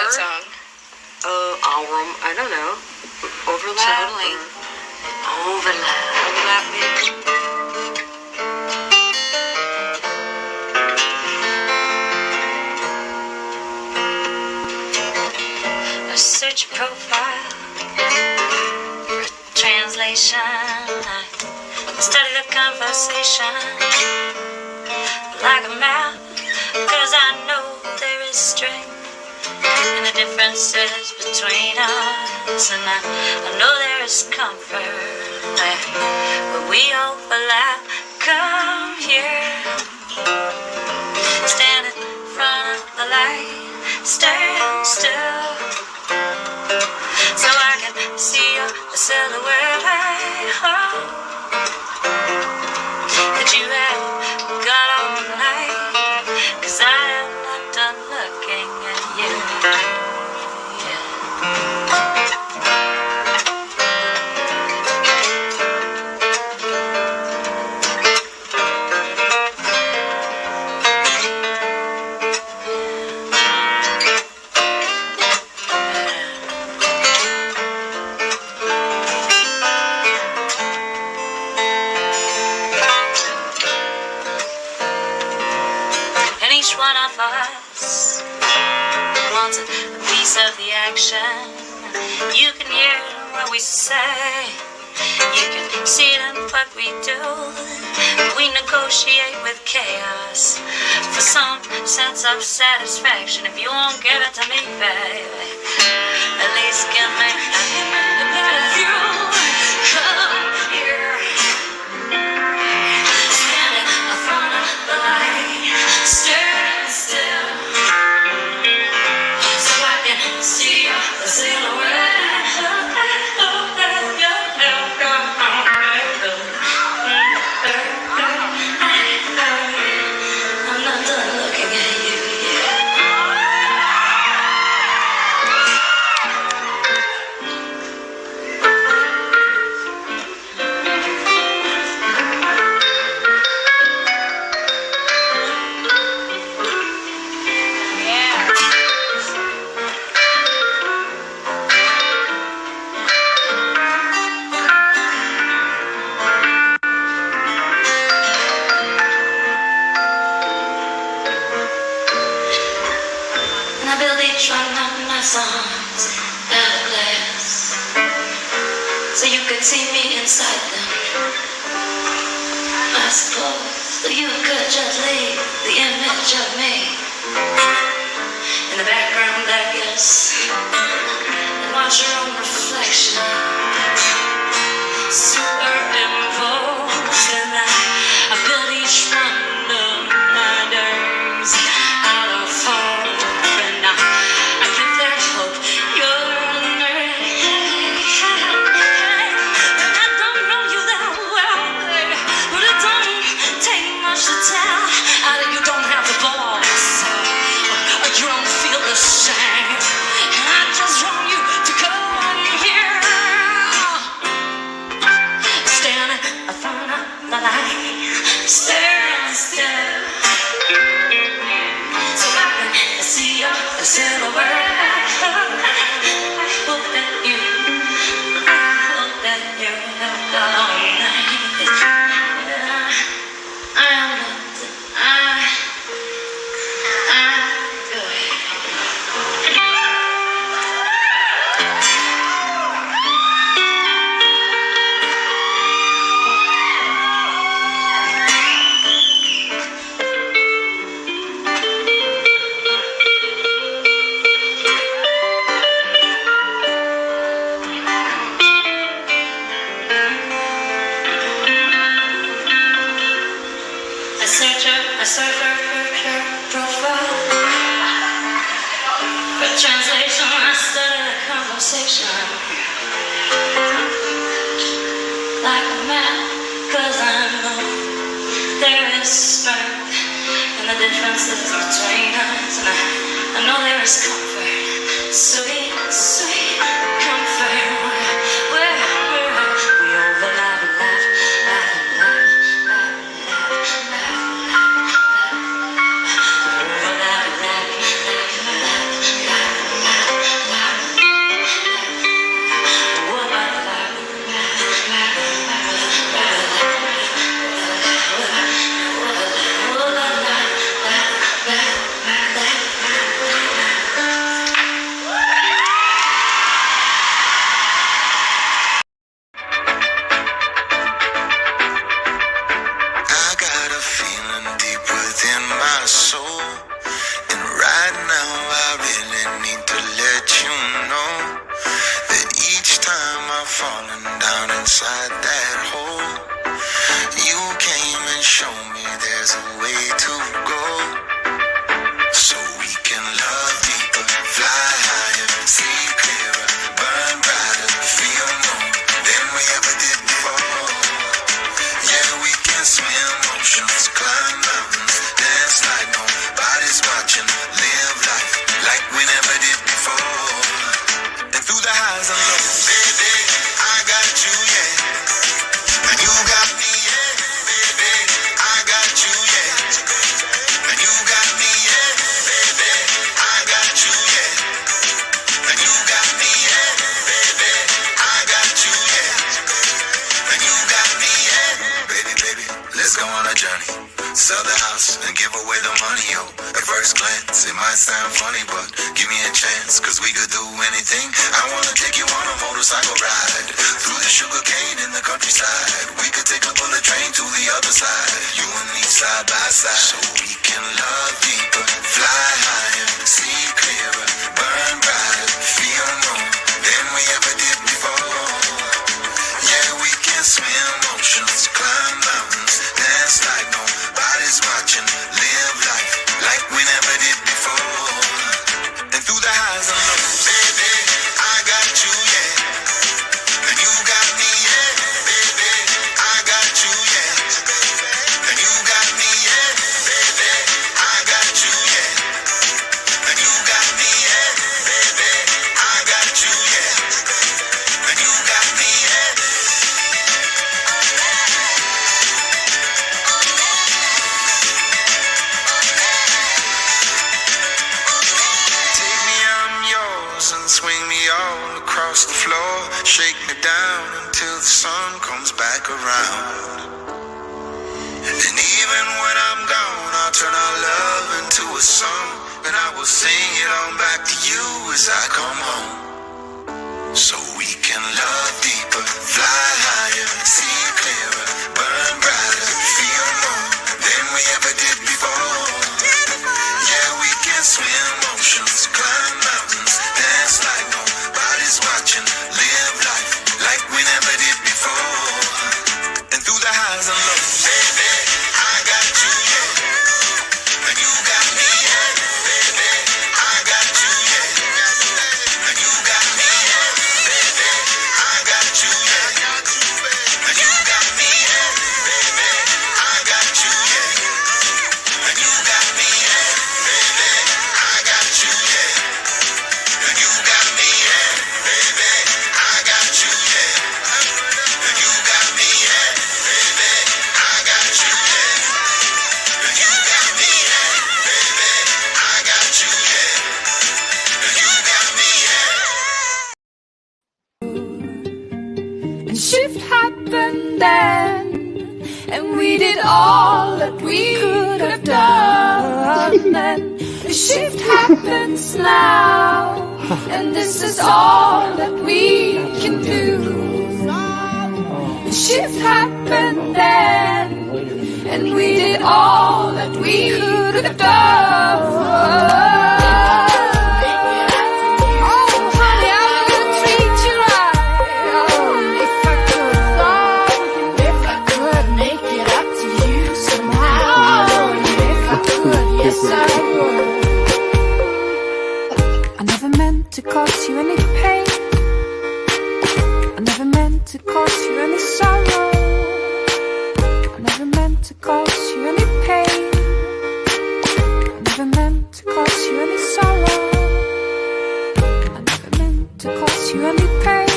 that song? I don't know. Overlap? Totally. Overlap. Overlap, maybe. I search your profile for translation. I study the conversation like a map, 'cause I know there is strength in the differences between us, and I know there is comfort where we overlap. Come here, stand in front of the light, stand still, so I can see your silhouette. That you have got all night, 'cause I am not done looking at you. Each one of us wants a piece of the action. You can hear what we say, you can see it in what we do. We negotiate with chaos for some sense of satisfaction. If you won't give it to me, baby, at least give me a bit of you. Come here, standing in front of the light, stand still, so I can see your silhouette. I'm not done looking at you yet. And I build each one of my songs out of glass, so you could see me inside them. I suppose that you could just leave the image of me in the background, I guess, and watch your own reflection superimposed. And I build each one of my days out of hope, and I give that hope your name. And I don't know you that well, baby, but it don't take much to tell that you don't have the balls, or you don't feel the same. And I just want you to come here, standing in front of the light, staring still, so I can see your silhouette. I hope that you have all night. I'm good. I search her profile for translation. I study the conversation like a map, 'cause I know there is strength in the differences between us, and I know there is comfort, sweet, sweet comfort, where we overlap, laugh, laugh, laugh, laugh, laugh, laugh, laugh. never where the money, yo. At first glance, it might sound funny, but give me a chance, cause we could do anything. I wanna take you on a motorcycle ride through the sugar cane in the countryside. We could take a bullet train to the other side, you and me side by side. So we can love deeper, fly higher, see clearer, burn brighter, feel more than we ever did before. Yeah, we can swim oceans, climb mountains, dance like nobody's watching, live life like we never did before. And through the highs and lows, baby, I got you, yeah. And you got me, yeah, baby, I got you, yeah. And you got me, yeah, baby, I got you, yeah. And you got me, yeah, baby, I got you, yeah. And you got me, yeah. Take me, I'm yours, and swing me all across the floor. Shake me down until the sun comes back around. And even when I'm gone, I'll turn our love into a song, and I will sing it on back to you as I come home. So we can love deeper, fly higher, see clearer, burn brighter, feel more than we ever did before. Yeah, we can swim oceans, climb mountains, dance like nobody's watching, live life like we never did before. And through the highs and lows, baby, I got you, yeah. And you got me, yeah, baby, I got you, yeah. And you got me, yeah, baby, I got you, yeah. And you got me, yeah, baby, I got you, yeah. And you got me, yeah, baby, I got you, yeah. And you got me, yeah, baby, I got you, yeah. And you got me, yeah, baby, I got you, yeah. And you got me, yeah, baby, I got you, yeah. And you got me, yeah. And shift happened then, and we did all that we could have done. And the shift happens now, and this is all that we can do. The shift happened then, and we did all that we could have done. I never meant to cause you any pain. I never meant to cause you any sorrow. I never meant to cause you any pain. I never meant to cause you any sorrow. I never meant to cause you any pain.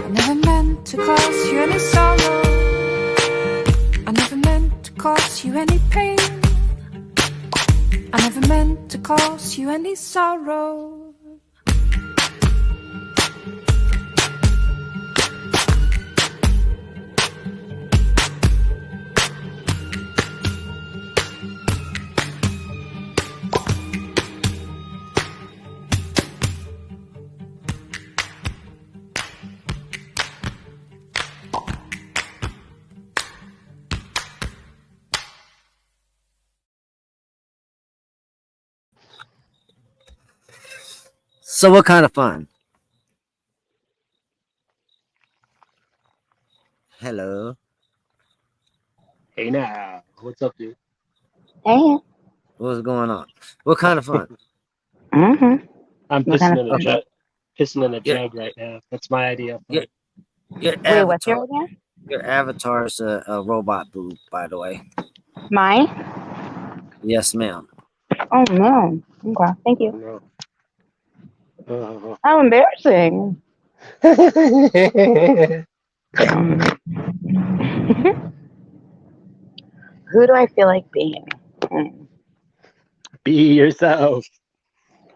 I never meant to cause you any sorrow. I never meant to cause you any pain. I never meant to cause you any sorrow. So what kind of fun? Hello. Hey now, what's up, dude? Hey. What's going on? What kind of fun? Mm-hmm. I'm What kind pissing of in a fun? jug, pissing in a Yeah. jug right now. That's my idea. of fun. Your Wait, what's avatar. your idea? Your avatar's a robot boob, by the way. Mine? Yes, ma'am. Oh, no. Okay, thank you. No. How embarrassing. Who do I feel like being? Be yourself.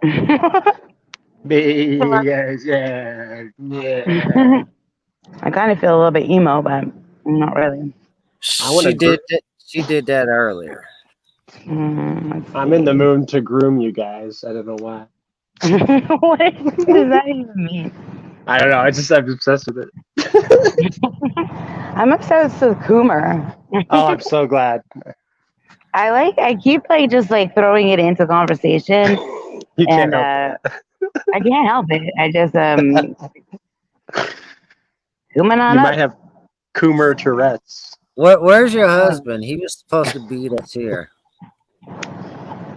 I Be yourself. Yeah. kind of feel a little bit emo, but not really. I wanna She did that earlier. I'm in the mood to groom you guys. I don't know why. What does that even mean? I don't know. I'm obsessed with it. I'm obsessed with Coomer. Oh, I'm so glad. I keep like just like throwing it into conversation, You can't and help I can't help it. I just Cooming on You up. might have Coomer Tourette's. Where's your husband? He was supposed to beat us here.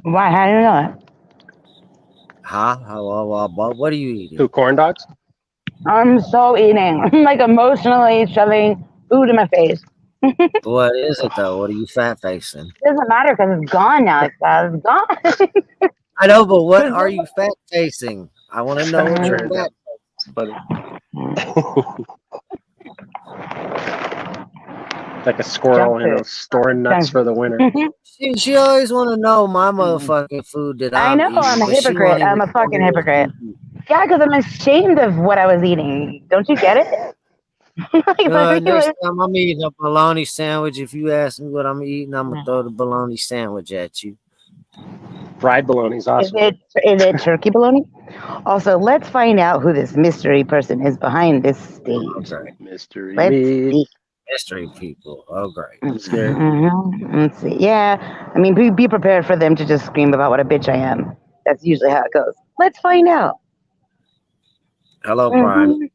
Why? How do you know that? Huh? What are you eating? Who, corn dogs? I'm so eating. I'm like emotionally shoving food in my face. What is it though? What are you fat facing? It doesn't matter because it's gone now. It's gone. I know, but what are you fat facing? I want to know what you're Sure, fat. But like a squirrel, storing nuts for the winter. She always want to know my motherfucking food that I I'm know eating, I'm a but she hypocrite. won't I'm even a fucking tell me what hypocrite. she's eating. Yeah, because I'm ashamed of what I was eating. Don't you get it? Like, Next time I'm eating a bologna sandwich, if you ask me what I'm eating, I'm gonna throw the bologna sandwich at you. Fried bologna's awesome. Is it turkey bologna? Also, let's find out who this mystery person is behind this stage. Okay. Mystery Let's meat. see. Mystery people. Oh, great. I'm scared. Let's see. Yeah, I mean, be prepared for them to just scream about what a bitch I am. That's usually how it goes. Let's find out. Hello, Brian.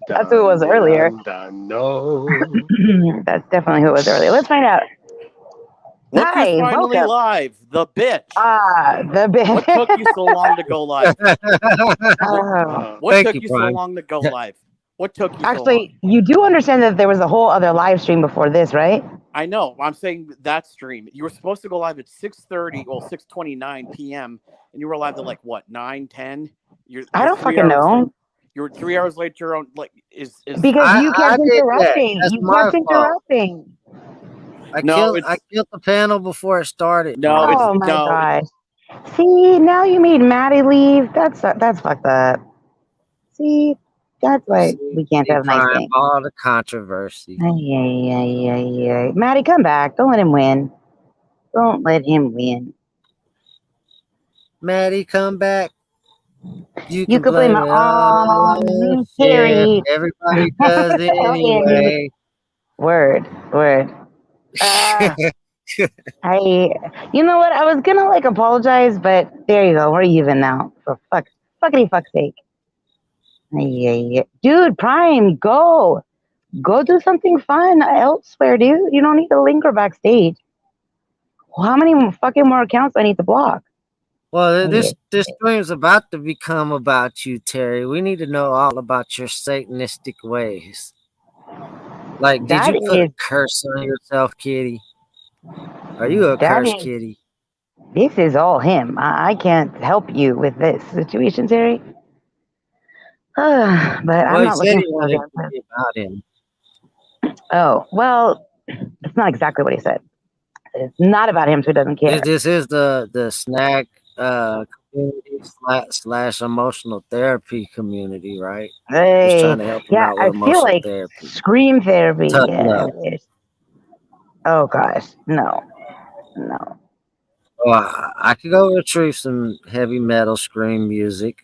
That's who it was earlier. No. That's definitely who it was earlier. Let's find out. Look Hi, who's finally welcome. live. The bitch. The bitch. What took you so long to go live? Oh. What Thank took you, you so Brian. long to go live? What took you so long? Actually, you do understand that there was a whole other live stream before this, right? I know. I'm saying that stream. You were supposed to go live at 6:30, well, 6:29 p.m. and you were live at like what, 9, 10? I don't fucking know. You were 3 hours late. Your own like is Because you I kept did that. interrupting. That's You my kept fault. interrupting. I No, killed the panel before it started. No, Brian. Oh my gosh. See, now you made Maddie leave. That's fucked up. See, that's why we can't have nice Brian, things. all the controversy. Ay. Maddie, come back. Don't let him win. Don't let him win. Maddie, come back. You You can could blame it it on us. Terry. Yeah, everybody does it anyway. Word. You know what? I was gonna like apologize, but there you go. We're even now. For fuckity fuck's sake. Ay. Dude, Prime, go do something fun elsewhere, dude. You don't need to linger backstage. Well, how many fucking more accounts do I need to block? Well, this stream's about to become about you, Terry. We need to know all about your Satanistic ways. Like, did you put a curse on yourself, kitty? Are you a cursed kitty? This is all him. I can't help you with this situation, Terry. But I'm not looking for about him. Oh, well, it's not exactly what he said. It's not about him, so he doesn't care. This is the snack community slash emotional therapy community, right? Hey, just trying to help him out with I emotional feel like therapy. Scream therapy. Tough Yeah. love. Oh gosh, no. Well, I could go retrieve some heavy metal scream music.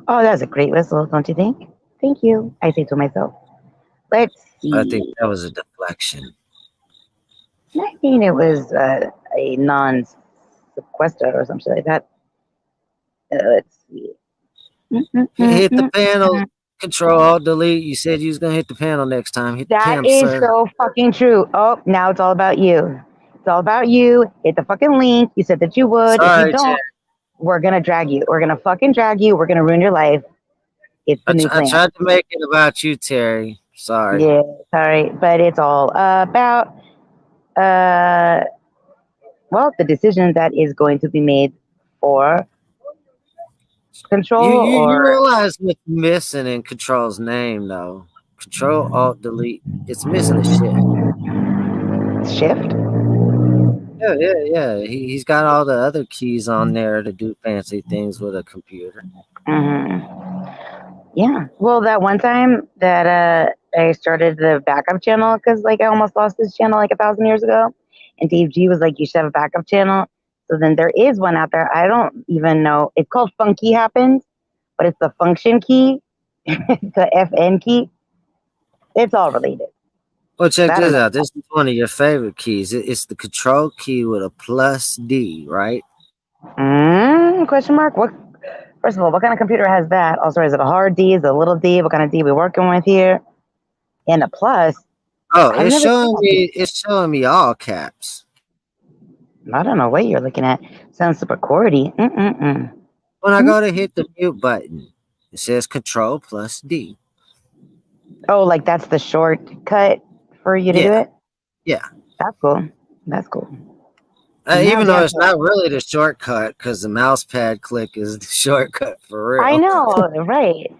Oh, that's a great whistle, don't you think? Thank you. I say to myself. Let's see. I think that was a deflection. I think it was a non-sequester or something like that. Let's see. Hit the panel. Control Alt Delete. You said you was gonna hit the panel next time. Hit the panel, That is sir. so fucking true. Oh, now it's all about you. It's all about you. Hit the fucking link. You said that you would. Sorry, if you don't, Terry. we're gonna drag you. We're gonna fucking drag you. We're gonna ruin your life. It's the new plan. I tried to make it about you, Terry. Sorry. Yeah, sorry, but it's all about well, the decision that is going to be made for Control. You realize what's missing in Control's name, though? Control Alt Delete. It's missing a shift. Shift? Yeah. He's got all the other keys on there to do fancy things with a computer. Mm-hmm. Yeah. Well, that one time that I started the backup channel because like I almost lost this channel like 1,000 years ago, and Dave G was like, "You should have a backup channel." So then there is one out there. I don't even know. It's called Funky Happens, but it's the function key, the FN key. It's all related. Well, check I don't this know. out. This is one of your favorite keys. It's the control key with a plus D, right? Question mark? What? First of all, what kind of computer has that? Also, is it a hard D? Is it a little D? What kind of D we working with here? And a plus. Oh, I've it's never showing seen me. It's showing me all caps. I don't know what you're looking at. Sounds super chordy. When I go to hit the mute button, it says control plus D. Oh, like that's the shortcut for you to do Yeah. it? Yeah. That's cool. That's cool. Even though it's not really the shortcut, because the mouse pad click is the shortcut for real. I know, right.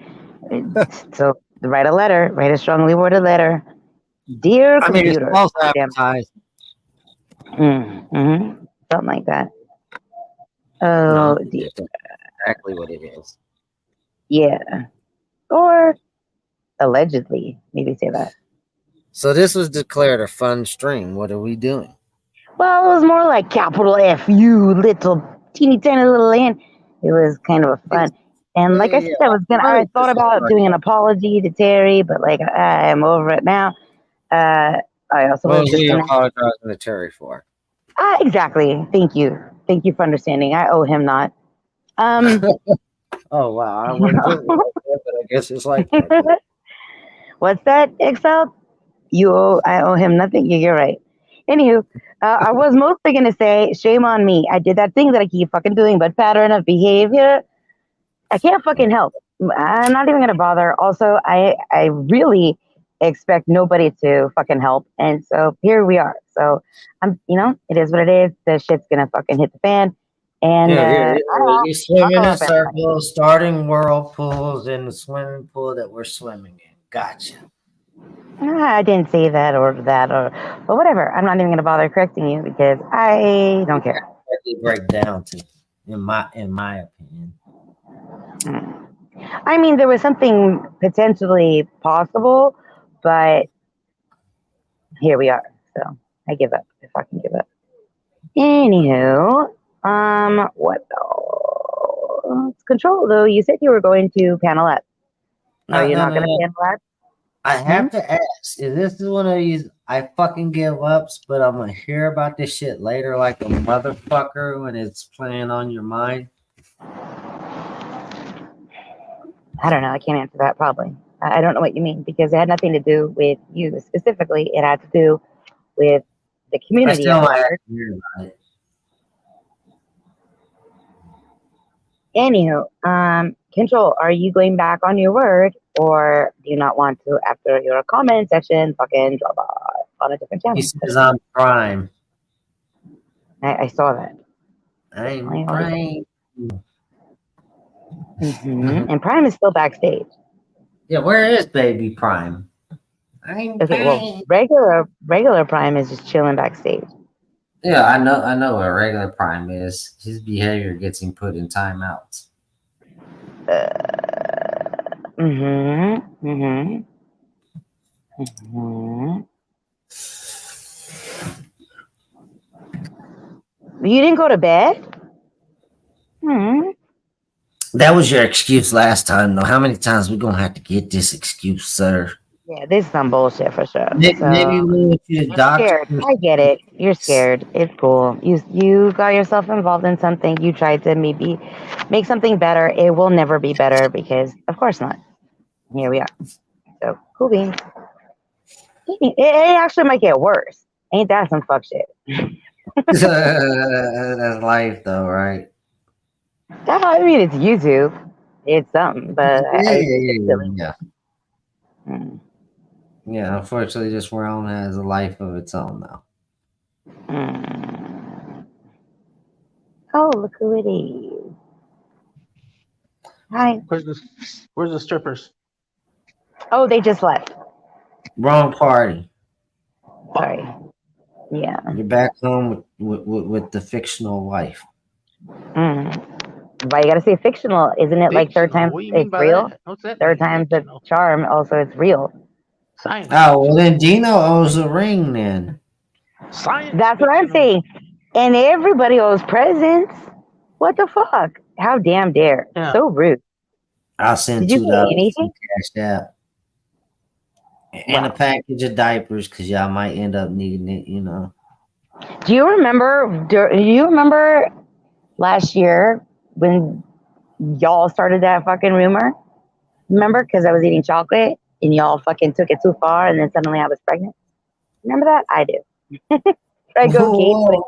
So write a letter, write a strongly worded letter. Dear I mean, it's computer. false Damn. advertising. Something like that. No, Oh, it's exactly what it is. yeah. Or allegedly, maybe say that. So this was declared a fun stream. What are we doing? Well, it was more like capital F, you little teeny tiny little ant. It was kind of a fun. And like I said, I thought about doing an apology to Terry, but like I'm over it now. I also What was was you just apologizing to Terry for? exactly. Thank you for understanding. I owe him not. Oh wow, I wouldn't put it like that, but I guess it's like that. What's that, Excel? I owe him nothing. You're right. Anywho, I was mostly gonna say, shame on me. I did that thing that I keep fucking doing, but pattern of behavior, I can't fucking help. I'm not even gonna bother. Also, I really expect nobody to fucking help, and so here we are. So it is what it is. The shit's gonna fucking hit the fan, and you swimming in circles, starting whirlpools in the swimming pool that we're swimming in. Gotcha. I didn't say that or but whatever. I'm not even gonna bother correcting you because I don't care. Break down to, in my opinion. I mean, there was something potentially possible, but here we are. So I give up. I fucking give up. Anywho, what else? Control though. You said you were going to panel up. Are you not going to panel up? I have to ask, is this one of these I fucking give ups, but I'm gonna hear about this shit later like a motherfucker when it's playing on your mind? I don't know. I can't answer that probably. I don't know what you mean because it had nothing to do with you specifically. It had to do with the community. I still want to hear about it. Anywho, Control, are you going back on your word or do you not want to after your comment section fucking drop off on a different channel? He says I'm Prime. I saw that. I'm Prime. And Prime is still backstage. Yeah, where is Baby Prime? Okay, well, regular Prime is just chilling backstage. Yeah, I know what regular Prime is. His behavior gets him put in timeouts. You didn't go to bed? That was your excuse last time, though. How many times we gonna have to get this excuse, sir? Yeah, this is some bullshit for sure. Maybe we want you to doctor. I get it. You're scared. It's cool. You got yourself involved in something. You tried to maybe make something better. It will never be better because, of course not. Here we are. So, cool beans. It actually might get worse. Ain't that some fuck shit? That's life, though, right? I mean, it's YouTube. It's something, but Yeah, unfortunately, this world has a life of its own, though. Oh, look who it is. Hi. Where's the strippers? Oh, they just left. Wrong party. Sorry. Yeah. You're back home with the fictional wife. Why you gotta say fictional? Isn't it like third time it's real? Third time's the charm. Also, it's real. Science. Oh, well then Dino owes a ring then. Science. That's what I'm fictional. saying. And everybody owes presents. What the fuck? How damn dare. Yeah. So rude. I'll send Did you $2 get from anything? Cash App. And a Wow. package of diapers because y'all might end up needing it, you know. Do you remember last year when y'all started that fucking rumor? Remember? Because I was eating chocolate and y'all fucking took it too far and then suddenly I was pregnant. Remember that? I do. Prego Gate. Whoa.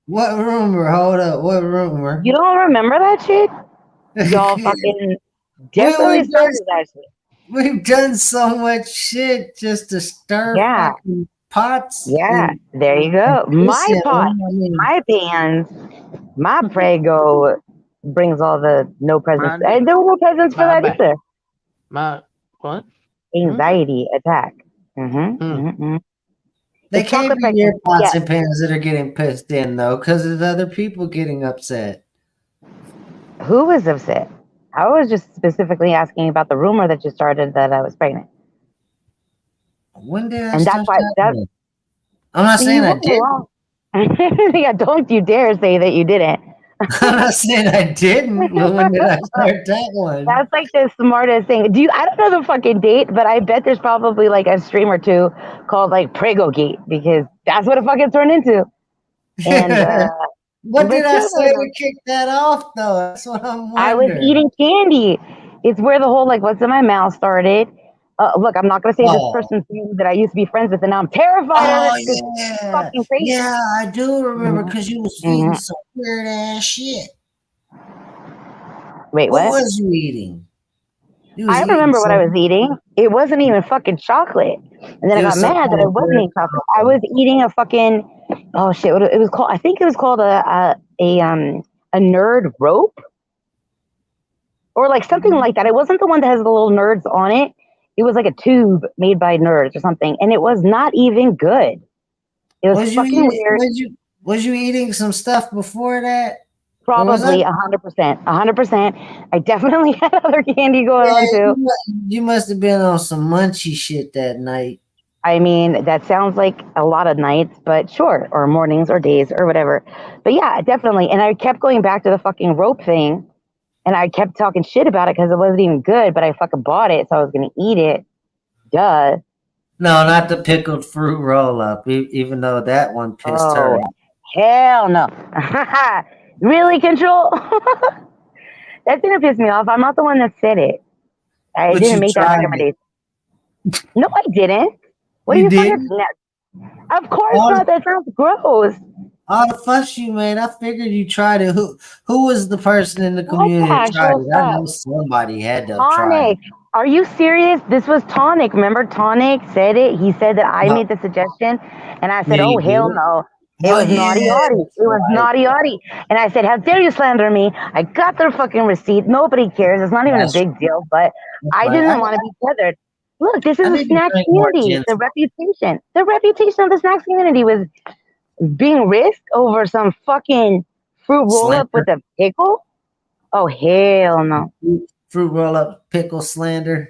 What rumor? Hold up. What rumor? You don't remember that shit? Y'all fucking definitely started that shit. We've done so much shit just to stir Yeah. fucking pots. Yeah, and- there you go. My Listen, pot, I mean, my pans, my Prego brings all the no presents. Mine- There were no presents for my that bad. either. My what? Anxiety attack. Mm-hmm, Mm. mm-hmm. they The can't chocolate be your pregnancy, pots yes. and pans that are getting pissed in though, because there's other people getting upset. Who was upset? I was just specifically asking about the rumor that you started that I was pregnant. When did I And that's start why that? I'm not saying I did. Yeah, don't you dare say that you didn't. I'm not saying I didn't, but when did I start that one? That's like the smartest thing. I don't know the fucking date, but I bet there's probably like a stream or two called like Prego Gate because that's what it fucking turned into. And what did I but say to kick that off though? That's what I'm wondering. I was eating candy. It's where the whole like what's in my mouth started. Look, I'm not gonna say this person's name that I used to be friends with, and now I'm terrified of it. It's fucking crazy. Yeah, I do remember because you was eating some weird ass shit. Wait, What what? was you eating? I remember what I was eating. It wasn't even fucking chocolate. And then I got mad that I wasn't eating chocolate. I was eating a fucking shit. What it was called? I think it was called a nerd rope or like something like that. It wasn't the one that has the little nerds on it. It was like a tube made by nerds or something, and it was not even good. It was fucking weird. Was you eating some stuff before that? Probably 100%. I definitely had other candy going on too. You must have been on some munchy shit that night. I mean, that sounds like a lot of nights, but sure, or mornings or days or whatever. But yeah, definitely. And I kept going back to the fucking rope thing, and I kept talking shit about it because it wasn't even good, but I fucking bought it, so I was going to eat it. Duh. No, not the pickled fruit roll up, even though that one pissed her. Hell no. Really, Control? That's going to piss me off. I'm not the one that said it. I didn't make that recommendation. No, I didn't. What you are you didn't? Of course not. That sounds gross. All the fuss you made, I figured you tried it. Who was the person in the community that tried it? I know somebody had to try it. Are you serious? This was Tonic. Remember, Tonic said it. He said that I made the suggestion, and I said, "Oh hell no." It was naughty Audie. It was naughty Audie. And I said, how dare you slander me? I got their fucking receipt. Nobody cares. It's not even a big deal, but I didn't want to be tethered. Look, this is a snack community. The reputation of the snacks community was being risked over some fucking fruit roll up with a pickle. Oh hell no. Fruit roll up pickle slander.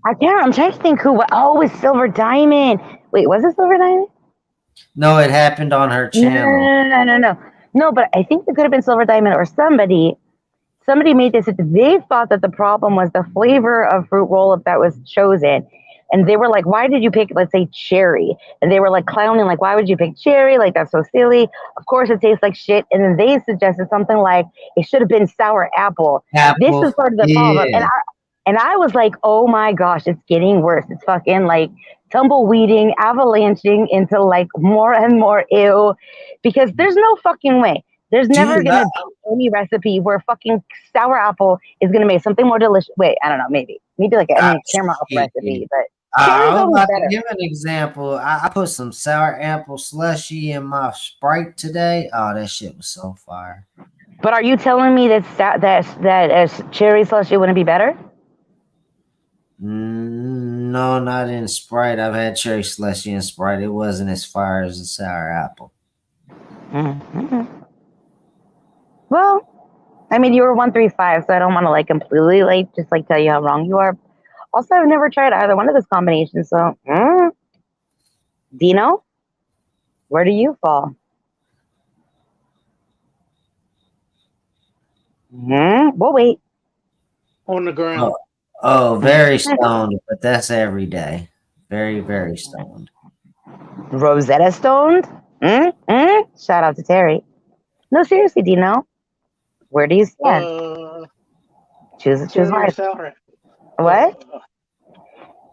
I'm trying to think who. Oh, it was Silver Diamond. Wait, was it Silver Diamond? No, it happened on her channel. No, but I think it could have been Silver Diamond or somebody. Somebody made this. They thought that the problem was the flavor of fruit roll-up that was chosen. And they were like, why did you pick, let's say, cherry? And they were like clowning, like, why would you pick cherry? Like, that's so silly. Of course, it tastes like shit. And then they suggested something like, it should have been sour apple. This is part of the problem. And I was like, oh my gosh, it's getting worse. It's fucking like tumbleweeding, avalanching into like more and more ew. Because there's no fucking way. There's never going to be any recipe where fucking sour apple is going to make something more delicious. Wait, I don't know, maybe like a camera recipe, but I'm about to give an example. I put some sour apple slushy in my Sprite today. Oh, that shit was so fire. But are you telling me that cherry slushy wouldn't be better? No, not in Sprite. I've had cherry slushy in Sprite. It wasn't as fire as the sour apple. Mm-hmm. Well, I mean, you were 135, so I don't want to like completely like just like tell you how wrong you are. Also, I've never tried either one of those combinations. So, Dino, where do you fall? We'll wait. On the ground. Oh, very stoned, but that's every day. Very, very stoned. Rosetta Stoned? Shout out to Terry. No, seriously, Dino. Where do you stand? Choose Cherry or life. sour apple? What?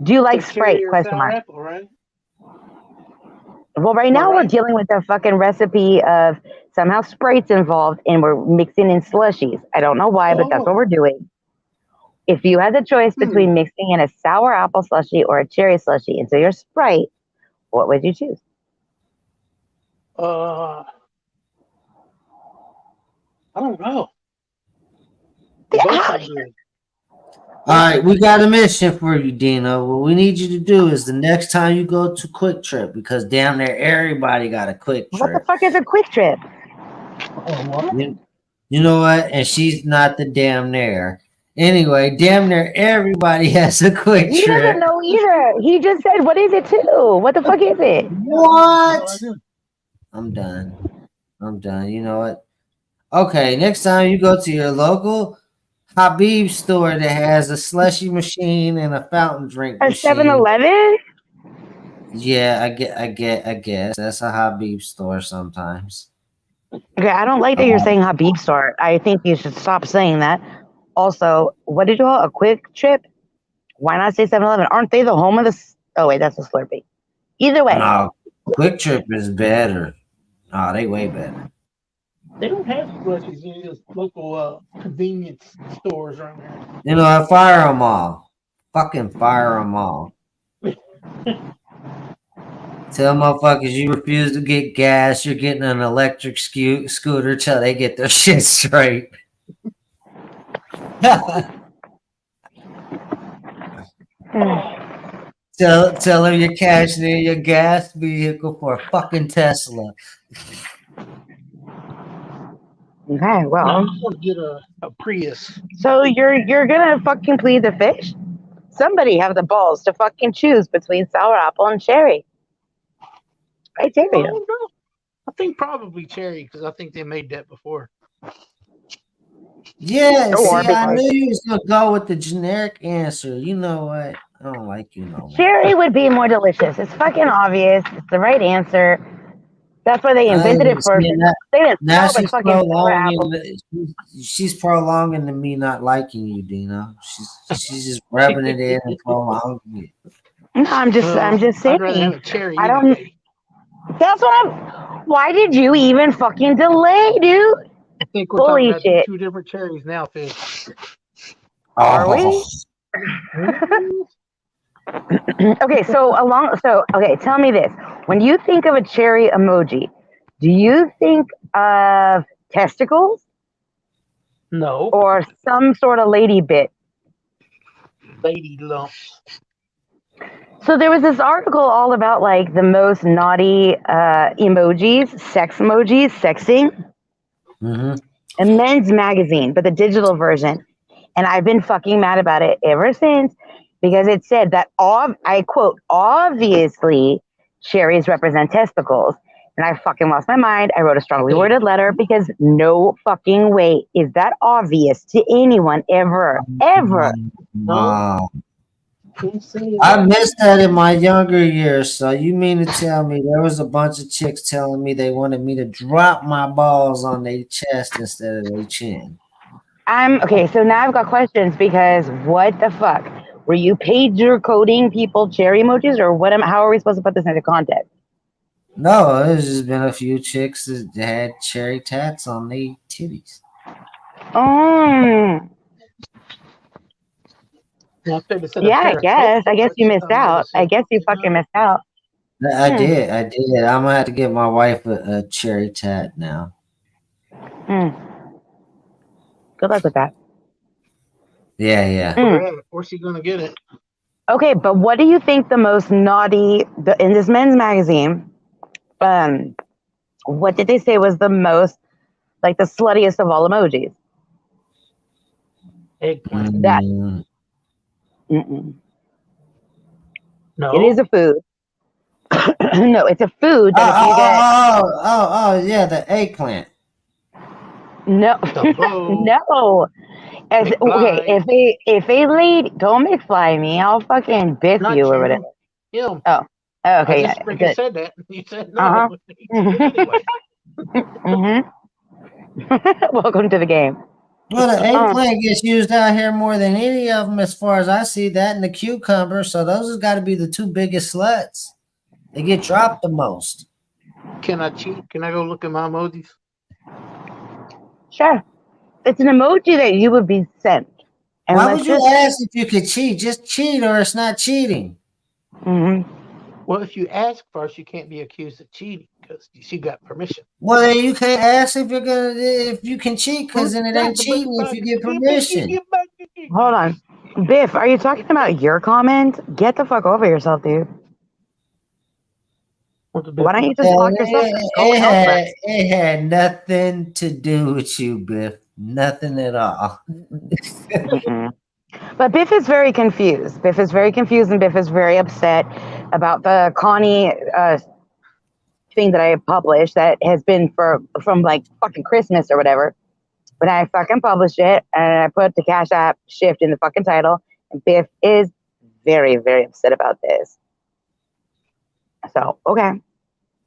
Do you like So Sprite? cherry or Question sour mark. apple, right? Well, right now we're dealing with a fucking recipe of somehow Sprite's involved and we're mixing in slushies. I don't know why, but that's what we're doing. If you had the choice between mixing in a sour apple slushie or a cherry slushie into your Sprite, what would you choose? I don't know. All right, we got a mission for you, Dino. What we need you to do is the next time you go to Quick Trip, because down there everybody got a Quick Trip. What the fuck is a Quick Trip? You know what? And she's not the damn near. Anyway, damn near everybody has a Quick He Trip. doesn't know either. He just said, what is it too? What the fuck is it? What? I'm done. You know what? Okay, next time you go to your local Habib store that has a slushy machine and a fountain drink A machine. 7-Eleven? Yeah, I guess that's a Habib store sometimes. Okay, I don't like that you're saying Habib store. I think you should stop saying that. Also, what did you call a Quick Trip? Why not say 7-Eleven? Aren't they the home of the? Oh wait, that's a Slurpee. Either way. No, Quick Trip is better. Oh, they way better. They don't have slushies in those local convenience stores around there. You know, I fire them all. Fucking fire them all. Tell motherfuckers you refuse to get gas, you're getting an electric scooter till they get their shit straight. Tell them you're cashing in your gas vehicle for a fucking Tesla. Okay, well, I'm gonna get a Prius. so you're gonna fucking plead the fish? Somebody have the balls to fucking choose between sour apple and cherry. Right, Terry? I don't know. I think probably cherry because I think they made that before. Yeah, Or see, I because- knew you was gonna go with the generic answer. You know what? I don't like you no more. Cherry would be more delicious. It's fucking obvious. It's the right answer. That's why they invented it first. They didn't Now start with she's fucking sour apple. she's prolonging to me not liking you, Dino. She's just rubbing it in and prolonging it. No, I'm just I'd rather have saying. a cherry. I don't. anyway. That's what I'm. Why did you even fucking delay, dude? I think we're Holy talking shit. about two different cherries now, Fish. Are we? Okay, so tell me this. When you think of a cherry emoji, do you think of testicles No, or some sort of lady bit? lady lumps. So there was this article all about like the most naughty emojis, sex emojis, sexting, in Men's Magazine, but the digital version. And I've been fucking mad about it ever since because it said that, I quote, obviously cherries represent testicles. And I fucking lost my mind. I wrote a strongly worded letter because no fucking way is that obvious to anyone ever. Wow. I missed that in my younger years. So you mean to tell me there was a bunch of chicks telling me they wanted me to drop my balls on their chest instead of their chin? Okay, so now I've got questions because what the fuck? Were you pager coding people cherry emojis or how are we supposed to put this into context? No, there's just been a few chicks that had cherry tats on their titties. Oh. Yeah, I guess you missed out. I guess you fucking missed out. I did. I'm gonna have to get my wife a cherry tat now. Good luck with that. Yeah. Where's she gonna get it? Okay, but what do you think the most naughty in this Men's Magazine? What did they say was the most, like the sluttiest of all emojis? Eggplant. That. No. It is a food. No, it's a food that if you get Yeah, the eggplant. no, Dumbo. no. As okay, McFly. if a lady don't McFly me, I'll fucking biff Not you or you. whatever. Him. Oh, I okay, just yeah, freaking good. said that. You said no. Uh-huh. You did it anyway. Mm-hmm. Welcome to the game. Well, the eggplant gets used out here more than any of them, as far as I see. That and the cucumber. So those has got to be the two biggest sluts. They get dropped the most. Can I cheat? Can I go look at my emojis? Sure. It's an emoji that you would be sent. And Why let's would you just ask if you could cheat? Just cheat, or it's not cheating. Mhm. Well, if you ask first, you can't be accused of cheating because she got permission. Well, then you can't ask if you can cheat, because then it ain't cheating if you get permission. Hold on. Biff, are you talking about your comment? Get the fuck over yourself, dude. Why don't you just block yourself and go elsewhere? It had nothing to do with you, Biff. Nothing at all. Mm-mm. But Biff is very confused. Biff is very confused, and Biff is very upset about the Connie thing that I published that has been from like fucking Christmas or whatever. But I fucking published it, and I put the Cash App shift in the fucking title, and Biff is very, very upset about this. So, okay.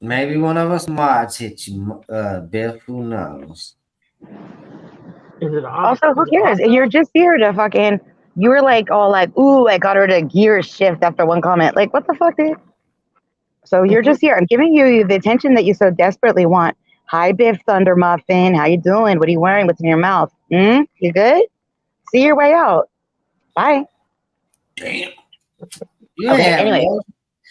Maybe one of us mods hit you, Biff. Who knows? Also, who cares? You're just here to fucking. You were like all like, ooh, I got her to gear shift after one comment. Like, what the fuck, dude? So you're just here. I'm giving you the attention that you so desperately want. Hi, Biff Thunder Muffin. How you doing? What are you wearing? What's in your mouth? You good? See your way out. Bye. Damn. Anyway.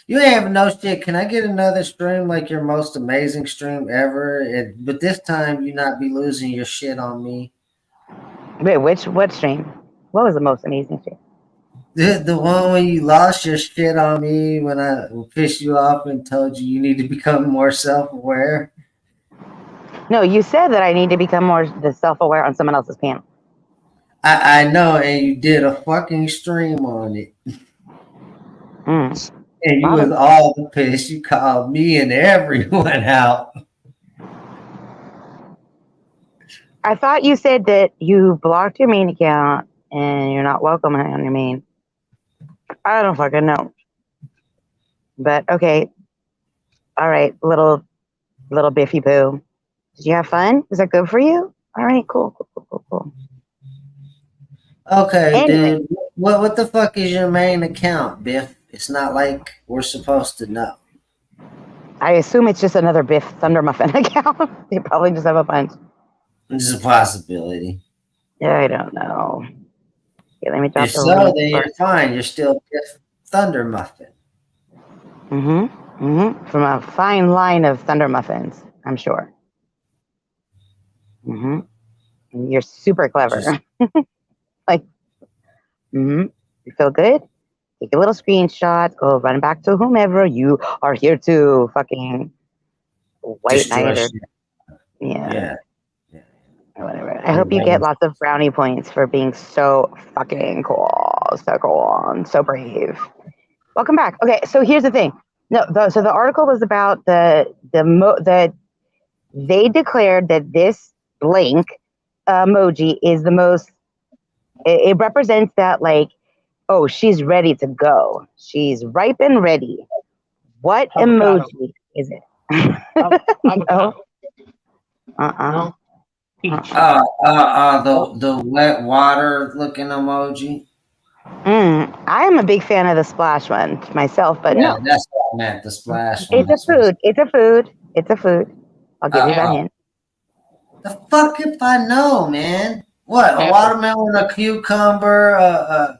You ain't having no shit. Can I get another stream like your most amazing stream ever? But this time you not be losing your shit on me. Wait, what stream? What was the most amazing stream? The one when you lost your shit on me when I pissed you off and told you need to become more self-aware. No, you said that I need to become more self-aware on someone else's panel. I know, and you did a fucking stream on it. And you was all pissed. You called me and everyone out. I thought you said that you blocked your main account and you're not welcome on your main. I don't fucking know. But okay. All right, little Biffy Boo. Did you have fun? Was that good for you? All right, cool. Okay, Anyway. dude. What the fuck is your main account, Biff? It's not like we're supposed to know. I assume it's just another Biff Thunder Muffin account. They probably just have a bunch. It's a possibility. Yeah, I don't know. Okay, let me drop If so, then link you're first. fine. You're still Biff Thunder Muffin. From a fine line of Thunder Muffins, I'm sure. You're super clever. You feel good? Take a little screenshot, go run back to whomever you are here to fucking white knight or Yeah. or whatever. I hope you get lots of brownie points for being so fucking cool, and so brave. Welcome back. Okay, so here's the thing. So the article was about the they declared that this blank emoji is the most. It represents that, like, oh, she's ready to go. She's ripe and ready. What emoji is it? No. The wet water looking emoji. I am a big fan of the splash one myself, but no. That's what I meant. The splash one. It's a food. I'll give you that hint. The fuck if I know, man. What? A watermelon, a cucumber,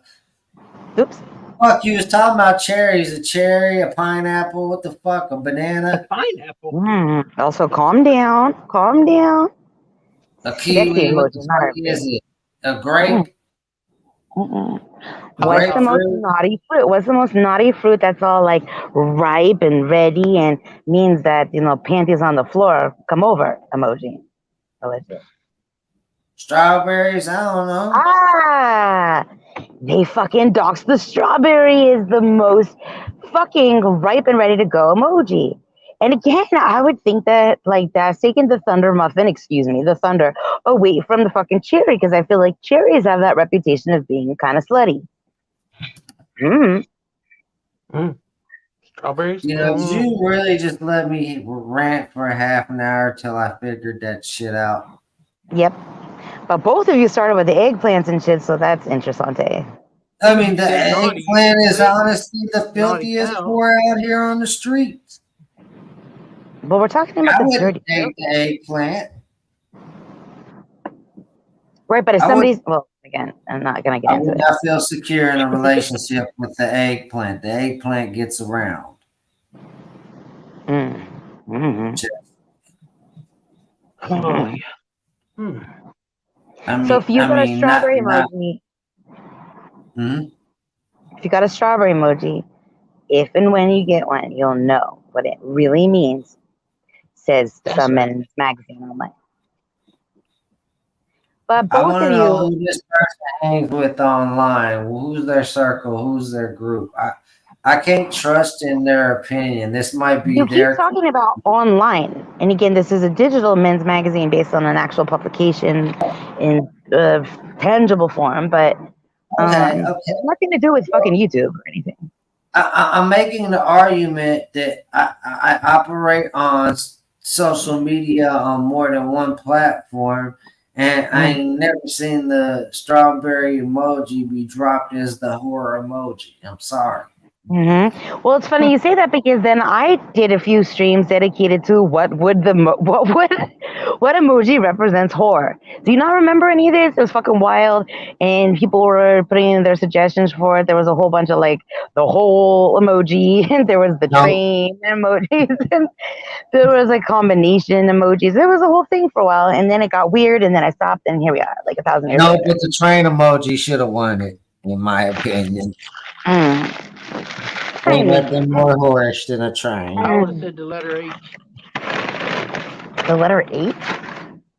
Oops. Fuck, you was talking about cherries. A cherry, a pineapple. What the fuck? A banana? A pineapple. Also, calm down. A kiwi. What the fuck is it? A grape? What's the most naughty fruit? What's the most naughty fruit that's all like ripe and ready and means that, panties on the floor, come over emoji? Strawberries? I don't know. they fucking dox the strawberry is the most fucking ripe and ready to go emoji. And again, I would think that like that's taking the thunder muffin, excuse me, the thunder away from the fucking cherry because I feel like cherries have that reputation of being kind of slutty. Strawberries. You know, you really just let me rant for a half an hour till I figured that shit out. Yep. But both of you started with the eggplants and shit, so that's interessante. I mean, the said naughty. eggplant is honestly the Naughty filthiest cow. whore out here on the streets. But we're talking I about the wouldn't dirty. date the eggplant. Right, but if I would- somebody's well, again, I'm not gonna get I into would it. not feel secure in a relationship with the eggplant. The eggplant gets around. Mm-hmm. Oh, yeah. I mean, So if you got a not- strawberry not- emoji, Mhm. if you got a strawberry emoji, if and when you get one, you'll know what it really means. Says That's some right. men's magazine online. But I both want to of know you, who this person hangs with online. Who's their circle? Who's their group? I can't trust in their opinion. This might be you keep their. talking about online, and again, this is a digital men's magazine based on an actual publication in tangible form, but Okay. nothing to do with fucking YouTube or anything. I'm making the argument that I operate on social media on more than one platform, and I ain't never seen the strawberry emoji be dropped as the horror emoji. I'm sorry. Mm-hmm. Well, it's funny you say that because then I did a few streams dedicated to what emoji represents horror. Do you not remember any of this? It was fucking wild, and people were putting in their suggestions for it. There was a whole bunch of like the whole emoji, and there was the train emojis, and there was a combination emojis. There was a whole thing for a while, and then it got weird, and then I stopped, and here we are, like 1,000 years No, later. but the train emoji should have won it, in my opinion. Ain't nothing more whorish than a train. I would have said the letter H. The letter H?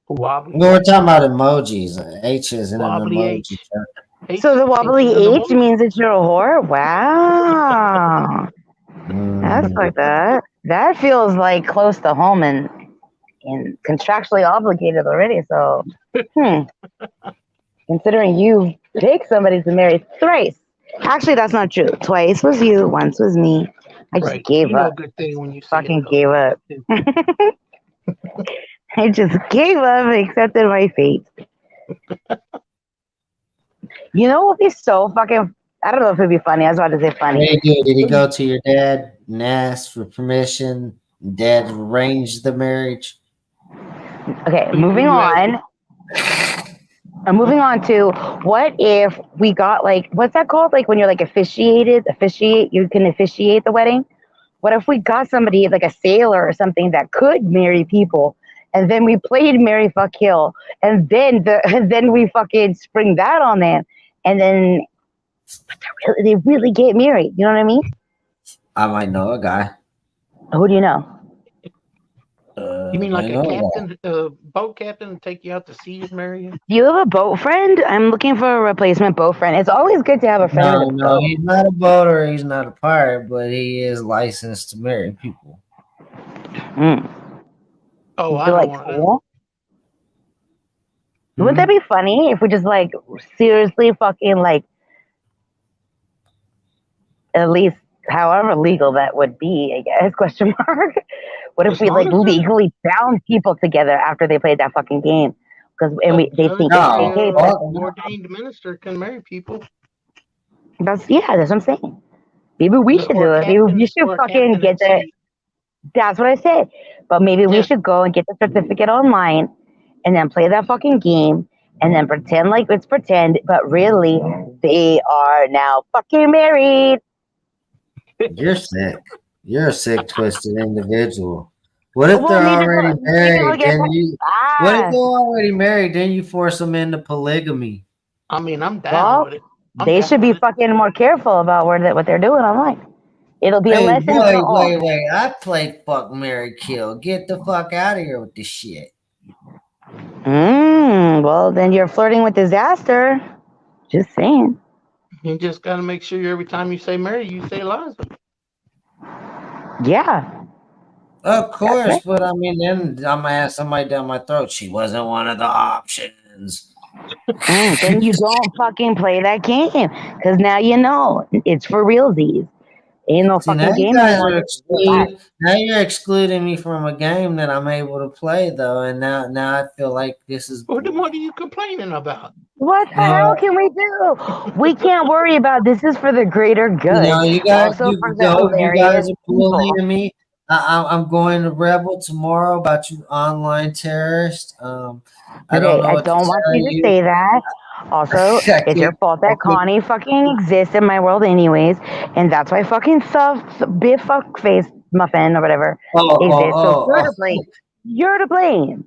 Wobbly. We were talking about emojis. H is in an Wobbly emoji. H. So the wobbly H is an H means that you're a whore? Wow. That's like that. That feels like close to home and contractually obligated already. So, considering you picked somebody to marry thrice. Actually, that's not true. Twice was you, once was me. I just gave you know up. a good thing when you say Fucking it, gave up. I just gave up and accepted my fate. You know what would be so fucking... I don't know if it'd be funny. I was about to say funny. What did he do? Did he go to your dad and ask for permission? Dad arranged the marriage? Okay, moving on. Moving on to what if we got like, what's that called? Like when you're like you can officiate the wedding. What if we got somebody like a sailor or something that could marry people, and then we played Marry Fuck Kill, and then we fucking spring that on them, and then they really get married. You know what I mean? I might know a guy. Who do you know? You mean like I a know captain, boat captain, to take you out to sea and marry you? Do you have a boat friend? I'm looking for a replacement boat friend. It's always good to have a friend. No, he's not a boater. He's not a pirate, but he is licensed to marry people. Oh, I Feel don't like want to. cool? Wouldn't that be funny if we just like seriously fucking like at least however legal that would be, I guess, question mark. What if we like legally bound people together after they played that fucking game? Because they think An ordained minister can marry people. that's what I'm saying. Maybe we should do it. Maybe we should fucking get that. That's what I said. But maybe we should go and get the certificate online and then play that fucking game and then pretend like it's pretend, but really they are now fucking married. You're sick. You're a sick, twisted individual. What if they're already married? What if they're already married? Then you force them into polygamy. I mean, I'm down with it. They should be fucking more careful about what they're doing online. It'll be a lesson for all. Wait. I play fuck, marry, kill. Get the fuck out of here with this shit. Well, then you're flirting with disaster. Just saying. You just got to make sure every time you say Mary, you say Eliza. Yeah. Of course, right. but I mean, then I'm gonna ask somebody down my throat. She wasn't one of the options. Then you don't fucking play that game because now you know it's for realsies. Ain't no See, now fucking you game guys anymore. are excluded. Now you're excluding me from a game that I'm able to play, though, and now I feel like this is. Well, then what are you complaining about? What the hell can we do? We can't worry about this. Is for the greater good. You know, you guys, Also for the hilarious guys are people. bullying me. I'm going to Rebel tomorrow about you online terrorist. I don't know I what don't to want tell you to say that. Also, it's your fault that Connie fucking exists in my world anyways, and that's why fucking Biff fuckface muffin or whatever exists. So you're to blame. You're to blame.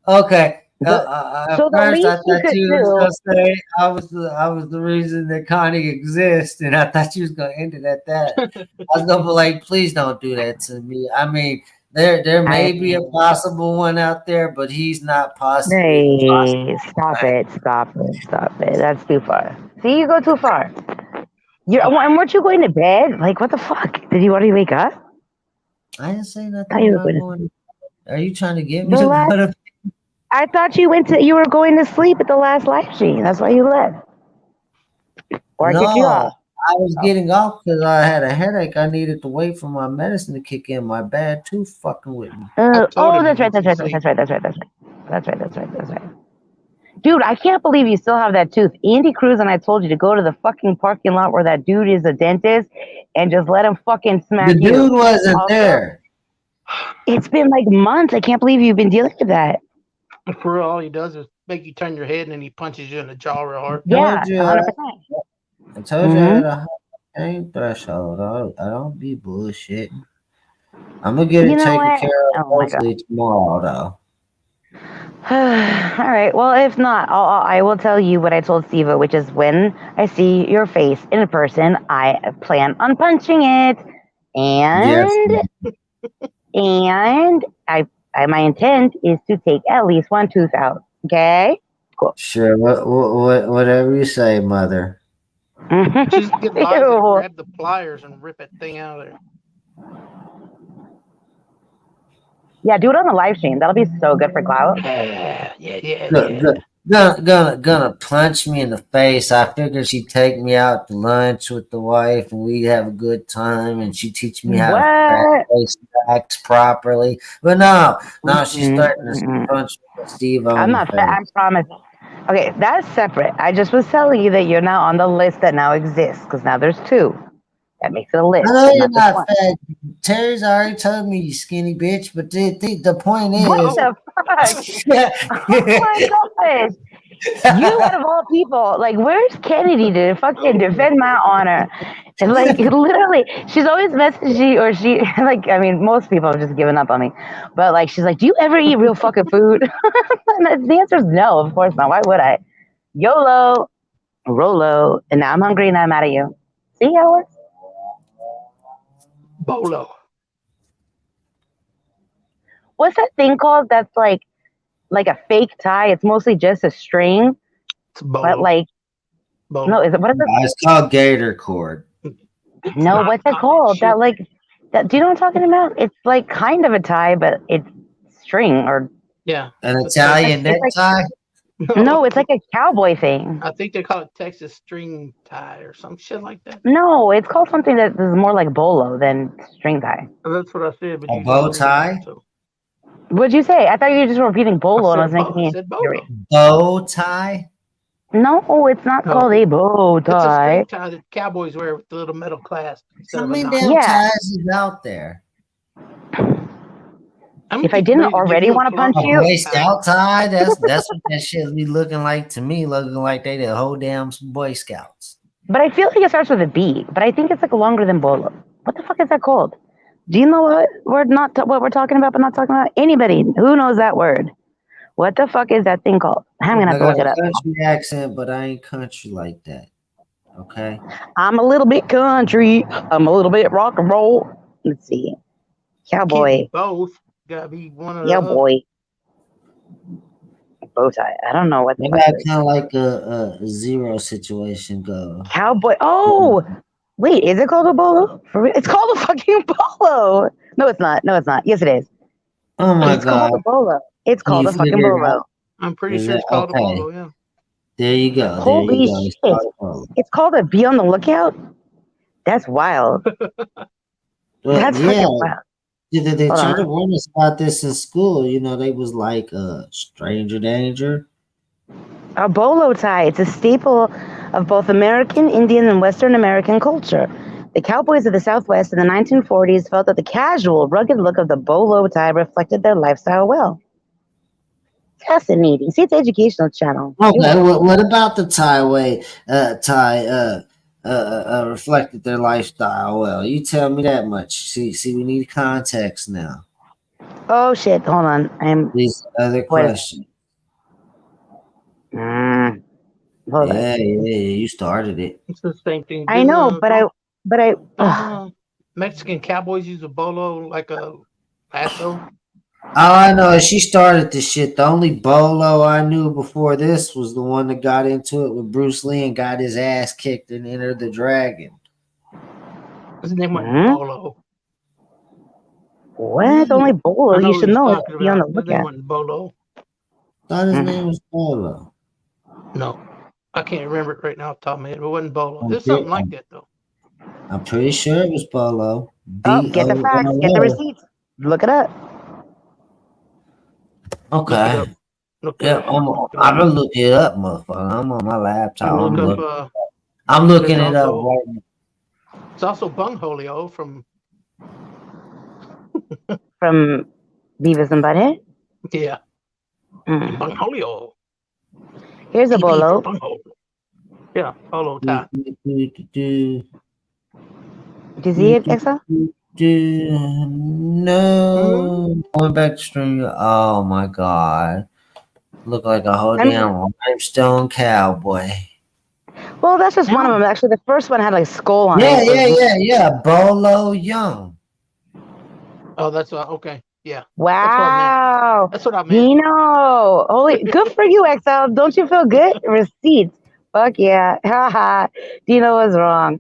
Okay. So the First, least I you thought could you was do. gonna say I was the reason that Connie exists, and I thought you was gonna end it at that. I was gonna be like, please don't do that to me. I mean, there may be a possible one out there, but he's not possible. Hey, stop it. That's too far. See, you go too far. And weren't you going to bed? Like, what the fuck? Did you already wake up? I didn't say nothing about going. Are you trying to get me to go to? I thought you were going to sleep at the last live stream. That's why you left. Or I kicked you off. I was getting off because I had a headache. I needed to wait for my medicine to kick in. My bad tooth fucking with me. That's right. Dude, I can't believe you still have that tooth. Andy Cruz and I told you to go to the fucking parking lot where that dude is a dentist and just let him fucking smack you. The dude wasn't there. It's been like months. I can't believe you've been dealing with that. For real, all he does is make you turn your head and then he punches you in the jaw real hard. Yeah, 100%. I told you I had a high pain threshold. I don't be bullshitting. I'm gonna get it taken care of hopefully tomorrow, though. All right. Well, if not, I will tell you what I told Steve, which is when I see your face in person, I plan on punching it, and my intent is to take at least one tooth out. Okay. Cool. Sure. Whatever you say, mother. Just get Liza to grab the pliers and rip that thing out of there. Yeah, do it on the live stream. That'll be so good for clout. Gonna punch me in the face. I figured she'd take me out to lunch with the wife and we'd have a good time and she'd teach me how to face acts properly. But no, she's starting to punch Steve on the face. I promise. Okay, that's separate. I just was telling you that you're now on the list that now exists because now there's two. That makes it a list. I know you're not fat. Terry's already told me you skinny bitch, but the point is. What the fuck? Oh my gosh. You out of all people, like, where's Kennedy to fucking defend my honor? And like, literally, she's always messaging, like, I mean, most people have just given up on me, but like, she's like, do you ever eat real fucking food? And the answer is no, of course not. Why would I? YOLO, Rolo, and now I'm hungry and I'm mad at you. See how it works? Bolo. What's that thing called that's like a fake tie? It's mostly just a string. It's bolo. But like, bolo. No, is it, what is it? It's called gator cord. No, what's it called? That like, that, do you know what I'm talking about? It's like kind of a tie, but it's string or. Yeah. An Italian necktie? No, it's like a cowboy thing. I think they call it Texas string tie or some shit like that. No, it's called something that is more like bolo than string tie. That's what I said. But a bow tie? What'd you say? I thought you just were repeating bolo and I was making it. Bow tie? No, it's not called a bow tie. It's a string tie that cowboys wear with the little metal clasp. How many damn ties is out there? If I didn't already want to punch you, Boy Scout tie. That's what that shit be looking like to me. Looking like they the whole damn Boy Scouts. But I feel like it starts with a B. But I think it's like longer than bolo. What the fuck is that called? Do you know what what we're talking about? But not talking about anybody who knows that word. What the fuck is that thing called? I'm gonna have to look it up. Country accent, but I ain't country like that. Okay. I'm a little bit country. I'm a little bit rock and roll. Let's see. Cowboy. Both. Gotta be one of yeah, boy. bow tie. I don't know what the Maybe fuck I it is. kind of like a zero situation go. Cowboy. Oh, wait, is it called a bolo? For real? It's called a fucking bolo. No, it's not. No, it's not. Yes, it is. Oh my It's called god! a bolo. It's Can called you a fucking figure it out? bolo. I'm pretty Is sure it it's called a okay? bolo. Yeah. There you go. There Holy you go. It's shit. called a bolo. It's called a be on the lookout? That's wild. Well, That's yeah, fucking wild. they Hold tried to on. warn us about this in school. You know, they was like, stranger danger. A bolo tie. It's a staple of both American, Indian, and Western American culture. The cowboys of the Southwest in the 1940s felt that the casual, rugged look of the bolo tie reflected their lifestyle well. Fascinating. See, it's educational channel. You're Okay, welcome. what about the reflected their lifestyle well? You tell me that much. See, we need context now. Oh shit! Hold on. These other What is? questions. Hold on. Yeah, you started it. It's the same thing. I know, but I. Mexican cowboys use a bolo like a lasso. All I know is she started this shit. The only bolo I knew before this was the one that got into it with Bruce Lee and got his ass kicked and entered the dragon. His name wasn't Bolo. What? Only bolo. I know You who should he's know. talking Be on the about. His name lookout. wasn't Bolo. Thought his name was Bolo. No, I can't remember it right now off the top of my head. But it wasn't Bolo. I'm There's something like that though. I'm pretty sure it was Bolo. Oh, get the facts. Get the B-O-L-O. receipts. Look it up. Okay. Look it Yeah, up. I'm gonna look it up, motherfucker. I'm on my laptop. I'm looking it up right now. It's also Bungholio from Beavis and Butthead. yeah. Bungholio. Here's a bolo. Yeah, bolo tie. Did you see it, Exa? No. Going back to stream. Oh my god. Look like a whole damn limestone cowboy. Well, that's just one of them. Actually, the first one had like skull on Yeah, it. yeah. Bolo Young. Oh, that's okay. Yeah. Wow. That's what I meant. Dino. Holy, good for you, XL. Don't you feel good? Receipts. Fuck yeah. Haha. Dino was wrong.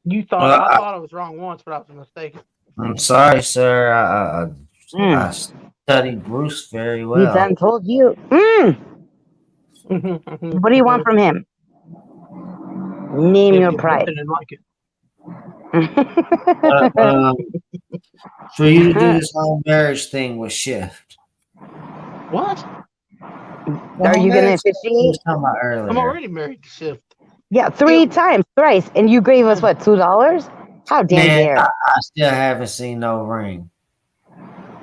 You thought I thought I was wrong once, but I was mistaken. I'm sorry, sir. I studied Bruce very well. He done told you. What do you want from him? Name your price. Like it. For you to do this whole marriage thing with Shift. What? Are you gonna officiate? I'm already married to Shift. Yeah, 3 times, thrice, and you gave us what, $2? How damn dare! I still haven't seen no ring.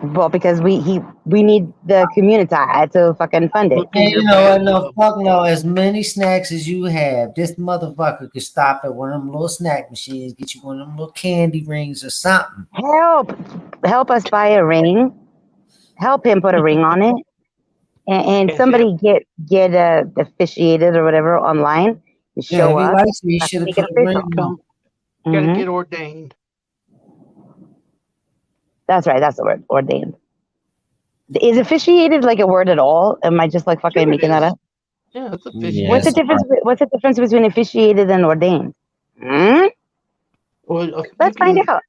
Well, because we need the community to fucking fund it. And you know what? No, fuck no. As many snacks as you have, this motherfucker could stop at one of them little snack machines, get you one of them little candy rings or something. Help us buy a ring. Help him put a ring on it, and somebody get officiated or whatever online. And show up. You should have put a ring on. Gotta get ordained. That's right. That's the word. Ordained. Is officiated like a word at all? Am I just like fucking making that up? Yeah, it's officiated. What's the difference? What's the difference between officiated and ordained? Well, let's find out.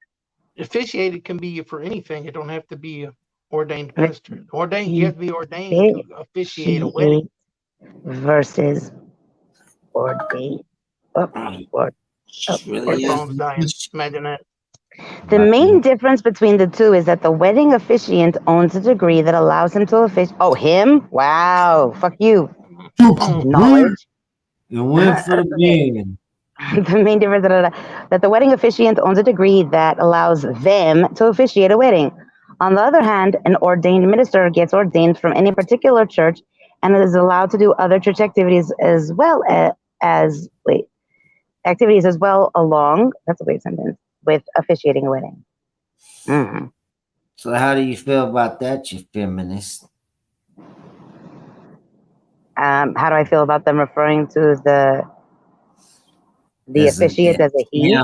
Officiated can be for anything. It don't have to be an ordained minister. Ordained, you have to be ordained to officiate a wedding. Versus ordained. Imagine that. The main difference between the two is that the wedding officiant owns a degree that allows him to officiate. Oh, him? Wow. Fuck you. Knowledge. You went for the being. The main difference is that the wedding officiant owns a degree that allows them to officiate a wedding. On the other hand, an ordained minister gets ordained from any particular church and is allowed to do other church activities as well along. That's a weird sentence. With officiating a wedding. So how do you feel about that, you feminist? How do I feel about them referring to the officiate as a he?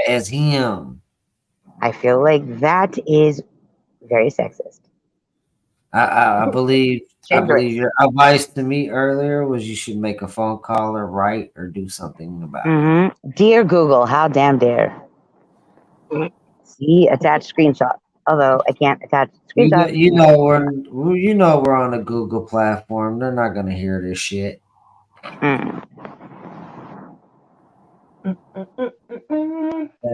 As him. I feel like that is very sexist. I believe Dangerous. your advice to me earlier was you should make a phone call or write or do something about it. Dear Google, how damn dare. See attached screenshot. Although I can't attach screenshots. You know we're on a Google platform. They're not gonna hear this shit. They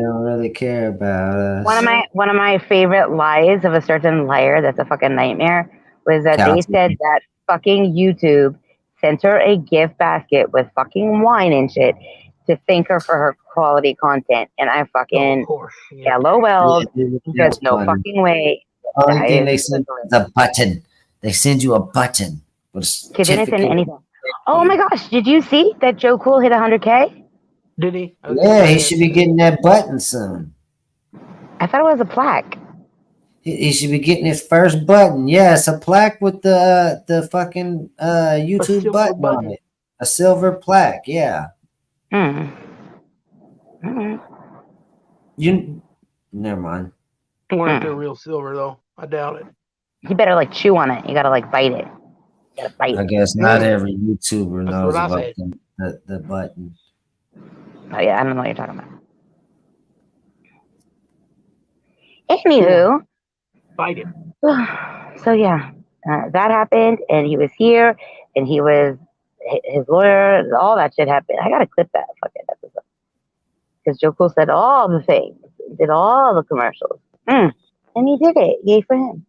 don't really care about us. One of my favorite lies of a certain liar that's a fucking nightmare was that they said that fucking YouTube sent her a gift basket with fucking wine and shit to thank her for her quality content, and I fucking LOL because no fucking way. The only thing they send is a button. They send you a button. They didn't send anything. Oh my gosh! Did you see that Joe Cool hit 100K? Did he? Yeah, he should be getting that button soon. I thought it was a plaque. He should be getting his first button. Yeah, it's a plaque with the fucking YouTube button on it. A silver plaque. Yeah. You never mind. I wonder if they're real silver though. I doubt it. You better like chew on it. You gotta like bite it. You gotta bite I it. guess not every YouTuber knows what I about the button. Oh yeah, I don't know what you're talking about. Anywho, Bite it. so yeah, that happened, and he was here, and he was his lawyer. All that shit happened. I gotta clip that fucking episode because Joe Cool said all the things, did all the commercials, and he did it. Yay for him.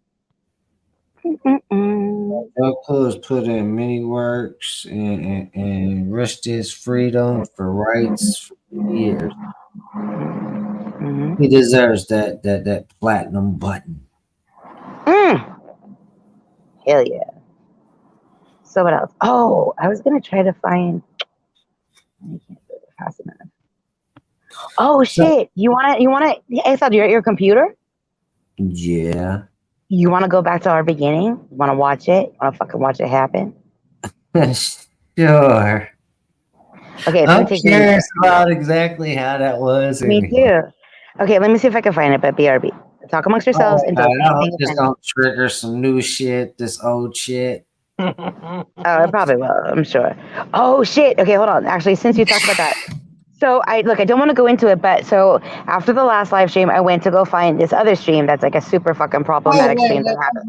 Joe Cool has put in many works and risked his freedom for rights for years. He deserves that platinum button. Hell yeah. So what else? Oh, I was gonna try to find. I can't do it fast enough. Oh shit! You wanna? Hey, Sal, you're at your computer. Yeah. You wanna go back to our beginning? You wanna watch it? Wanna fucking watch it happen? Sure. Okay, I'm curious about exactly how that was. Me too. Okay, let me see if I can find it. But BRB, talk amongst yourselves and don't just don't trigger some new shit, this old shit. Oh, it probably will. I'm sure. Oh shit. Okay, hold on. Actually, since you talked about that, so I don't want to go into it, but so after the last live stream, I went to go find this other stream that's like a super fucking problematic stream that happened.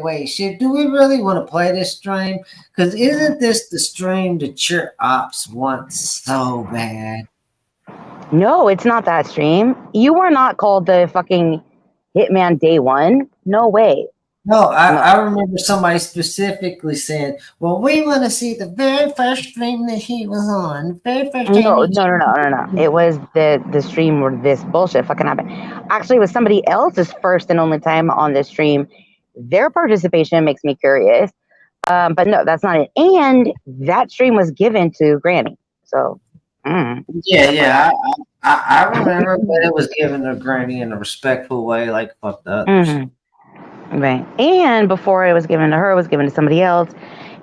Wait. Shit, do we really want to play this stream? Because isn't this the stream that your ops want so bad? No, it's not that stream. You were not called the fucking Hitman Day One. No way. No, I remember somebody specifically saying, well, we want to see the very first stream that he was on. The very first time. No. It was the stream where this bullshit fucking happened. Actually, it was somebody else's first and only time on this stream. Their participation makes me curious. But no, that's not it. And that stream was given to Granny. So, Yeah. I remember, but it was given to Granny in a respectful way, like fuck the others. Right. And before it was given to her, it was given to somebody else.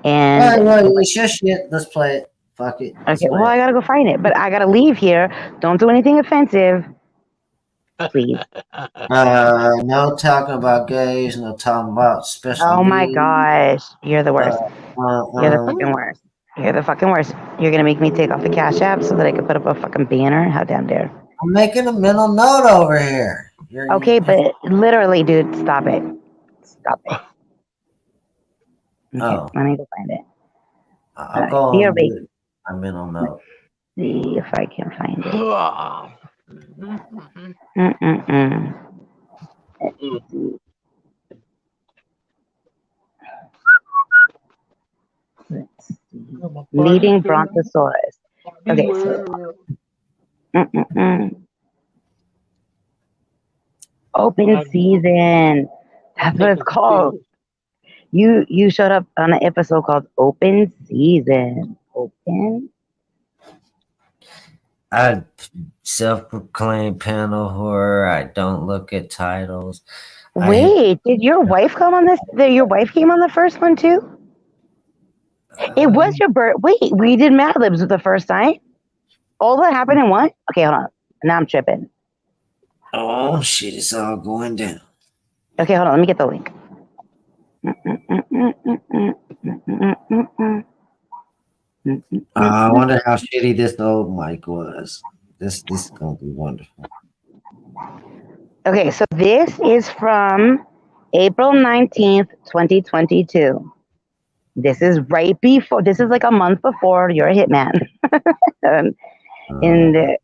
And it's your shit. Let's play it. Fuck it. Okay, well, I gotta go find it, but I gotta leave here. Don't do anything offensive, please. No talking about gays. No talking about special. Oh my gosh, you're the worst. You're the fucking worst. You're the fucking worst. You're gonna make me take off the Cash App so that I can put up a fucking banner. How damn dare! I'm making a mental note over here. Okay, but literally, dude, stop it. Stop it. Okay, let me go find it. I'll go on with a mental note. See if I can find it. Let's see. Leading Brontosaurus. Okay, so Open Season. That's what it's called. You showed up on an episode called Open Season. Open. I self-proclaimed panel horror. I don't look at titles. Wait, did your wife come on this? Your wife came on the first one too? It was your birth. Wait, we did Mad Libs the first time? All that happened in one? Okay, hold on. Now I'm tripping. Oh shit, it's all going down. Okay, hold on. Let me get the link. I wonder how shitty this old mic was. This is gonna be wonderful. Okay, so this is from April 19th, 2022. This is right before, this is like a month before You're a Hitman. And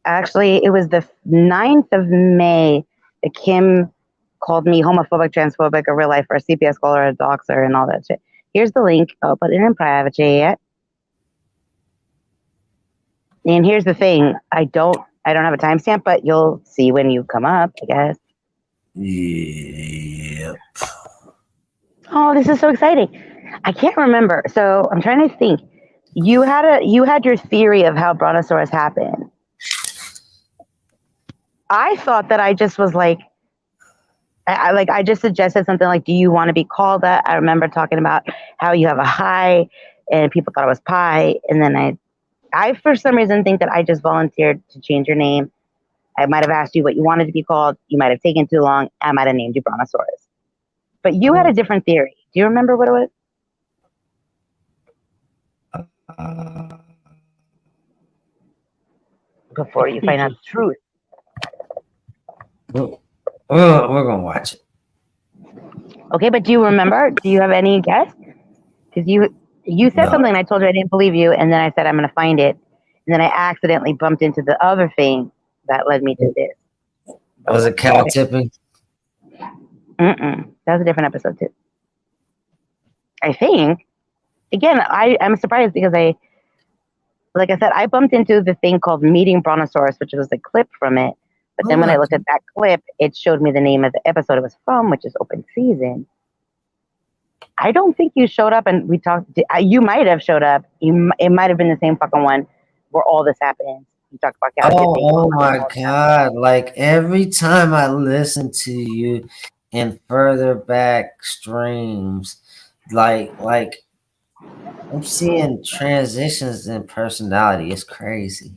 actually, it was the 9th of May that Kim called me homophobic, transphobic, a real lifer, a CPS caller, a doxer, and all that shit. Here's the link. I'll put it in private chat. And here's the thing. I don't have a timestamp, but you'll see when you come up, I guess. Yep. Oh, this is so exciting. I can't remember. So I'm trying to think. You had your theory of how Brontosaurus happened. I thought that I just was like, I just suggested something like, do you want to be called that? I remember talking about how you have a high and people thought it was pie. And then I for some reason think that I just volunteered to change your name. I might have asked you what you wanted to be called. You might have taken too long. I might have named you Brontosaurus. But you had a different theory. Do you remember what it was? Before you find out the truth. We're gonna watch it. Okay, but do you remember? Do you have any guess? Because you said something and I told you I didn't believe you, and then I said I'm gonna find it. And then I accidentally bumped into the other thing that led me to this. Was it cow tipping? That was a different episode too. I think. Again, I'm surprised because like I said, I bumped into the thing called Meeting Brontosaurus, which was a clip from it. But then when I looked at that clip, it showed me the name of the episode it was from, which is Open Season. I don't think you showed up and we talked. You might have showed up. It might have been the same fucking one where all this happened. You talked about oh my God. Like every time I listen to you in further back streams, like I'm seeing transitions in personality. It's crazy.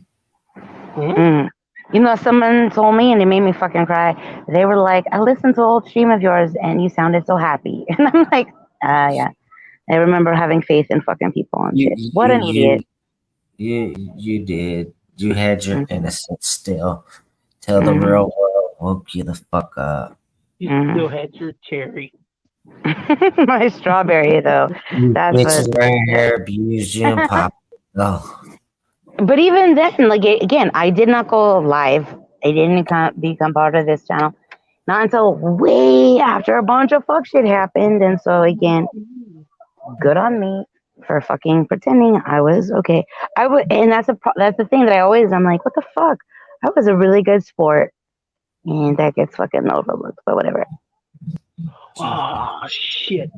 You know, someone told me and it made me fucking cry. They were like, I listened to an old stream of yours and you sounded so happy. And I'm like, yeah. I remember having faith in fucking people and shit. What an idiot. You did. You had your innocence still. Till the real world woke you the fuck up. You still had your cherry. My strawberry, though. That's bitches wearing hair abused you and pop. Oh. But even then, like, again, I did not go live. I didn't become part of this channel. Not until way after a bunch of fuck shit happened. And so, again, good on me for fucking pretending I was okay. And that's the thing that I'm like, what the fuck? I was a really good sport. And that gets fucking overlooked, but whatever. Oh, shit.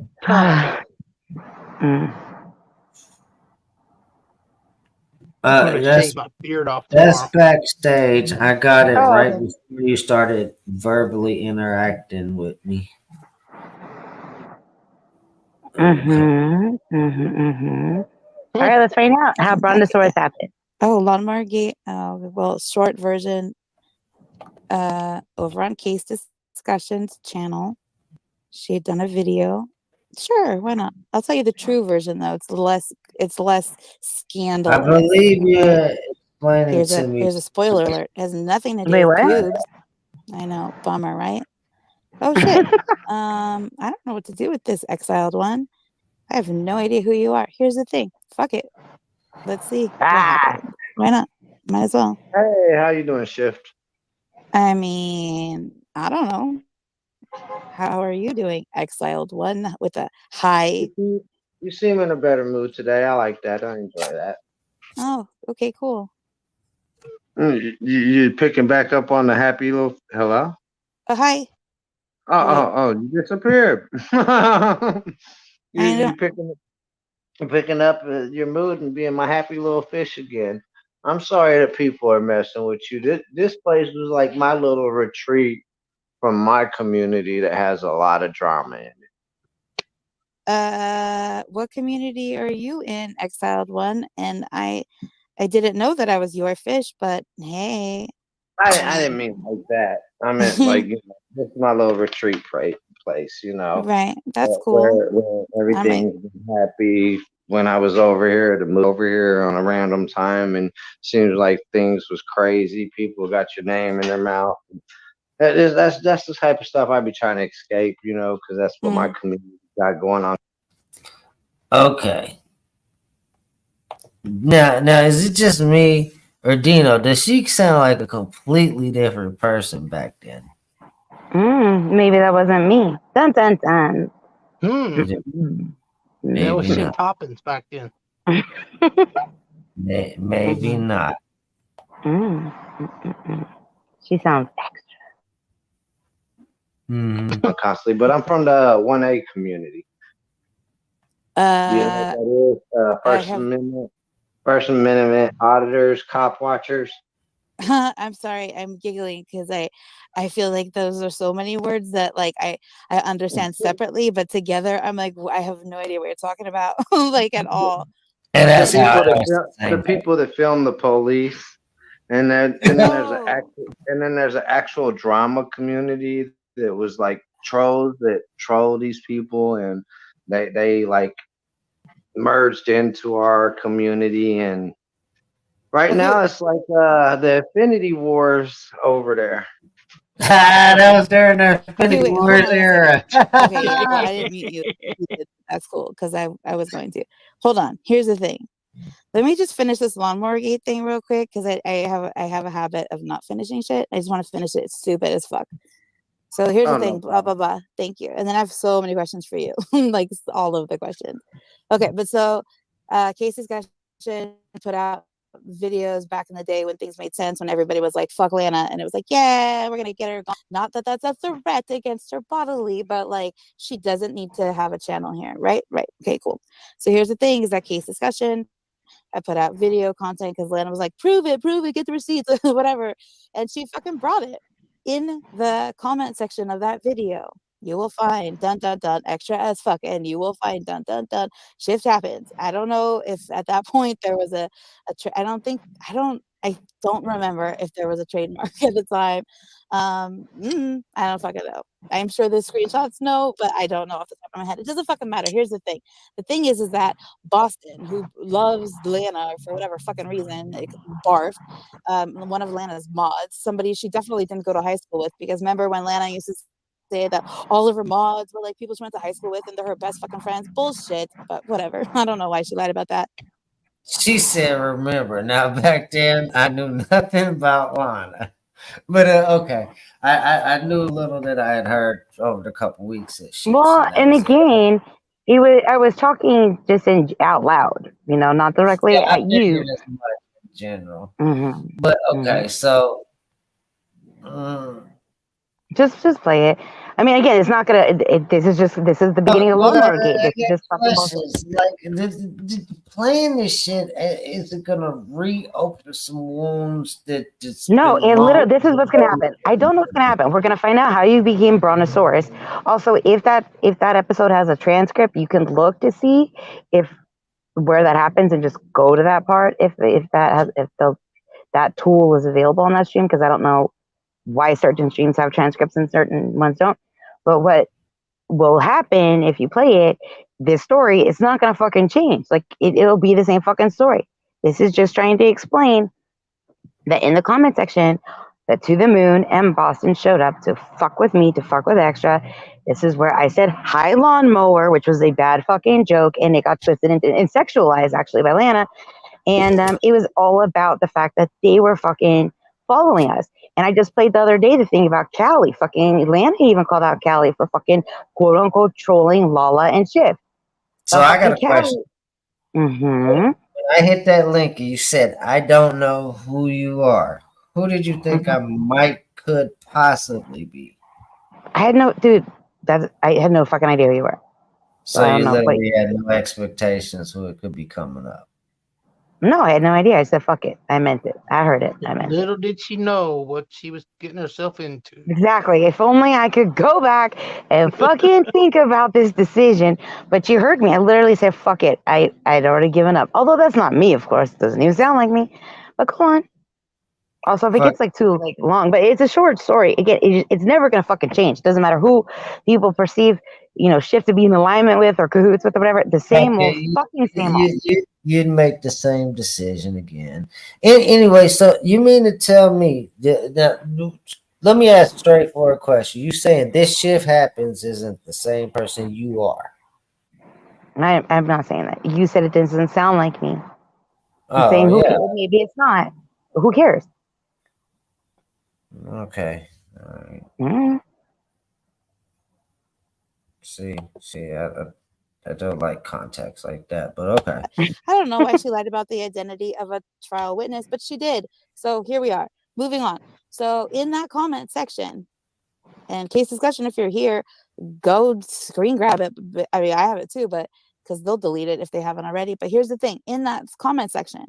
That's my beard off that's backstage. I got it right before you started verbally interacting with me. All right, let's find out how Brontosaurus happened. Oh, Lawnmower Gate. Well, short version. Over on Case Discussions channel, she had done a video. Sure, why not? I'll tell you the true version though. It's less scandalous. I believe you're explaining to me. Here's a spoiler alert. It has nothing to do with boobs. I know, bummer, right? Oh shit. I don't know what to do with this exiled one. I have no idea who you are. Here's the thing. Fuck it. Let's see. Why not? Might as well. Hey, how you doing, Shift? I mean, I don't know. How are you doing, exiled one with a high? You seem in a better mood today. I like that. I enjoy that. Oh, okay, cool. You picking back up on the happy little hello? Hi. Oh, you disappeared. you picking up your mood and being my happy little fish again. I'm sorry that people are messing with you. This place was like my little retreat from my community that has a lot of drama in it. What community are you in, exiled one? And I didn't know that I was your fish, but hey. I didn't mean like that. I meant like, this is my little retreat place, you know, Right. That's where cool. I might. everything's happy. When I was over here to move over here on a random time, and seems like things was crazy. People got your name in their mouth. That's the type of stuff I'd be trying to escape, you know, because that's what my community got going on. Okay. Now, is it just me or Dino? Does she sound like a completely different person back then? Maybe that wasn't me. Dun dun dun. That was Maybe shit not. toppings back then. Maybe not. She sounds extra. Constantly, but I'm from the 1A community. Do you know what that is? First Amendment auditors, cop watchers. I'm sorry, I'm giggling because I feel like those are so many words that like I understand separately, but together I'm like I have no idea what you're talking about, like at all. And that's the people that film the police, and then there's an actual drama community that was like trolls that troll these people, and they like merged into our community, and right now it's like the Infinity Wars over there. That was during the Infinity Wars era. Okay, yeah, well, I didn't mute you. That's cool because I was going to. Hold on. Here's the thing. Let me just finish this lawnmower gate thing real quick because I have a habit of not finishing shit. I just want to finish it. It's stupid as fuck. So here's the thing. Blah blah blah. Thank you. And then I have so many questions for you, like all of the questions. Okay, but so Casey's Discussion put out videos back in the day when things made sense, when everybody was like fuck Lana, and it was like, yeah, we're gonna get her gone. Not that that's a threat against her bodily, but like she doesn't need to have a channel here, right? Okay, cool. So here's the thing, is that Case Discussion, I put out video content because Lana was like, prove it, get the receipts, whatever, and she fucking brought it. In the comment section of that video, you will find dun dun dun extra as fuck, and you will find dun dun dun shift happens. I don't know if at that point there was I don't remember if there was a trademark at the time. I don't fucking know. I'm sure the screenshots know, but I don't know off the top of my head. It doesn't fucking matter. Here's the thing. The thing is that Boston, who loves Lana for whatever fucking reason, like barf, one of Lana's mods, somebody she definitely didn't go to high school with, because remember when Lana used to say that all of her mods were like people she went to high school with and they're her best fucking friends? Bullshit, but whatever. I don't know why she lied about that. She said, remember. Now, back then, I knew nothing about Lana. But, okay. I knew a little that I had heard over the couple weeks that she and again, I was talking just out loud, you know, not directly at you. In general. But, okay, so... Just play it. I mean, again, it's not gonna. This is the beginning of Lawnmower Gate. This is just fucking playing this shit. Is it gonna reopen some wounds that just? No, it literally. This is what's gonna happen. I don't know what's gonna happen. We're gonna find out how you became Brontosaurus. Also, if that episode has a transcript, you can look to see where that happens and just go to that part. If that tool is available on that stream, because I don't know why certain streams have transcripts and certain ones don't. But what will happen if you play it, this story, it's not going to fucking change. Like, it'll be the same fucking story. This is just trying to explain that in the comment section, that To the Moon and Boston showed up to fuck with me, to fuck with Extra. This is where I said, hi, lawnmower, which was a bad fucking joke, and it got twisted and sexualized, actually, by Lana. And it was all about the fact that they were fucking following us. And I just played the other day the thing about Callie. Fucking Lana even called out Callie for fucking quote unquote trolling Lala and Shift. So I got a question. When I hit that link and you said, I don't know who you are. Who did you think I could possibly be? I had no fucking idea who you were. So you literally had no expectations who it could be coming up. No, I had no idea. I said, fuck it. I meant it. I heard it. I meant it. Little did she know what she was getting herself into. Exactly. If only I could go back and fucking think about this decision. But you heard me. I literally said, fuck it. I'd already given up. Although that's not me, of course. It doesn't even sound like me. But go on. Also, if it Fuck. gets like too like long, but it's a short story. Again, it's never gonna fucking change. Doesn't matter who people perceive, Schiff to be in alignment with or cahoots with or whatever. The same old Okay, fucking same old. you'd make the same decision again. Anyway, so you mean to tell me that? Let me ask a straightforward question. You saying this shift happens isn't the same person you are? I'm not saying that. You said it doesn't sound like me. I'm Oh saying yeah. maybe it's not. But who cares? Okay. All right. Mm. See, I don't like context like that, but okay. I don't know why she lied about the identity of a trial witness, but she did. So here we are. Moving on. So in that comment section and case discussion, if you're here, go screen grab it. I mean, I have it too, but because they'll delete it if they haven't already. But here's the thing: in that comment section,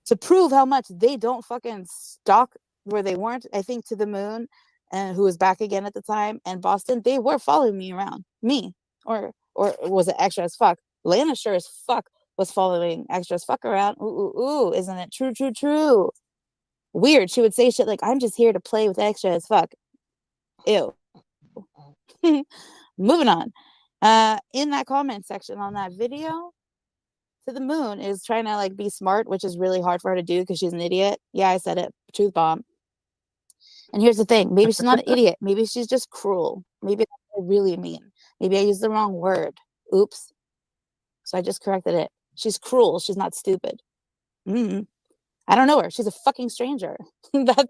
to prove how much they don't fucking stalk where they weren't, I think To the Moon, and who was back again at the time, and Boston, they were following me around. Me, or was it Extra as Fuck? Lana sure as fuck was following Extra as Fuck around. Ooh, isn't it true? Weird. She would say shit like, "I'm just here to play with Extra as Fuck." Ew. Moving on. In that comment section on that video, To the Moon is trying to like be smart, which is really hard for her to do because she's an idiot. Yeah, I said it. Truth bomb. And here's the thing: maybe she's not an idiot. Maybe she's just cruel. Maybe that's what I really mean. Maybe I used the wrong word. Oops. So I just corrected it. She's cruel. She's not stupid. I don't know her. She's a fucking stranger. that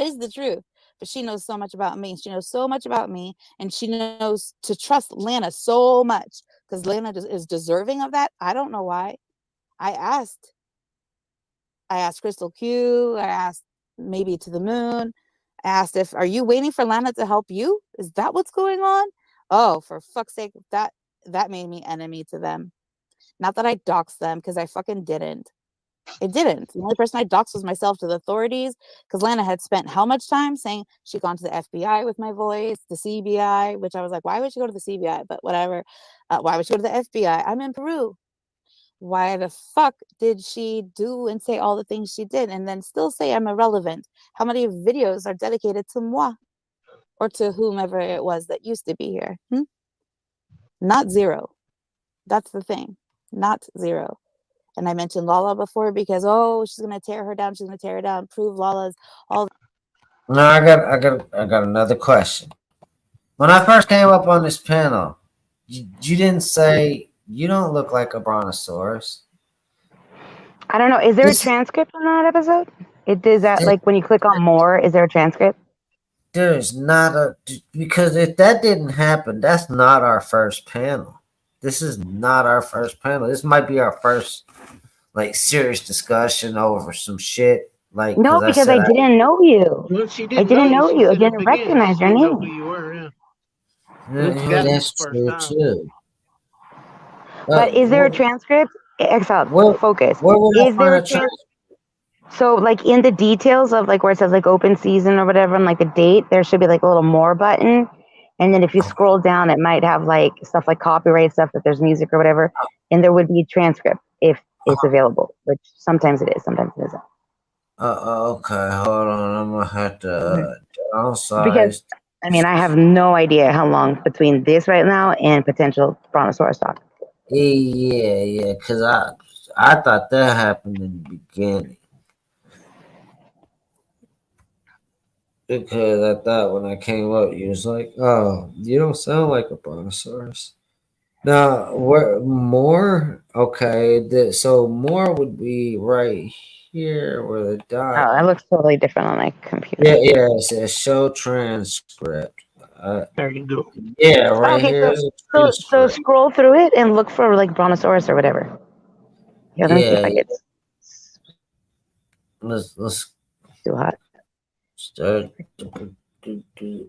is the truth. But she knows so much about me. She knows so much about me, and she knows to trust Lana so much because Lana is deserving of that. I don't know why. I asked Crystal Q. I asked maybe To the Moon. I asked are you waiting for Lana to help you? Is that what's going on? Oh, for fuck's sake, that made me enemy to them. Not that I doxed them, because I fucking didn't. It didn't. The only person I doxed was myself to the authorities, because Lana had spent how much time saying she'd gone to the FBI with my voice, the CBI, which I was like, why would she go to the CBI? But whatever. Why would she go to the FBI? I'm in Peru. Why the fuck did she do and say all the things she did and then still say I'm irrelevant? How many videos are dedicated to moi or to whomever it was that used to be here? Not zero. That's the thing. Not zero. And I mentioned Lala before because she's gonna tear her down. She's gonna tear her down. Prove Lala's all. No, I got another question. When I first came up on this panel, you didn't say you don't look like a brontosaurus. I don't know. Is there a transcript on that episode? Is that like when you click on more? Is there a transcript? There's not because if that didn't happen, that's not our first panel. This is not our first panel. This might be our first like serious discussion over some shit. Like no, because I didn't know you. Well, I didn't know you. I didn't recognize your name. You were, yeah. That's true too. But is there a transcript? Exile, focus. Is there a transcript? So, like in the details of like where it says like open season or whatever, and like the date, there should be like a little more button. And then if you scroll down, it might have like stuff like copyright stuff, if there's music or whatever. And there would be a transcript if it's available, which sometimes it is, sometimes it isn't. Okay, hold on. I'm gonna have to downsize. Because I mean, I have no idea how long between this right now and potential brontosaurus talk. Yeah, because I thought that happened in the beginning. Because I thought when I came up, you was like, "Oh, you don't sound like a brontosaurus." Now, more? Okay, so more would be right here where the dot. Oh, that looks totally different on my computer. Yeah, it says show transcript. There you go. Yeah, right here. So scroll through it and look for like brontosaurus or whatever. Yeah, let me see if I get. Let's too hot. Start.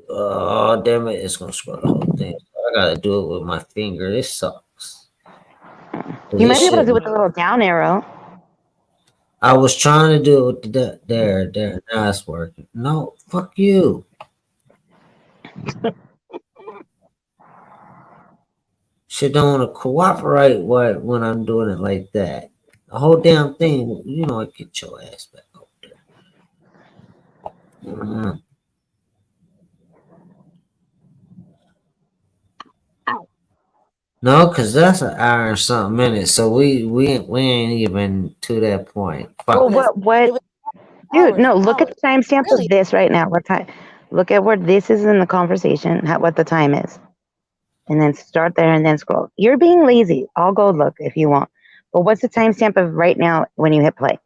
Oh damn it! It's gonna scroll the whole thing. I gotta do it with my finger. This sucks. You might be able to do it with the little down arrow. I was trying to do it with the there. Now it's working. No, fuck you. Shit don't want to cooperate when I'm doing it like that. The whole damn thing, I get your ass back over there. Mhm. No, because that's an hour and something minutes. So we ain't even to that point. Well, Fuck it. what, dude? No, look at the timestamp Really? of this right now. What time? Look at where this is in the conversation. What the time is, and then start there and then scroll. You're being lazy. I'll go look if you want. But what's the timestamp of right now when you hit play?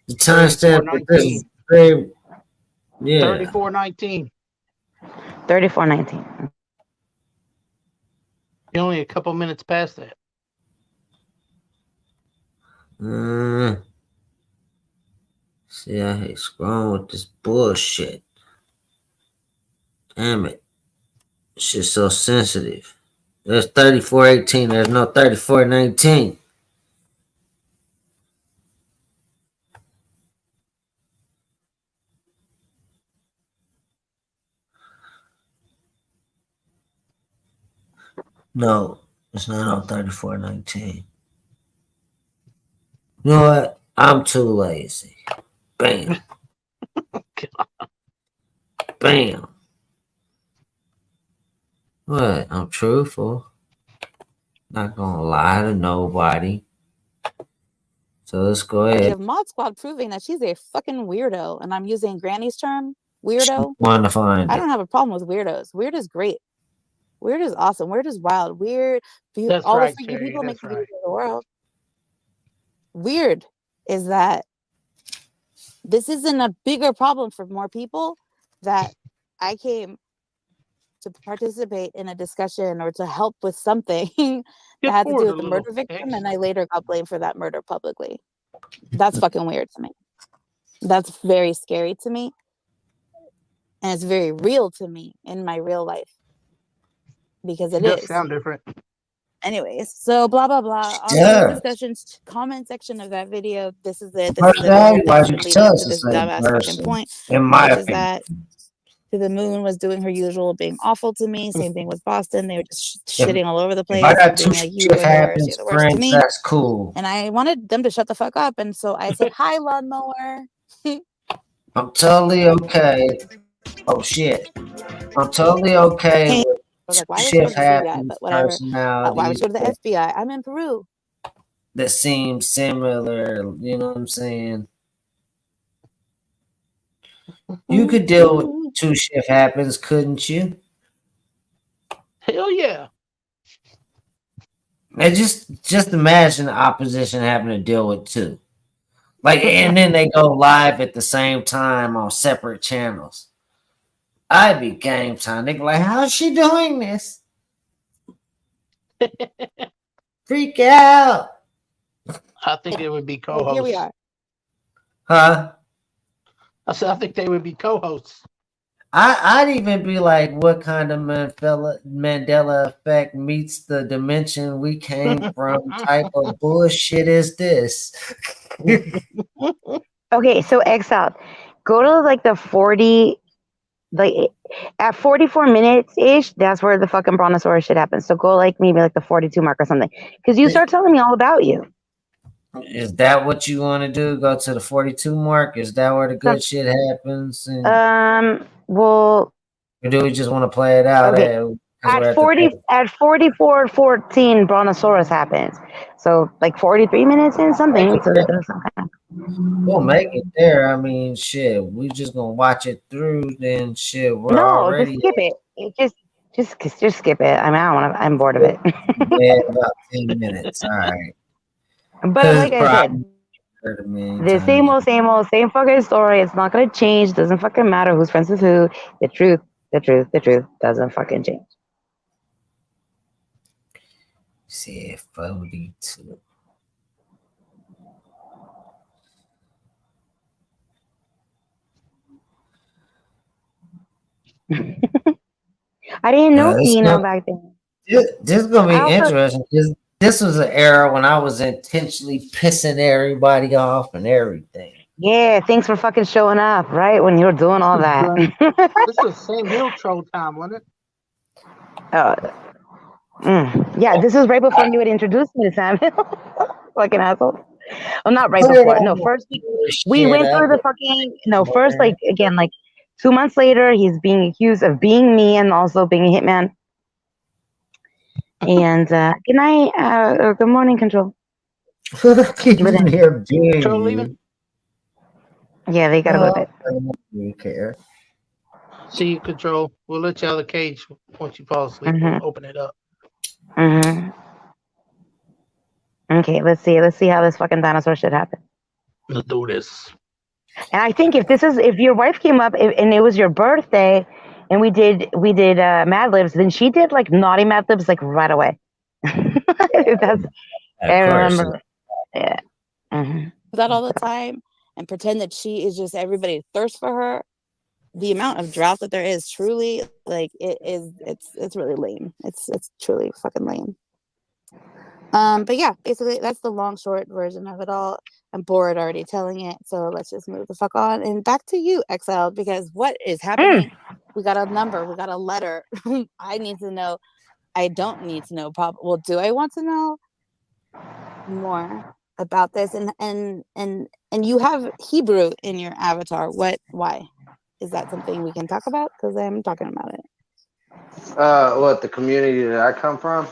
The timestamp of this is 34:19. very, yeah. 34:19. 34:19. You're only a couple minutes past that. See, I hate scrolling with this bullshit. Damn it. Shit's so sensitive. There's 34:18. There's no 34:19. No, it's not on 34:19. You know what? I'm too lazy. Bam. Bam. What? I'm truthful. Not gonna lie to nobody. So let's go We ahead. have Mod Squad proving that she's a fucking weirdo, and I'm using Granny's term, weirdo. Want to find I it. don't have a problem with weirdos. Weird is great. Weird is awesome. Weird is wild. Weird. That's All right, the freaky Terry. people make That's the right. beauty of the world. Weird is that this isn't a bigger problem for more people, that I came to participate in a discussion or to help with something that Get had to do forward with a the little, murder victim, X. and I later got blamed for that murder publicly. That's fucking weird to me. That's very scary to me. And it's very real to me in my real life. Because it does is. sound different. Anyways, so blah blah blah. On Yeah. the discussions comment section of that video, this is it. This First is the video value, why that's you been tell leading us to the this same dumbass fucking person? point, In my which is opinion. that To the Moon was doing her usual, being awful to me. Same thing with Boston. They were just shitting all over the place, If I got two being like, "You shit are the worst. happens, You're the worst to friends, me." that's cool. And I wanted them to shut the fuck up, and so I said, "Hi, lawnmower." I'm totally okay. Oh shit. I'm totally okay Hey, I with was like, "Why two did she go shift to the CBI?" happens But whatever. Why would personalities she go to the FBI? I'm in Peru. that seem similar. You know what I'm saying? You could deal with two shift happens, couldn't you? Hell yeah. And just imagine the opposition having to deal with two. Like, and then they go live at the same time on separate channels. I'd be game time. They'd be like, how's she doing this? Freak out. I think it would be Oh, co-hosts. here we are. Huh? I said I think they would be co-hosts. I'd even be like, what kind of Mandela effect meets the dimension we came from type of bullshit is this? Okay, so Exile, go to like the 40, like at 44 minutes ish. That's where the fucking brontosaurus shit happens. So go like maybe like the 42 mark or something, because you start telling me all about you. Is that what you want to do? Go to the 42 mark? Is that where the good shit happens? Well, or do we just want to play it out? Okay. At 44:14, brontosaurus happens. So like 43 minutes in something. So there's some kind of... We'll make it there. I mean, shit. We just gonna watch it through. Then shit. We're No, already just skip it. Just skip it. I mean, I don't want to. I'm bored of it. yeah, about 10 minutes. All right. But like I said, the same old, same fucking story. It's not gonna change. Doesn't fucking matter who's friends with who. The truth doesn't fucking change. See, 42. I didn't know Dino back then. This is gonna be interesting. This was an era when I was intentionally pissing everybody off and everything. Yeah, thanks for fucking showing up, right? When you were doing all that. This was Sam Hill troll time, wasn't it? Yeah, this was right before you had introduced me to Sam Hill. Fucking asshole. Well, not right before. No, first we went through the fucking first like again like 2 months later he's being accused of being me and also being a hitman. And good night, or good morning, Control. Keeping here being Control leaving. Yeah, they gotta go to bed. I don't care. See you, Control. We'll let you out of the cage once you fall asleep. We'll open it up. Okay, let's see how this fucking dinosaur shit happened. Let's do this. And I think if your wife came up and it was your birthday and we did Mad Libs, then she did like naughty Mad Libs like right away. I remember. Yeah. That all the time and pretend that she is just everybody thirsts for her. The amount of drought that there is truly like it's really lame. It's truly fucking lame. But yeah, basically that's the long short version of it all. I'm bored already telling it, so let's just move the fuck on and back to you, Exiled, because what is happening? We got a number, we got a letter. I need to know. I don't need to know. Well, do I want to know more about this? And you have Hebrew in your avatar. Why? Is that something we can talk about? Because I'm talking about it. What, the community that I come from?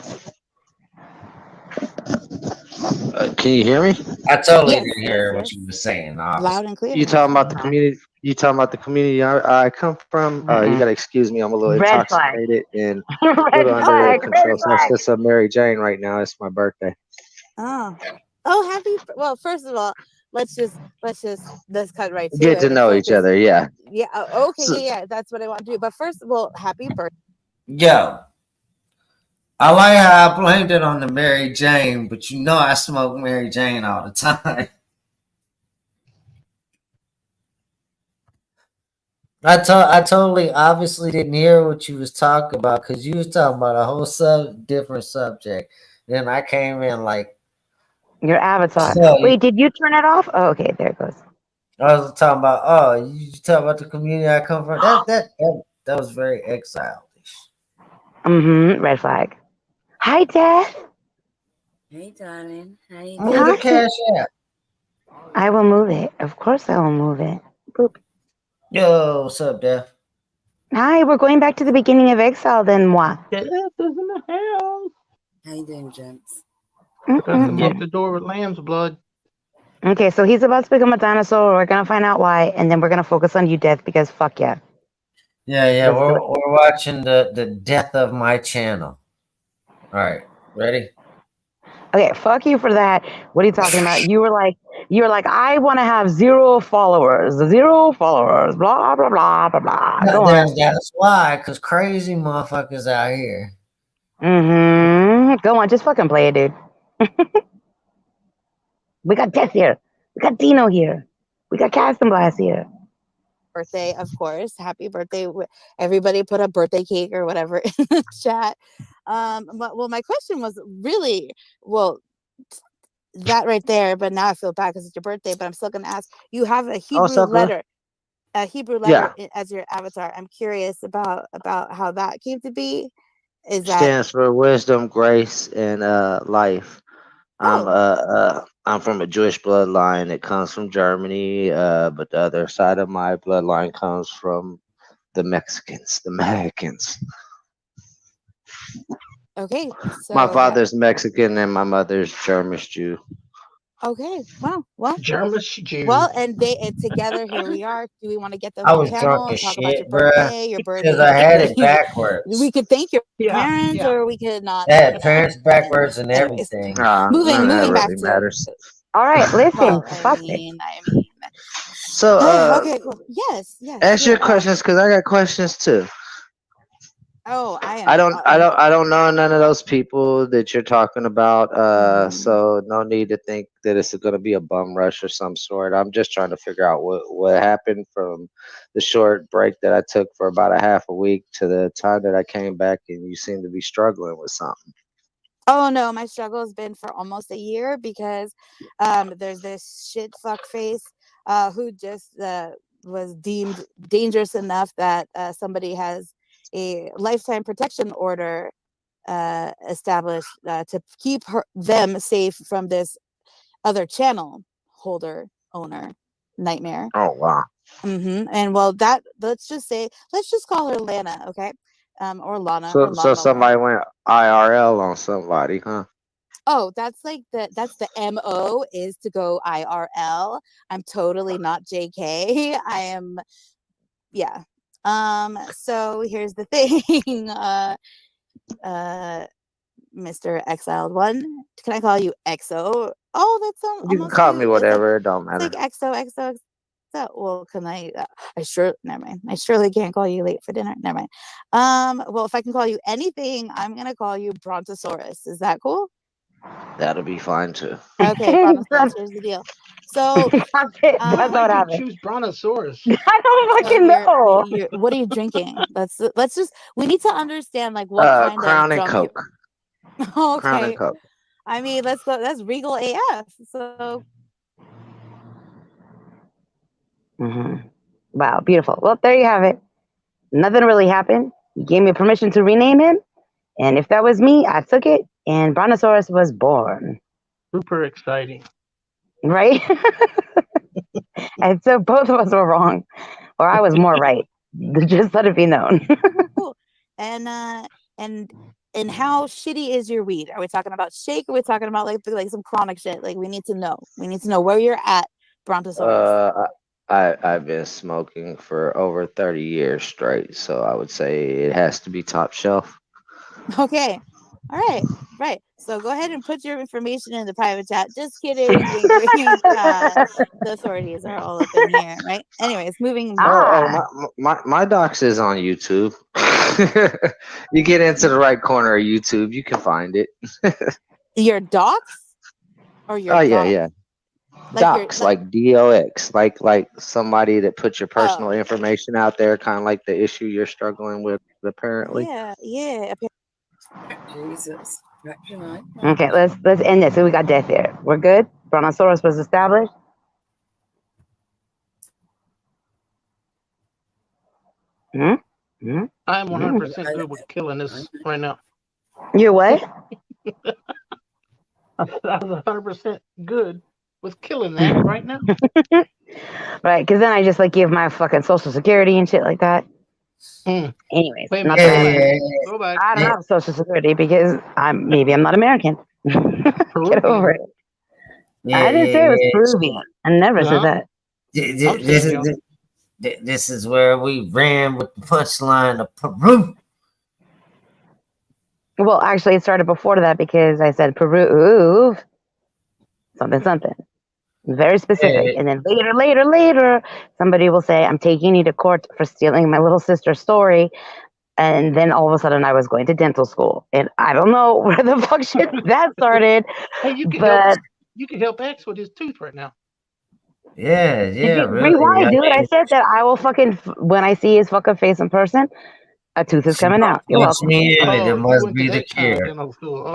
Can you hear me? I totally didn't hear what you were saying. Loud and clear. You talking about the community? You talking about the community I come from? You gotta excuse me. I'm a little Red intoxicated and a Red little under flag, control. red So it's flag. just a Mary Jane right now. It's my birthday. Oh, happy. Well, first of all, let's cut right to Get it. to know each other. Yeah. Yeah. Okay. So- Yeah. That's what I want to do. But first of all, happy birthday. Yo, I like how I blamed it on the Mary Jane, but you know I smoke Mary Jane all the time. I totally obviously didn't hear what you was talking about because you was talking about a whole different subject. Then I came in like Your avatar. So- Wait, did you turn it off? Oh, okay, there it goes. I was talking about you talk about the community I come from. That was very exiled. Red flag. Hi, Death. Hey, darling. How you Move doing? the cash out. I will move it. Of course, I will move it. Boop. Yo, what's up, Def? Hi, we're going back to the beginning of Exile. Then what? Death is in the house. How you doing, gents? Come out the door with lamb's blood. Okay, so he's about to become a dinosaur. We're gonna find out why, and then we're gonna focus on you, Death, because fuck yeah. Yeah. Let's do We're watching the death of my channel. All right, ready? Okay, fuck you for that. What are you talking about? You were like, I want to have 0 followers, blah blah blah blah blah. Go on. That's why, cause crazy motherfuckers out here. Go on, just fucking play it, dude. We got Death here. We got Dino here. We got Caston Blast here. Birthday, of course. Happy birthday. Everybody put a birthday cake or whatever in the chat. Well, my question was really, that right there, but now I feel bad because it's your birthday, but I'm still going to ask. You have a Hebrew letter. A Hebrew letter as your avatar. I'm curious about how that came to be. Stands for wisdom, grace, and life. I'm from a Jewish bloodline. It comes from Germany, but the other side of my bloodline comes from the Mexicans, the Mexicans. Okay. So my father's Mexican and my mother's Germish Jew. Okay. Well. Germish Jew. Well, and together here we are. Do we want to get them I on was channel drunk and as talk shit, about your bruh, birthday, because I had it backwards. We could thank your parents, or we could not. I had parents backwards and everything. Moving back really to matters. All right, listen. Well, fuck I it. mean. So, okay, cool. Yes. Ask your questions because I got questions too. Oh, I don't know none of those people that you're talking about. So no need to think that it's going to be a bum rush or some sort. I'm just trying to figure out what happened from the short break that I took for about a half a week to the time that I came back, and you seem to be struggling with something. Oh no, my struggle has been for almost a year because there's this shit fuck face who just was deemed dangerous enough that somebody has a lifetime protection order established to keep them safe from this other channel holder owner nightmare. Oh wow. And well, let's just call her Lana, okay? Or Lana. So or Lana somebody went IRL on somebody, huh? Oh, that's the MO is to go IRL. I'm totally not JK. I am, yeah. So here's the thing, Mr. Exiled One. Can I call you EXO? Oh, that's almost You can call me cute. whatever. It don't It's matter. like XO. Well, can I? Never mind. I surely can't call you late for dinner. Never mind. Well, if I can call you anything, I'm gonna call you Brontosaurus. Is that cool? That'll be fine too. Okay, Brontosaurus. Here's the deal. So That's it. That's Why'd what you happened. choose Brontosaurus? I don't fucking know. What are you drinking? Let's just. We need to understand like what kind Crown of and drunk. Coke. Okay. Crown and Coke. I mean, let's go. That's Regal AF. So. Wow, beautiful. Well, there you have it. Nothing really happened. You gave me permission to rename him, and if that was me, I took it, and Brontosaurus was born. Super exciting. Right? And so both of us were wrong, or I was more right. Just let it be known. Cool. And how shitty is your weed? Are we talking about shake? Or are we talking about like some chronic shit? Like we need to know. We need to know where you're at, Brontosaurus. I've been smoking for over 30 years straight, so I would say it has to be top shelf. Okay. All right. Right. So go ahead and put your information in the private chat. Just kidding. The authorities are all up in here, right? Anyways, moving. My docs is on YouTube. You get into the right corner of YouTube, you can find it. Your docs? Or your yeah. Docs, like DOX, like somebody that puts your personal information out there, kind of like the issue you're struggling with, apparently. Yeah. Jesus. Okay, let's end this. So we got death there. We're good. Brontosaurus was established. I'm 100% good with killing this right now. You're what? I was 100% good with killing that right now. Right, because then I just like give my fucking social security and shit like that. Anyways, not that I don't have social security because I'm not American. Get over it. I didn't say it was Peruvian. I never said that. This is where we ran with the punchline of Peru. Well, actually, it started before that because I said Peru, something. Very specific. And then later, somebody will say, I'm taking you to court for stealing my little sister's story. And then all of a sudden I was going to dental school. And I don't know where the fuck shit that started. Hey, you can help X with his tooth right now. Yeah, really. Rewind, dude. I said that I will fucking, when I see his fucking face in person, a tooth is coming out. You're welcome. It must be the cure.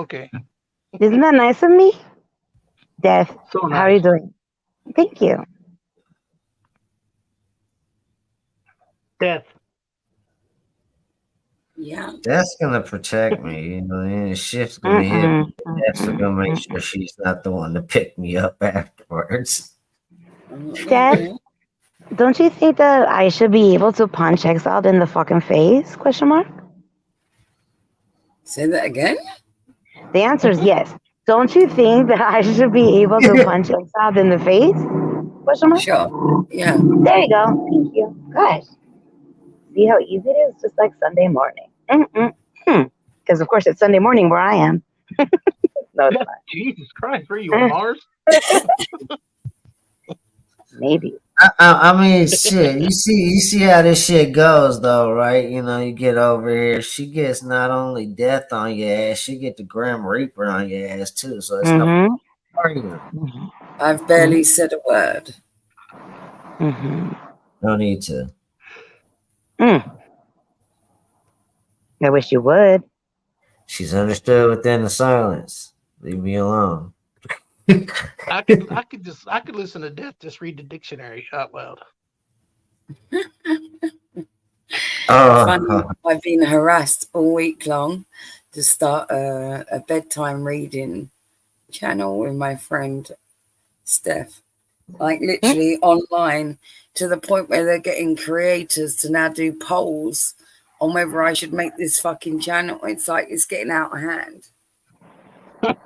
Okay. Isn't that nice of me? Death, so nice. How are you doing? Thank you. Death. Yeah. That's gonna protect me, and shit's gonna hit me. That's gonna make sure she's not the one to pick me up afterwards. Dad, don't you think that I should be able to punch Exiled in the fucking face? Question mark. Say that again. The answer is yes. Don't you think that I should be able to punch Exiled in the face? Question mark. Sure. Yeah. There you go. Thank you. Gosh. See how easy it is? Just like Sunday morning. Because of course it's Sunday morning where I am. No, it's not. Jesus Christ, were you on Mars? Maybe. I mean, shit. You see how this shit goes, though, right? You get over here. She gets not only death on your ass, she get the Grim Reaper on your ass too. So it's no argument. I've barely said a word. No need to. I wish you would. She's understood within the silence. Leave me alone. I could listen to Death just read the dictionary out loud. Funny, I've been harassed all week long to start a bedtime reading channel with my friend Steph. Like literally online, to the point where they're getting creators to now do polls on whether I should make this fucking channel. It's like it's getting out of hand.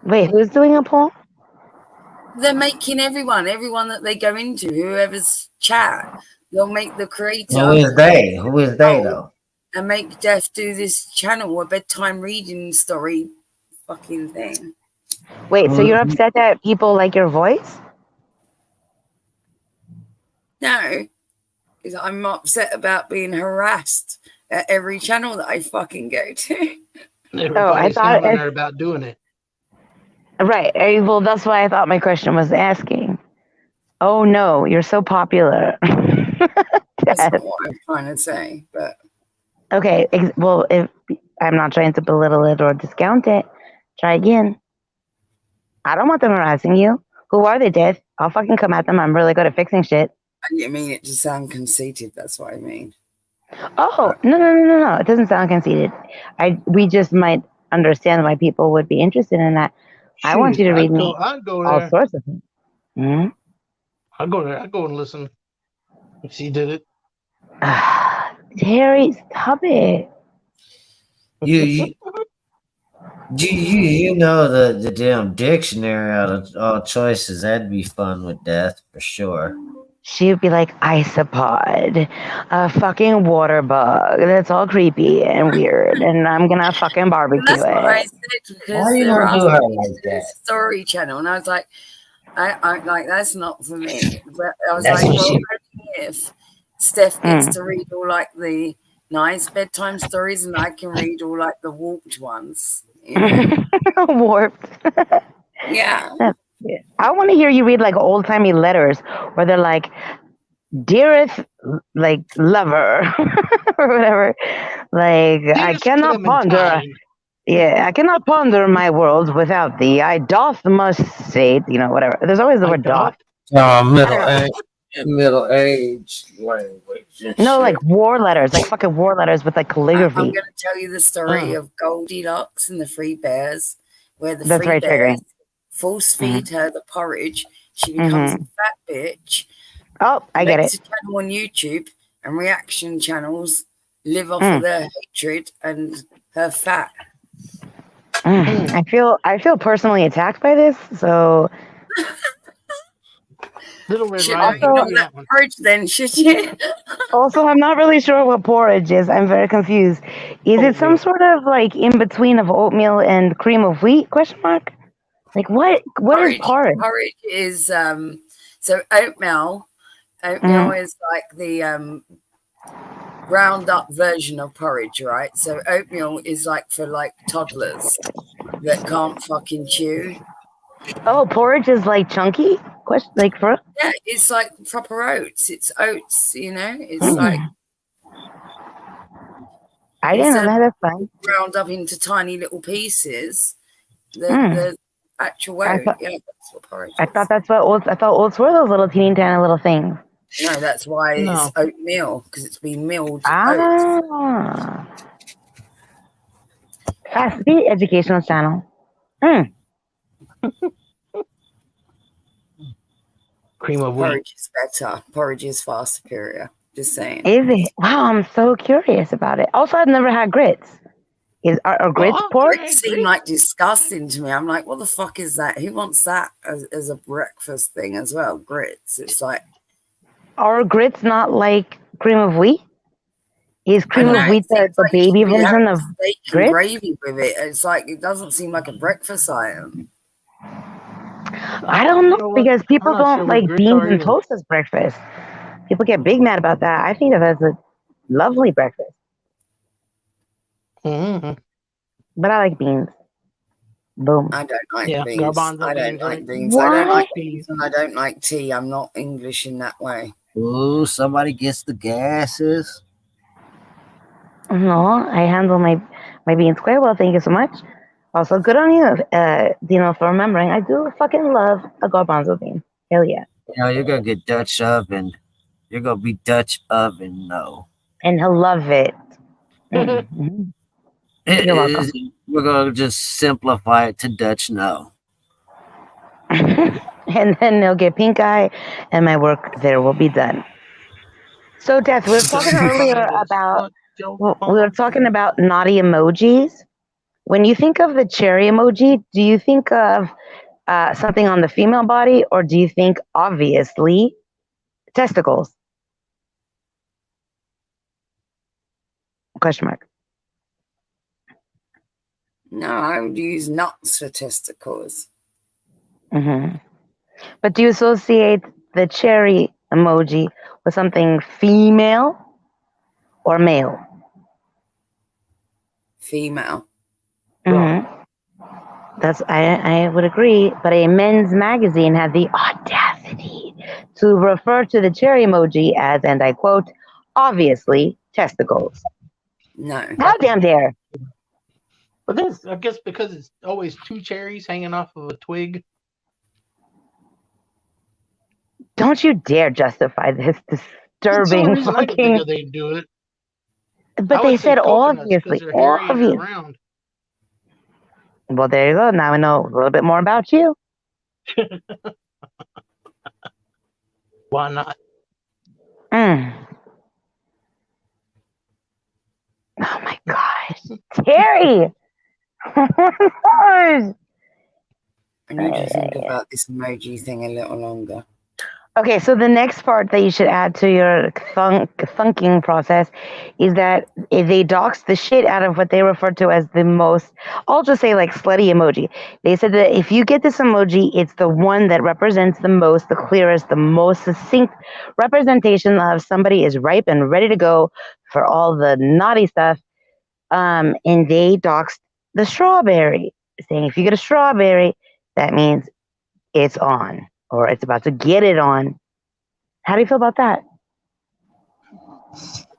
Wait, who's doing a poll? They're making everyone that they go into, whoever's chat, they'll make the creator. Who is they? Who is they though? And make Def do this channel, a bedtime reading story fucking thing. Wait, so you're upset that people like your voice? No, because I'm upset about being harassed at every channel that I fucking go to. Everybody's telling her about doing it. Right. Well, that's why I thought my question was asking. Oh no, you're so popular. That's not what I'm trying to say, but okay. Well, if I'm not trying to belittle it or discount it, try again. I don't want them harassing you. Who are they, Death? I'll fucking come at them. I'm really good at fixing shit. I didn't mean it to sound conceited. That's what I mean. Oh, no. It doesn't sound conceited. We just might understand why people would be interested in that. Shoot, I want you to read me I'd go all there. sorts of things. Mm-hmm. I'd go there. I'd go and listen if she did it. Terry, stop it. You know the damn dictionary out of all choices. That'd be fun with Death for sure. She would be like, isopod, a fucking water bug. That's all creepy and weird, and I'm gonna fucking barbecue That's what I it. said, because Why you they're don't do her asking like me to do that? a story channel, and I was like, I like that's not for me. But I was That's like, what well, she- only if Steph gets to read all like the nice bedtime stories, and I can read all like the warped ones. You know? Warped. Yeah. I want to hear you read like old timey letters where they're like, dearest, like lover, or whatever. Like, I cannot ponder. Yeah, I cannot ponder my world without thee. I doth must say, whatever. There's always the word doth. Middle age language. No, like war letters, like fucking war letters with like I'm calligraphy. going to tell you the story of Goldilocks and the Three Bears, where the That's three very bears triggering. force feed her the porridge. She becomes a fat bitch. Oh, I get Makes it. a channel on YouTube, and reaction channels live off of their hatred and her fat. I feel personally attacked by this, so Little Red Should Riding I Hood, know do that that one. porridge then, should you? also I'm not really sure what porridge is. I'm very confused. Is it some sort of like in between of oatmeal and cream of wheat? Question mark. Like what is porridge? Porridge is so oatmeal. Oatmeal is like the ground up version of porridge, right? So oatmeal is like for like toddlers that can't fucking chew. Oh, porridge is like chunky? Question like for Yeah, it's like proper oats. It's oats, It's like I didn't know that. That's fine. ground up into tiny little pieces. The actual oat. That's what porridge is. I thought that's what oats. I thought oats were those little teeny tiny little things. No, that's why it's oatmeal, because it's been milled oats. Ah, that's the educational channel. Cream of wheat. Porridge is better. Porridge is far superior. Just saying. Is it? Wow, I'm so curious about it. Also, I've never had grits. Are grits porridge? Grits seem like disgusting to me. I'm like, what the fuck is that? Who wants that as a breakfast thing as well? Grits. It's like. Are grits not like cream of wheat? Is cream of wheat the baby version of steak and grits? gravy with it? It's like it doesn't seem like a breakfast item. I don't know because people I'm not don't sure like what grits beans are and either. toast as breakfast. People get big mad about that. I think that's a lovely breakfast. Mm-hmm. But I like beans. Boom. I don't like beans. garbanzo I don't beans, like right? beans. I don't like What? beans and I don't like tea. I'm not English in that way. Ooh, somebody gets the gases. No, I handle my beans quite well. Thank you so much. Also, good on you, Dino, for remembering. I do fucking love a garbanzo bean. Hell yeah. You're gonna get Dutch oven. You're gonna be Dutch oven, no. And he'll love it. Mhm. You're welcome. We're gonna just simplify it to Dutch no. and then they'll get pink eye, and my work there will be done. So, Death, we were talking earlier about naughty emojis. When you think of the cherry emoji, do you think of something on the female body, or do you think obviously testicles? Question mark. No, I would use nuts for testicles. Mm-hmm. But do you associate the cherry emoji with something female or male? Female. Mm-hmm. That's I would agree, but a men's magazine had the audacity to refer to the cherry emoji as, and I quote, obviously testicles. No. How damn dare! But this, I guess, because it's always two cherries hanging off of a twig. Don't you dare justify this disturbing fucking. They do it. But they said obviously. Around. Well, there you go. Now we know a little bit more about you. Why not? Oh my gosh, Terry! Oh my gosh! I need to think about this emoji thing a little longer. Okay, so the next part that you should add to your thunking process is that they dox the shit out of what they refer to as the most, I'll just say like slutty emoji. They said that if you get this emoji, it's the one that represents the most, the clearest, the most succinct representation of somebody is ripe and ready to go for all the naughty stuff. And they doxed the strawberry, saying if you get a strawberry, that means it's on. Or it's about to get it on. How do you feel about that?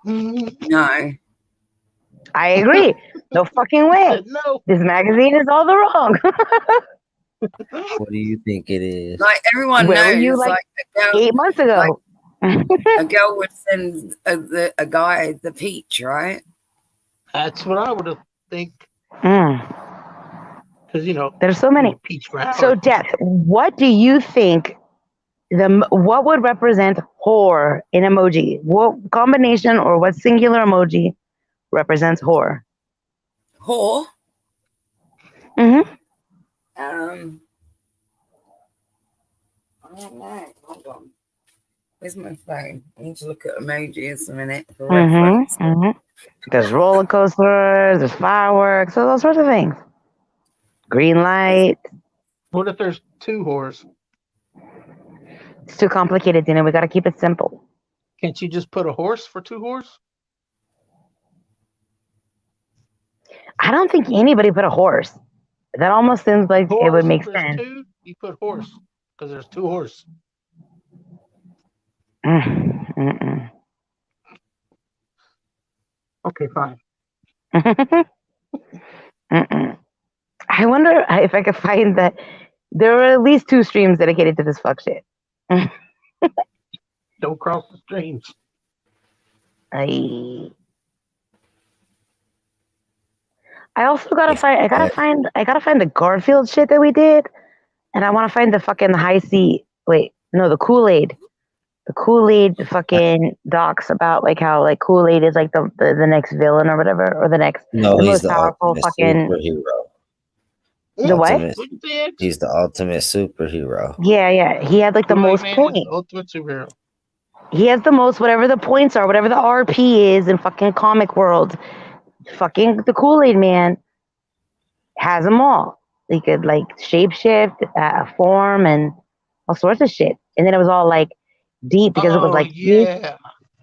No. I agree. No fucking way. No. This magazine is all the wrong. What do you think it is? Like everyone Where were knows, you, like, a girl, 8 months ago? a girl would send a guy the peach, right? That's what I would have think. Because, there's so many. So, Death, what do you think what would represent whore in emoji? What combination or what singular emoji represents whore? Whore? Mm-hmm. I don't know. Hold on. Where's my phone? I need to look at emojis a minute for reference. There's roller coasters, there's fireworks, all sorts of things. Green light. What if there's two whores? It's too complicated, Dina. We got to keep it simple. Can't you just put a horse for two whores? I don't think anybody put a horse. That almost seems like it would make sense. Two, you put horse because there's two horse. Okay, fine. I wonder if I could find that there are at least 2 streams dedicated to this fuck shit. Don't cross the streams. I also gotta find. I gotta find the Garfield shit that we did, and I want to find the fucking high C. Wait, no, the Kool-Aid. The Kool-Aid fucking docs about like how like Kool-Aid is like the next villain or whatever, or the most powerful fucking superhero. The what? He's the ultimate superhero. Yeah. He had like the most points. Ultimate superhero. He has the most, whatever the points are, whatever the RP is in fucking comic world. Fucking the Kool-Aid man has them all. He could like shapeshift, form, and all sorts of shit. And then it was all like deep because it was like,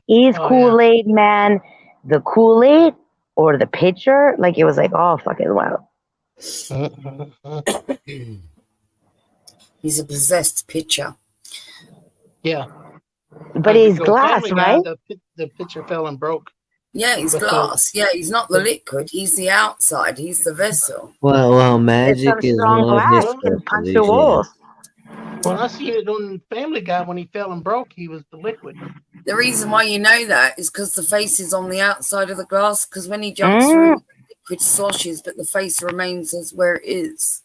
is Kool-Aid man the Kool-Aid or the pitcher? Like it was like, oh, fucking wow. He's a possessed pitcher. Yeah. But he's glass, right? The pitcher fell and broke. Yeah, he's glass. Yeah, he's not the liquid. He's the outside. He's the vessel. Well, magic is strong glass can punch the walls. Well, I see it on Family Guy when he fell and broke. He was the liquid. The reason why you know that is because the face is on the outside of the glass. Because when he jumps through, the liquid sloshes, but the face remains as where it is.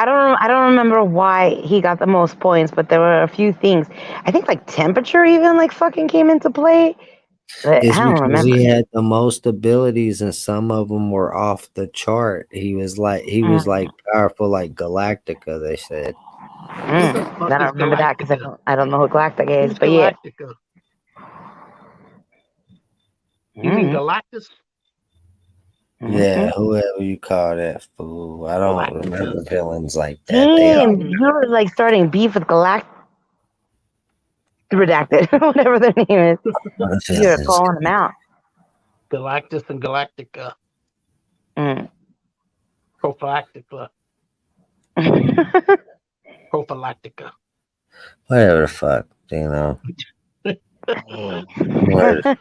I don't remember why he got the most points, but there were a few things. I think like temperature even like fucking came into play. But It's I don't because remember. he had the most abilities, and some of them were off the chart. He was like powerful like Galactica. They said. Who the fuck I don't is remember that because Galactica? I don't know who Galactica is, Who's but yeah. Galactica? You mean Galactus? Yeah, whoever you call that fool. I don't Galactica. remember villains like that. They all Damn, you were like starting beef with Redacted, whatever their name is. You're villains. calling them out. Galactus and Galactica. Prophylactica. Prophylactica. Whatever the fuck, you know. Whatever.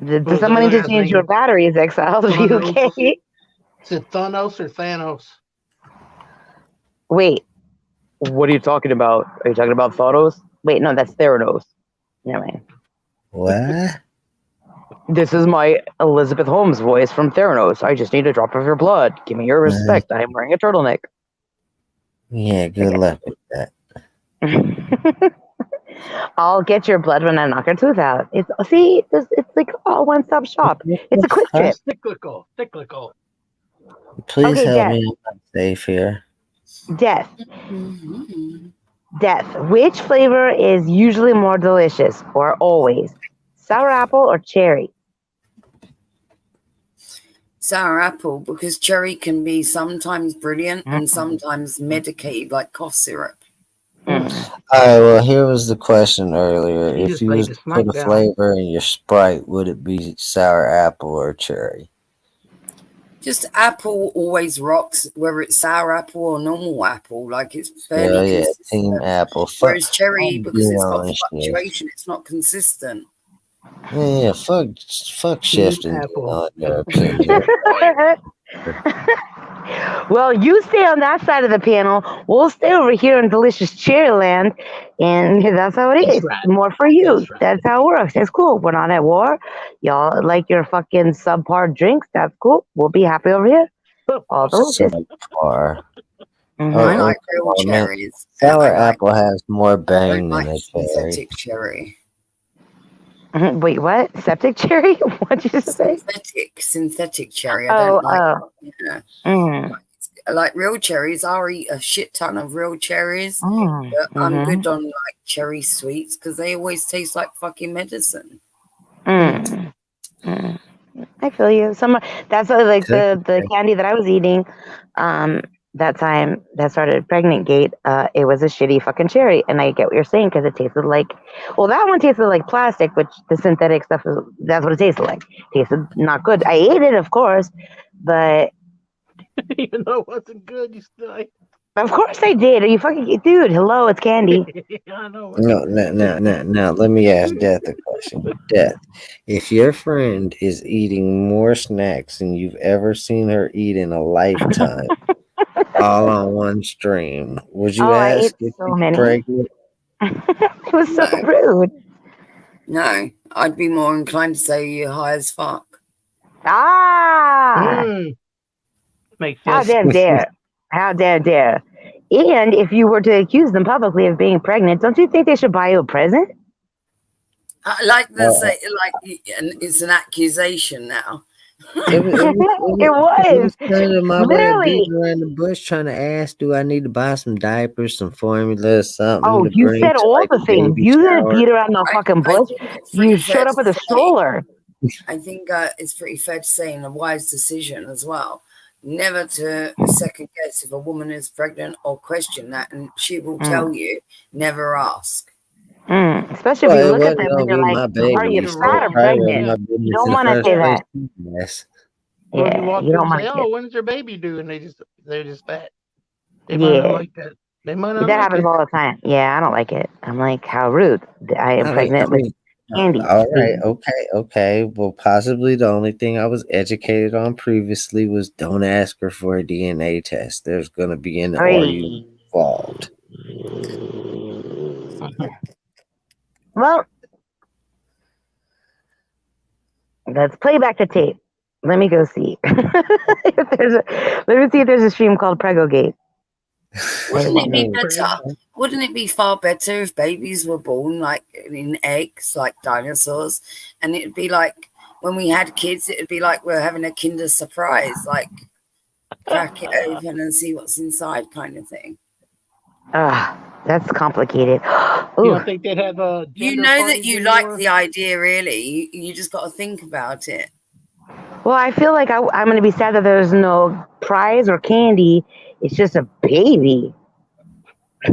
Did somebody just change your batteries, Exiled? Are you okay? Is it Thanos or Thanos? Wait. What are you talking about? Are you talking about Thanos? Wait, no, that's Theranos. Never mind. What? This is my Elizabeth Holmes voice from Theranos. I just need a drop of your blood. Give me your respect. I am wearing a turtleneck. Yeah, good luck with that. I'll get your blood when I knock your tooth out. It's like a one-stop shop. It's a quick trip. Cyclical. Please Okay, help Death. me. I'm safe here. Death. Which flavor is usually more delicious, or always? Sour apple or cherry? Sour apple, because cherry can be sometimes brilliant and sometimes medicated, like cough syrup. All right, well, here was the question earlier. He If just you laid was the to put smack a down. flavor in your Sprite, would it be sour apple or cherry? Just apple always rocks, whether it's sour apple or normal apple. Like it's fairly Hell yeah, consistent. team apple. Whereas cherry, I'm because it's being got honest, yes. fluctuation, it's not consistent. Yeah, fuck shifting apple. on your opinion. Well, you stay on that side of the panel. We'll stay over here in delicious cherry land, and that's how it is. right. More for you. That's right. That's how it works. It's cool. We're not at war. Y'all like your fucking subpar drinks. That's cool. We'll be happy over here. All delicious. Subpar. I like real cherries. Sour I like- apple has more I bang don't than like a cherry. synthetic cherry. Wait, what? Septic cherry? What'd you just say? Synthetic cherry. I don't like. Yeah. Mm. Like real cherries, I'll eat a shit ton of real cherries. Mm. But I'm Mhm. good on like cherry sweets because they always taste like fucking medicine. Mm. Mm. I feel you. That's like the candy that I was eating. That time that started Pregnant Gate, it was a shitty fucking cherry, and I get what you're saying because it tasted like, well, that one tasted like plastic, which the synthetic stuff that's what it tasted like. Tasted not good. I ate it, of course, but Even though it wasn't good, you still ate of course I did. Are you fucking dude? Hello, it's candy. it. I know. No. Let me ask Death a question. Death, if your friend is eating more snacks than you've ever seen her eat in a lifetime, all on one stream, would you I ask ate if so she's many. pregnant? It was so rude. No, I'd be more inclined to say you're high as fuck. Ah! Makes How sense. damn dare. How damn dare. And if you were to accuse them publicly of being pregnant, don't you think they should buy you a present? I like to say, like it's an accusation now. It was kind of my way of literally. beating around the bush trying to ask, do I need to buy some diapers, some formula, something Oh, to you bring said to all like the a things. baby You didn't shower? beat around the fucking bush. You showed up with a stroller. I think it's pretty fair to say, and a wise decision as well, never to second guess if a woman is pregnant or question that, and she will tell you, never ask. Especially if you look at them and you're be like, my baby, are you so fat or it probably wasn't pregnant? my business You don't in the want to first say place. that. Yes. Or if Yeah, you walk you in don't and want say, to. "Oh, when's your baby due?" and they're just fat. They might not Yeah. like that. They might not That like happens it. all the time. Yeah, I don't like it. I'm like, how rude. I am pregnant with candy. All right, okay. Well, possibly the only thing I was educated on previously was don't ask her for a DNA test. There's going to be an RU involved. Well, let's play back the tape. Let me go see. If there's let me see if there's a stream called Pregogate. Wouldn't it be better? Wouldn't it be far better if babies were born like in eggs, like dinosaurs? And it'd be like when we had kids, it'd be like we're having a Kinder Surprise, like crack it open and see what's inside, kind of thing. That's complicated. You don't think they'd have a You gender know that parties you anymore? like the idea, really. You just got to think about it. Well, I feel like I'm going to be sad that there's no prize or candy. It's just a baby.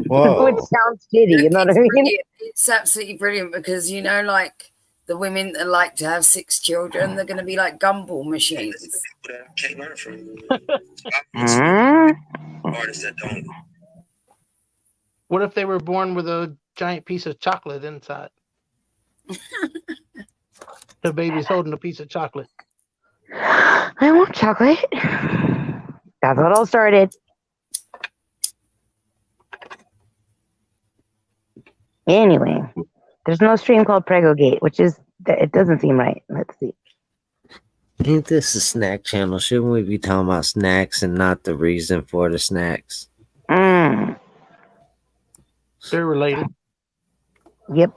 Whoa. Which sounds shitty, you know what I mean? Brilliant. It's absolutely brilliant because, you know, like the women that like to have 6 children, they're going to be like gumball machines. Can't learn from artists that don't. What if they were born with a giant piece of chocolate inside? The baby's holding a piece of chocolate. I want chocolate. That's what all started. Anyway, there's no stream called Pregogate, which is, it doesn't seem right. Let's see. Ain't this a snack channel? Shouldn't we be talking about snacks and not the reason for the snacks? Mm. They're related. Yep.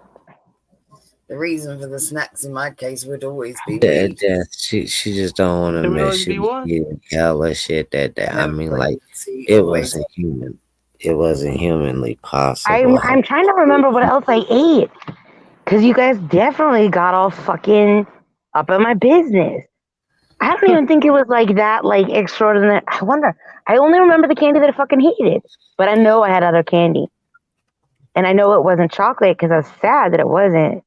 The reason for the snacks in my case would always be That weed. she just don't want It to would miss always be what? you. Hella shit that I mean, like See, it always. wasn't human. It wasn't humanly possible. I'm trying to remember what else I ate. Because you guys definitely got all fucking up in my business. I don't even think it was like that, like extraordinary. I wonder. I only remember the candy that I fucking hated. But I know I had other candy. And I know it wasn't chocolate because I was sad that it wasn't.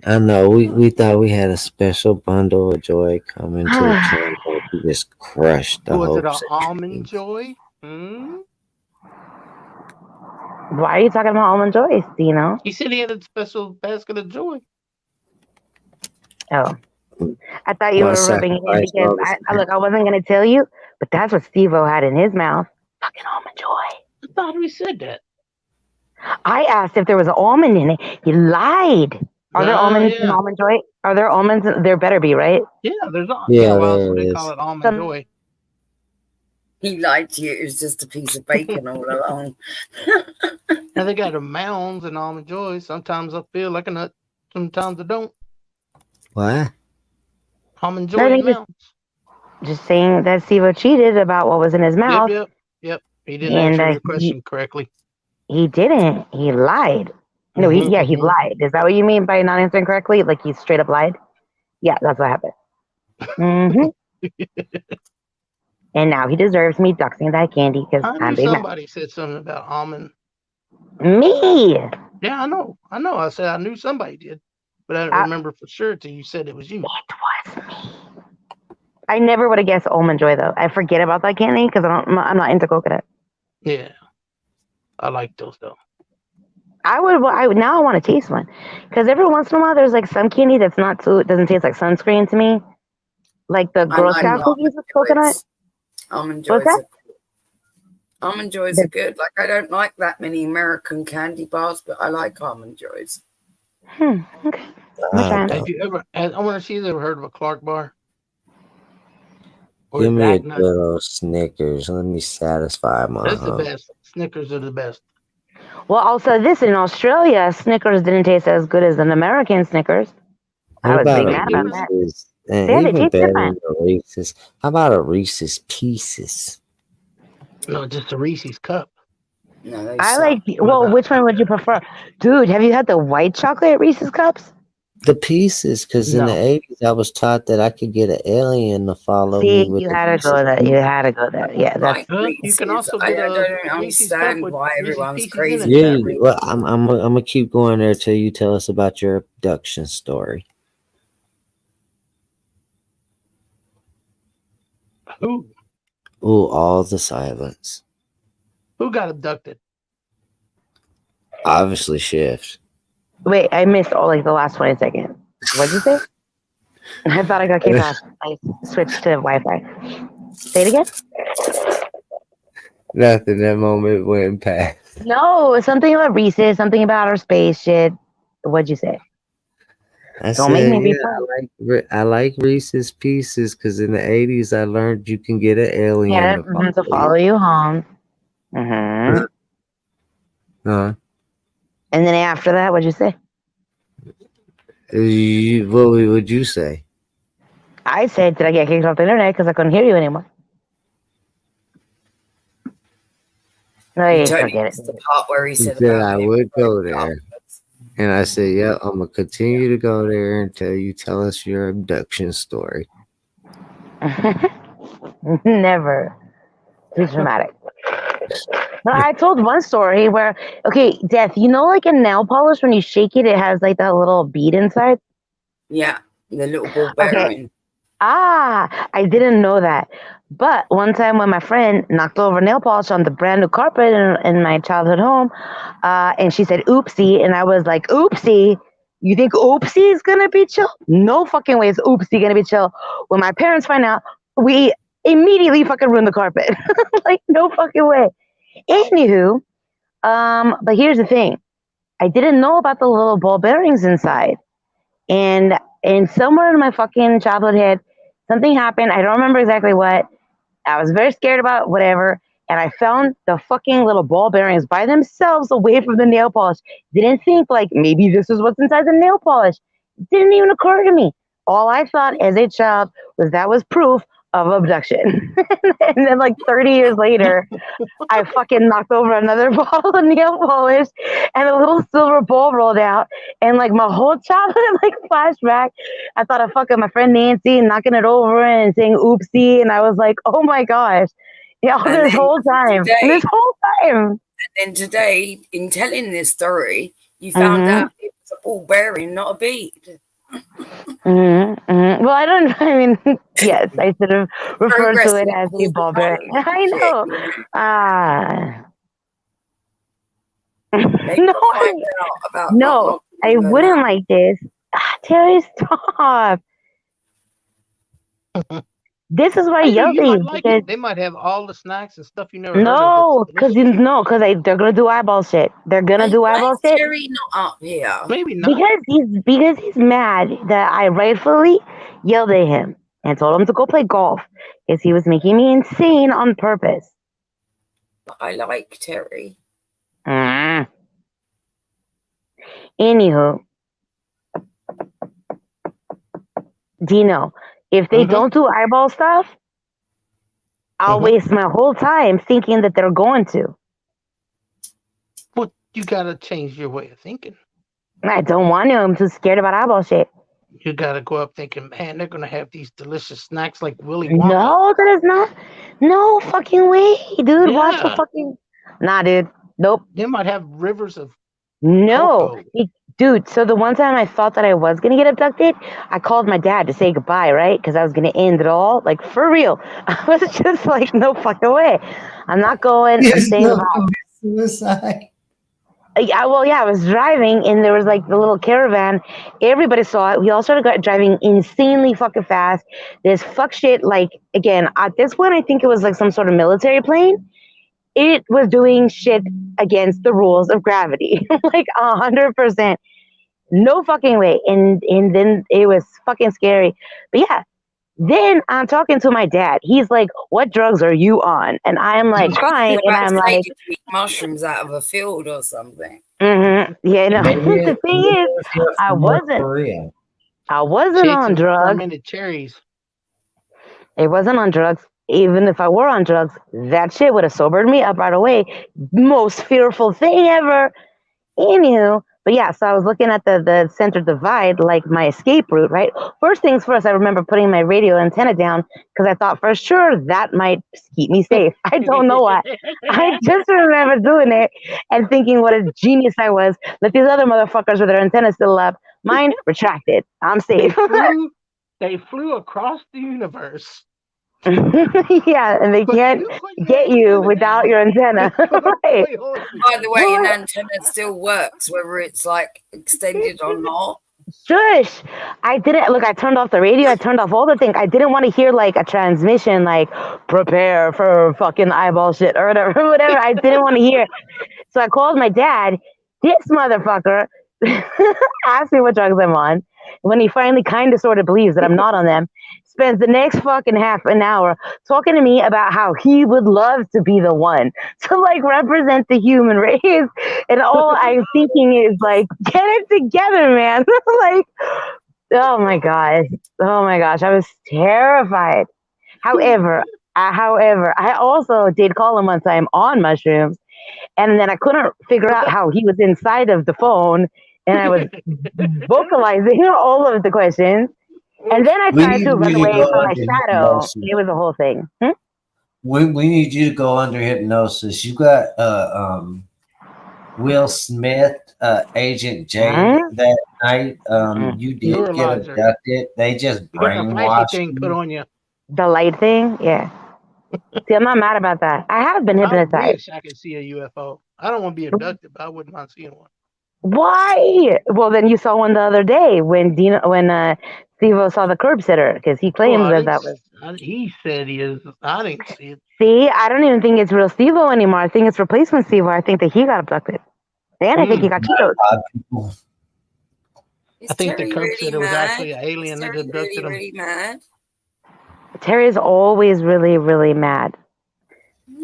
I know we thought we had a special bundle of joy coming to a channel. We just crushed the Was it an hopes. almond joy? Hmm? Why are you talking about Almond Joy, you know? He said he had a special basket of joy. Oh. I thought you Why were rubbing it in sacrifice because all this look, I wasn't going to tell you, but that's what Steve-O had in his mouth. Fucking Almond Joy. I thought we said that. I asked if there was an almond in it. He lied. Are there almonds in Almond Joy? Are there almonds? There better be, right? Yeah, there's not. Yeah, Well, that's there what they is. call it, almond joy. He lied to you. It was just a piece of bacon all along. And they got a mounds and almond joy. Sometimes I feel like a nut. Sometimes I don't. What? Almond No, joy they and mounds. Just saying that Steve-O cheated about what was in his mouth. Yep. He didn't And, answer your question correctly. He didn't. He lied. No, he lied. Is that what you mean by not answering correctly? Like he straight up lied? Yeah, that's what happened. And now he deserves me doxing that candy because I I'm knew big mad. somebody said something about almond. Me. Yeah, I know. I said I knew somebody did, but I don't remember for sure till you said it was you. It was me. I never would have guessed Almond Joy though. I forget about that candy because I'm not into coconut. Yeah, I like those though. I want to taste one because every once in a while there's like some candy that's not too. It doesn't taste like sunscreen to me, like the Girl Scout cookies with coconut. Almond What's joys. that? Almond joys are good. Like I don't like that many American candy bars, but I like almond joys. Okay. Have you ever? I wonder if she's ever heard of a Clark bar. Or Give me a Back good Nut. old Snickers. Let me satisfy my That's the hunger. best. Snickers are the best. Well, also this in Australia, Snickers didn't taste as good as an American Snickers. I What was big about mad a about that. Reese's? And Yeah, they even taste better different. than a Reese's. How about a Reese's Pieces? No, just a Reese's cup. No, I like. Well, which one would you prefer, dude? Have you had the white chocolate Reese's cups? The Pieces, because in the 80s I was taught that I could get an alien to follow See, me with you the had to go there. You had to go there. Yeah, that's. You can also I get a don't Reese's cup understand with why Reese's everyone's Pieces crazy in it. Yeah, about Reese's. well, I'm gonna keep going there till you tell us about your abduction story. Who? Ooh, all the silence. Who got abducted? Obviously, Shift. Wait, I missed all like the last 20 seconds. What'd you say? I thought I got kicked off. I switched to Wi-Fi. Say it again. Nothing. That moment went past. No, something about Reese's, something about our space shit. What'd you say? I Don't make said, me be yeah, I like Reese's Pieces because in the 80s I learned you can get an alien to to follow you home. Mm-hmm. Huh? And then after that, what'd you say? What would you say? I said, did I get kicked off the internet because I couldn't hear you anymore? No, You you totally forget it. missed the part where he He said said about I being would go raped there. afterwards. And I said, yeah, I'm going to continue to go there until you tell us your abduction story. Never. Too dramatic. No, I told one story where, okay, Death, you know, like in nail polish, when you shake it, it has like that little bead inside? Yeah, the little ball Okay. bearing. I didn't know that. But one time when my friend knocked over nail polish on the brand new carpet in my childhood home, and she said, oopsie. And I was like, oopsie? You think oopsie is going to be chill? No fucking way is oopsie going to be chill. When my parents find out, we immediately fucking ruin the carpet. Like, no fucking way. Anywho, but here's the thing. I didn't know about the little ball bearings inside. And somewhere in my fucking childhood head, something happened. I don't remember exactly what. I was very scared about whatever. And I found the fucking little ball bearings by themselves away from the nail polish. Didn't think like maybe this is what's inside the nail polish. Didn't even occur to me. All I thought as a child was that was proof of abduction. And then like 30 years later, I fucking knocked over another bottle of nail polish and a little silver ball rolled out. And like my whole childhood like flashback, I thought of fucking my friend Nancy knocking it over and saying oopsie. And I was like, oh my gosh. Yeah, And this then whole time. today- This whole time. And then today, in telling this story, you found out it was a ball bearing, not a bead. Well, I mean, yes, I should have referred to it as a ball bearing. I know. No, I wouldn't like this. Terry, stop. This is why I yelled at you. Like Because, they might have all the snacks and stuff you never heard of. no, because they're gonna do eyeball shit. They're gonna do eyeball shit. Terry not up here? Maybe not. Because he's mad that I rightfully yelled at him and told him to go play golf because he was making me insane on purpose. I like Terry. Anywho, Dino, if they don't do eyeball stuff, I'll waste my whole time thinking that they're going to. Well, you gotta change your way of thinking. I don't want to. I'm too scared about eyeball shit. You gotta go up thinking, man, they're gonna have these delicious snacks like Willy Wonka. No, that is not. No fucking way, dude. Yeah. Watch the fucking. Nah, dude. Nope. They might have rivers of No. Dude, so the one time I thought that I was going to get abducted, I called my dad to say goodbye, right? Because I was going to end it all. Like, for real. I was just like, no fucking way. I'm not going. I'm staying home. Suicide. I was driving and there was like the little caravan. Everybody saw it. We all started driving insanely fucking fast. This fuck shit, like, again, at this point, I think it was like some sort of military plane. It was doing shit against the rules of gravity, like 100%. No fucking way. And then it was fucking scary. But yeah, then I'm talking to my dad. He's like, what drugs are you on? And I'm like, crying. And I'm like, mushrooms out of a field or something. Yeah, no. The thing is, I wasn't on drugs. Fermented cherries. It wasn't on drugs. Even if I were on drugs, that shit would have sobered me up right away. Most fearful thing ever. Anywho, but yeah, so I was looking at the center divide, like my escape route, right? First things first, I remember putting my radio antenna down because I thought for sure that might keep me safe. I don't know why. I just remember doing it and thinking what a genius I was. Let these other motherfuckers with their antennas still up. Mine retracted. I'm safe. They flew across the universe. Yeah, and they can't get you without your antenna. Right. By the way, an antenna still works, whether it's like extended or not. Shush! I didn't look. I turned off the radio. I turned off all the things. I didn't want to hear like a transmission, like prepare for fucking eyeball shit or whatever. I didn't want to hear. So I called my dad. This motherfucker asked me what drugs I'm on. when he finally kind of sort of believes that I'm not on them, spends the next fucking half an hour talking to me about how he would love to be the one to like represent the human race. And all I'm thinking is like, get it together, man. Like, oh my gosh. Oh my gosh. I was terrified. However, I also did call him one time on mushrooms, and then I couldn't figure out how he was inside of the phone, and I was vocalizing all of the questions. And then I tried to run away from my shadow. It was a whole thing. We need you to go under hypnosis. You got Will Smith, Agent J that night. You did get abducted. They just brainwashed thing put on you. The light thing, yeah. See, I'm not mad about that. I have been hypnotized. I wish I could see a UFO. I don't want to be abducted, but I wouldn't mind seeing one. Why? Well, then you saw one the other day when Stevo saw the curb sitter, because he claims that was. He said he is. I didn't see it. See, I don't even think it's real Stevo anymore. I think it's replacement Stevo. I think that he got abducted, and I think he got killed. I think the curb sitter was actually an alien that abducted him. Really mad. Terry's always really, really mad.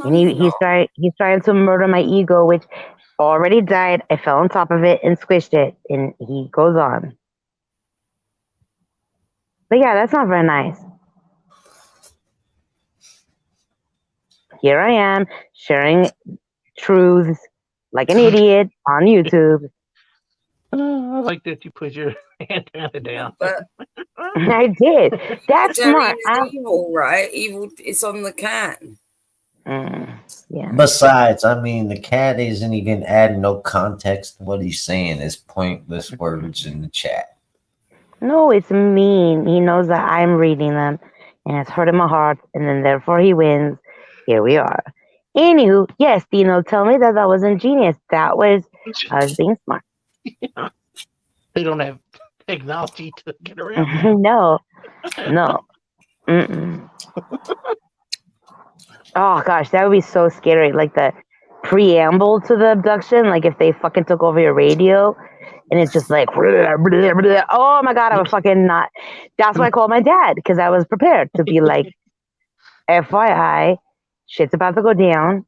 And he's trying to murder my ego, which already died. I fell on top of it and squished it, and he goes on. But yeah, that's not very nice. Here I am sharing truths like an idiot on YouTube. I like that you put your hand down. I did. That's smart. Evil, right? Evil is on the cat. Yeah. Besides, I mean, the cat isn't even adding no context to what he's saying. It's pointless words in the chat. No, it's mean. He knows that I'm reading them, and it's hurting my heart, and then therefore he wins. Here we are. Anywho, yes, Dino, tell me that wasn't genius. I was being smart. They don't have technology to get around. No. Mm-mm. Oh gosh, that would be so scary. Like the preamble to the abduction, like if they fucking took over your radio and it's just like, oh my god, I was fucking not. That's why I called my dad, because I was prepared to be like, FYI, shit's about to go down.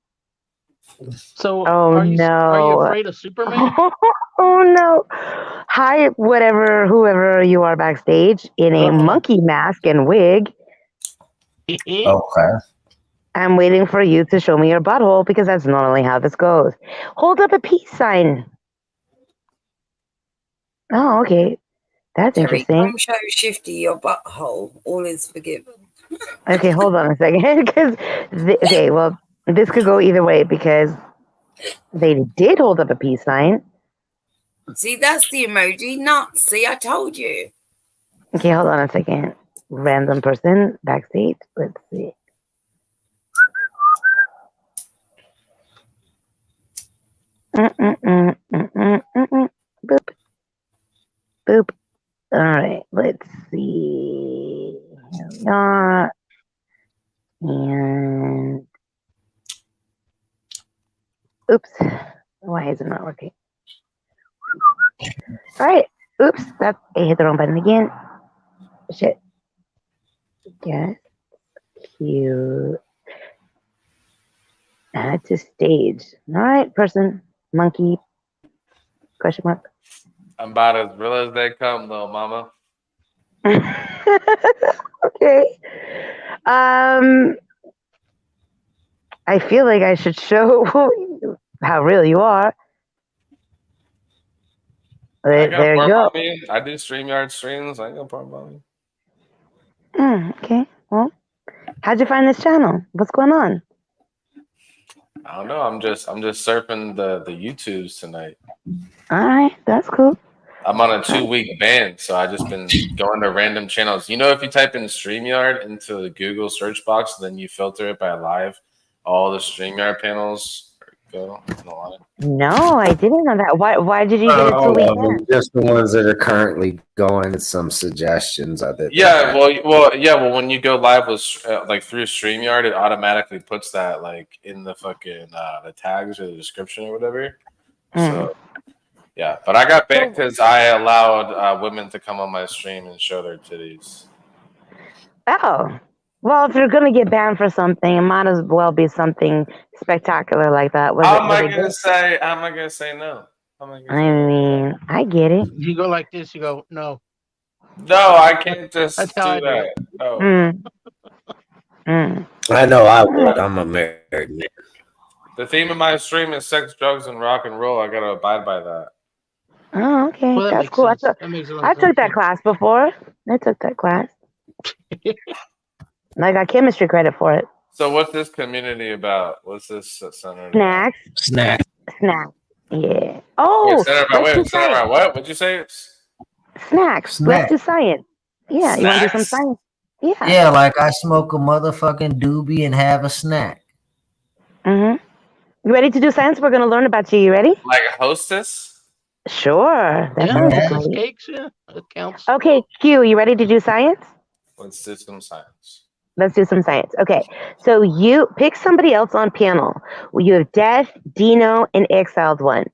So, are you afraid of Superman? Oh no. Hi, whoever you are backstage in a monkey mask and wig. Okay. I'm waiting for you to show me your butthole, because that's normally how this goes. Hold up a peace sign. Oh, okay. That's interesting. Come show Shifty your butthole. All is forgiven. Okay, hold on a second. Because this could go either way, because they did hold up a peace sign. See, that's the emoji. Nuts. See, I told you. Okay, hold on a second. Random person backstage. Let's see. Boop. Boop. All right, let's see. Here we are. And oops. Why is it not working? All right. Oops. I hit the wrong button again. Shit. Yes. Cute. Add to stage. All right, person. Monkey. Question mark. I'm about as real as they come, little mama. Okay. I feel like I should show how real you are. There you go. I do StreamYard streams. I ain't got a problem on me. Okay. Well, how'd you find this channel? What's going on? I don't know. I'm just surfing the YouTubes tonight. All right, that's cool. I'm on a 2-week ban, so I just been going to random channels. You know, if you type in StreamYard into the Google search box, then you filter it by live, all the StreamYard panels go. No, I didn't know that. Why did you get it 2 weeks ban? Just the ones that are currently going. Some suggestions of it. Yeah, well, when you go live with like through StreamYard, it automatically puts that like in the fucking the tags or the description or whatever. So Yeah, but I got banned because I allowed women to come on my stream and show their titties. Oh. Well, if you're gonna get banned for something, it might as well be something spectacular like that. How am I gonna say? How am I gonna say no? I mean, I get it. You go like this. You go no. No, I can't just That's do how I do that. it. No. I know I would. I'm a married man. The theme of my stream is sex, drugs, and rock and roll. I gotta abide by that. Oh, okay. Well, that That's makes cool. sense. That makes a lot I of sense. took that class before. I took that class. And I got chemistry credit for it. So, what's this community about? What's this centered Snacks. Snack. Snacks. Yeah. Oh, Wait, centered about what? What'd you say? Snacks. Let's do science. Yeah, you want to do some Snacks? science? Yeah. Yeah, like I smoke a motherfucking doobie and have a snack. Mm-hmm. You ready to do science? We're going to learn about you. You ready? Like a hostess? Sure. That Yeah, sounds hostess great. cakes. Yeah, that counts. Okay, Q, you ready to do science? Let's do some science. Let's do some science. Okay, so you pick somebody else on panel. You have Death, Dino, and Exiled One.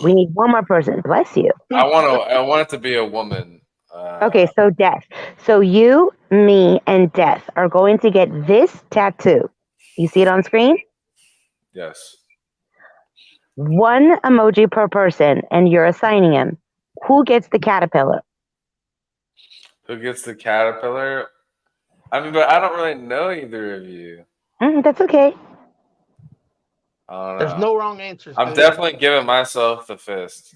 We need one more person. Bless you. I want it to be a woman. Okay, so Death. So you, me, and Death are going to get this tattoo. You see it on screen? Yes. One emoji per person, and you're assigning him. Who gets the caterpillar? Who gets the caterpillar? I mean, but I don't really know either of you. That's okay. I don't know. There's no wrong answers. I'm dude. definitely giving myself the fist.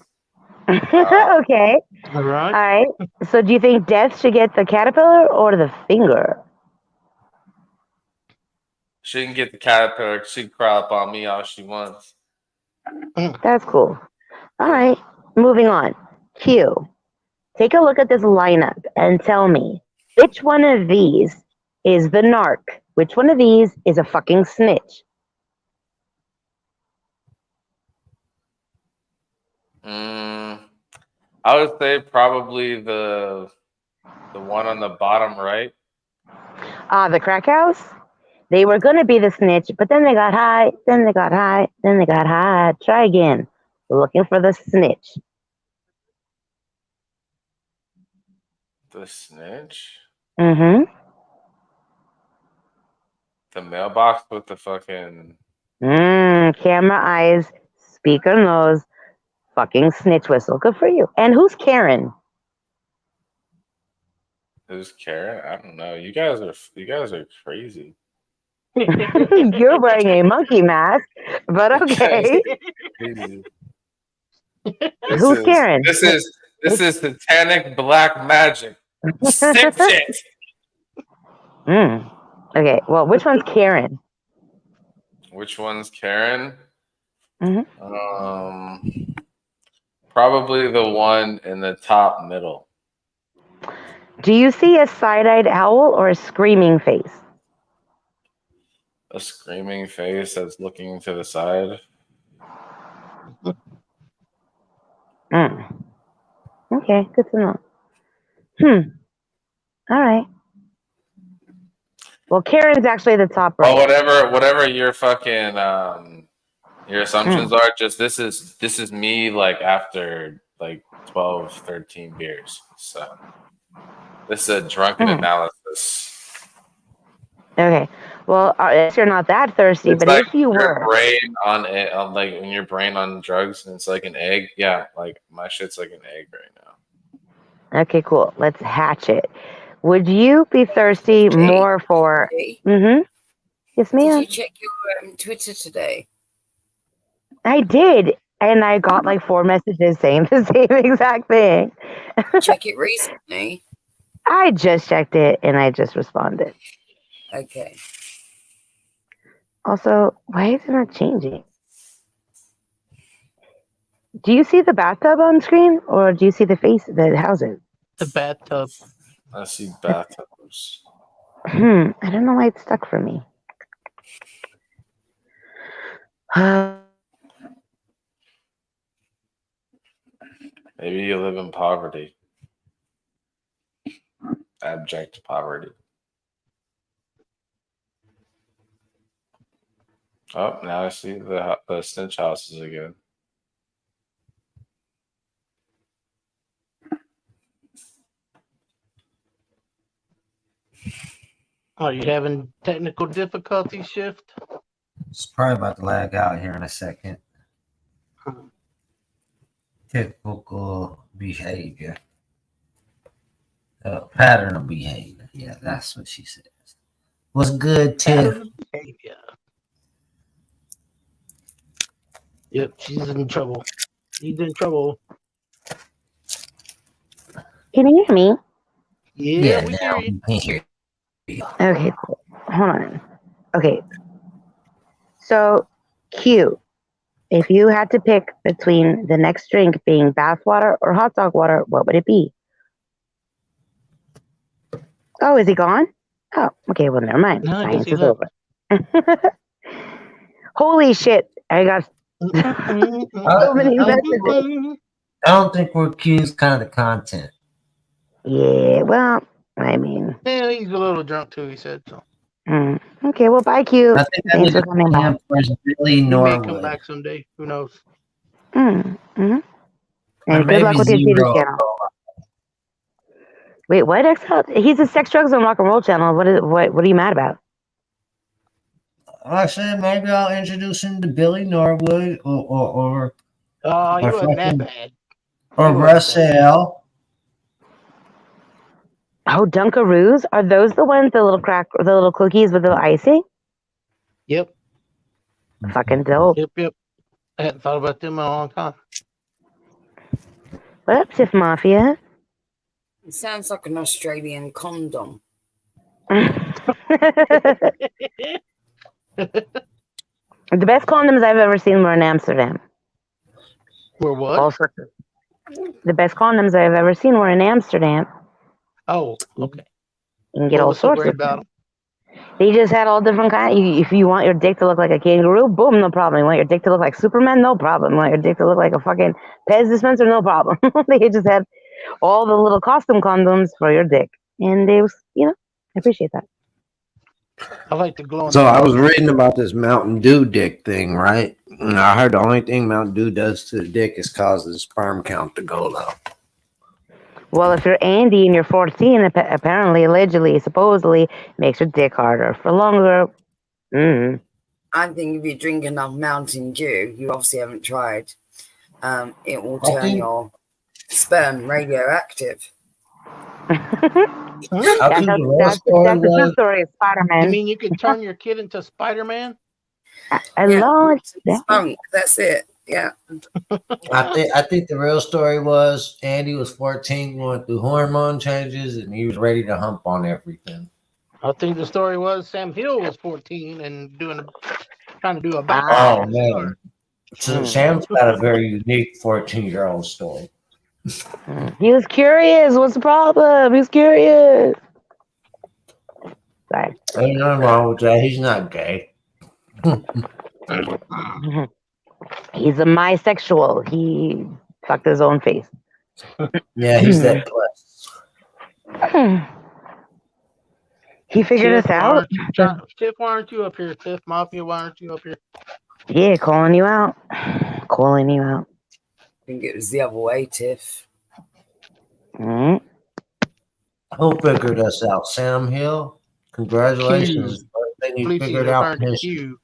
Okay. All right. All right. So do you think Death should get the caterpillar or the finger? She can get the caterpillar. She can crawl up on me all she wants. That's cool. All right. Moving on. Q. Take a look at this lineup and tell me which one of these is the narc? Which one of these is a fucking snitch? I would say probably the one on the bottom right. The crack house? They were going to be the snitch, but then they got high, then they got high, then they got high. Try again. Looking for the snitch. The snitch? Mm-hmm. The mailbox with the fucking... Camera eyes, speaker nose, fucking snitch whistle. Good for you. And who's Karen? Who's Karen? I don't know. You guys are crazy. You're wearing a monkey mask, but okay. Who's Karen? This is satanic black magic. Sick shit. Okay, well, which one's Karen? Which one's Karen? Mm-hmm. Probably the one in the top middle. Do you see a side-eyed owl or a screaming face? A screaming face that's looking to the side. Okay, good to know. All right. Well, Karen's actually the top right. Oh, whatever your fucking your assumptions are, just this is me like after like 12, 13 beers. So this is a drunken analysis. Okay. Well, if you're not that thirsty, It's but like if you your were, brain on it, like when your brain on drugs and it's like an egg. Yeah, like my shit's like an egg right now. okay, cool. Let's hatch it. Would you be thirsty more for? Mm-hmm. Yes, ma'am. Did you check your Twitter today? I did, and I got like 4 messages saying the same exact thing. Check it recently. I just checked it and I just responded. Okay. Also, why is it not changing? Do you see the bathtub on screen, or do you see the face, the houses? The bathtub. I see bathtubs. I don't know why it's stuck for me. Maybe you live in poverty. Abject poverty. Oh, now I see the snitch houses again. Are you having technical difficulties, Shift? It's probably about to lag out here in a second. Typical behavior. Pattern of behavior. Yeah, that's what she says. What's good, Tiff? Behavior. Yep, she's in trouble. He's in trouble. Can you hear me? Yeah, we hear you. Hear you. Okay, cool. Hold on. Okay. So, Q, if you had to pick between the next drink being bath water or hot dog water, what would it be? Oh, is he gone? Oh, okay. Well, never mind. No, I guess Science he is left. over. Holy shit. I got so many messages. I don't think we're Q's kind of content. Yeah, well, I mean. Yeah, he's a little drunk too, he said so. Okay, well, bye, Q. I think Thanks for coming by. Billy He may come Norwood. back someday. Who knows? Mm-hmm. Or And good luck maybe with your TV Zero. channel. Wait, what? Exile? He's a sex, drugs, and rock and roll channel. What are you mad about? I said maybe I'll introduce him to Billy Norwood or Oh, he or wasn't that fucking- bad. or Russell. Oh, Dunkaroos? Are those the ones, the little cookies with the icing? Yep. Fucking dope. Yep. I hadn't thought about them in a long time. What up, Tiff Mafia? It sounds like an Australian condom. The best condoms I've ever seen were in Amsterdam. Were what? All sorts of. The best condoms I've ever seen were in Amsterdam. Oh, okay. You can get What all was so sorts great of about them. They just had all different kinds. If you want your dick to look like a kangaroo, boom, no problem. You want your dick to look like Superman, no problem. You want your dick to look like a fucking Pez dispenser, no problem. They just had all the little costume condoms for your dick. And they was, I appreciate that. I like the glow. So I was reading about this Mountain Dew dick thing, right? And I heard the only thing Mountain Dew does to the dick is cause the sperm count to go low. Well, if you're Andy and you're 14, apparently, allegedly, supposedly, makes your dick harder for longer. I think if you drink enough Mountain Dew, you obviously haven't tried, it will turn your sperm radioactive. That's the true story of You Spider-Man. mean you can turn your kid into Spider-Man? Spunk, that's it. Yeah. I think the real story was Andy was 14, going through hormone changes, and he was ready to hump on everything. I think the story was Sam Hill was 14 and trying to do a back. Oh man! So Sam's got a very unique 14-year-old story. He was curious. What's the problem? He's curious. Sorry. Ain't nothing wrong with that. He's not gay. He's a bisexual. He fucked his own face. Yeah, he's that plus. He figured us out. Tiff, why aren't you up here? Tiff Mafia, why aren't you up here? Yeah, calling you out. Calling you out. I think it was the other way, Tiff. Who figured us out? Sam Hill? Congratulations. Everything you Please figured see out referring to this Q.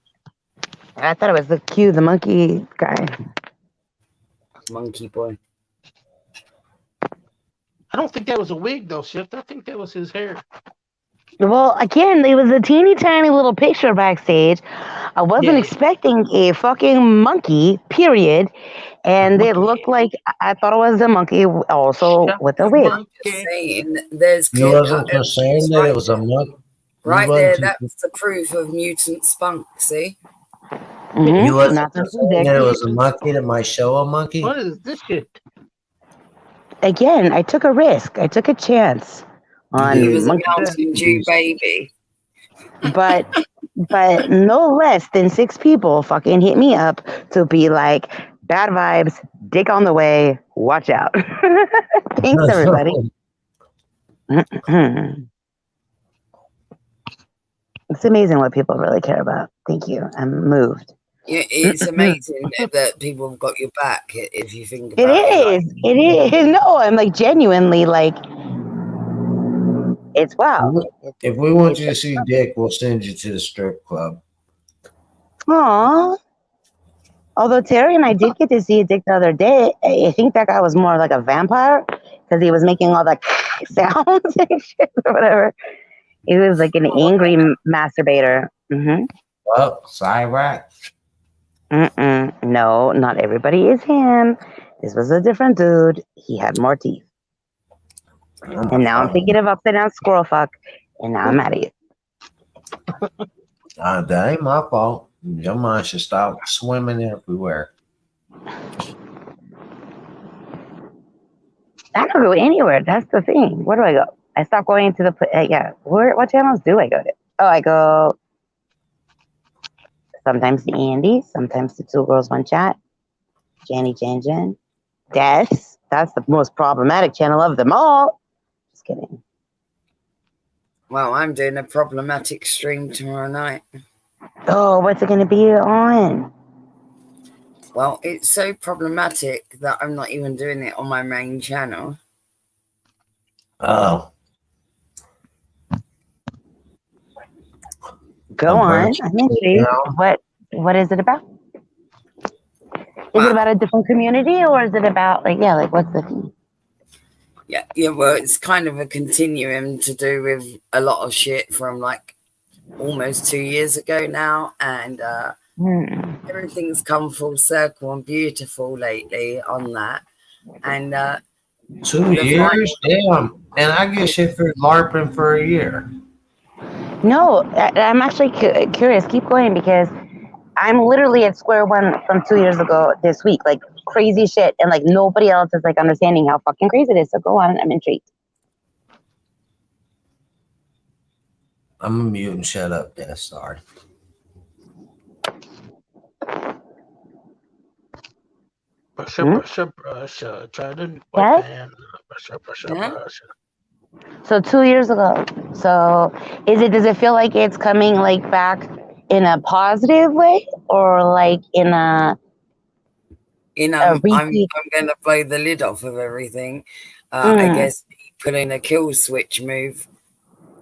I thought it was the Q, the monkey guy. Monkey boy. I don't think that was a wig though, Shift. I think that was his hair. Well, again, it was a teeny tiny little picture backstage. I wasn't expecting a fucking monkey, period. And it looked like I thought it was a monkey also with a wig. Just saying, there's You wasn't just saying that it was a monkey. right there. That's the proof of mutant spunk. See? You wasn't Not just the saying dick. that it was a monkey that might show a monkey. What is this shit? Again, I took a risk. I took a chance on He was a monkey. Mountain Dew baby. But no less than 6 people fucking hit me up to be like, bad vibes, dick on the way, watch out. Thanks, everybody. It's amazing what people really care about. Thank you. I'm moved. Yeah, it's amazing that people have got your back if you think about It is. It is. No, I'm like genuinely like, It's wow. If we want you to see Dick, we'll send you to the strip club. Aww. Although Terry and I did get to see a Dick the other day. I think that guy was more like a vampire because he was making all the sounds and shit or whatever. He was like an angry masturbator. Mm-hmm. Well, Cyrax. No, not everybody is him. This was a different dude. He had more teeth. And now I'm thinking of upside down squirrel fuck, and now I'm mad at you. That ain't my fault. Your mind should stop swimming everywhere. I don't go anywhere. That's the thing. Where do I go? I stopped going to the yeah. What channels do I go to? Oh, I go sometimes to Andy, sometimes to Two Girls One Chat, Jenny Jen, Deaths. That's the most problematic channel of them all. Just kidding. Well, I'm doing a problematic stream tomorrow night. Oh, what's it going to be on? Well, it's so problematic that I'm not even doing it on my main channel. Oh. Go on. I'm intrigued. What is it about? Is it about a different community, or is it about what's the thing? Yeah, well, it's kind of a continuum to do with a lot of shit from like almost 2 years ago now, and everything's come full circle and beautiful lately on that. And 2 years? Damn. And I get shit for LARPing for a year. No, I'm actually curious. Keep going, because I'm literally at square one from 2 years ago this week. Like crazy shit, and like nobody else is like understanding how fucking crazy it is. So go on, I'm intrigued. I'm gonna mute and shut up, Dennis. Sorry. Brush, try to wipe the hand. Brush. So 2 years ago. So does it feel like it's coming like back in a positive way, or like in a I'm going to blow the lid off of everything. I guess putting a kill switch move,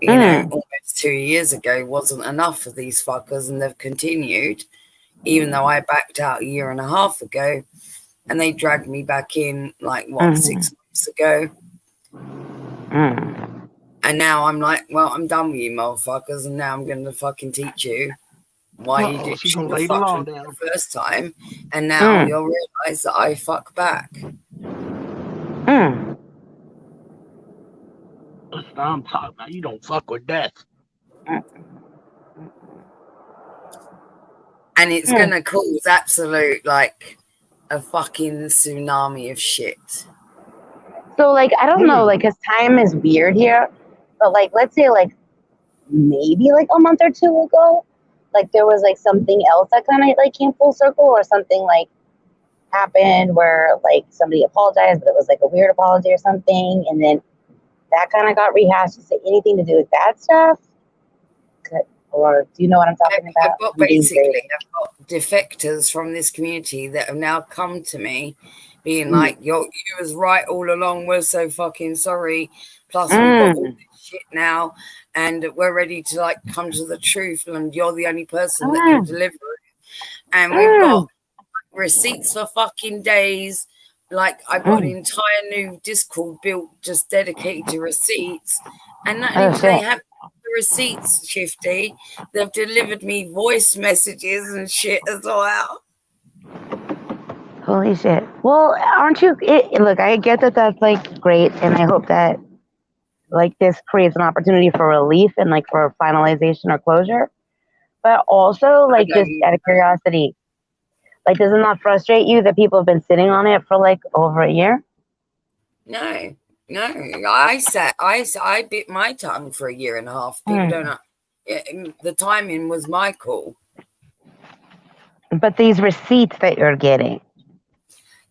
almost 2 years ago wasn't enough for these fuckers, and they've continued, even though I backed out a year and a half ago, and they dragged me back in 6 months ago. And now I'm like, well, I'm done with you motherfuckers, and now I'm going to fucking teach you why you did shit the fuck the first time, and now you'll realise that I fuck back. That's what I'm talking about. You don't fuck with death. And it's going to cause absolute, a fucking tsunami of shit. So, I don't know, because time is weird here, but, let's say, maybe, a month or two ago, there was, something else that kind of, came full circle, or something, happened where, somebody apologized, but it was, a weird apology or something, and then that kind of got rehashed. Is it anything to do with that stuff? Or do you know what I'm talking about? I've got defectors from this community that have now come to me being like, you was right all along, we're so fucking sorry, plus we've got all this shit now, and we're ready to come to the truth, and you're the only person that can deliver it, and we've got receipts for fucking days. I got an entire new Discord built just dedicated to receipts, and not only do they have the receipts, Shifty, they've delivered me voice messages and shit as well. Holy shit. Well, aren't you... look, I get that that's, great, and I hope that, this creates an opportunity for relief and, for finalization or closure. But also, just out of curiosity, does it not frustrate you that people have been sitting on it for, over a year? No. I bit my tongue for a year and a half. People don't know. The timing was my call. But these receipts that you're getting...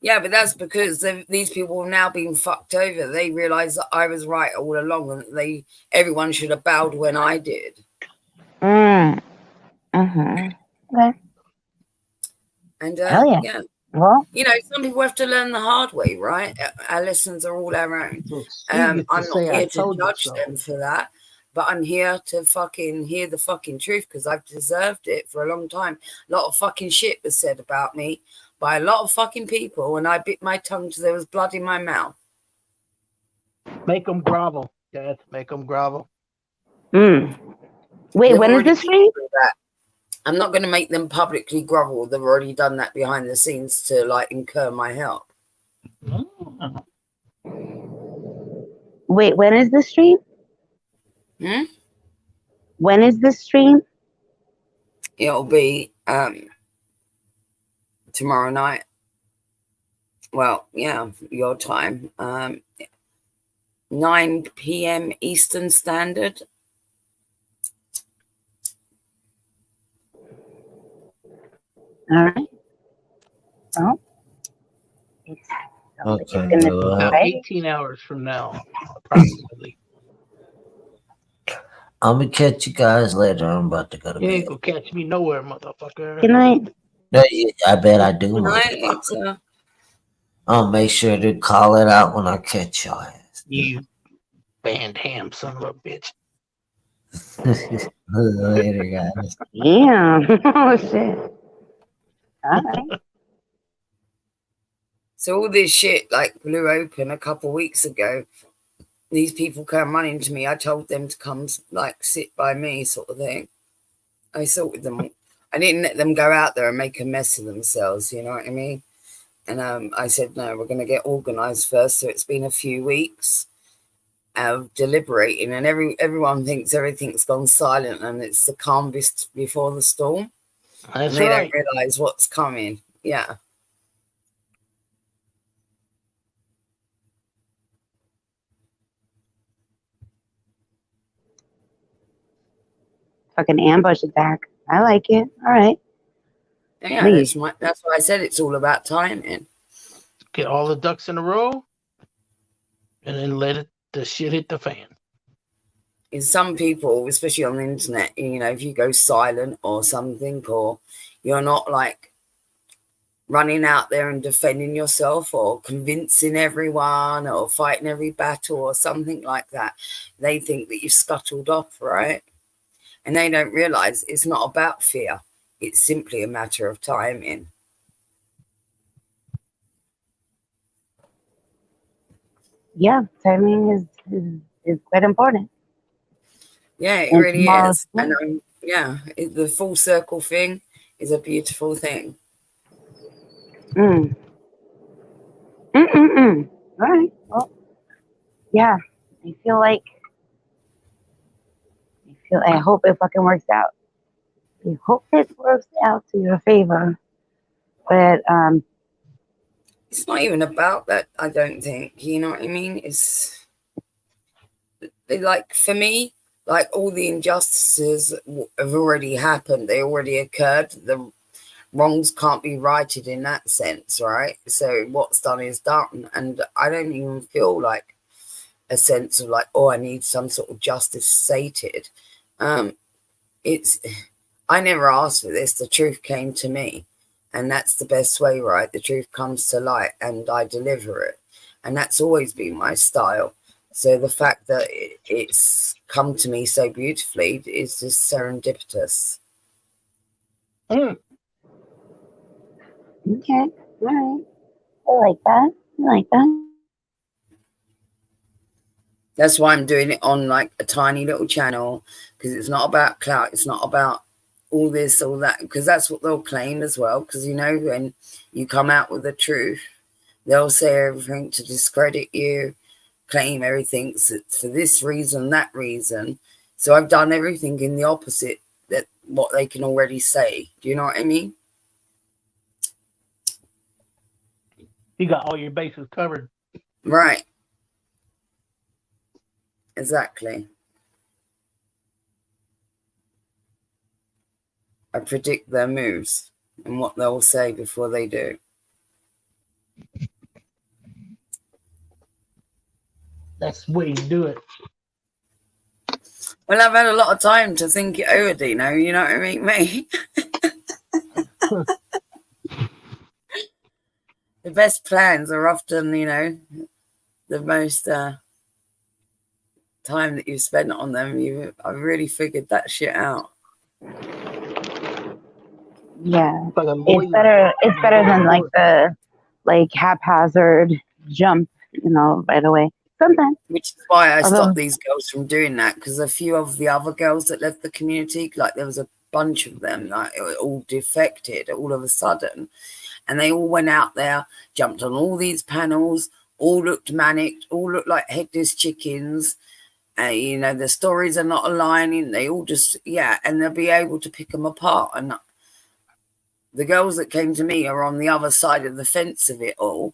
Yeah, but that's because these people have now been fucked over. They realised that I was right all along, and everyone should have bowed when I did. Okay. And Hell yeah. Well, You know, some people have to learn the hard way, right? Our lessons are all our own. So Steve I'm gets to not say, "I here to told you judge so." them for that, but I'm here to fucking hear the fucking truth because I've deserved it for a long time. A lot of fucking shit was said about me by a lot of fucking people, and I bit my tongue till there was blood in my mouth. Make them grovel, Dad. Make them grovel. Wait, They've when is already this been stream? through that. I'm not going to make them publicly grovel. They've already done that behind the scenes to like incur my help. Wait, when is this stream? Hmm? When is this stream? It'll be tomorrow night. Well, yeah, your time. 9 p.m. Eastern Standard. All right. Well, it's Okay. gonna be About right. 18 hours from now, approximately. I'm gonna catch you guys later. I'm about to go to You ain't bed. gonna catch me nowhere, motherfucker. Good night. No, I bet I do, Good night, motherfucker. I'll make sure to call it out when I catch your ass. You Van Ham son of a bitch. Later, guys. Yeah. Oh shit. All right. So all this shit like blew open a couple of weeks ago. These people came running to me. I told them to come like sit by me, sort of thing. I sorted them. I didn't let them go out there and make a mess of themselves. You know what I mean? And I said, no, we're going to get organised first. So it's been a few weeks of deliberating, and everyone thinks everything's gone silent and it's the calm before the storm. That's and they right. don't realise what's coming. Yeah. Fucking ambush attack. I like it. All right. Yeah, that's why I said it's all about timing. Get all the ducks in a row, and then let the shit hit the fan. In some people, especially on the internet, you know, if you go silent or something, or you're not like running out there and defending yourself or convincing everyone or fighting every battle or something like that, they think that you've scuttled off, right? And they don't realize it's not about fear. It's simply a matter of timing. Yeah, timing is quite important. Yeah, it And really tomorrow- is. And the full circle thing is a beautiful thing. All right. Well, yeah. I hope it fucking works out. I hope it works out to your favor. But It's not even about that, I don't think. You know what I mean? It's like, for me, like all the injustices have already happened. They already occurred. The wrongs can't be righted in that sense, right? So what's done is done. And I don't even feel like a sense of like, oh, I need some sort of justice sated. I never asked for this. The truth came to me. And that's the best way, right? The truth comes to light and I deliver it. And that's always been my style. So the fact that it's come to me so beautifully is just serendipitous. okay. All right. I like that. That's why I'm doing it on like a tiny little channel, because it's not about clout. It's not about all this, all that, because that's what they'll claim as well. Because, you know, when you come out with the truth, they'll say everything to discredit you, claim everything for this reason, that reason. So I've done everything in the opposite that what they can already say. Do you know what I mean? You got all your bases covered. Right. Exactly. I predict their moves and what they'll say before they do. That's the way you do it. Well, I've had a lot of time to think it over, Dino. You know what I mean, mate? the best plans are often, you know, the most time that you spent on them. I've really figured that shit out. Yeah, it's better. It's better than like the haphazard jump, you know, right away. Sometimes, which is why I stopped these girls from doing that, because a few of the other girls that left the community, like there was a bunch of them, like it all defected all of a sudden, and they all went out there, jumped on all these panels, all looked manic, all looked like headless chickens. You know, the stories are not aligning. They all just, yeah, and they'll be able to pick them apart. And the girls that came to me are on the other side of the fence of it all.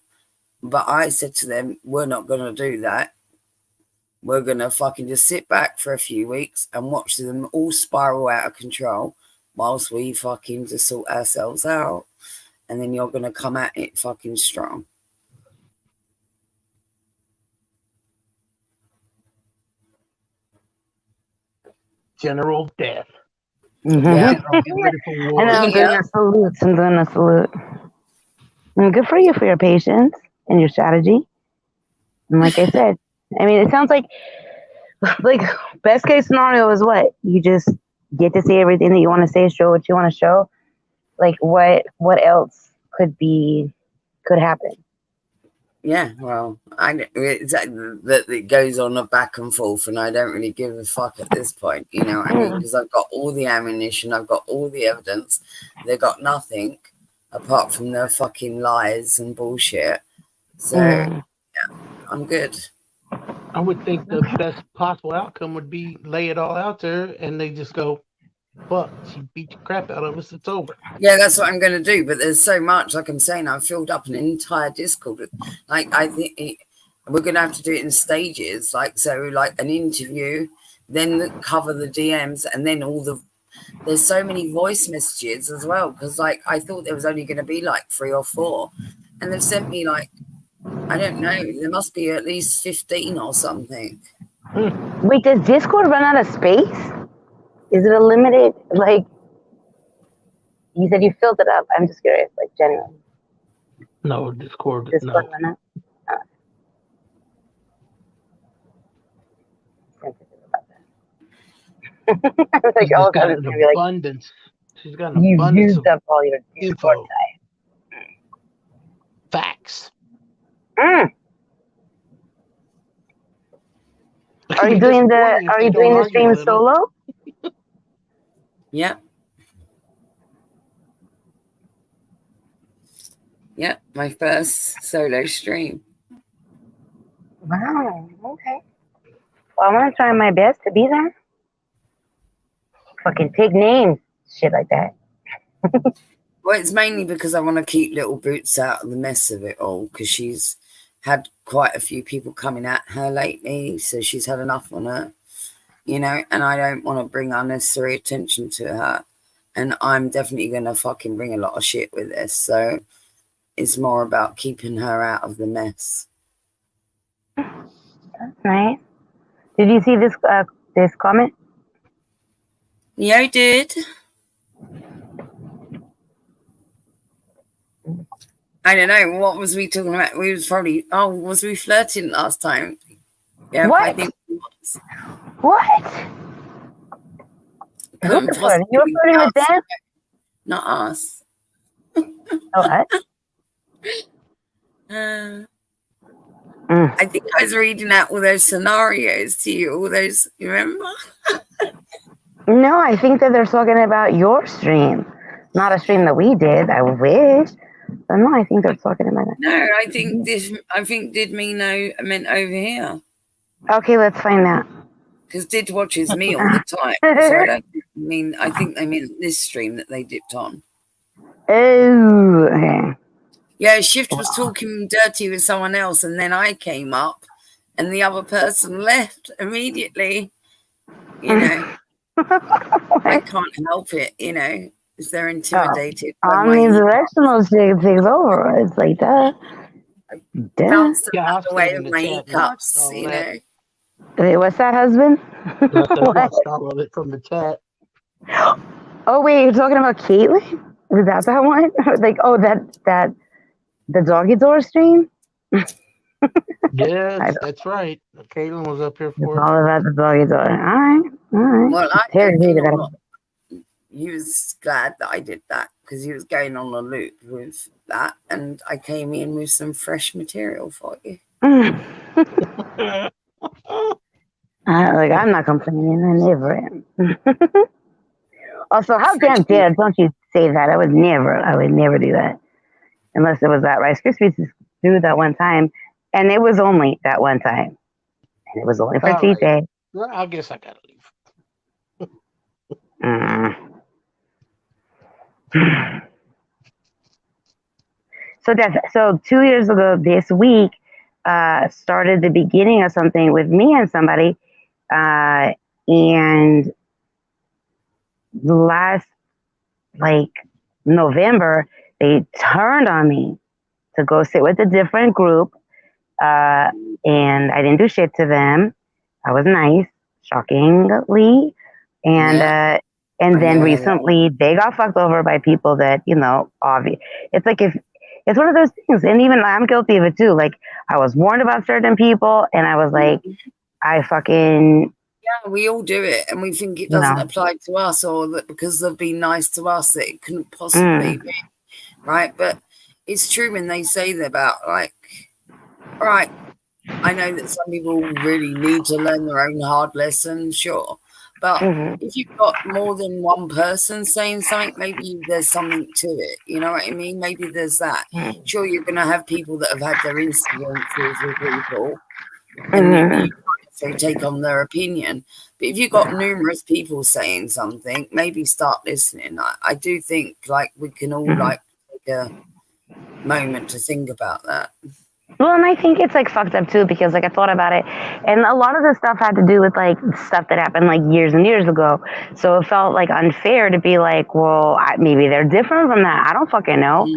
But I said to them, we're not going to do that. We're going to fucking just sit back for a few weeks and watch them all spiral out of control whilst we fucking just sort ourselves out. And then you're going to come at it fucking strong. General death. Mm-hmm. Yeah. And I'm doing a salute. I'm doing a salute. And good for you for your patience and your strategy. And like I said, I mean, it sounds like best case scenario is what? You just get to say everything that you want to say, show what you want to show. Like what else could happen? Yeah, well, it goes on a back and forth, and I don't really give a fuck at this point, you know what I mean? Because I've got all the ammunition, I've got all the evidence. They got nothing apart from their fucking lies and bullshit. So, yeah, I'm good. I would think the best possible outcome would be lay it all out there, and they just go, "Fuck, she beat the crap out of us. It's over." Yeah, that's what I'm going to do. But there's so much, like I'm saying, I've filled up an entire Discord. Like, I think we're going to have to do it in stages. Like, so, like an interview, then cover the DMs, and then there's so many voice messages as well. Because, like, I thought there was only going to be like 3 or 4. And they've sent me like, I don't know, there must be at least 15 or something. Wait, does Discord run out of space? Is it a limited, like, you said you filled it up. I'm just curious, like, genuinely. No, Discord no. Went up? I was like, oh, God, it's going to be like, abundance. She's got an abundance. You've used up all your Discord time. Facts. Are you doing the stream solo? Yeah. Yeah, my first solo stream. Wow, okay. Well, I'm going to try my best to be there. Fucking pig names, shit like that. Well, it's mainly because I want to keep Little Boots out of the mess of it all, because she's had quite a few people coming at her lately, so she's had enough on her, you know, and I don't want to bring unnecessary attention to her, and I'm definitely going to fucking bring a lot of shit with this, so it's more about keeping her out of the mess. That's nice. Did you see this comment? Yeah, I did. I don't know. What was we talking about? We was probably, was we flirting last time? Yeah, what? I think we was. What? You were flirting with them? Not us. Oh, I think I was reading out all those scenarios to you. All those, you remember? No, I think that they're talking about your stream, not a stream that we did. I wish. But no, I think they're talking about it. No, I think did me meant over here. Okay, let's find out. Because Did watches me all the time. So I think they meant this stream that they dipped on. Oh, okay. Yeah, Shift was talking dirty with someone else, and then I came up, and the other person left immediately. You know, I can't help it. You know, if they're intimidated. Omnidirectional takes over. It's like that. Bounced out the way of my hiccups. You know. Wait, what's that, husband? All of it from the chat. Oh wait, you're talking about Caitlyn? Was that one? Like, oh, that The doggy door stream? Yes, that's right. Caitlin was up here It's for it. all about the doggy door. All right. Well, I Terry think hated that. he was glad that I did that because he was going on a loop with that, and I came in with some fresh material for you. Like, I'm not complaining. I never am. Also, how damn dare don't you say that? I would never do that. Unless it was that Rice Krispies do that one time. And it was only that one time. And it was only for All cheat right. day. Well, I guess I gotta leave. So 2 years ago this week started the beginning of something with me and somebody. And last November, they turned on me to go sit with a different group. And I didn't do shit to them. I was nice, shockingly. And then recently they got fucked over by people that, obvious. It's like it's one of those things. And even I'm guilty of it too. Like, I was warned about certain people and I was like, I fucking... Yeah, we all do it, and we think it doesn't apply to us, or that because they've been nice to us that it couldn't possibly be, right? But it's true when they say that about, like, all right, I know that some people really need to learn their own hard lessons, sure, but if you've got more than one person saying something, maybe there's something to it, you know what I mean? Maybe there's that. Sure, you're going to have people that have had their incidences with people, and you so take on their opinion. But if you've got numerous people saying something, maybe start listening. I do think like we can all like take a moment to think about that. Well, and I think it's like fucked up too, because like I thought about it, and a lot of the stuff had to do with like stuff that happened like years and years ago. So it felt like unfair to be like, well, maybe they're different from that. I don't fucking know.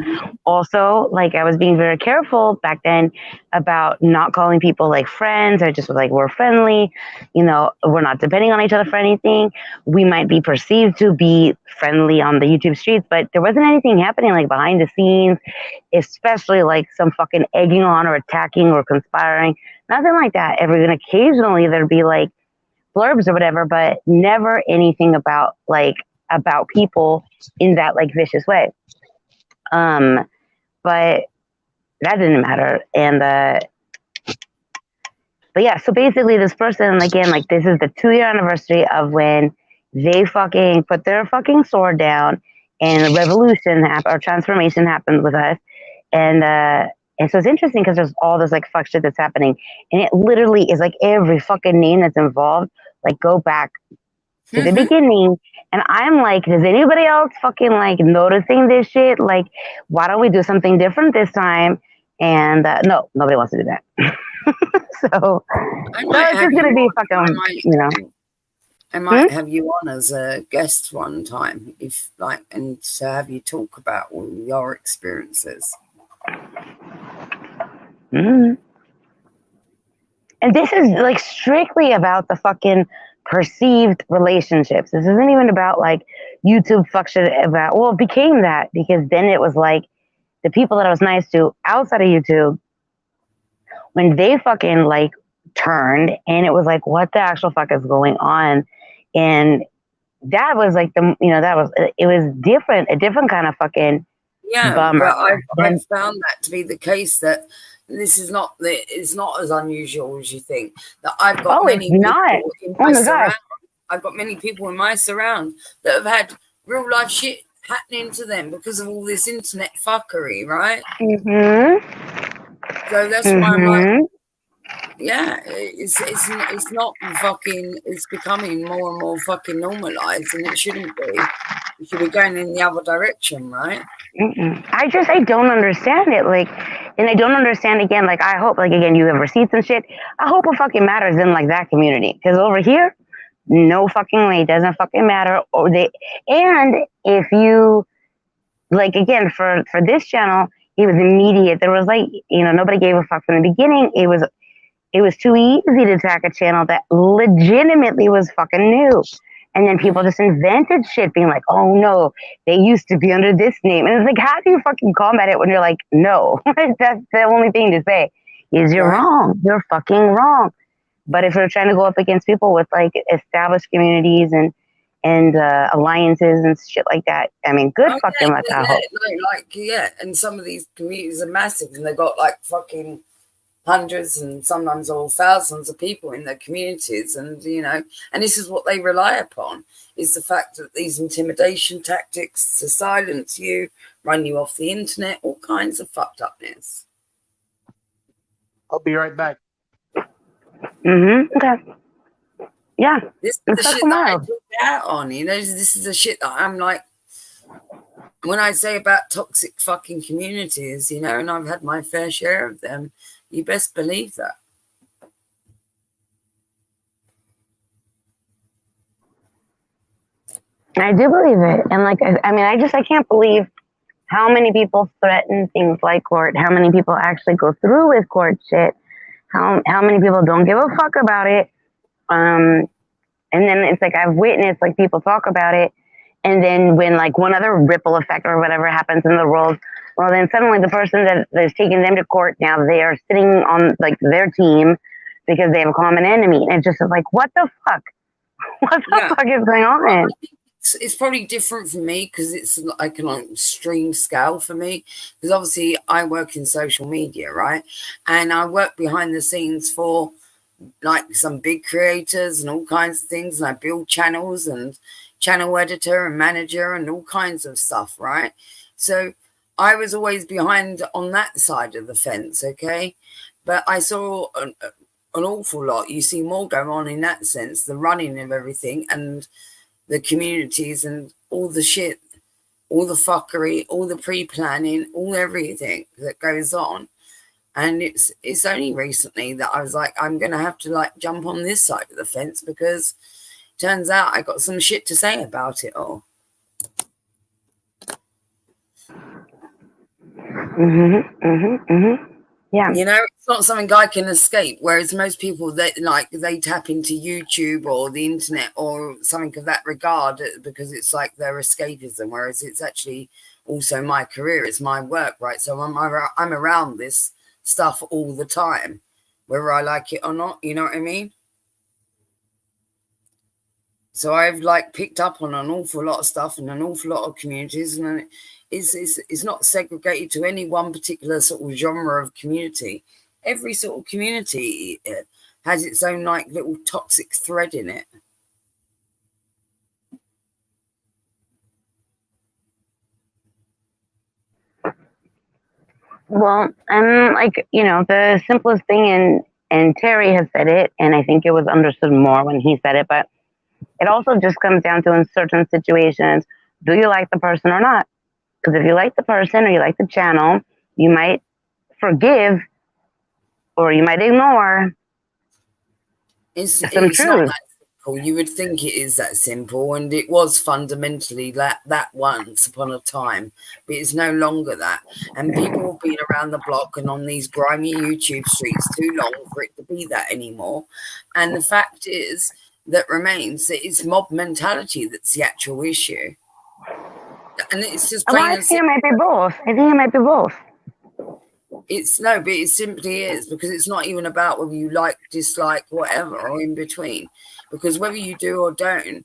Also, like I was being very careful back then about not calling people like friends. I just was like, we're friendly, we're not depending on each other for anything. We might be perceived to be friendly on the YouTube streets, but there wasn't anything happening like behind the scenes, especially like some fucking egging on or attacking or conspiring. Nothing like that. Occasionally there'd be like blurbs or whatever, but never anything about people in that like vicious way. But that didn't matter. And but yeah, so basically this person, again, like this is the 2-year anniversary of when they fucking put their fucking sword down and a revolution or transformation happened with us. And so it's interesting because there's all this like fuck shit that's happening. And it literally is like every fucking name that's involved, like go back to the beginning. And I'm like, is anybody else fucking like noticing this shit? Like, why don't we do something different this time? And no, nobody wants to do that. So it's just going to be fucking, I might have you on as a guest one time, and to have you talk about all your experiences. And this is like strictly about the fucking perceived relationships. This isn't even about like YouTube fuck shit about, well, it became that because then it was like the people that I was nice to outside of YouTube, when they fucking like turned, and it was like, what the actual fuck is going on? And that was like it was different, a different kind of fucking bummer. But I've found that to be the case, that this is not, it's not as unusual as you think. That I've got many people in my surround. I've got many people in my surround that have had real life shit happening to them because of all this internet fuckery, right? So that's why I'm like, yeah, it's not fucking, it's becoming more and more fucking normalized, and it shouldn't be. It should be going in the other direction, right? I don't understand it. Like, and I don't understand again, like, I hope, like, again, you have receipts and shit. I hope it fucking matters in like that community. Because over here, no fucking way, it doesn't fucking matter. And if you, like, again, for this channel, it was immediate. There was like, nobody gave a fuck from the beginning. It was too easy to attack a channel that legitimately was fucking new. And then people just invented shit, being like, "Oh no, they used to be under this name." And it's like, how do you fucking combat it when you're like, "No," that's the only thing to say is you're wrong. You're fucking wrong. But if they're trying to go up against people with like established communities and alliances and shit like that, I mean, good fucking luck. I hope. And some of these communities are massive, and they've got like fucking hundreds and sometimes all thousands of people in their communities, and and this is what they rely upon, is the fact that these intimidation tactics to silence you, run you off the internet, all kinds of fucked upness. I'll be right back. Okay. Yeah. This is the shit that I talk out on, this is the shit that I'm like, when I say about toxic fucking communities, and I've had my fair share of them, you best believe that. I do believe it. And I can't believe how many people threaten things like court, how many people actually go through with court shit, how many people don't give a fuck about it. And then it's like I've witnessed like people talk about it, and then when like one other ripple effect or whatever happens in the world, well then suddenly the person that is taking them to court, now they are sitting on like their team because they have a common enemy. And it's just like, what the fuck? What the fuck is going on? It's probably different for me because it's like an extreme scale for me, because obviously I work in social media, right? And I work behind the scenes for like some big creators and all kinds of things, and I build channels and channel editor and manager and all kinds of stuff, right? So I was always behind on that side of the fence, okay? But I saw an awful lot. You see more go on in that sense, the running of everything and the communities and all the shit, all the fuckery, all the pre-planning, all everything that goes on. And it's only recently that I was like, I'm going to have to like jump on this side of the fence, because turns out I got some shit to say about it all. Yeah. It's not something I can escape. Whereas most people, they tap into YouTube or the internet or something of that regard because it's like their escapism. Whereas it's actually also my career, it's my work, right? So I'm around this stuff all the time, whether I like it or not. You know what I mean? So I've like picked up on an awful lot of stuff in an awful lot of communities, and it's not segregated to any one particular sort of genre of community. Every sort of community has its own like little toxic thread in it. Well, and like, the simplest thing, and Terry has said it, and I think it was understood more when he said it, but it also just comes down to, in certain situations, do you like the person or not? Because if you like the person or you like the channel, you might forgive or you might ignore some truth. Not that simple. You would think it is that simple, and it was fundamentally that once upon a time, but it's no longer that. And people have been around the block and on these grimy YouTube streets too long for it to be that anymore. And the fact is that remains that it's mob mentality that's the actual issue. And it's just plain I think it might be both. I think it might be both. But it simply is, because it's not even about whether you like, dislike, whatever, or in between. Because whether you do or don't,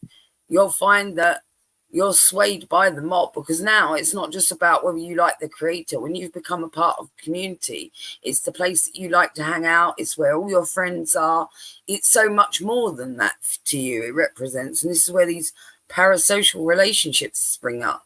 you'll find that you're swayed by the mob, because now it's not just about whether you like the creator. When you've become a part of the community, it's the place that you like to hang out. It's where all your friends are. It's so much more than that to you. It represents, and this is where these parasocial relationships spring up.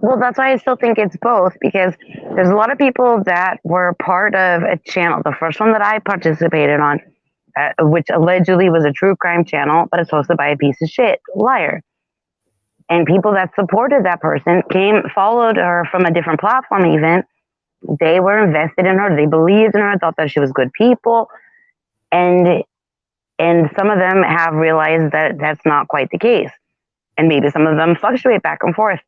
Well, that's why I still think it's both, because there's a lot of people that were part of a channel. The first one that I participated on, which allegedly was a true crime channel, but it's hosted by a piece of shit liar. And people that supported that person followed her from a different platform even. They were invested in her. They believed in her, thought that she was good people. And some of them have realized that that's not quite the case. And maybe some of them fluctuate back and forth.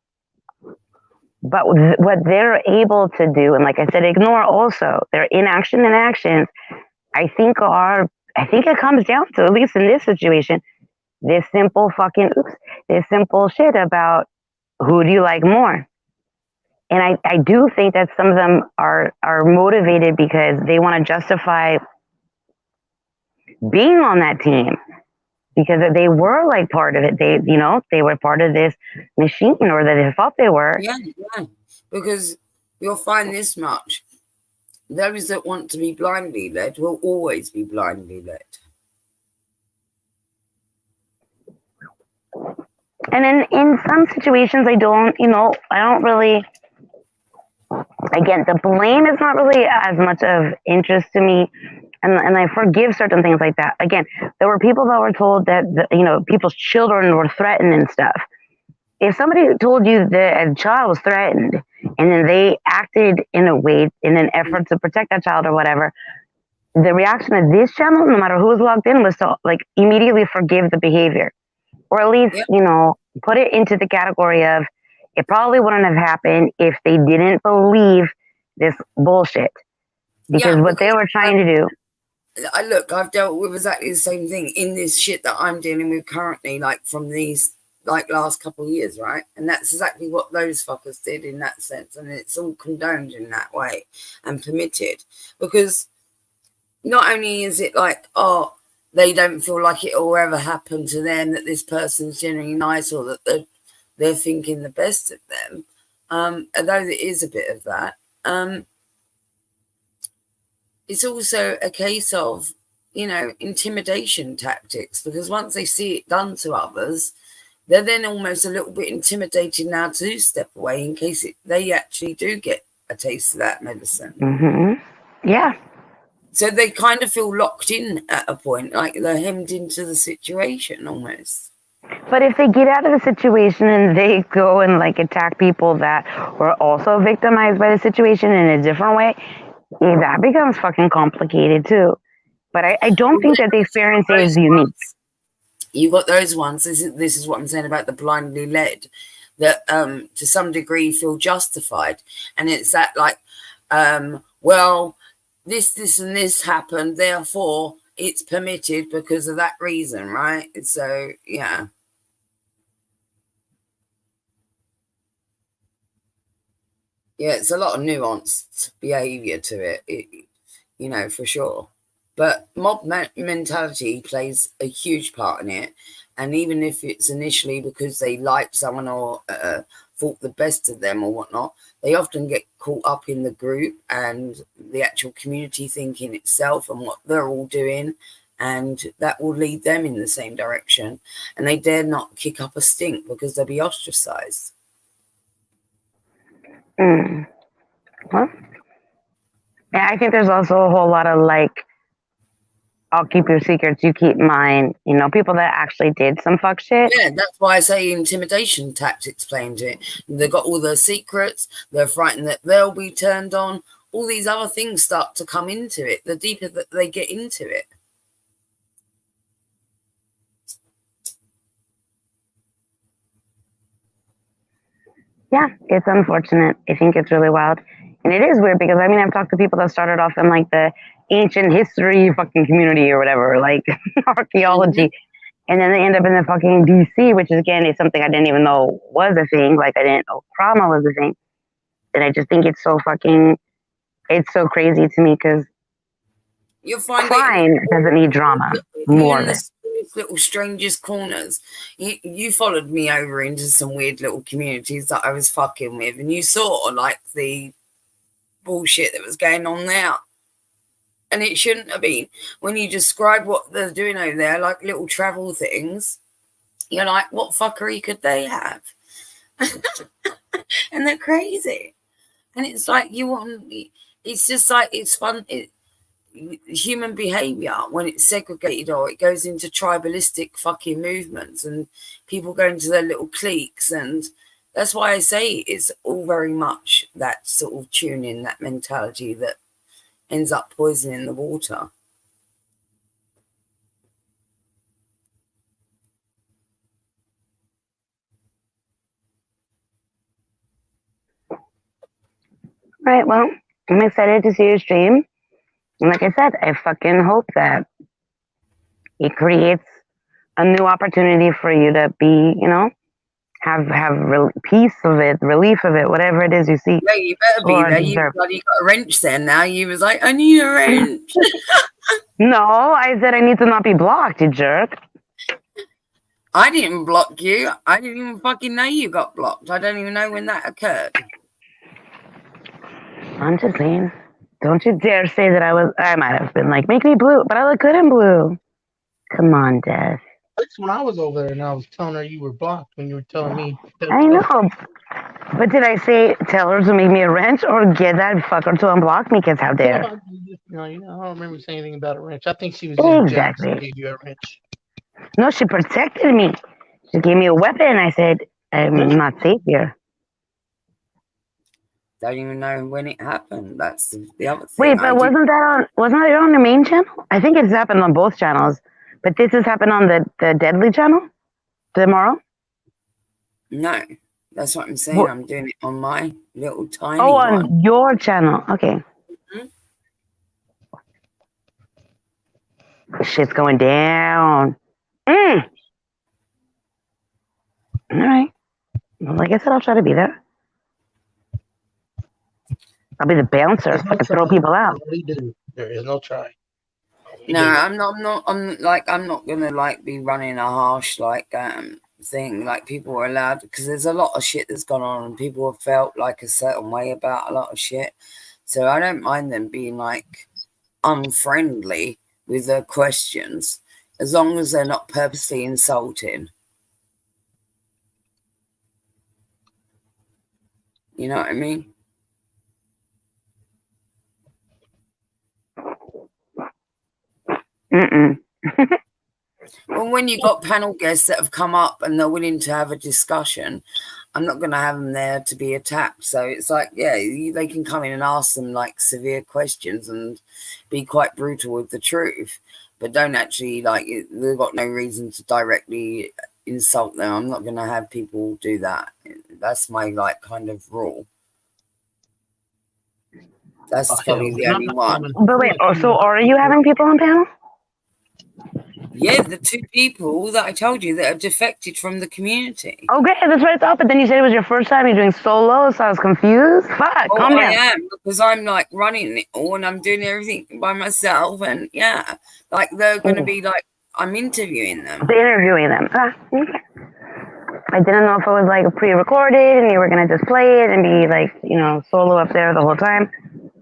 But what they're able to do, and like I said, ignore also their inaction and actions, I think it comes down to, at least in this situation, this simple shit about who do you like more. And I do think that some of them are motivated because they want to justify being on that team, because they were like part of it. They were part of this machine, or that they thought they were. Yeah. Because you'll find this much. Those that want to be blindly led will always be blindly led. And in some situations, I don't really, again, the blame is not really as much of interest to me. And I forgive certain things like that. Again, there were people that were told that, people's children were threatened and stuff. If somebody told you that a child was threatened and then they acted in a way, in an effort to protect that child or whatever, the reaction of this channel, no matter who was logged in, was to like immediately forgive the behavior, or at least, put it into the category of it probably wouldn't have happened if they didn't believe this bullshit. Because what they were trying to do. I've dealt with exactly the same thing in this shit that I'm dealing with currently, like from these last couple of years, right? And that's exactly what those fuckers did in that sense, and it's all condoned in that way and permitted, because not only is it like, oh, they don't feel like it will ever happen to them, that this person's genuinely nice, or that they're thinking the best of them, although there is a bit of that, it's also a case of, intimidation tactics, because once they see it done to others, they're then almost a little bit intimidated now to step away in case they actually do get a taste of that medicine. Mm-hmm. Yeah. So they kind of feel locked in at a point, like they're hemmed into the situation almost. But if they get out of the situation and they go and like attack people that were also victimized by the situation in a different way, that becomes fucking complicated too. But I don't think that the experience is unique. You've got those ones. This is what I'm saying about the blindly led, that to some degree feel justified, and it's that like, well, this and this happened, therefore it's permitted because of that reason, right? So yeah. Yeah, it's a lot of nuanced behavior to it, for sure. But mob mentality plays a huge part in it. And even if it's initially because they like someone or thought the best of them or whatnot, they often get caught up in the group and the actual community thinking itself and what they're all doing. And that will lead them in the same direction. And they dare not kick up a stink because they'll be ostracized. Well, yeah, I think there's also a whole lot of like, I'll keep your secrets, you keep mine. People that actually did some fuck shit. Yeah, that's why I say intimidation tactics play into it. They've got all their secrets. They're frightened that they'll be turned on. All these other things start to come into it, the deeper that they get into it. Yeah, it's unfortunate. I think it's really wild. And it is weird because, I've talked to people that started off in like the ancient history fucking community or whatever, like archaeology. And then they end up in the fucking DC, which is, again, is something I didn't even know was a thing. Like, I didn't know trauma was a thing. And I just think it's so crazy to me because crime doesn't need drama. More of it. Little strangest corners. You followed me over into some weird little communities that I was fucking with, and you saw like the bullshit that was going on there. And it shouldn't have been. When you describe what they're doing over there, like little travel things, you're like, what fuckery could they have? And they're crazy. And it's like, it's just like, it's fun. Human behavior, when it's segregated or it goes into tribalistic fucking movements and people go into their little cliques. And that's why I say it's all very much that sort of tuning, that mentality that ends up poisoning the water. right. Well, I'm excited to see your stream. And like I said, I fucking hope that it creates a new opportunity for you to be, have peace of it, relief of it, whatever it is you see. Yeah, you better be there. You bloody got a wrench there now. You was like, I need a wrench. No, I said I need to not be blocked, you jerk. I didn't block you. I didn't even fucking know you got blocked. I don't even know when that occurred. I'm just saying. Don't you dare say that I might have been like, make me blue, but I look good in blue. Come on, Death. That's when I was over there and I was telling her you were blocked when you were telling me. I know. But did I say tell her to make me a wrench or get that fucker to unblock me? Because how dare. No, I don't remember saying anything about a wrench. I think she was just exactly. Gave you a wrench. No, she protected me. She gave me a weapon. I said, I'm not safe here. Don't even know when it happened. That's the other thing. Wait, but wasn't that on the main channel? I think it's happened on both channels. But this has happened on the Deadly channel tomorrow? No, that's what I'm saying. I'm doing it on my little tiny on your channel. Okay. Shit's going down. All right. Well, like I said, I'll try to be there. I'll be the bouncer. I can throw people out. There is no try. No, I'm not gonna be running a harsh thing. Like, people are allowed, because there's a lot of shit that's gone on and people have felt like a certain way about a lot of shit. So I don't mind them being like unfriendly with their questions, as long as they're not purposely insulting. You know what I mean? Well, when you got panel guests that have come up and they're willing to have a discussion, I'm not going to have them there to be attacked. So it's like, yeah, they can come in and ask them like severe questions and be quite brutal with the truth, but don't actually they've got no reason to directly insult them. I'm not going to have people do that. That's my kind of rule. That's probably the only one. But wait, so are you having people on panel? Yeah, the two people that I told you that have defected from the community. Okay, that's what I thought. But then you said it was your first time. You're doing solo, so I was confused. Fuck, calm down. I am, because I'm running it all and I'm doing everything by myself. And yeah, they're going to be I'm interviewing them. Interviewing them. Okay. I didn't know if it was pre-recorded and you were going to just play it and be solo up there the whole time.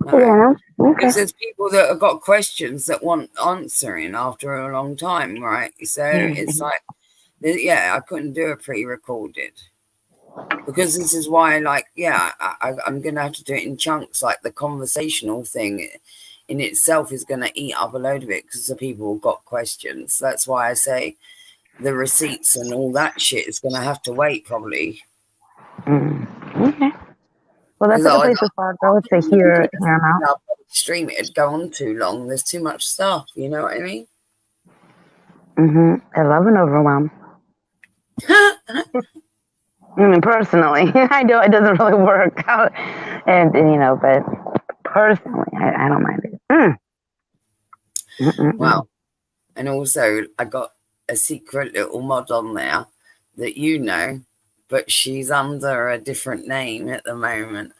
No. Okay. Because there's people that have got questions that want answering after a long time, right? So it's I couldn't do a pre-recorded, because this is why I'm going to have to do it in chunks. Like the conversational thing in itself is going to eat up a load of it, because the people have got questions. That's why I say the receipts and all that shit is going to have to wait probably. Okay. Well, that's a good place to start. I would say here now. Stream it'd go on too long. There's too much stuff. You know what I mean? I love an overwhelm. I mean, personally, I know it doesn't really work out, and but personally, I don't mind it. Wow. And also, I got a secret little mod on there that but she's under a different name at the moment.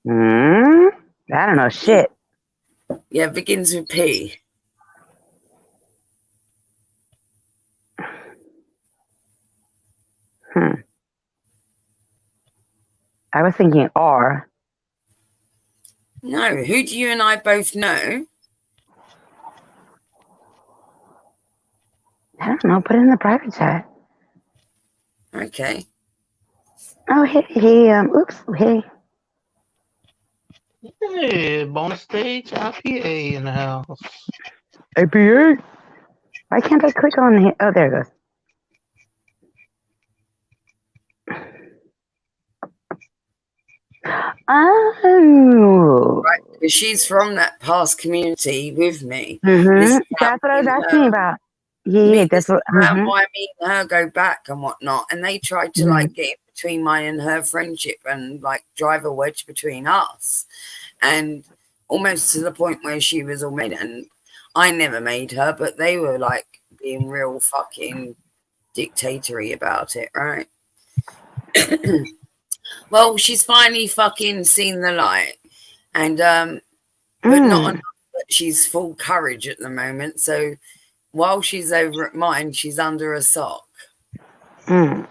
I don't know shit. Yeah, begins with P. I was thinking R. No, who do you and I both know? I don't know. Put it in the private chat. Okay. Oh, hey, oops, hey. Hey, bonus stage, IPA in the house. IPA? Why can't I click on it? Oh, there it goes. Oh. Right, because she's from that past community with me. That's what I was asking about. Yeah, that's what. Why me and her go back and whatnot, and they tried to get in between mine and her friendship and like drive a wedge between us. And almost to the point where she was all made, and I never made her, but they were like being real fucking dictatory about it, right? Well, she's finally fucking seen the light, and but not enough that she's full courage at the moment. So while she's over at mine, she's under a sock. Hold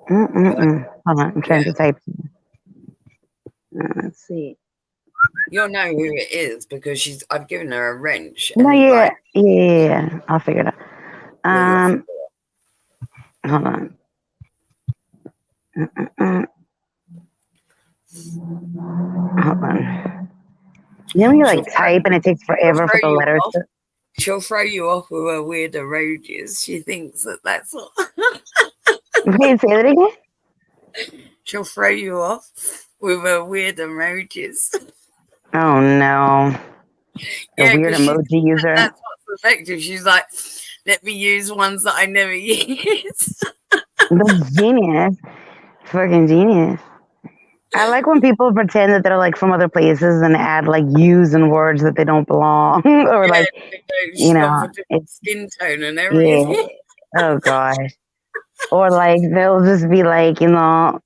on, I'm trying to type. Let's see. You'll know who it is because I've given her a wrench. No, and, yeah, like, yeah. I'll figure it out. Hold on. Hold on. You know when you like type and it takes forever for the letters to... She'll throw you off with her weird emojis. She thinks that's all. Wait, say that again? She'll throw you off with her weird emojis. Oh no. The weird 'cause emoji user. That's what's effective. She's like, let me use ones that I never use. That's genius. Fucking genius. I like when people pretend that they're like from other places and add like U's and words that they don't belong. Or like, you know, it's skin tone and everything. yeah. Oh gosh. Or like they'll just be like, you know,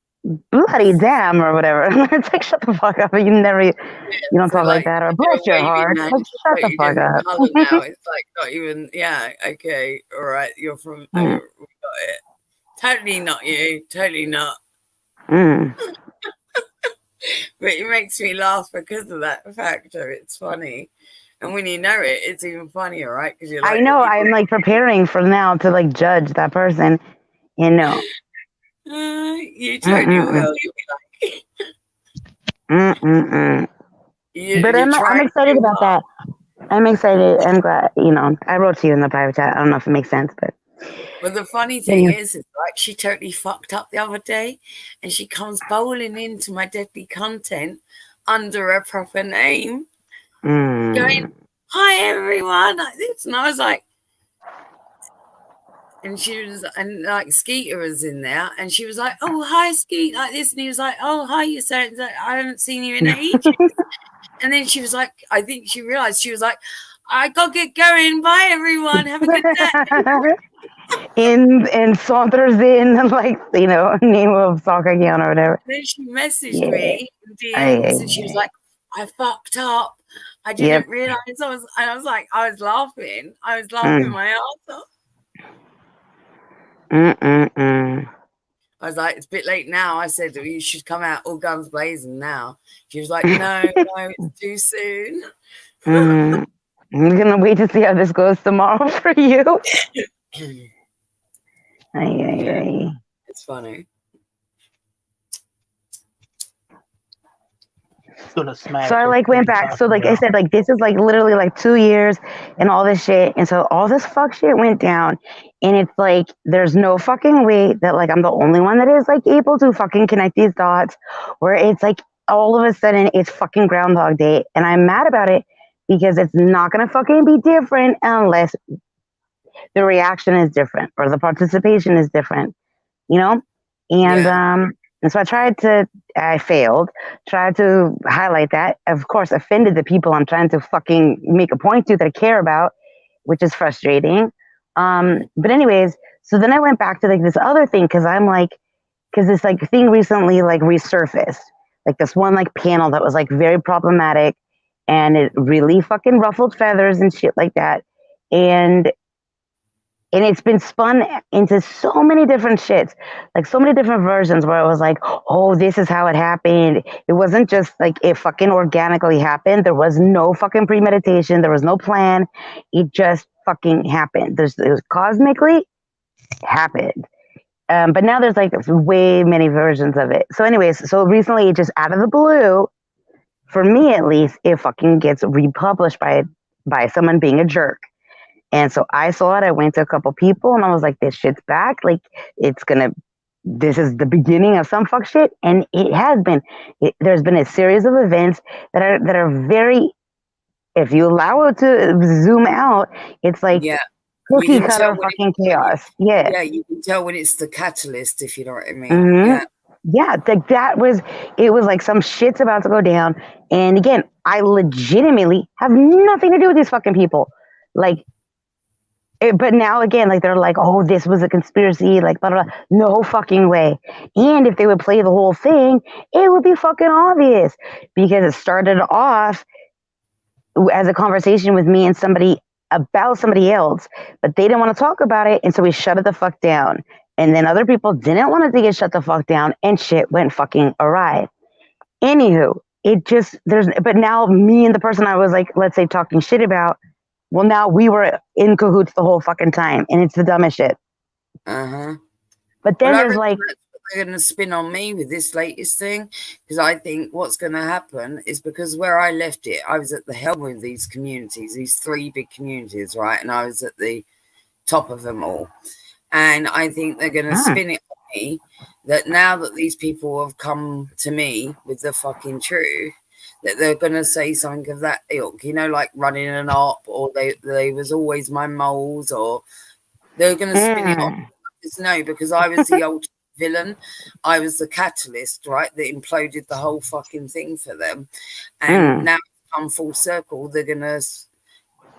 bloody damn or whatever. It's like, shut the fuck up. You don't talk like that. Or bless your heart. Like, shut the fuck up. Now it's like not even. Yeah. Okay. All right. You're from. We got it. Totally not you. Totally not. But it makes me laugh because of that factor. It's funny. And when you know it, it's even funnier, right? Because you're like, I know. I'm like preparing for now to like judge that person. You know. You totally will. You'll be like. But I'm excited about that. I'm excited. I'm glad. You know, I wrote to you in the private chat. I don't know if it makes sense, but. Well, the funny thing is like she totally fucked up the other day, and she comes bowling into my deadly content under a proper name, going, "Hi everyone," like this, and I was like, and she was, and like Skeeter was in there, and she was like, "Oh, hi Skeet," like this, and he was like, "Oh, hi, you so I haven't seen you in ages," and then she was like, I think she realized, she was like, "I gotta get going. Bye everyone. Have a good day." And saunters in, like, you know, name of soccer account or whatever. Then she messaged me in DMs and she was like, "I fucked up. I didn't realize I was like, I was laughing my ass off. I was like, it's a bit late now. I said, you should come out all guns blazing now. She was like, no, it's too soon. I'm gonna wait to see how this goes tomorrow for you. It's funny. So I like went back. So like I said, like this is like literally like 2 years and all this shit. And so all this fuck shit went down. And it's like there's no fucking way that like I'm the only one that is like able to fucking connect these dots, where it's like all of a sudden it's fucking Groundhog Day. And I'm mad about it because it's not gonna fucking be different unless the reaction is different or the participation is different, you know? And so I failed, tried to highlight that, of course, offended the people I'm trying to fucking make a point to that I care about, which is frustrating. But anyways, so then I went back to like this other thing because this like thing recently like resurfaced, like this one like panel that was like very problematic and it really fucking ruffled feathers and shit like that. And it's been spun into so many different shits, like so many different versions where it was like, oh, this is how it happened. It wasn't just like it fucking organically happened. There was no fucking premeditation. There was no plan. It just fucking happened. It was cosmically happened. But now there's like way many versions of it. So anyways, so recently just out of the blue, for me at least, it fucking gets republished by someone being a jerk. And so I saw it, I went to a couple people and I was like, this shit's back. Like this is the beginning of some fuck shit. And it has been, there's been a series of events that are very, if you allow it to zoom out, it's like cookie can tell cutter when fucking chaos. Yeah. yeah, you can tell when it's the catalyst, if you know what I mean. Mm-hmm. Yeah. Yeah, like it was like some shit's about to go down. And again, I legitimately have nothing to do with these fucking people. Like, but now again, like they're like, oh, this was a conspiracy, like, blah, blah, blah. No fucking way. And if they would play the whole thing, it would be fucking obvious because it started off as a conversation with me and somebody about somebody else, but they didn't want to talk about it. And so we shut it the fuck down. And then other people didn't want it to get shut the fuck down, and shit went fucking awry. Anywho, but now me and the person I was like, let's say talking shit about, well, now we were in cahoots the whole fucking time, and it's the dumbest shit. Uh-huh. But then Well, there's like, they're going to spin on me with this latest thing, because I think what's going to happen is because where I left it, I was at the helm of these communities, these 3 big communities, right? And I was at the top of them all. And I think they're going to spin it on me that now that these people have come to me with the fucking truth, that they're going to say something of that ilk, you know, like running an op, or they was always my moles, or they're going to spin it on. Just no, because I was the ultimate villain. I was the catalyst, right, that imploded the whole fucking thing for them. And now it's come full circle. They're going to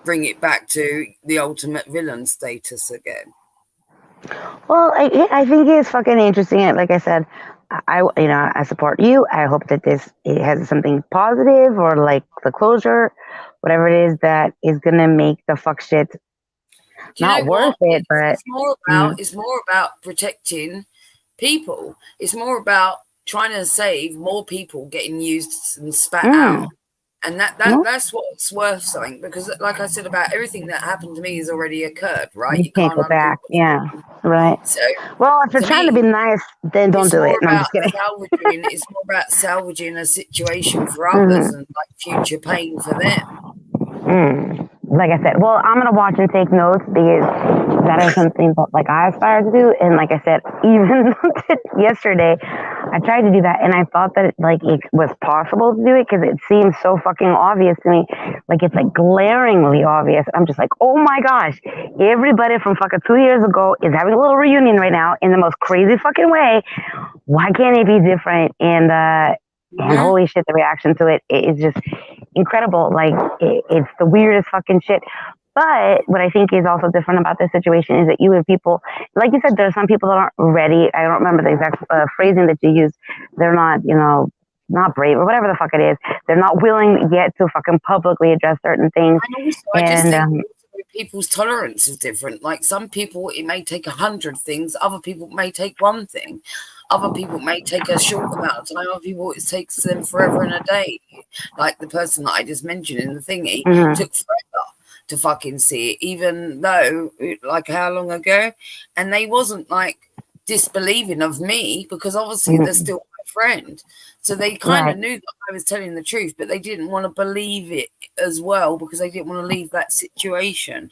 bring it back to the ultimate villain status again. well, I think it's fucking interesting. Like I said, I support you. I hope that it has something positive, or like the closure, whatever it is that is gonna make the fuck shit not worth it. But it's more about protecting people. It's more about trying to save more people getting used and spat out. And that's what's worth something, because like I said, about everything that happened to me has already occurred, right? You can't go back. Yeah, right. So, well, if you're trying to be nice, then don't do it. No, I'm just kidding. It's more about salvaging a situation for others and like future pain for them. Like I said, well, I'm gonna watch and take notes, because that is something that like I aspire to do. And like I said, even yesterday, I tried to do that, and I thought that it was possible to do it, because it seems so fucking obvious to me. Like it's like glaringly obvious. I'm just like, oh my gosh, everybody from fucking 2 years ago is having a little reunion right now in the most crazy fucking way. Why can't it be different? And holy shit, the reaction to it is just incredible. Like it's the weirdest fucking shit. But what I think is also different about this situation is that you have people, like you said, there are some people that aren't ready. I don't remember the exact phrasing that you used. They're not, not brave or whatever the fuck it is. They're not willing yet to fucking publicly address certain things. I just think people's tolerance is different. Like some people, it may take 100 things. Other people may take one thing. Other people may take a short amount of time. Other people, it takes them forever and a day. Like the person that I just mentioned in the thingy took forever to fucking see it, even though, like, how long ago? And they wasn't like disbelieving of me, because obviously they're still my friend. So they kind of knew that I was telling the truth, but they didn't want to believe it as well, because they didn't want to leave that situation.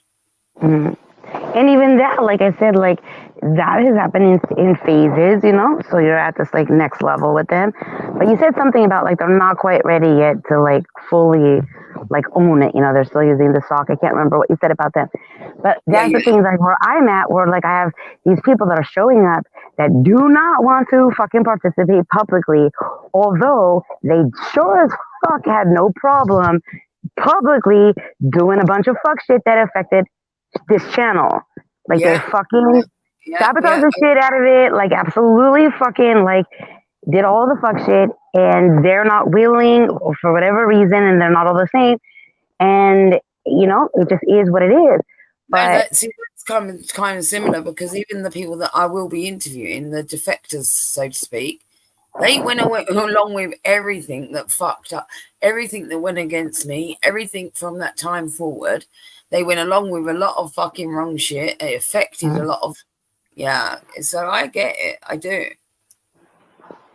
And even that, like I said, like that has happened in phases, so you're at this like next level with them. But you said something about like they're not quite ready yet to like fully like own it. They're still using the sock. I can't remember what you said about them. But that's the thing, like where I'm at, where like I have these people that are showing up that do not want to fucking participate publicly, although they sure as fuck had no problem publicly doing a bunch of fuck shit that affected this channel. Like they fucking sabotaged the shit out of it, like absolutely fucking like did all the fuck shit, and they're not willing for whatever reason, and they're not all the same, and it just is what it is. But it's kind of similar, because even the people that I will be interviewing, the defectors, so to speak, they went along with everything that fucked up, everything that went against me, everything from that time forward. They went along with a lot of fucking wrong shit. It affected a lot of, so I get it. I do.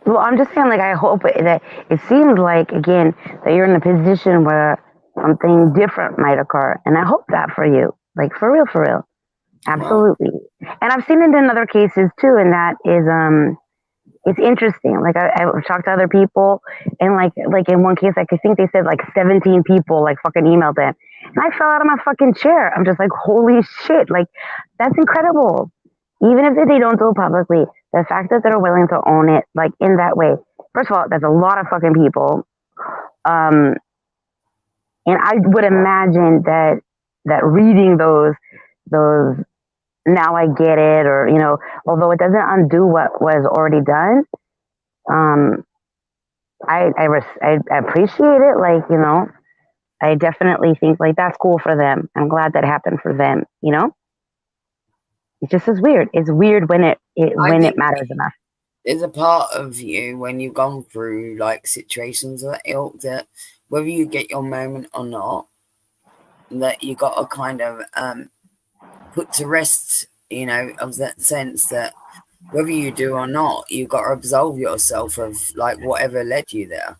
Well, I'm just saying, like, I hope that it seems like, again, that you're in a position where something different might occur. And I hope that for you. Like, for real. Absolutely. Wow. And I've seen it in other cases, too, and that is, it's interesting. Like, I've talked to other people, and, like in one case, like, I think they said, like, 17 people, like, fucking emailed them. And I fell out of my fucking chair. I'm just like, holy shit. Like, that's incredible. Even if they don't do it publicly, the fact that they're willing to own it, like, in that way. First of all, that's a lot of fucking people. And I would imagine that reading those now I get it, or, you know, although it doesn't undo what was already done, I appreciate it. Like, you know, I definitely think like that's cool for them. I'm glad that happened for them. You know, it just is weird. It's weird when it matters enough. There's a part of you when you've gone through like situations of that ilk, that whether you get your moment or not, that you got to kind of put to rest, you know, of that sense that whether you do or not, you got to absolve yourself of like whatever led you there.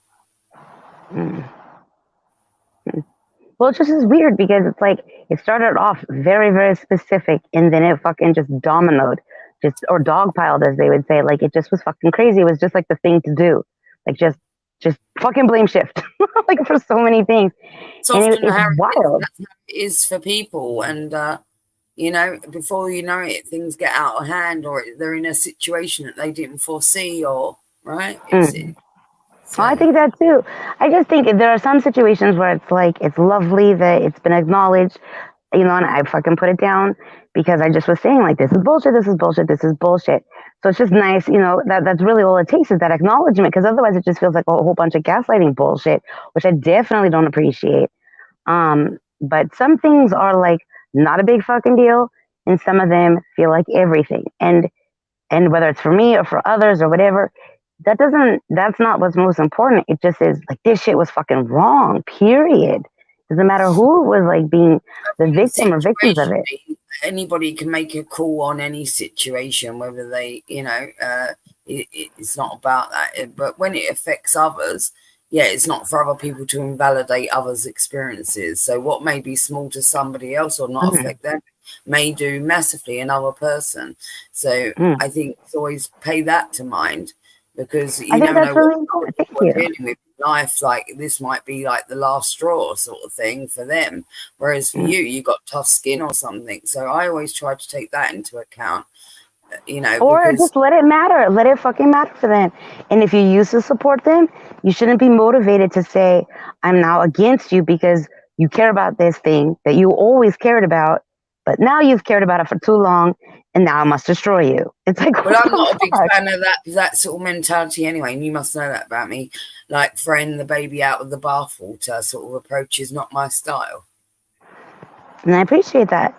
Well, it just is weird because it's like it started off very, very specific, and then it fucking just dominoed, or dogpiled, as they would say. Like, it just was fucking crazy. It was just like the thing to do, like just fucking blame shift, like, for so many things. It's and often it's how wild. that's how it is for people, and you know, before you know it, things get out of hand, or they're in a situation that they didn't foresee, or right. Well, I think that too. I just think there are some situations where it's like, it's lovely that it's been acknowledged, you know, and I fucking put it down because I just was saying, like, this is bullshit, this is bullshit, this is bullshit. So it's just nice, you know, that's really all it takes is that acknowledgement, because otherwise it just feels like a whole bunch of gaslighting bullshit, which I definitely don't appreciate. But some things are like not a big fucking deal, and some of them feel like everything. And whether it's for me or for others or whatever, that's not what's most important. It just is like, this shit was fucking wrong, period. Doesn't matter who was like being the victim or victims of it. Anybody can make a call on any situation, whether they, you know, it's not about that. But when it affects others, yeah, it's not for other people to invalidate others' experiences. So what may be small to somebody else or not affect them may do massively another person. So I think it's always pay that to mind, because you never know what we're dealing with in life. Like, this might be like the last straw sort of thing for them, whereas for you got tough skin or something. So I always try to take that into account, you know, or just let it matter, let it fucking matter for them. And if you used to support them, you shouldn't be motivated to say, I'm now against you because you care about this thing that you always cared about, but now you've cared about it for too long, and now I must destroy you. It's like, well, I'm not a big fan of that sort of mentality anyway, and you must know that about me. Like, throwing the baby out with the bathwater sort of approach is not my style. And I appreciate that.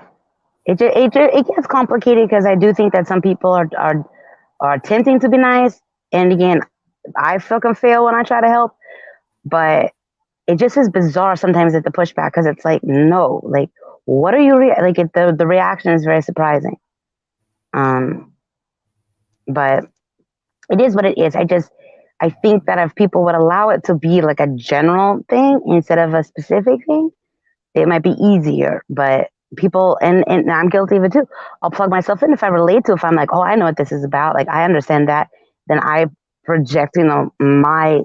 It gets complicated because I do think that some people are attempting to be nice, and again, I fucking fail when I try to help. But it just is bizarre sometimes at the pushback, because it's like, no, like, what are you the reaction is very surprising. But it is what it is. I think that if people would allow it to be like a general thing instead of a specific thing, it might be easier. But people, and I'm guilty of it too. I'll plug myself in if I relate to, if I'm like, oh, I know what this is about, like, I understand that, then I project, you know, my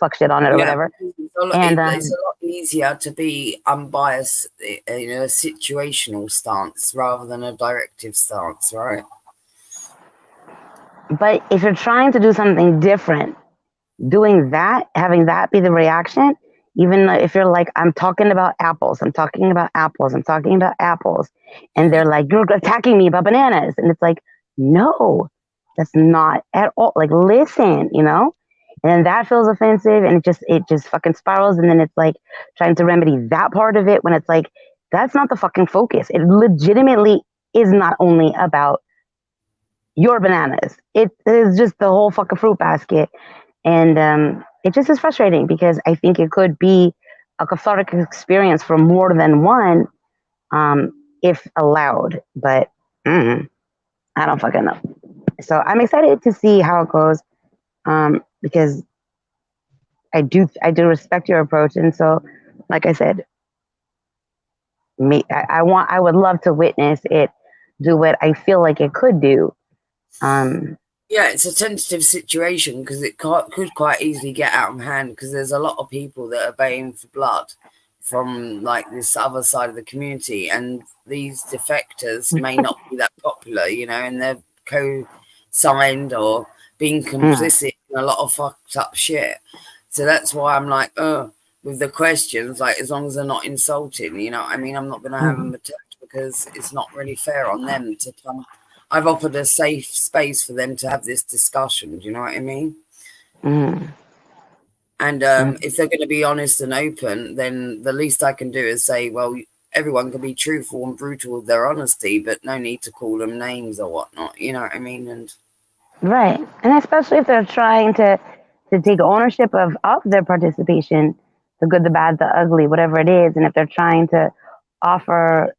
fuck shit on it or whatever. It's a lot easier to be unbiased in a situational stance rather than a directive stance, right? But if you're trying to do something different, doing that, having that be the reaction, even if you're like, I'm talking about apples, and they're like, you're attacking me about bananas. And it's like, no, that's not at all. Like, listen, you know? And then that feels offensive, and it just fucking spirals. And then it's like trying to remedy that part of it when it's like, that's not the fucking focus. It legitimately is not only about your bananas. It is just the whole fucking fruit basket. And it just is frustrating because I think it could be a cathartic experience for more than one, if allowed. But I don't fucking know. So I'm excited to see how it goes, because I do respect your approach. And so, like I said, I would love to witness it do what I feel like it could do. Yeah, it's a tentative situation because it could quite easily get out of hand, because there's a lot of people that are baying for blood. from like this other side of the community, and these defectors may not be that popular, you know, and they're co-signed or being complicit in a lot of fucked up shit. So that's why I'm like, with the questions, like as long as they're not insulting, you know what I mean? I'm not going to have them attacked because it's not really fair on them to come. I've offered a safe space for them to have this discussion. Do you know what I mean? And if they're going to be honest and open, then the least I can do is say, well, everyone can be truthful and brutal with their honesty, but no need to call them names or whatnot. You know what I mean? And right. And especially if they're trying to take ownership of their participation, the good, the bad, the ugly, whatever it is. And if they're trying to offer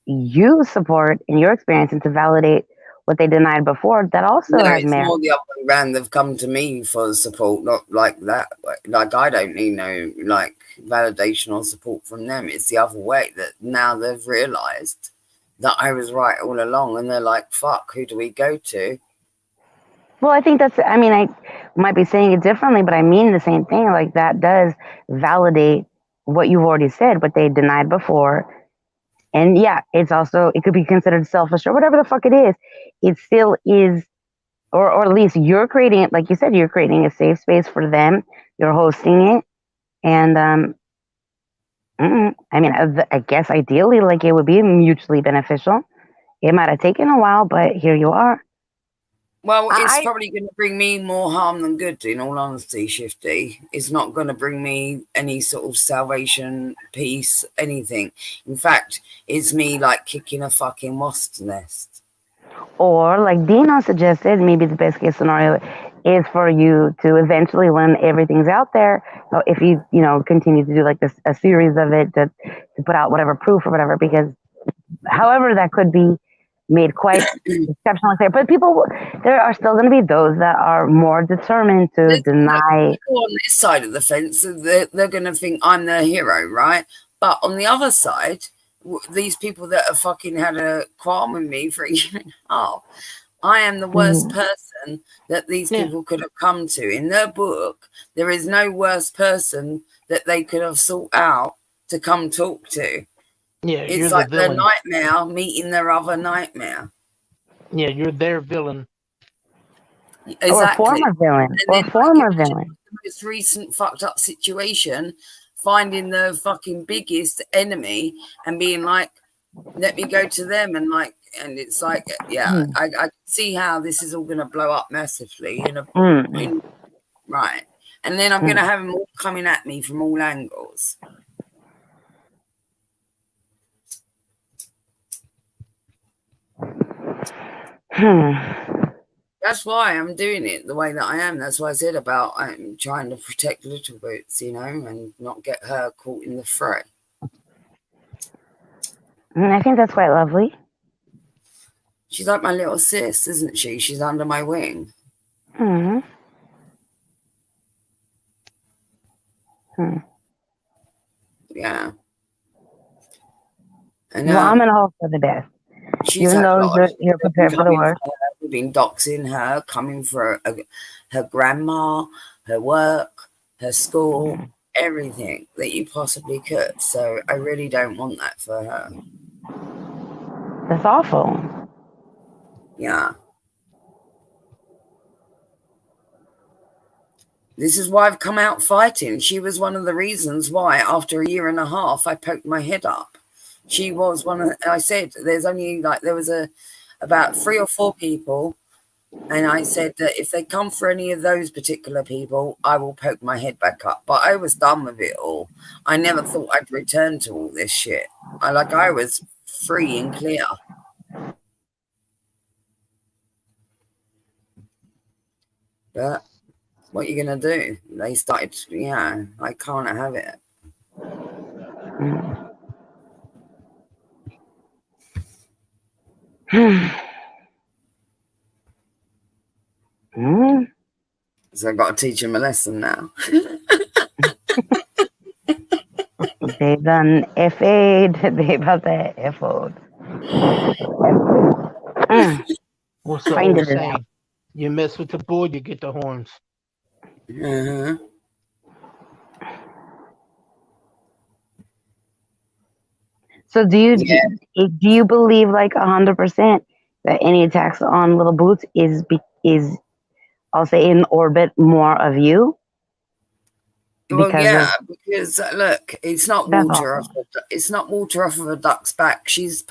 you support in your experience and to validate what they denied before, that also has it's merit. more the other way around. They've come to me for support, not like that. Like I don't need no like validation or support from them. It's the other way, that now they've realized that I was right all along, and they're like, fuck, who do we go to? Well, I think that's, I mean, I might be saying it differently, but I mean the same thing. Like that does validate what you've already said, what they denied before. And yeah, it's also, it could be considered selfish or whatever the fuck it is. It still is, or at least you're creating it, like you said, you're creating a safe space for them. You're hosting it. And I mean, I guess ideally, like it would be mutually beneficial. It might have taken a while, but here you are. Well, it's probably going to bring me more harm than good, in all honesty, Shifty. It's not going to bring me any sort of salvation, peace, anything. In fact, it's me like kicking a fucking wasp's nest. Or like Dino suggested, maybe the best case scenario is for you to eventually, when everything's out there, if you continue to do like this, a series of it to put out whatever proof or whatever, because however that could be made quite exceptionally clear. But there are still going to be those that are more determined to deny. People on this side of the fence, they're going to think I'm their hero, right? But on the other side, these people that have fucking had a qualm with me for a year and a half, I am the worst person that these people could have come to. In their book, there is no worse person that they could have sought out to come talk to. Yeah, it's like their nightmare meeting their other nightmare. Yeah, you're their villain. Exactly. Or former villain. Or former villain. The most recent fucked up situation, finding the fucking biggest enemy and being like, let me go to them, and it's like, yeah, I can see how this is all going to blow up massively right. And then I'm going to have them all coming at me from all angles. That's why I'm doing it the way that I am. That's why I said about I'm trying to protect Little Boots, and not get her caught in the fray. And I think that's quite lovely. She's like my little sis, isn't she? She's under my wing. Yeah. And I'm going to hope for the best. Even though you're prepared for the worst. We've been doxing her, coming for her grandma, her work, her school, everything that you possibly could. So I really don't want that for her. That's awful. Yeah. This is why I've come out fighting. She was one of the reasons why, after a year and a half, I poked my head up. She was one of, I said, there was about 3 or 4 people. And I said that if they come for any of those particular people, I will poke my head back up. But I was done with it all. I never thought I'd return to all this shit. I was free and clear. But what are you going to do? They started, I can't have it. So I've got to teach him a lesson now. They done F-ed. They about that F-ed. What's the old saying? You mess with the boy, you get the horns. So do Yeah. you believe like 100% that any attacks on Little Boots is I'll say in orbit more of you Well, because yeah, of because look, it's not that's water off. awesome. It's not water off of a duck's back. She's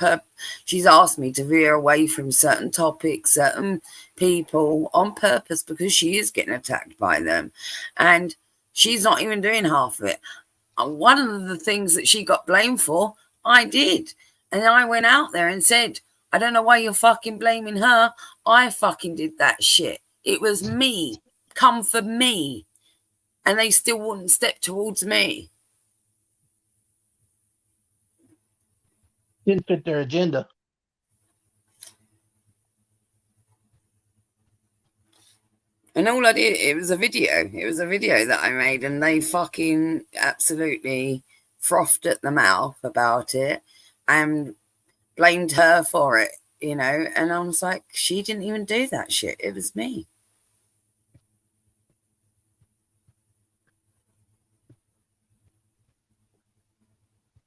asked me to veer away from certain topics, certain people on purpose because she is getting attacked by them, and she's not even doing half of it. And one of the things that she got blamed for, I did, and I went out there and said, I don't know why you're fucking blaming her. I fucking did that shit. It was me. Come for me. And they still wouldn't step towards me. Didn't fit their agenda. And all I did, it was a video. It was a video that I made, and they fucking absolutely frothed at the mouth about it and blamed her for it, you know. And I was like, she didn't even do that shit. It was me.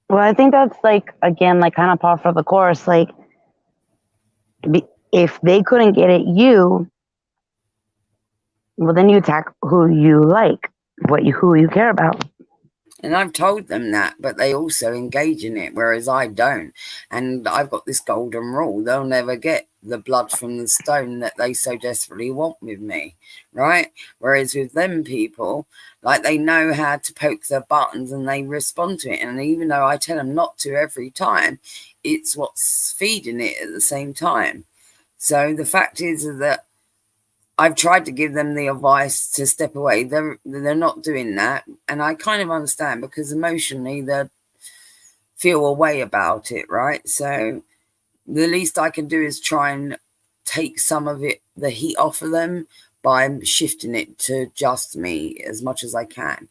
Well, I think that's like again, like kind of par for the course. Like, if they couldn't get at you, well, then you attack who you like, who you care about. And I've told them that, but they also engage in it, whereas I don't. And I've got this golden rule: they'll never get the blood from the stone that they so desperately want with me, right? Whereas with them people, like, they know how to poke their buttons and they respond to it. And even though I tell them not to every time, it's what's feeding it at the same time. So the fact is that I've tried to give them the advice to step away. They're not doing that. And I kind of understand, because emotionally they feel a way about it, right? So the least I can do is try and take some of it, the heat off of them, by shifting it to just me as much as I can.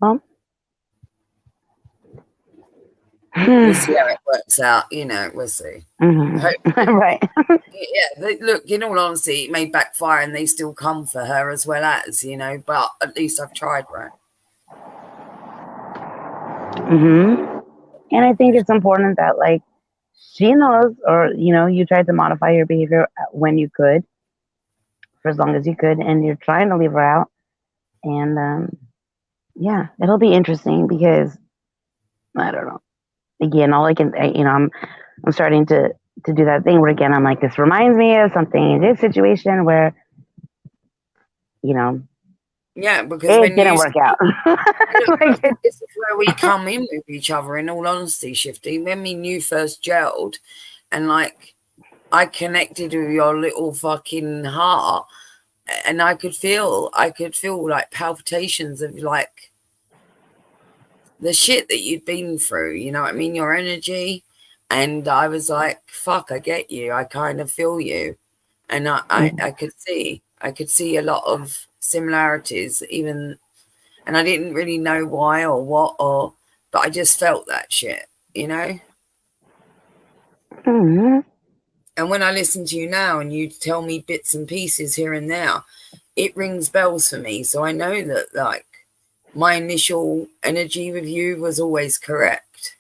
Well, we'll see how it works out, you know, we'll see. Right. Yeah, look, in all honesty, it may backfire and they still come for her as well as, you know, but at least I've tried, right? And I think it's important that, like, she knows, or, you know, you tried to modify your behavior when you could, for as long as you could, and you're trying to leave her out. And yeah, it'll be interesting because I don't know. Again, all I can, you know, I'm starting to do that thing where, again, I'm like, this reminds me of something in this situation where, you know, yeah, because it when didn't work out. This is where we come in with each other, in all honesty, Shifty. When me and you first gelled, and like, I connected with your little fucking heart, and I could feel like palpitations of like the shit that you'd been through, you know what I mean? Your energy. And I was like, fuck, I get you. I kind of feel you. And I could see a lot of similarities, even, and I didn't really know why or what, but I just felt that shit, you know? And when I listen to you now and you tell me bits and pieces here and there, it rings bells for me. So I know that, like, my initial energy with you was always correct.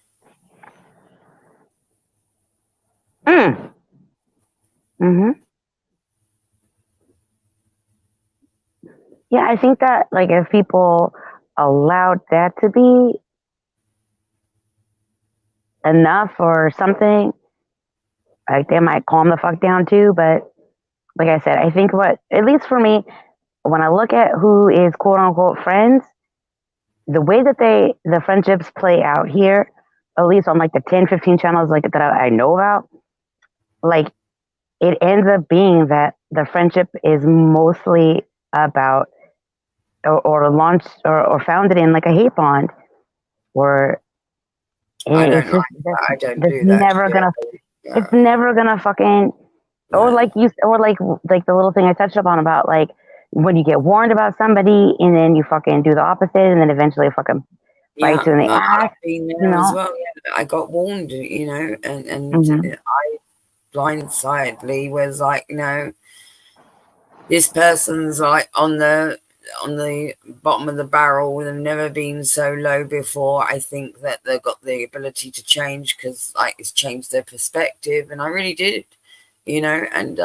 Yeah, I think that, like, if people allowed that to be enough or something, like, they might calm the fuck down too. But like I said, I think at least for me, when I look at who is quote unquote friends, the way that the friendships play out here, at least on like the 10-15 channels like that I know about, like, it ends up being that the friendship is mostly about or launched or founded in like a hate bond, or it's never gonna it's never gonna fucking, or like the little thing I touched upon about, like, when you get warned about somebody and then you fucking do the opposite and then eventually fucking bites you in the ass. I've been there as well. Yeah. I got warned, you know, and I blindsidedly was like, you know, this person's like on the bottom of the barrel. They've never been so low before. I think that they've got the ability to change because like it's changed their perspective, and I really did, you know. And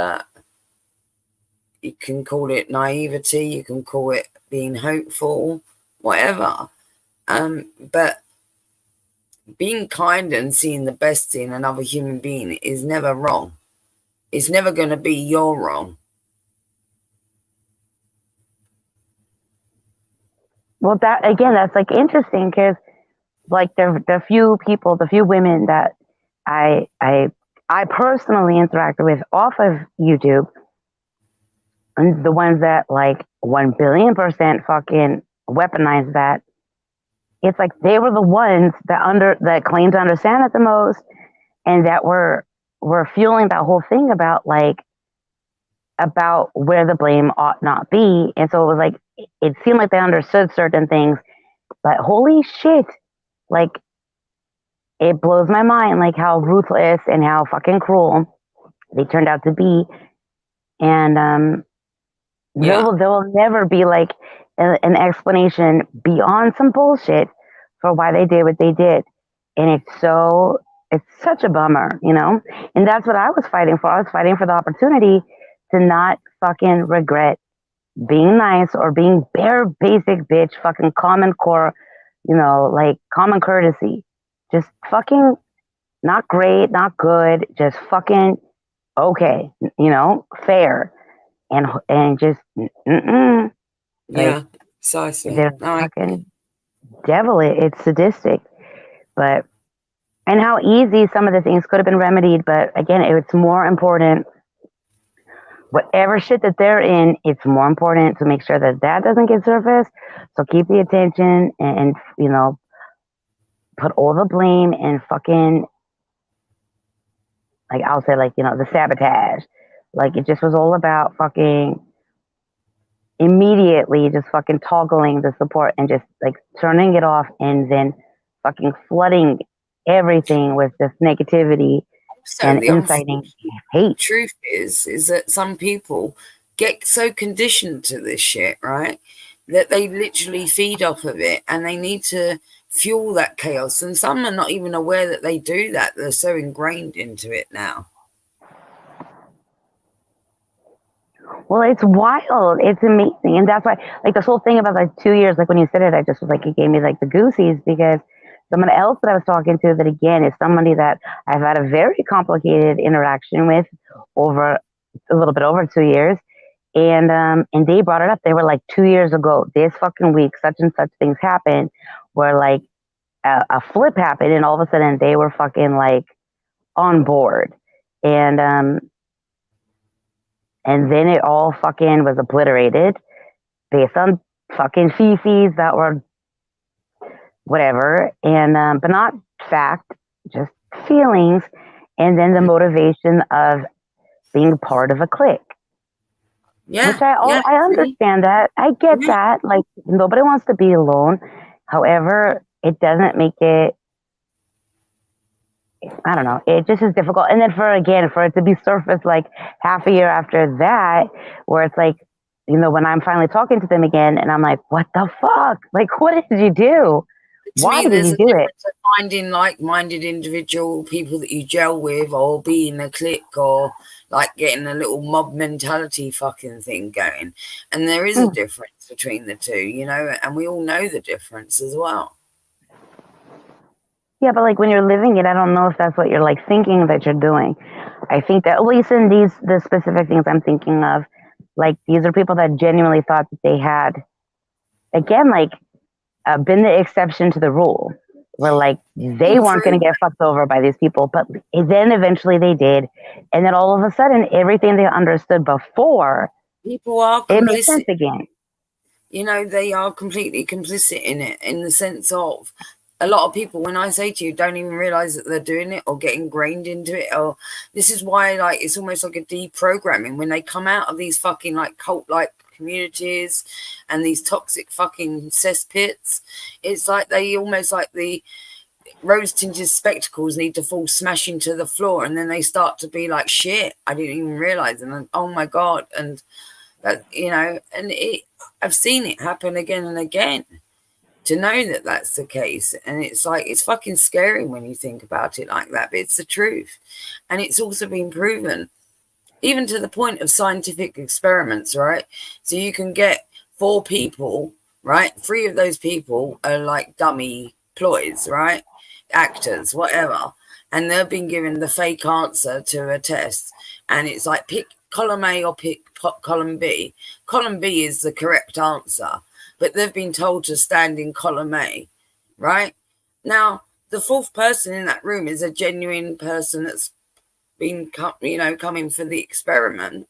you can call it naivety, you can call it being hopeful, whatever. But being kind and seeing the best in another human being is never wrong. It's never going to be your wrong. Well, that again, that's like interesting because, like, the few people, the few women that I personally interacted with off of YouTube, and the ones that like 1,000,000,000% fucking weaponize that, it's like they were the ones that claimed to understand it the most, and that were fueling that whole thing about where the blame ought not be. And so it was like, it seemed like they understood certain things, but holy shit, like, it blows my mind, like, how ruthless and how fucking cruel they turned out to be. And there will never be like an explanation beyond some bullshit for why they did what they did. And it's such a bummer, you know? And that's what I was fighting for. I was fighting for the opportunity to not fucking regret being nice or being bare basic bitch, fucking common core, you know, like common courtesy. Just fucking not great, not good, just fucking okay, you know, fair. And just, Yeah, like, precisely. they're fucking devil. It's sadistic. But, and how easy some of the things could have been remedied. But again, it's more important, whatever shit that they're in, it's more important to make sure that doesn't get surfaced. So keep the attention and you know, put all the blame and fucking, like, I'll say, like, you know, the sabotage. Like, it just was all about fucking immediately just fucking toggling the support and just like turning it off and then fucking flooding everything with this negativity and inciting hate. Truth is that some people get so conditioned to this shit, right, that they literally feed off of it, and they need to fuel that chaos. And some are not even aware that they do that. They're so ingrained into it now. Well, it's wild. It's amazing. And that's why, like, this whole thing about, like, 2 years, like, when you said it, I just was like, it gave me, like, the goosies, because someone else that I was talking to that, again, is somebody that I've had a very complicated interaction with over a little bit over 2 years. And they brought it up. They were like, 2 years ago, this fucking week, such and such things happened where, like, a flip happened, and all of a sudden they were fucking, like, on board. And then it all fucking was obliterated based on fucking fifis that were whatever. And, but not fact, just feelings. And then the motivation of being part of a clique. Yeah. Which I understand that. I get that. Like, nobody wants to be alone. However, it doesn't make it, I don't know. It just is difficult. And then for it to be surfaced like half a year after that, where it's like, you know, when I'm finally talking to them again and I'm like, what the fuck? Like, what did you do? Why did you do it? Finding like-minded individual people that you gel with, or be in a clique, or like getting a little mob mentality fucking thing going. And there is a difference between the two, you know, and we all know the difference as well. Yeah, but like when you're living it, I don't know if that's what you're like thinking that you're doing. I think that, at least in the specific things I'm thinking of, like, these are people that genuinely thought that they had, again, like, been the exception to the rule, where like they weren't going to get fucked over by these people, but then eventually they did. And then all of a sudden, everything they understood before, people are complicit. It makes sense again. You know, they are completely complicit in it, in the sense of, a lot of people, when I say to you, don't even realize that they're doing it or get ingrained into it. Or this is why, like, it's almost like a deprogramming when they come out of these fucking like cult-like communities and these toxic fucking cesspits. It's like they almost like the rose-tinted spectacles need to fall smashing to the floor, and then they start to be like, shit, I didn't even realize, and then, oh my god. And But and I've seen it happen again and again. To know that that's the case, and it's like it's fucking scary when you think about it like that, but it's the truth. And it's also been proven, even to the point of scientific experiments, right? So you can get 4 people, right? 3 of those people are like dummy ploys, right? Actors, whatever, and they've been given the fake answer to a test, and it's like pick column A or pick column B. Column B is the correct answer, but they've been told to stand in column A, right? Now, the 4th person in that room is a genuine person that's been, coming for the experiment.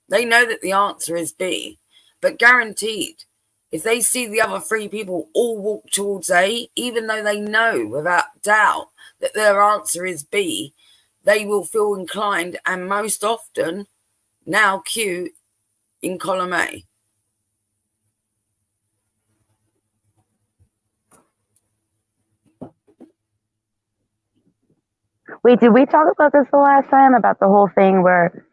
They know that the answer is B, but guaranteed, if they see the other 3 people all walk towards A, even though they know without doubt that their answer is B, they will feel inclined and most often now queue in column A. Wait, did we talk about this the last time about the whole thing where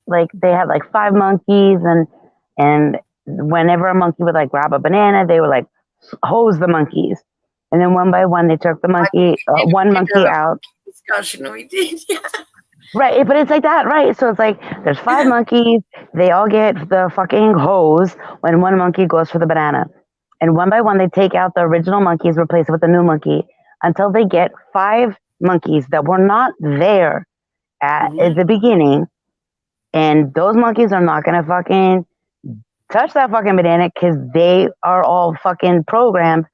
like they had like 5 monkeys and whenever a monkey would like grab a banana, they would like hose the monkeys, and then one by one they took the monkey one monkey out. Discussion we did, yeah. Right, but it's like that, right? So it's like there's 5 monkeys, they all get the fucking hose when one monkey goes for the banana, and one by one they take out the original monkeys, replace it with a new monkey until they get 5 monkeys that were not there at the beginning, and those monkeys are not gonna fucking touch that fucking banana because they are all fucking programmed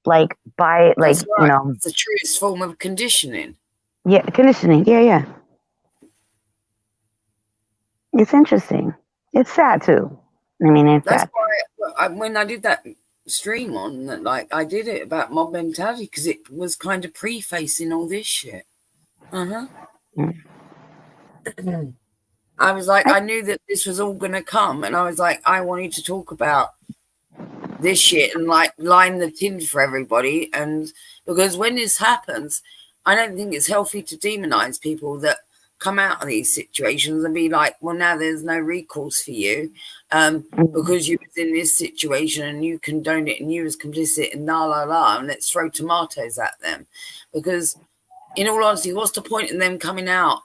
like by like That's right. It's the truest form of conditioning. Yeah, conditioning. Yeah. It's interesting. It's sad too. I mean, it's That's sad. why when I did that stream on that, like I did it about mob mentality because it was kind of prefacing all this shit. I was like, I knew that this was all gonna come, and I was like, I wanted to talk about this shit and like line the tin for everybody. And because when this happens, I don't think it's healthy to demonize people that come out of these situations and be like, well, now there's no recourse for you because you was in this situation and you condoned it and you was complicit and and let's throw tomatoes at them. Because in all honesty, what's the point in them coming out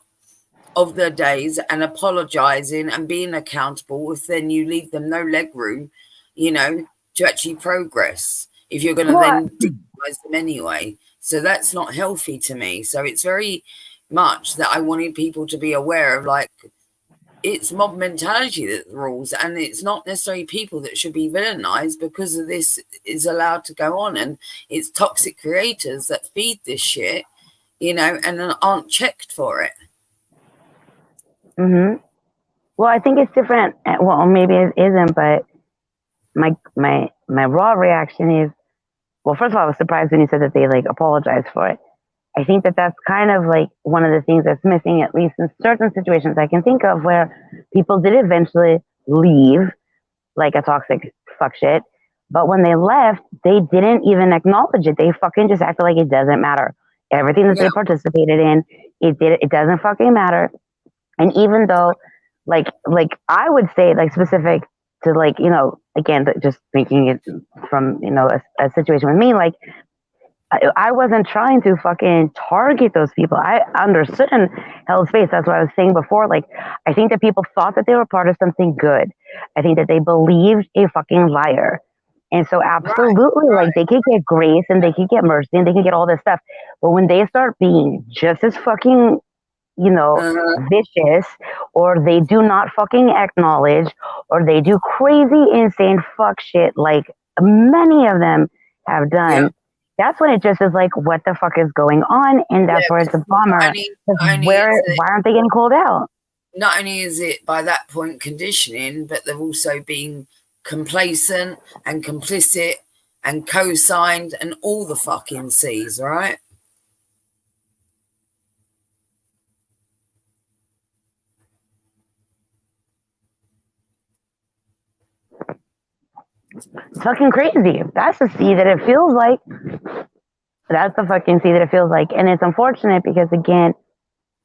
of their days and apologizing and being accountable if then you leave them no leg room, to actually progress, if you're going to then demonize them anyway? So that's not healthy to me. So it's very much that I wanted people to be aware of, like, it's mob mentality that rules, and it's not necessarily people that should be villainized because of this is allowed to go on, and it's toxic creators that feed this shit, and aren't checked for it. Well, I think it's different. Well, maybe it isn't, but my raw reaction is, well, first of all, I was surprised when you said that they like apologized for it. I think that that's kind of like one of the things that's missing, at least in certain situations I can think of, where people did eventually leave like a toxic fuck shit. But when they left, they didn't even acknowledge it. They fucking just acted like it doesn't matter. Everything that they participated in, it doesn't fucking matter. And even though, like I would say, like specific to like, again, just thinking it from, a situation with me, like I wasn't trying to fucking target those people. I understood in Hell's Face. That's what I was saying before. Like, I think that people thought that they were part of something good. I think that they believed a fucking liar. And so absolutely, like they could get grace and they could get mercy and they can get all this stuff. But when they start being just as fucking, vicious, or they do not fucking acknowledge, or they do crazy, insane fuck shit like many of them have done, that's when it just is like, what the fuck is going on? And that's where it's a bummer. Why aren't they getting called out? Not only is it by that point conditioning, but they've also been complacent and complicit and co-signed and all the fucking C's, right? It's fucking crazy. That's the C that it feels like. That's the fucking C that it feels like. And it's unfortunate because, again,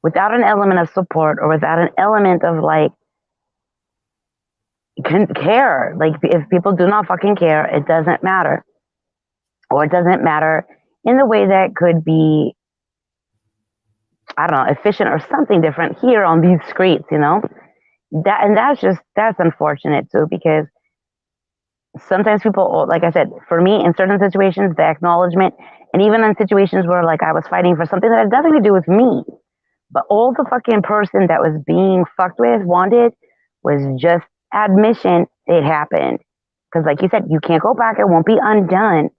without an element of support or without an element of like care. Like, if people do not fucking care, it doesn't matter. Or it doesn't matter in the way that could be, I don't know, efficient or something different here on these streets, you know? That's unfortunate too, because sometimes people, like I said, for me, in certain situations, the acknowledgement, and even in situations where like I was fighting for something that had nothing to do with me, but all the fucking person that was being fucked with wanted was just admission it happened. Because like you said, you can't go back, it won't be undone,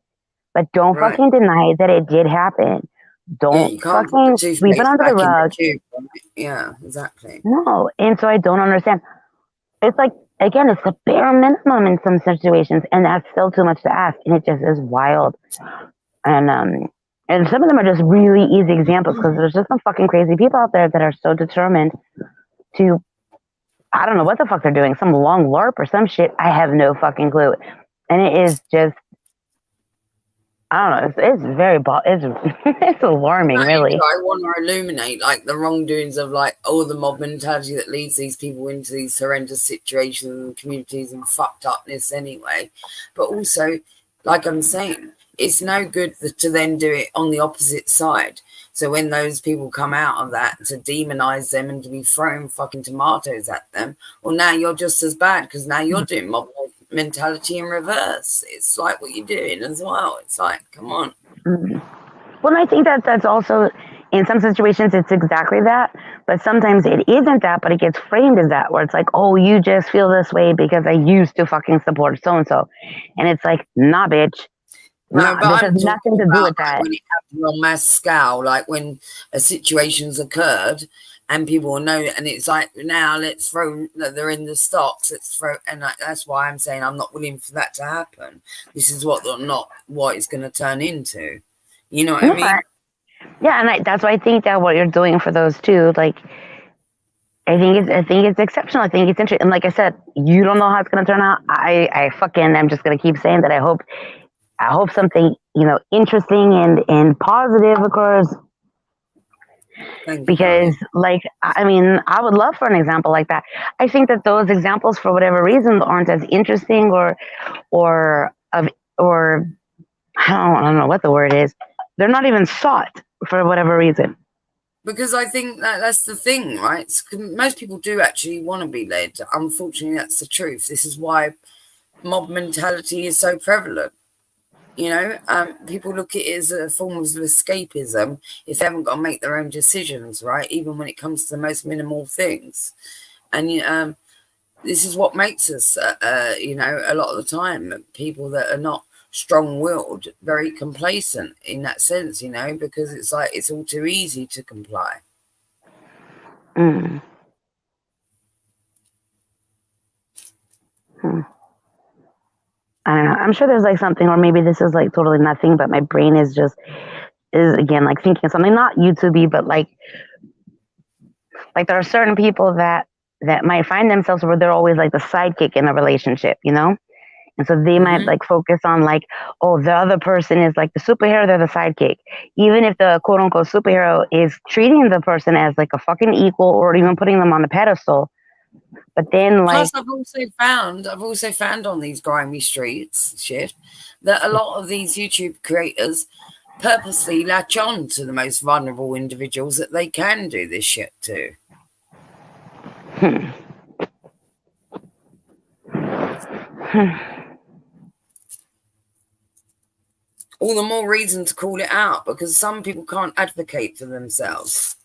but don't fucking deny that it did happen. Don't fucking sweep it under the rug. Yeah, exactly. No, and so I don't understand. It's like, again, it's the bare minimum in some situations, and that's still too much to ask, and it just is wild. And some of them are just really easy examples, because there's just some fucking crazy people out there that are so determined to, I don't know what the fuck they're doing, some long LARP or some shit. I have no fucking clue. And it is just, I don't know, it's very, it's alarming, really. I want to illuminate like the wrongdoings of like all the mob mentality that leads these people into these horrendous situations and communities and fucked upness anyway. But also, like I'm saying, it's no good to then do it on the opposite side. So when those people come out of that to demonize them and to be throwing fucking tomatoes at them, well, now you're just as bad, because now you're doing mob mentality in reverse. It's like what you're doing as well. It's like, come on. Well, I think that's also, in some situations, it's exactly that. But sometimes it isn't that, but it gets framed as that, where it's like, oh, you just feel this way because I used to fucking support so-and-so. And it's like, nah, bitch. No, this has nothing to do with that. When it happens on mass scale, like when a situation's occurred and people will know it, and it's like, now let's throw, they're in the stocks, let's throw, and that's why I'm saying I'm not willing for that to happen. This is what it's going to turn into. You know what I mean? Yeah, and that's why I think that what you're doing for those two, like, I think it's exceptional. I think it's interesting. And like I said, you don't know how it's going to turn out. I'm just going to keep saying that I hope something, interesting and positive occurs. Because, like, I mean, I would love for an example like that. I think that those examples, for whatever reason, aren't as interesting or I don't know what the word is. They're not even sought for whatever reason. Because I think that's the thing, right? Most people do actually want to be led. Unfortunately, that's the truth. This is why mob mentality is so prevalent. People look at it as a form of escapism if they haven't got to make their own decisions, right? Even when it comes to the most minimal things. And this is what makes us, a lot of the time, people that are not strong-willed, very complacent in that sense, because it's like it's all too easy to comply. I don't know. I'm sure there's like something, or maybe this is like totally nothing, but my brain is again like thinking something not YouTubey, but like there are certain people that might find themselves where they're always like the sidekick in a relationship, and so they might like focus on like, oh, the other person is like the superhero, they're the sidekick, even if the quote unquote superhero is treating the person as like a fucking equal or even putting them on a pedestal. But then, like, plus, I've also found on these grimy streets that a lot of these YouTube creators purposely latch on to the most vulnerable individuals that they can do this shit to. All the more reason to call it out, because some people can't advocate for themselves.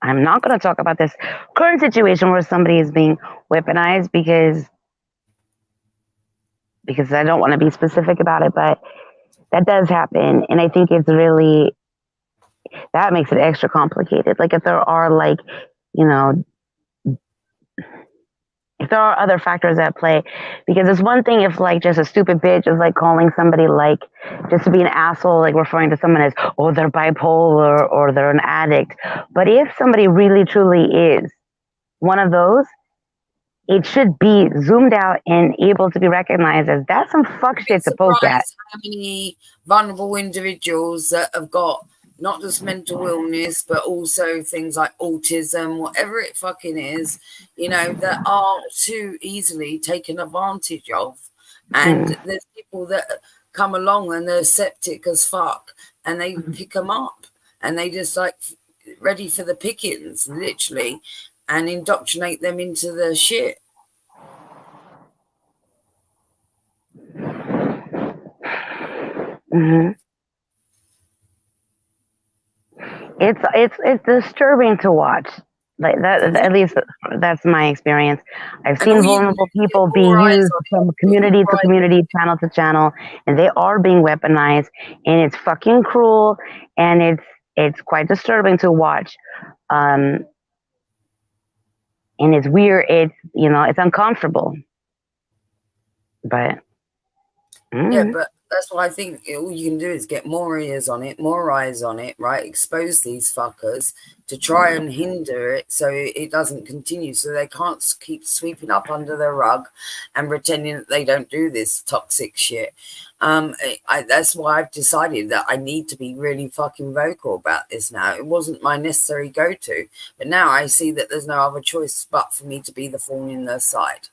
I'm not going to talk about this current situation where somebody is being weaponized because I don't want to be specific about it, but that does happen. And I think it's really, that makes it extra complicated. Like if there are like, if there are other factors at play, because it's one thing if like just a stupid bitch is like calling somebody like just to be an asshole, like referring to someone as, oh, they're bipolar or they're an addict. But if somebody really truly is one of those, it should be zoomed out and able to be recognized as that's some fuck shit to poke at. How many vulnerable individuals that have got not just mental illness, but also things like autism, whatever it fucking is, you know, that are too easily taken advantage of. And there's people that come along and they're septic as fuck, and they pick them up, and they just like ready for the pickings, literally, and indoctrinate them into the shit. It's disturbing to watch. Like that, at least that's my experience. I've seen vulnerable people be used from community to community, channel to channel, and they are being weaponized, and it's fucking cruel, and it's quite disturbing to watch. And it's weird. It's, you know, it's uncomfortable. But yeah, but that's why I think all you can do is get more ears on it, more eyes on it, right? Expose these fuckers to try and hinder it so it doesn't continue, so they can't keep sweeping up under the rug and pretending that they don't do this toxic shit. That's why I've decided that I need to be really fucking vocal about this now. It wasn't my necessary go-to, but now I see that there's no other choice but for me to be the thorn in their side.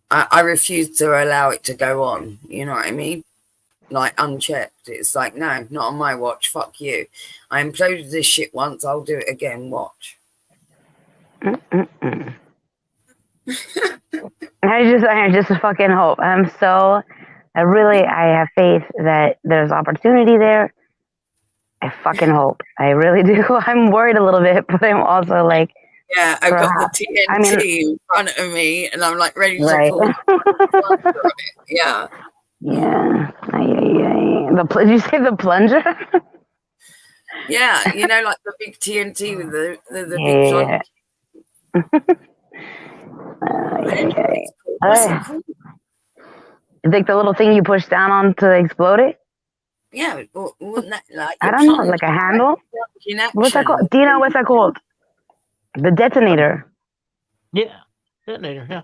I refuse to allow it to go on. You know what I mean? Like unchecked. It's like, no, not on my watch. Fuck you. I imploded this shit once. I'll do it again. Watch. I just fucking hope. I have faith that there's opportunity there. I fucking hope. I really do. I'm worried a little bit, but I'm also like, yeah, I've got the TNT in front of me, and I'm like ready to pull. Yeah. Yeah. Did you say the plunger? Yeah, you know, like the big TNT with the big plunger. You think the little thing you push down on to explode it? Yeah, wouldn't that, like, I don't know, like a handle? What's that called? Dina, what's that called? The detonator. Yeah, detonator, yeah.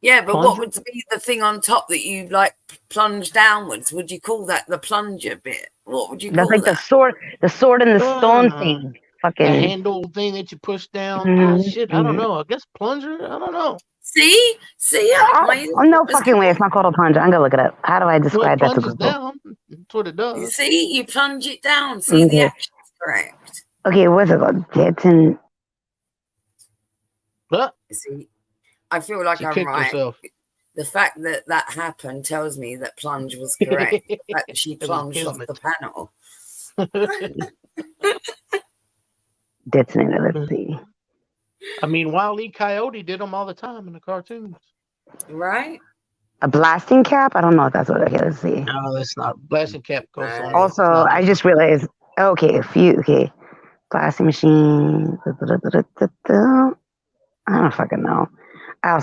Yeah, but what would be the thing on top that you like plunge downwards? Would you call that the plunger bit? What would you call that? That's like the sword and the stone thing. Fucking the handle thing that you push down. Shit, I don't know. I guess plunger. I don't know. See, no fucking way. It's not called a plunger. I'm gonna look it up. How do I describe that to people? Down. That's what it does. You see, you plunge it down. See, the action's correct. Okay, what's it called? See, I feel like I'm right. Herself. The fact that happened tells me that plunge was correct. The fact that she plunged off the panel. Detonator, let's see. I mean, Wile E. Coyote did them all the time in the cartoons. Right? A blasting cap? I don't know if that's what it is. Let's see. No, that's not. Blasting cap goes on. Also, I just realized, okay. Blasting machine. I don't fucking know. I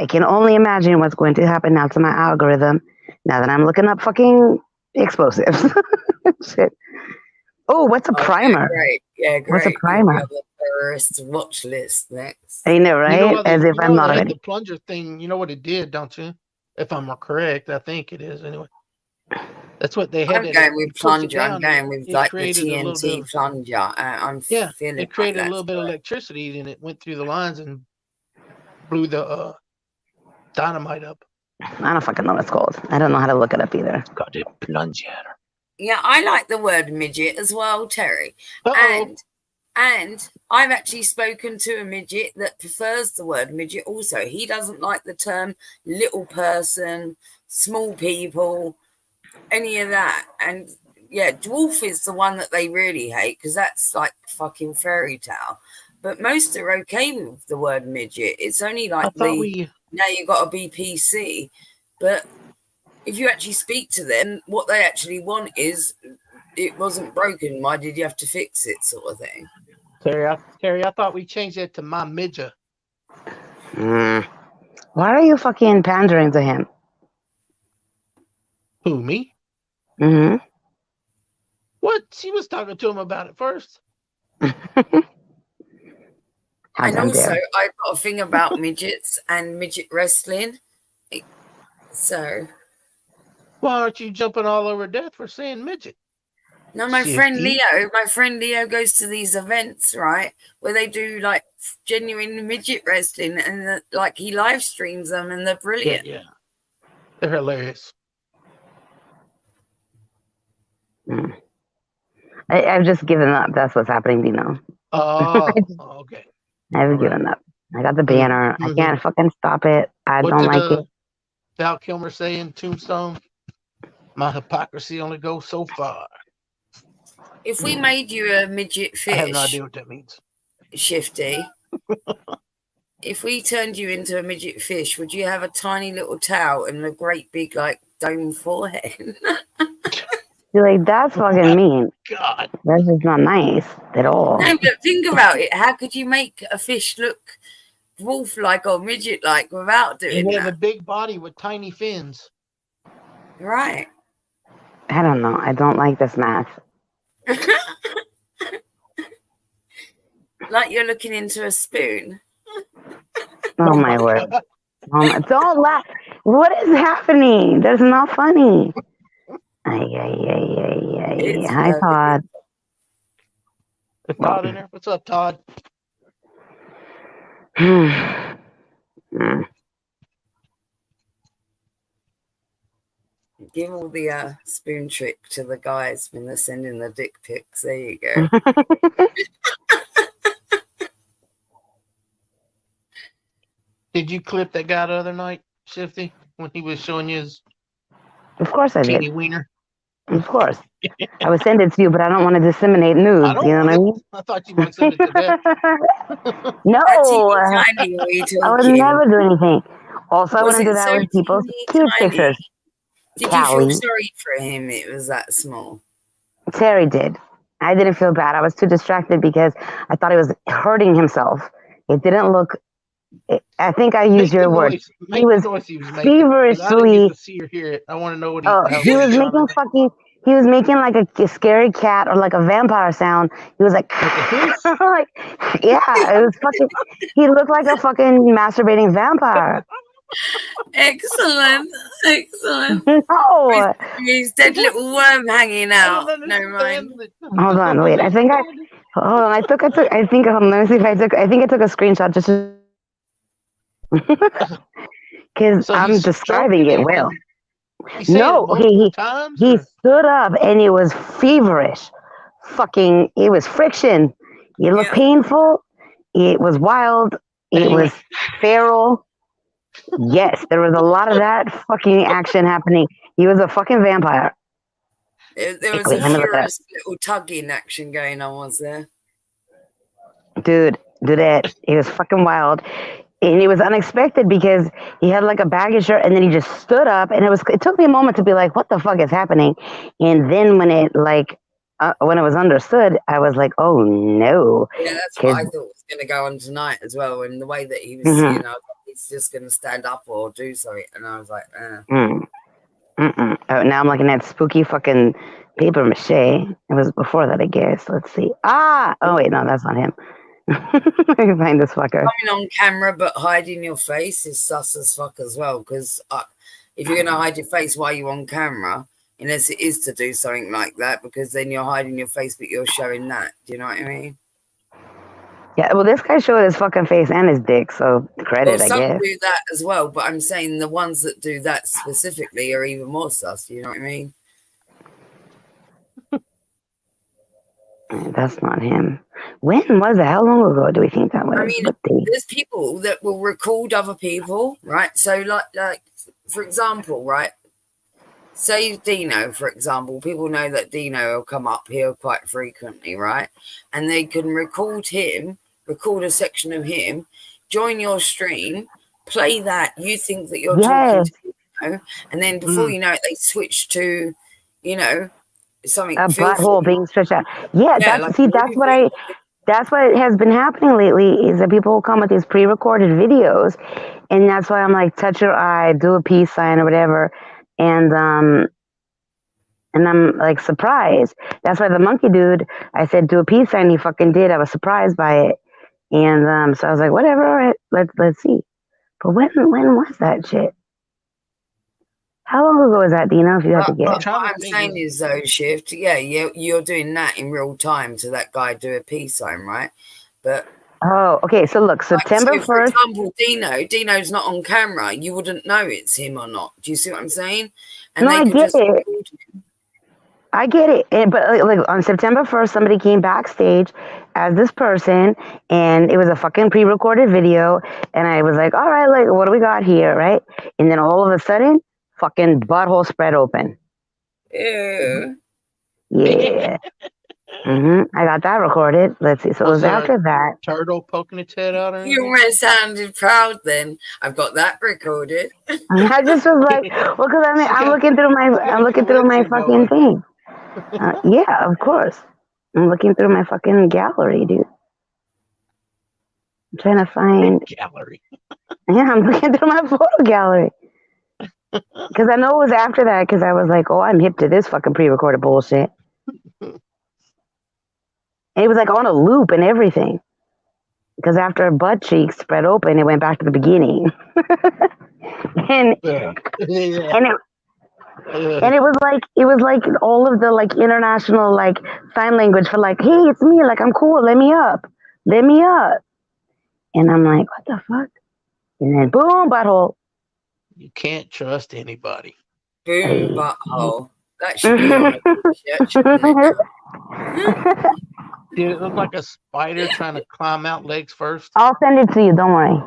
can only imagine what's going to happen now to my algorithm now that I'm looking up fucking explosives. Shit. Oh, what's a primer? Great. Yeah, great. What's a primer? The terrorist watch list next. I know, right? As if I'm not already. The plunger thing, you know what it did, don't you? If I'm correct, I think it is anyway. That's what they had. I'm going with plunger. I'm going with like the TNT plunger. I'm feeling it created a little bit of electricity, and it went through the lines and blew the dynamite up. I don't fucking know what it's called. I don't know how to look it up either. Got it, plunger. Yeah, I like the word midget as well, Terry. And I've actually spoken to a midget that prefers the word midget also. He doesn't like the term little person, small people, any of that. And yeah, dwarf is the one that they really hate because that's like fucking fairy tale. But most are okay with the word midget. It's only like now you've got to be PC. But if you actually speak to them, what they actually want is it wasn't broken. Why did you have to fix it, sort of thing? Terry, I thought we changed it to my midget. Why are you fucking pandering to him? Who, me? Mm-hmm. What? She was talking to him about it first. And also, I've got a thing about midgets and midget wrestling. So, Why aren't you jumping all over death for saying midget? no, my friend Leo goes to these events, right, where they do like genuine midget wrestling, and like he live streams them, and they're brilliant. Yeah. They're hilarious. I've just given up. That's what's happening, Dino. Oh, okay. I've given up. I got the banner. I can't fucking stop it. I What don't did like it. Val Kilmer say in Tombstone? My hypocrisy only goes so far. If we made you a midget fish, I have no idea what that means. Shifty, if we turned you into a midget fish, would you have a tiny little tail and a great big like dome forehead? You're like, that's fucking mean. God. That's just not nice at all. No, but think about it. How could you make a fish look wolf-like or midget-like without doing He has a that? big body with tiny fins. Right. I don't know. I don't like this math. Like you're looking into a spoon. Oh my word. Don't laugh. What is happening? That's not funny. Hi, Todd. Is Todd in there? What's up, Todd? Give all the spoon trick to the guys when they're sending the dick pics. There you go. Did you clip that guy the other night, Shifty, when he was showing you his Of course I did. teeny wiener? Of course. I would send it to you, but I don't want to disseminate news. You know what I mean? I thought you might send it to Beth. No. Tiny, what are you I would talking? never do anything. Also, I Was wouldn't it do that so with people's teeny cute tiny? pictures. Did you Callie. feel sorry for him? It was that small. Terry did. I didn't feel bad. I was too distracted because I thought he was hurting himself. It didn't look. I think I used your word. He was feverishly. See or hear it. I want to know what He was making fucking. He was making like a scary cat or like a vampire sound. He was like, like, yeah, it was fucking. He looked like a fucking masturbating vampire. Excellent. No. His dead little worm hanging out. No mind. Hold on, wait. I think hold on. I think hold on, let me see if I took a screenshot just because I'm describing it well. No, he stood up and it was feverish. Fucking, it was friction. It looked painful. It was wild. It was feral. Yes, there was a lot of that fucking action happening. He was a fucking vampire. There was a furious little tugging action going on, was there? Dude, it was fucking wild. And it was unexpected because he had like a baggy shirt and then he just stood up and it took me a moment to be like, what the fuck is happening? And then when it was understood, I was like, oh no. Yeah, that's what I thought was going to go on tonight as well. And the way that he was, you know, he's just going to stand up or do something. And I was like, Oh, now I'm looking at spooky fucking paper mache. It was before that, I guess. Let's see. Oh wait, no, that's not him. I can find this fucker. Coming on camera but hiding your face is sus as fuck as well. Because if you're going to hide your face while you're on camera, unless it is to do something like that, because then you're hiding your face but you're showing that. Do you know what I mean? Yeah, well, this guy showed his fucking face and his dick, so credit, Well, I some guess. do that as well, but I'm saying the ones that do that specifically are even more sus. You know what I mean? That's not him. When was it? How long ago do we think that was? I mean, there's people that will record other people, right? So, like for example, right? Say Dino, for example, people know that Dino will come up here quite frequently, right? And they can record him, record a section of him, join your stream, play that. You think that you're talking to Dino, and then before you know it, they switch to, you know, something. A butthole being stretched out. Yeah, that's what has been happening lately is that people will come with these pre-recorded videos, and that's why I'm like, touch your eye, do a peace sign or whatever, and I'm like surprised. That's why the monkey dude, I said do a peace sign, he fucking did. I was surprised by it, and so I was like, whatever, all right, let's see. But when was that shit? How long ago was that, Dino? If you had to But guess. what I'm saying is, though, Shift, yeah, you're doing that in real time to that guy do a peace sign, right? But Oh, okay. So look, September so for 1st. example, Dino's not on camera. You wouldn't know it's him or not. Do you see what I'm saying? And No, they I could get just it. record him. I get it. But like on September 1st, somebody came backstage as this person, and it was a fucking pre-recorded video. And I was like, all right, like, what do we got here, right? And then all of a sudden, fucking butthole spread open. Ew. Yeah. I got that recorded. Let's see. So it was there after a that. turtle poking its head out or You anything? almost sounded proud then. I've got that recorded. I just was like, well, because I mean, I'm looking through my fucking thing. Yeah, of course. I'm looking through my fucking gallery, dude. I'm trying to find gallery. Yeah, I'm looking through my photo gallery. Because I know it was after that, because I was like, oh, I'm hip to this fucking pre-recorded bullshit. And it was like on a loop and everything. Because after butt cheeks spread open, it went back to the beginning. and it was like all of the like international like sign language for like, hey, it's me, like I'm cool, let me up. And I'm like, what the fuck? And then boom, butthole. You can't trust anybody. Boom, butthole. That should be on a t-shirt, shouldn't it? Did it look like a spider trying to climb out legs first? I'll send it to you, don't worry.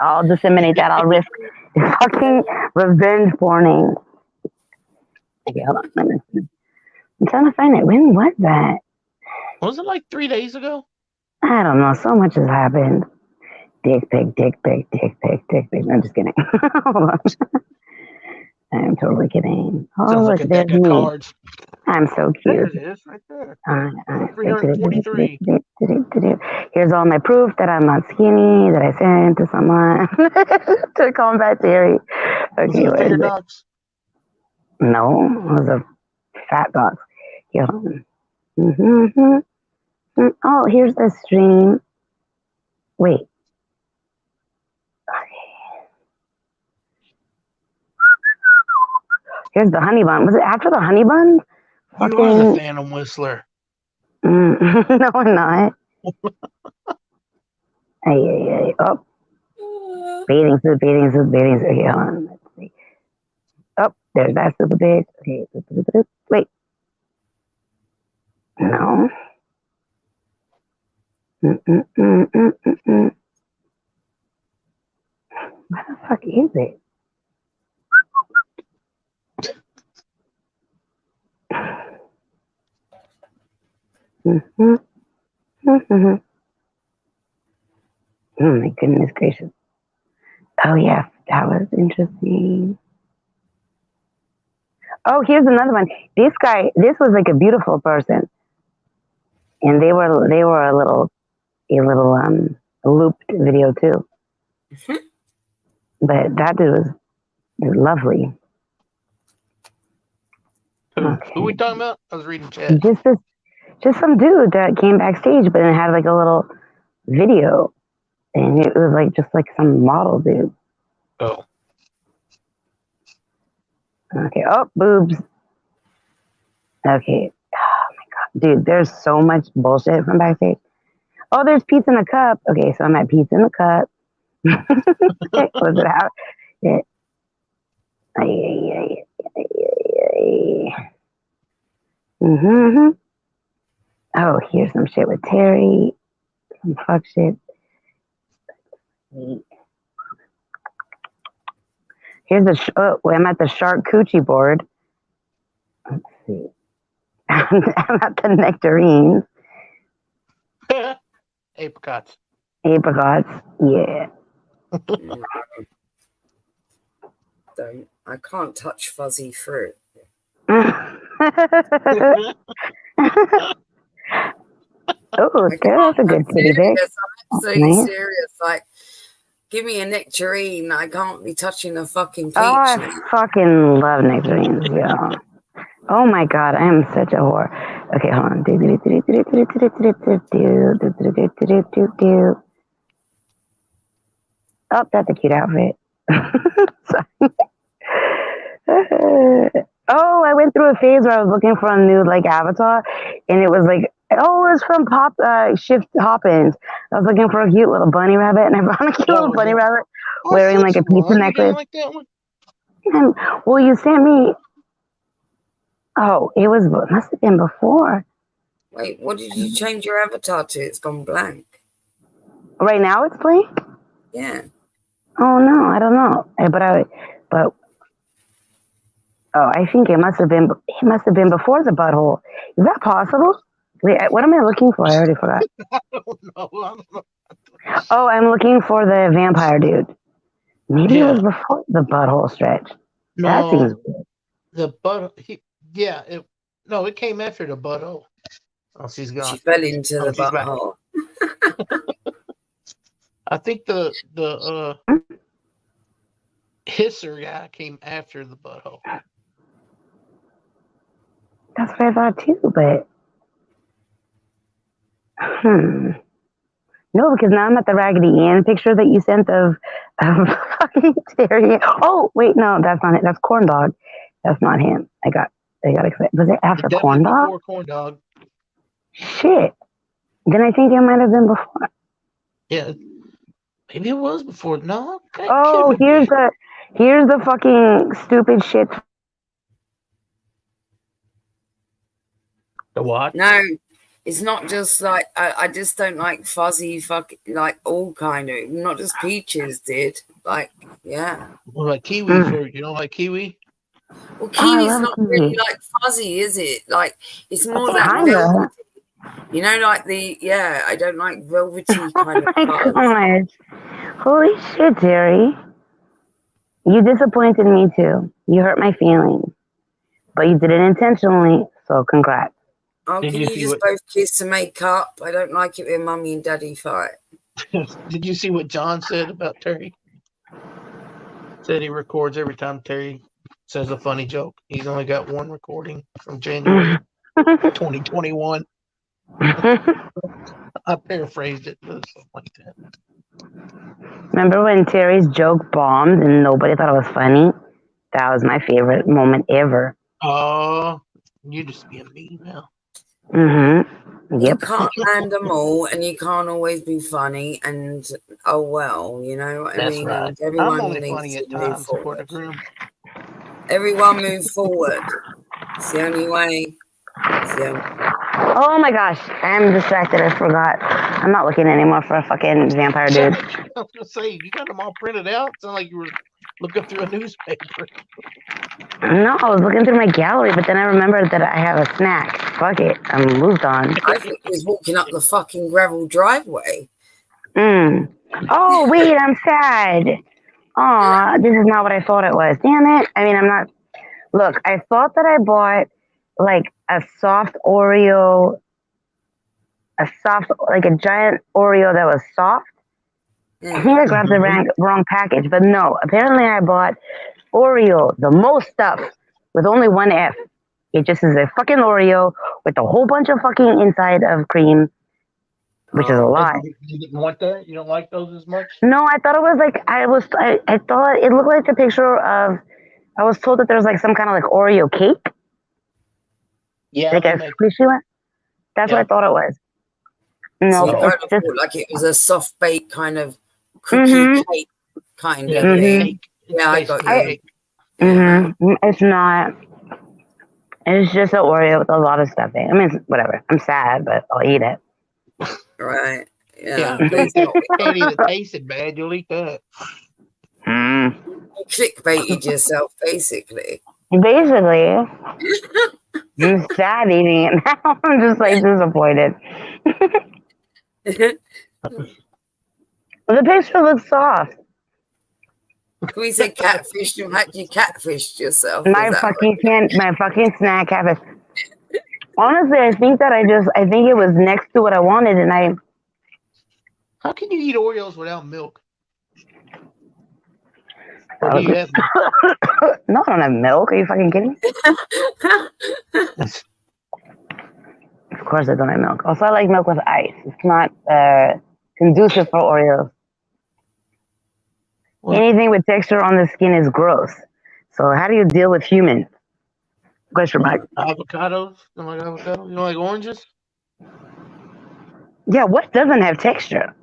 I'll disseminate that. I'll risk fucking revenge porning. Okay, hold on. Let me see. I'm trying to find it. When was that? Was it like 3 days ago? I don't know. So much has happened. Dick pic. I'm just kidding. Hold on. I'm totally kidding. Oh, Sounds look, like a there's deck of me. cards. I'm so There cute. it is, right there. 343. Here's all my proof that I'm not skinny, that I sent to someone to combat theory. Okay, Was it where is finger it? dogs? No, it was a fat box. Here. Oh, here's the stream. Wait. Here's the honey bun. Was it after the honey bun? You are the Phantom Whistler. No, I'm not. Hey. Oh. Bathing suit. Okay, hold on. Let's see. Oh, there's that super big. Okay. Wait. No. Where the fuck is it? Oh my goodness gracious. Oh yeah, that was interesting. Oh, here's another one. This was like a beautiful person. And they were a little looped video too. But that dude was lovely. Who we talking about? I was reading chat. Just some dude that came backstage, but it had like a little video, and it was like just like some model dude. Oh. Okay. Oh, boobs. Okay. Oh my god, dude, there's so much bullshit from backstage. Oh, there's pizza in a cup. Okay, so I'm at pizza in a cup. Was it out? Yeah. Oh, here's some shit with Terry. Some fuck shit. Here's I'm at the shark coochie board. Let's see. I'm at the nectarines. Apricots. Yeah. Don't. I can't touch fuzzy fruit. Oh, that's a good kitty pic. I'm absolutely serious. Like, give me a nectarine. I can't be touching a fucking peach. Oh, I fucking love nectarines, yeah. Oh my god, I am such a whore. Okay, hold on. Oh, that's a cute outfit. Sorry. Oh, I went through a phase where I was looking for a new like avatar, and it was like, oh, it's from Shift Hoppins. I was looking for a cute little bunny rabbit, and I found a cute little bunny rabbit wearing like a pizza necklace. Like that one? And, well, you sent me. Oh, it must have been before. Wait, what did you change your avatar to? It's gone blank. Right now, it's blank. Yeah. Oh no, I don't know. Oh, I think it must have been before the butthole. Is that possible? Wait, what am I looking for? I already forgot. I don't know. Oh, I'm looking for the vampire dude. Maybe it was before the butthole stretch. That seems weird. The butt. It came after the butthole. Oh, she's gone. She fell into the she's back. butthole. I think the hisser guy came after the butthole. That's what I thought too, but no, because now I'm at the Raggedy Ann picture that you sent of fucking Terry. Oh wait, no, that's not it. That's Corn Dog. That's not him. I got excited. Was it after Corn Dog? Before Corn Dog. Shit. Then I think it might have been before. Yeah, maybe it was before. No. Oh, here's the fucking stupid shit. The what? No, it's not just like I just don't like fuzzy like all kind of, not just peaches did. Like, yeah. Well, like kiwi. You don't like kiwi? Well, kiwi's not really like fuzzy, is it? Like, it's more that velvety. You know, like I don't like velvety kind of fuzz. God. Holy shit, Terry. You disappointed me too. You hurt my feelings. But you did it intentionally, so congrats. Oh, can you just both kiss and make up? I don't like it when mummy and daddy fight. Did you see what John said about Terry? Said he records every time Terry says a funny joke. He's only got one recording from January 2021. I paraphrased it, but it's something like that. Remember when Terry's joke bombed and nobody thought it was funny? That was my favorite moment ever. Oh, you're just being mean now. Mm-hmm. Yep. You can't land them all, and you can't always be funny. And oh well, you know what I mean. Right. Everyone I'm only needs funny to at move times, forward. Everyone move forward. It's the only way. Oh my gosh, I'm distracted. I forgot. I'm not looking anymore for a fucking vampire dude. I was gonna say, you got them all printed out. Sound like you were looking through a newspaper. No, I was looking through my gallery, but then I remembered that I have a snack. Fuck it, I moved on. I think he was walking up the fucking gravel driveway. Oh wait, I'm sad. Aw, this is not what I thought it was. Damn it. I mean, I'm not. Look, I thought that I bought like a soft Oreo, like a giant Oreo that was soft. I think I grabbed the wrong package, but no. Apparently, I bought Oreo, the most stuff, with only one F. It just is a fucking Oreo with a whole bunch of fucking inside of cream, which is a lot. You didn't want that? You don't like those as much? No, I thought it was like I thought it looked like the picture of. I was told that there was like some kind of like Oreo cake. Yeah, like a squishy one. That's what I thought it was. No, So it's just like it was a soft baked kind of cookie cake kind of thing. Yeah, I got you. It's not. It's just an Oreo with a lot of stuffing. I mean, it's whatever. I'm sad, but I'll eat it. Right. Yeah. Please You can't even taste it, man. You'll eat that. You clickbaited yourself, basically. Basically. I'm sad eating it now. I'm just like disappointed. The picture looks soft. We said catfish, you actually catfished yourself. My fucking snack catfish. Honestly, I think it was next to what I wanted, and I. How can you eat Oreos without milk? Or do you have milk? No, I don't have milk. Are you fucking kidding me? Of course I don't have milk. Also, I like milk with ice. It's not conducive for Oreos. Anything with texture on the skin is gross. So how do you deal with humans? Question mark. Avocados. You don't like avocado? You don't like oranges? Yeah, what doesn't have texture?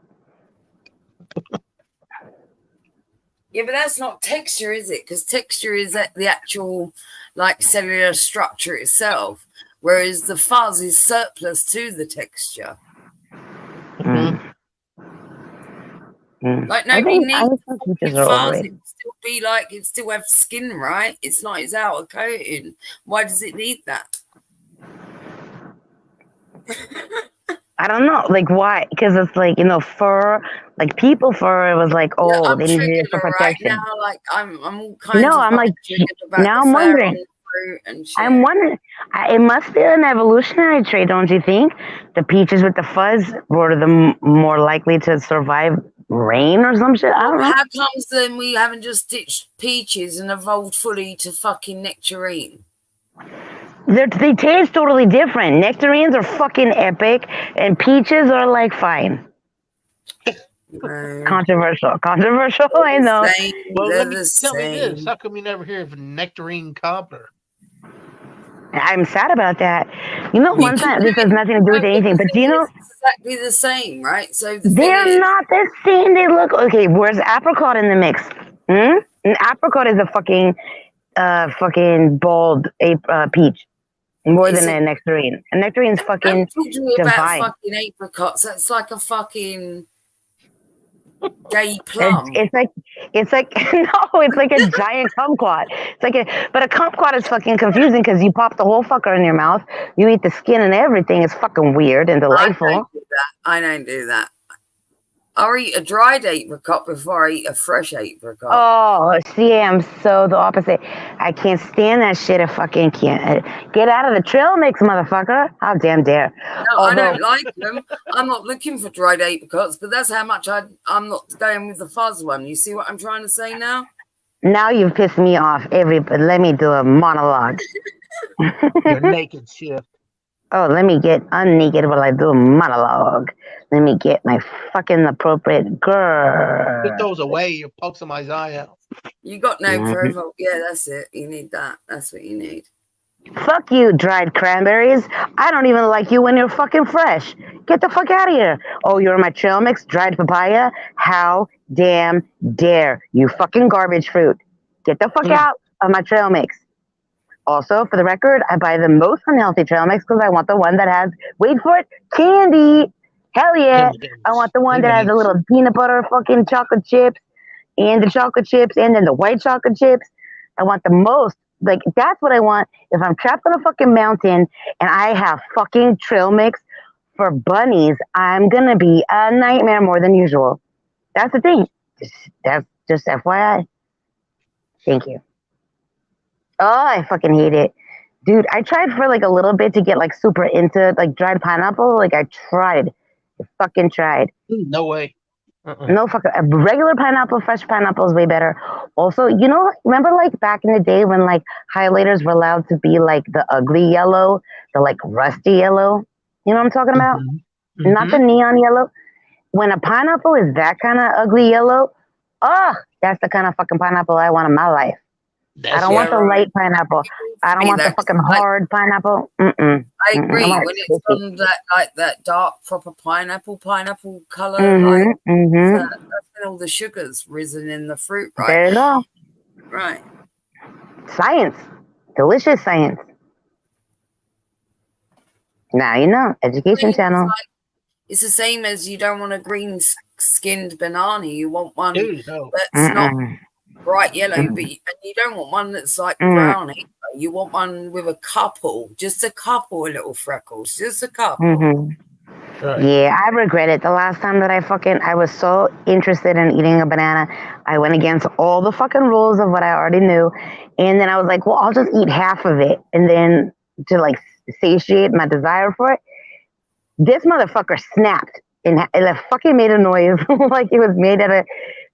Yeah, but that's not texture, is it? Because texture is the actual, like, cellular structure itself, whereas the fuzz is surplus to the texture. Like, I nobody think needs peaches fucking are fuzz. overrated. It still be like, it still have skin, right? It's not its outer coating. Why does it need that? I don't know, like why? Because it's like, you know, fur, like people fur. It was like, Yeah, oh, I'm they needed it triggered for right protection. now. Like, I'm all kinds No, of I'm like, fucking triggered about now the I'm fur on wondering. the fruit and shit. I'm wondering. It must be an evolutionary trait, don't you think? The peaches with the fuzz were the more likely to survive rain or some shit. I don't know. How comes then we haven't just ditched peaches and evolved fully to fucking nectarine? They taste totally different. Nectarines are fucking epic, and peaches are like fine. Controversial. I know. Well, tell me this: how come you never hear of a nectarine cobbler? I'm sad about that. You know, one time, this has nothing to do with anything, but do you know? It's exactly the same, right? So the They're not the same. They look okay. Where's apricot in the mix? An apricot is a fucking bald peach, more than a nectarine. A nectarine's fucking Don't talk to me about divine. fucking apricots. That's like a fucking gay plum. It's like no, it's like a giant kumquat. It's like but a kumquat is fucking confusing because you pop the whole fucker in your mouth, you eat the skin and everything. It's fucking weird and delightful. I don't do that. I'll eat a dried apricot before I eat a fresh apricot. Oh, see, I'm so the opposite. I can't stand that shit. I fucking can't. Get out of the trail mix, motherfucker. How damn dare. No, I don't like them. I'm not looking for dried apricots, but that's how much I'm not going with the fuzz one. You see what I'm trying to say now? Now you've pissed me off. Let me do a monologue. You're naked shift. Oh, let me get unnaked while I do a monologue. Let me get my fucking appropriate girl. Put those away. You'll poke somebody's eye out. You got no profile. Yeah, that's it. You need that. That's what you need. Fuck you, dried cranberries. I don't even like you when you're fucking fresh. Get the fuck out of here. Oh, you're my trail mix, dried papaya? How damn dare you fucking garbage fruit. Get the fuck out of my trail mix. Also, for the record, I buy the most unhealthy trail mix because I want the one that has, wait for it, candy. Hell yeah. I want the one that has a little peanut butter fucking chocolate chips and the chocolate chips and then the white chocolate chips. I want the most. Like, that's what I want. If I'm trapped on a fucking mountain and I have fucking trail mix for bunnies, I'm going to be a nightmare more than usual. That's the thing. That's just FYI. Thank you. Oh, I fucking hate it. Dude, I tried for like a little bit to get like super into like dried pineapple. Like, I tried. I fucking tried. No way. No fucking regular pineapple, fresh pineapple is way better. Also, you know, remember like back in the day when like highlighters were allowed to be like the ugly yellow, the like rusty yellow? You know what I'm talking about? Not the neon yellow. When a pineapple is that kind of ugly yellow, that's the kind of fucking pineapple I want in my life. I don't want the light pineapple. I don't want the fucking hard pineapple. I agree. When it's on that like that dark proper pineapple color, that's when all the sugar's risen in the fruit, right? There you go. Right. Science. Delicious science. Now you know. Education channel. It's the same as you don't want a green skinned banana. You want one that's not bright yellow, but you don't want one that's like brown either. You want one with a couple of little freckles, just a couple. Yeah, I regret it. The last time that I was so interested in eating a banana, I went against all the fucking rules of what I already knew. And then I was like, well, I'll just eat half of it. And then to like satiate my desire for it, this motherfucker snapped and it fucking made a noise like it was made out of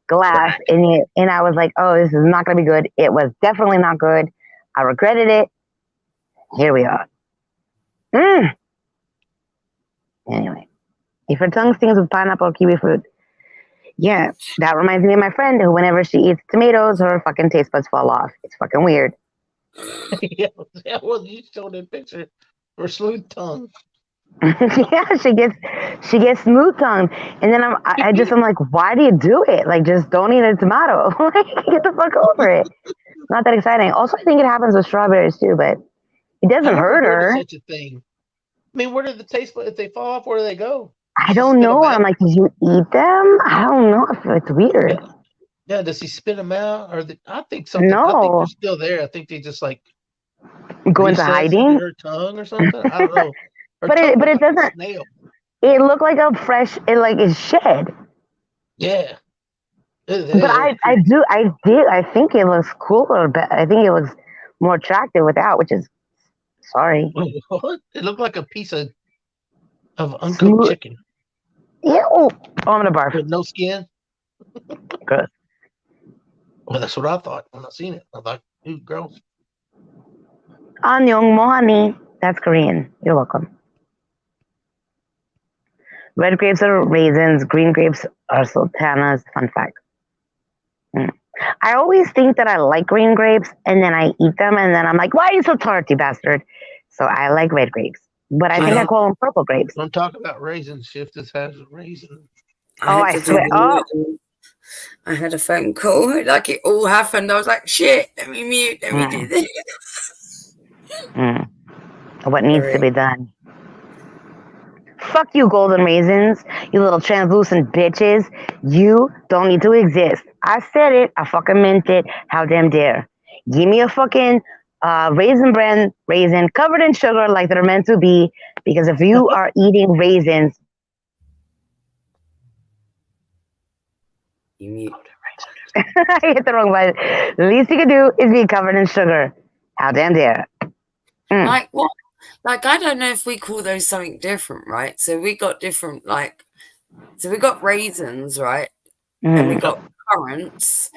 glass. And I was like, oh, this is not going to be good. It was definitely not good. I regretted it. Here we are. Anyway, if your tongue stings with pineapple or kiwi fruit, Yeah, that reminds me of my friend who, whenever she eats tomatoes, her fucking taste buds fall off. It's fucking weird. Yeah, well, you showed that picture for smooth tongue. Yeah, she gets smooth tongue, and then I'm like, why do you do it? Like, just don't eat a tomato. Like, get the fuck over it. Not that exciting. Also, I think it happens with strawberries too, but it doesn't hurt her. Such a thing. I mean, where do the taste buds, if they fall off, where do they go? I don't know. I'm like, did you eat them? I don't know. I feel it's weird. Yeah, does he spit them out, or I think something? No. I think they're still there. I think they just like go into hiding. Her tongue or something. I don't know. But it doesn't. It looked like a fresh. It like is shed. Yeah. But I think it looks cooler. But I think it looks more attractive without, which is sorry. It looked like a piece of uncooked chicken. Yeah. Oh, I'm gonna barf. With no skin. Good. Well, that's what I thought when I seen it. I thought, ooh, gross. Annyeong mohani. That's Korean. You're welcome. Red grapes are raisins. Green grapes are sultanas. Fun fact. I always think that I like green grapes, and then I eat them, and then I'm like, why are you so tart, you bastard? So I like red grapes. But I think I call them purple grapes. Don't talk about raisins. Shift has a raisin. I swear. Oh. I had a phone call. Like it all happened. I was like, shit, let me mute. Let me do this. What needs to be done? Fuck you, golden raisins. You little translucent bitches. You don't need to exist. I said it. I fucking meant it. How damn dare. Give me a fucking raisin bran raisin covered in sugar like they're meant to be. Because if you are eating raisins, you mute. I hit the wrong button. The least you can do is be covered in sugar. How damn dare. Like what? Like, I don't know if we call those something different, right? So we got different, like, so we got raisins, right? And we got currants,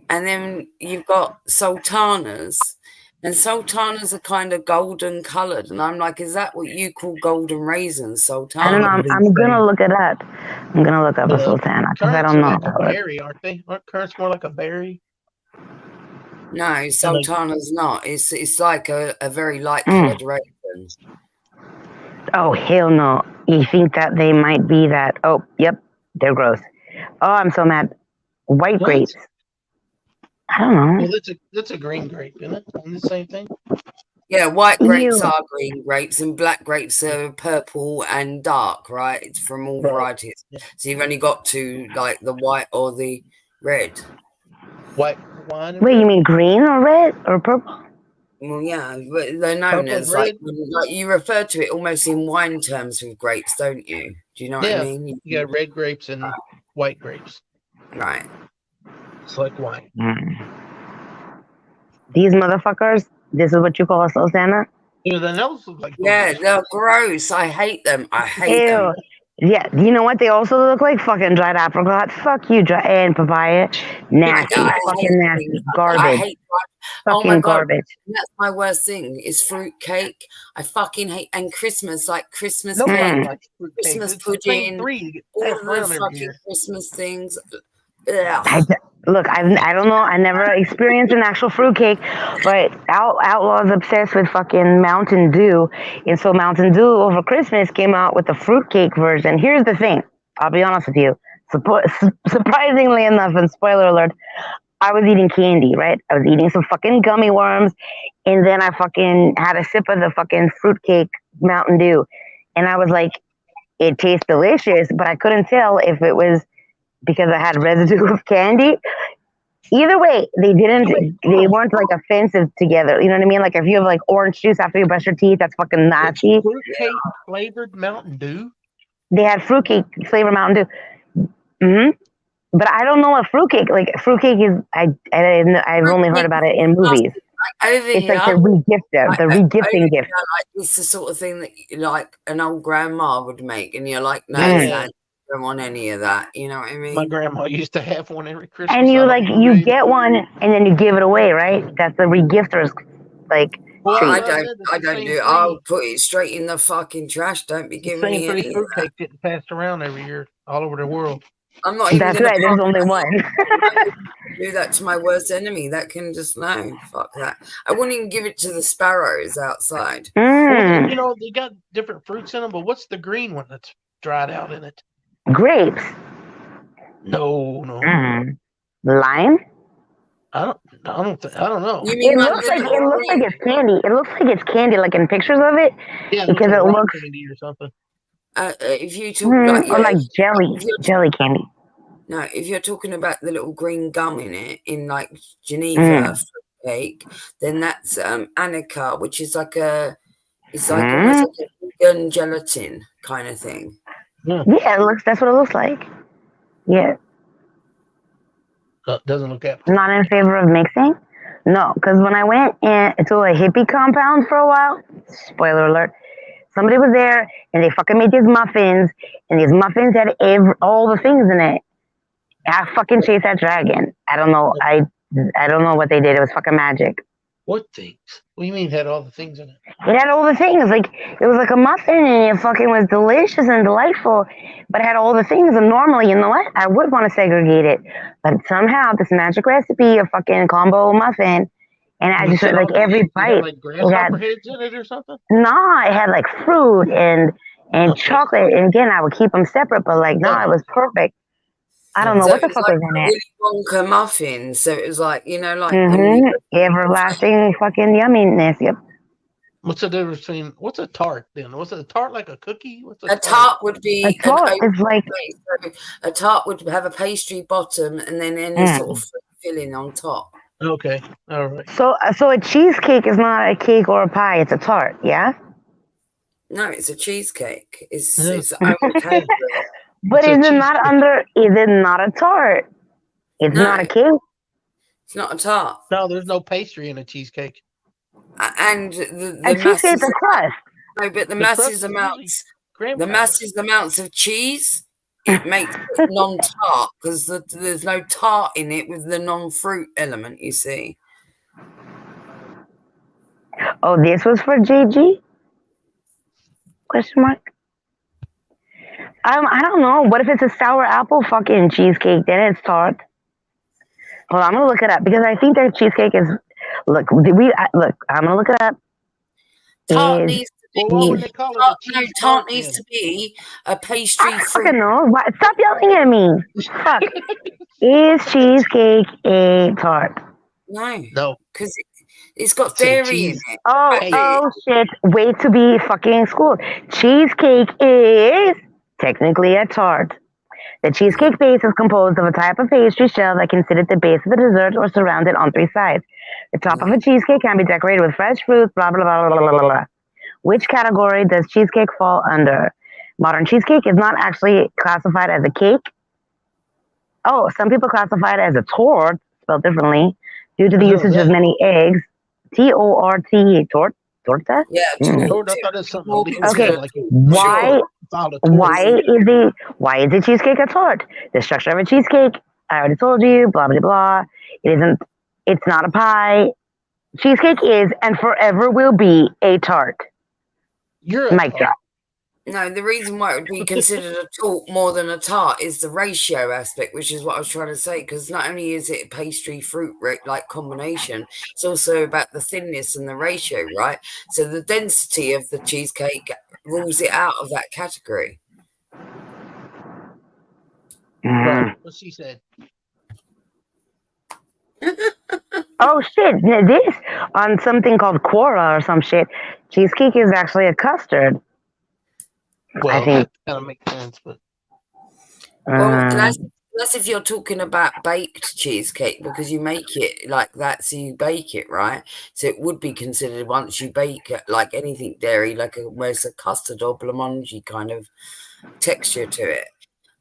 and then you've got sultanas, and sultanas are kind of golden colored. And I'm like, is that what you call golden raisins, sultanas? I don't know. I'm going to look it up. I'm going to look up a sultana because I don't know. Like a berry, aren't they? Aren't currants more like a berry? No, sultana's not. It's like a very light colored raisin. Oh, hell no. You think that they might be that? Oh, yep. They're gross. Oh, I'm so mad. White grapes. I don't know. Well, that's a green grape, isn't it? Isn't it the same thing? Yeah, white grapes are green grapes and black grapes are purple and dark, right? It's from all varieties. So you've only got to like the white or the red. White wine. Wait, you mean green or red or purple? Well, yeah, but they're known as like you refer to it almost in wine terms with grapes, don't you? Do you know what I mean? You got red grapes and white grapes. Right. It's like wine. These motherfuckers, this is what you call a sultana? Yeah, those look like they're gross. I hate them. I hate them. Yeah, you know what? They also look like fucking dried apricot. Fuck you, and papaya. Nasty. Fucking nasty. Garbage. I hate fucking garbage. That's my worst thing is fruit cake. I fucking hate and Christmas, like Christmas cake, like Christmas pudding, all the fucking Christmas things. Look, I don't know. I never experienced an actual fruitcake, but Outlaw's obsessed with fucking Mountain Dew. And so Mountain Dew over Christmas came out with the fruitcake version. Here's the thing. I'll be honest with you. Surprisingly enough, and spoiler alert, I was eating candy, right? I was eating some fucking gummy worms. And then I fucking had a sip of the fucking fruitcake Mountain Dew. And I was like, it tastes delicious, but I couldn't tell if it was because I had residue of candy. Either way, they weren't like offensive together. You know what I mean? Like if you have like orange juice after you brush your teeth, that's fucking nasty. Fruitcake flavored Mountain Dew? They had fruitcake flavored Mountain Dew. But I don't know what fruitcake, like fruitcake is, I've only heard about it in movies. It's like the regifting gift. It's the sort of thing that like an old grandma would make, and you're like, no, I don't want any of that. You know what I mean? My grandma used to have one every Christmas. And you get one and then you give it away, right? That's the regifter's like. Well, I don't do it. I'll put it straight in the fucking trash. Don't be giving me any. Fruitcake getting passed around every year all over the world. I'm not even That's gonna right. There's only one. do that to my worst enemy. That can just no, fuck that. I wouldn't even give it to the sparrows outside. Well, you know, they got different fruits in them, but what's the green one that's dried out in it? Grapes. No. Lime. I don't know. You mean It like looks the like little green- it's candy. It looks like it's candy, like in pictures of it. Yeah, because like it rock looks candy or something. if you talk like or like jelly candy. No, if you're talking about the little green gum in it, in like Geneva fruit cake, then that's Annika, which is like it's like almost like a vegan gelatin kind of thing. Yeah, that's what it looks like. Yeah. Doesn't look that. Not in favor of mixing? No, because when I went to a hippie compound for a while, spoiler alert, somebody was there and they fucking made these muffins, and these muffins had all the things in it. I fucking chased that dragon. I don't know. I don't know what they did. It was fucking magic. What things? What do you mean it had all the things in it? It had all the things. Like, it was like a muffin, and it fucking was delicious and delightful, but it had all the things. And normally, you know what? I would want to segregate it, but somehow this magic recipe, a fucking combo muffin, and I just like every bite. Had, like grasshopper heads in it or something? No, it had like fruit and chocolate, and again, I would keep them separate, but like, no, it was perfect. I don't know So what the it was fuck like was in it. Willy Wonka muffin. So it was like, you know, like when Everlasting fucking yumminess. Yep. What's the difference between what's a tart then? Was a tart like a cookie? What's a tart would be A tart is like a tart would have a pastry bottom and then any sort of fruit filling on top. Okay, all right. So a cheesecake is not a cake or a pie; it's a tart. Yeah. No, it's a cheesecake. It's its own category. But is it not under? Is it not a tart? It's not a cake. It's not a tart. No, there's no pastry in a cheesecake. And the A cheesecake's a crust. No, but the The crust massive is amounts, graham the cracker. massive amounts of cheese, it makes it non-tart because there's no tart in it with the non-fruit element. You see. Oh, this was for JG? Question mark. I don't know. What if it's a sour apple fucking cheesecake? Then it's tart. Hold on, I'm gonna look it up because I think that cheesecake is. Look. I'm gonna look it up. Tart needs to be. Well, what would they call it? A cheese Tart tart needs then? to be a pastry I fruit. fucking know. Why- Stop yelling at me. Fuck. Is cheesecake a tart? No, because it's got Say dairy in cheese. it. Oh shit. Wait to be fucking schooled. Cheesecake is technically a tart. The cheesecake base is composed of a type of pastry shell that can sit at the base of the dessert or surrounded on three sides. The top of a cheesecake can be decorated with fresh fruits, blah, blah, blah, blah, blah, blah, blah. Which category does cheesecake fall under? Modern cheesecake is not actually classified as a cake. Oh, some people classify it as a tort, spelled differently, due to the usage of many eggs. T-O-R-T-E, tort? Torta? Yeah, Tort, I thought that's something illegal. Okay, Like why tort. why is a cheesecake a tort? The structure of a cheesecake, I already told you, blah blah blah. It's not a pie. Cheesecake is and forever will be a tart. You're a Mic drop. No, the reason why it would be considered a tart more than a tart is the ratio aspect, which is what I was trying to say. Because not only is it a pastry fruit like combination, it's also about the thinness and the ratio, right? So the density of the cheesecake rules it out of that category. Right. What she said. Oh shit! This on something called Quora or some shit. Cheesecake is actually a custard. Well, I think. that kind of makes sense, but Well, that's if you're talking about baked cheesecake because you make it like that, so you bake it, right? So it would be considered once you bake it, like anything dairy, like almost a custard or blancmange kind of texture to it.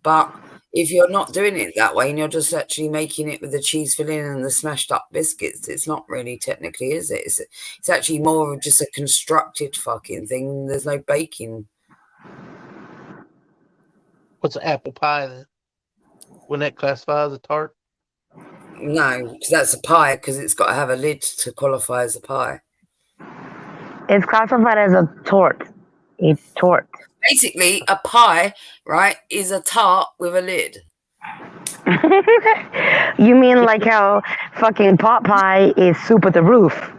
But if you're not doing it that way and you're just actually making it with the cheese filling and the smashed up biscuits, it's not really technically, is it? It's actually more of just a constructed fucking thing. There's no baking. what's an apple pie then? Wouldn't that classify as a tart? No, because that's a pie because it's got to have a lid to qualify as a pie. It's classified as a tort. A tort. Basically, a pie, right, is a tart with a lid. You mean like how fucking pot pie is soup at the roof?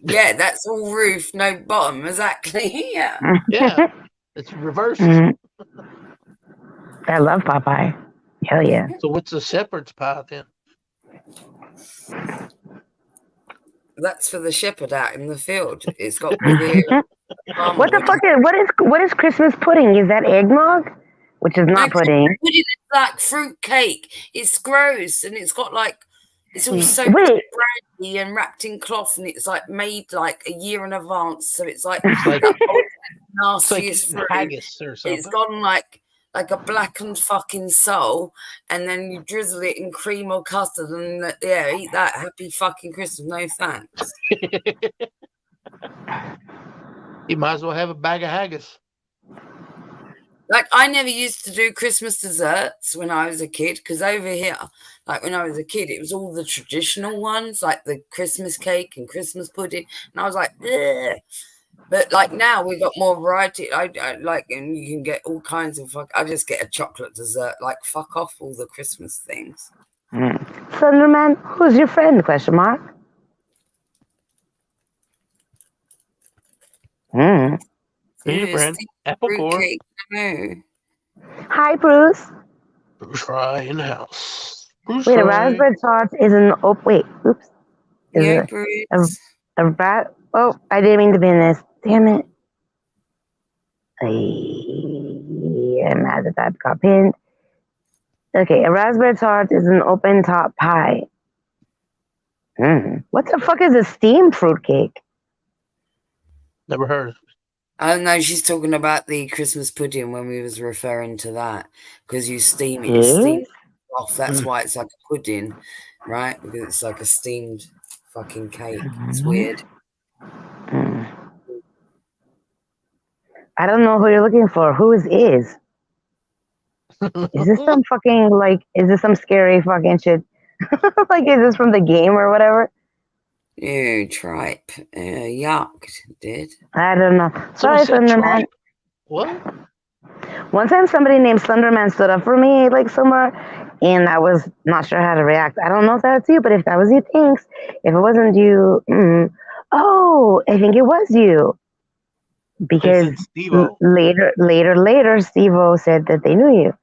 Yeah, that's all roof, no bottom. Exactly. Yeah. Yeah, it's reversed. I love pot pie. Hell yeah. So what's a shepherd's pie then? That's for the shepherd out in the field. It's got the What the fuck is what is Christmas pudding? Is that eggnog? Which is not pudding. Pudding is like fruit cake. It's gross and it's got like it's all soaked in brandy and wrapped in cloth and it's like made like a year in advance. So it's like that nastiest fruit. Haggis or something. It's gone like a blackened fucking soul, and then you drizzle it in cream or custard and eat that. Happy fucking Christmas. No thanks. You might as well have a bag of haggis. Like, I never used to do Christmas desserts when I was a kid, because over here, like when I was a kid, it was all the traditional ones, like the Christmas cake and Christmas pudding. And I was like, ugh. But like now we've got more variety. I like, and you can get all kinds of I just get a chocolate dessert. Like, fuck off all the Christmas things. Thunderman, who's your friend? Question mark. Who's your friend? Apple core. Hi, Bruce. Bruce Fry in the house. Bruce Wait, a Fry. raspberry tart is an wait, oops. Is Yeah, it Bruce. a rat? Oh, I didn't mean to be in this. Damn it. I'm mad that got pinned. Okay, a raspberry tart is an open top pie. What the fuck is a steamed fruitcake? Never heard of it. I don't know. She's talking about the Christmas pudding when we was referring to that, because you steam it. It's steamed off. That's why it's like a pudding, right? Because it's like a steamed fucking cake. It's weird. I don't know who you're looking for. Who is? Is this some fucking is this some scary fucking shit? Like, is this from the game or whatever? Ew, tripe. Yuck, dude. I don't know. Sorry, Thunderman. What? One time somebody named Thunderman stood up for me, like, somewhere, and I was not sure how to react. I don't know if that's you, but if that was you, thanks. If it wasn't you, oh, I think it was you. Because later, Steve-O said that they knew you.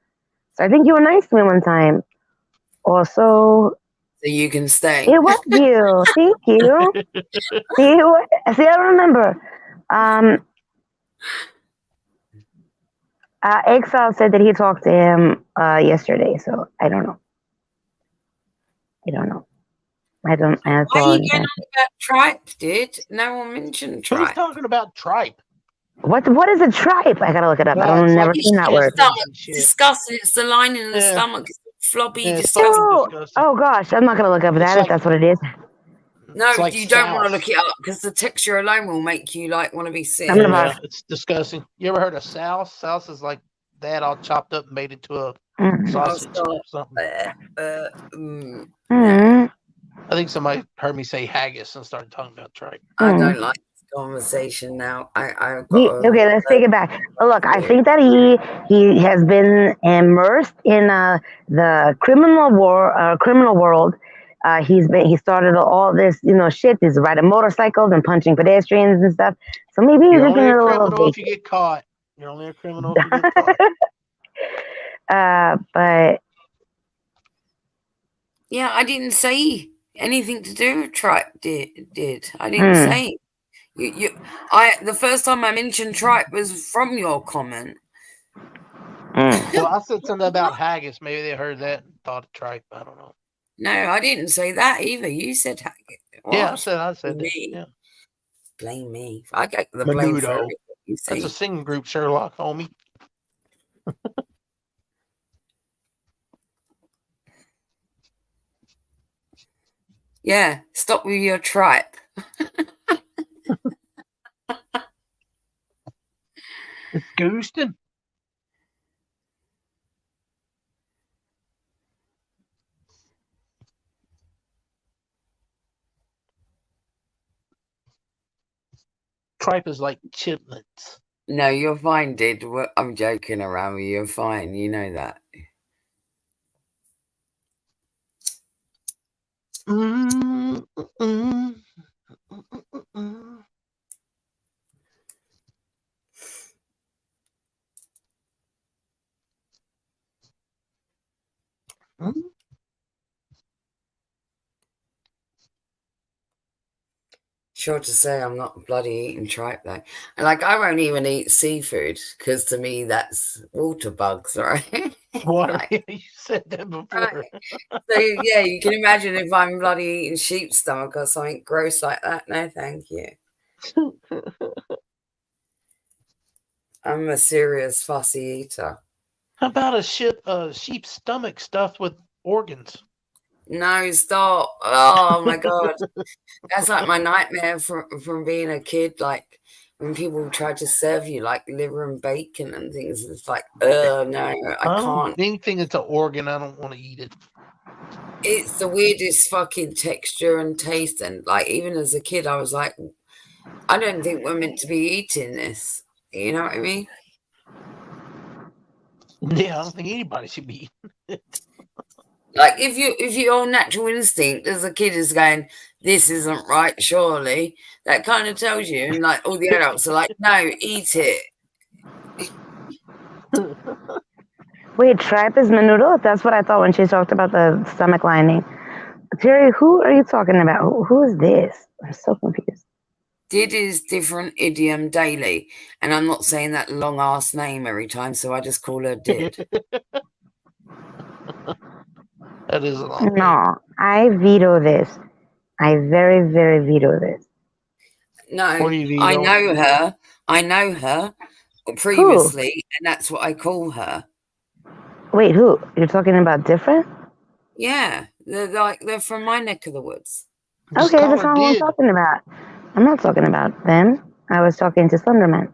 So I think you were nice to me one time. Also, so you can stay. It was you. Thank you. See, I remember. Exile said that he talked to him yesterday, so I don't know. Why are you going on about tripe, dude? No one mentioned tripe. Who's talking about tripe? What is a tripe? I gotta look it up. I've never seen that word. It's disgusting. It's the lining of the stomach. It's floppy, disgusting. Oh gosh, I'm not gonna look up that if that's what it is. No, you don't want to look it up because the texture alone will make you want to be sick. It's disgusting. You ever heard of souse? Souse is like that all chopped up and made into a sausage or something. I think somebody heard me say haggis and started talking about tripe. I don't like this conversation now. Okay, let's take it back. Look, I think that he has been immersed in the criminal world. He started all this, shit. He's riding motorcycles and punching pedestrians and stuff. So maybe he's only looking a a little criminal if you get caught. You're only a criminal if you get caught. But yeah, I didn't say anything to do with tripe. Did I didn't say. The first time I mentioned tripe was from your comment. Well, I said something about haggis. Maybe they heard that and thought of tripe. I don't know. No, I didn't say that either. You said haggis. Yeah, I said me. Yeah. Blame me. I get the blame for everything you say. That's a singing group, Sherlock, homie. Yeah, stop with your tripe. It's ghosting. Tripe is like chitlins. No, you're fine, dude. I'm joking around with you. You're fine. You know that. Mm, mm, mm, mm, mm. Mm. Sure to say, I'm not bloody eating tripe though. And like, I won't even eat seafood because to me that's water bugs, right? Water. Like, You said that before. right. So yeah, you can imagine if I'm bloody eating sheep's stomach or something gross like that. No, thank you. I'm a serious fussy eater. How about a sheep's stomach stuffed with organs? No, stop. Oh my god. That's like my nightmare from being a kid. Like when people try to serve you like liver and bacon and things, it's like, no, I can't. Anything that's an organ, I don't want to eat it. It's the weirdest fucking texture and taste. And like even as a kid, I was like, I don't think we're meant to be eating this. You know what I mean? Yeah, I don't think anybody should be eating it. Like if your natural instinct as a kid is going, this isn't right, surely, that kind of tells you, and like all the adults are like, no, eat it. Wait, tripe is menudo? That's what I thought when she talked about the stomach lining. Terry, who are you talking about? Who is this? I'm so confused. Did is different idiom daily, and I'm not saying that long ass name every time, so I just call her Did. That is a long No, I veto this. I very, very veto this. No, I know her previously, and that's what I call her. Wait, who? You're talking about different? Yeah, they're from my neck of the woods. Okay, that's not what I'm talking about. I'm not talking about them. I was talking to Slenderman.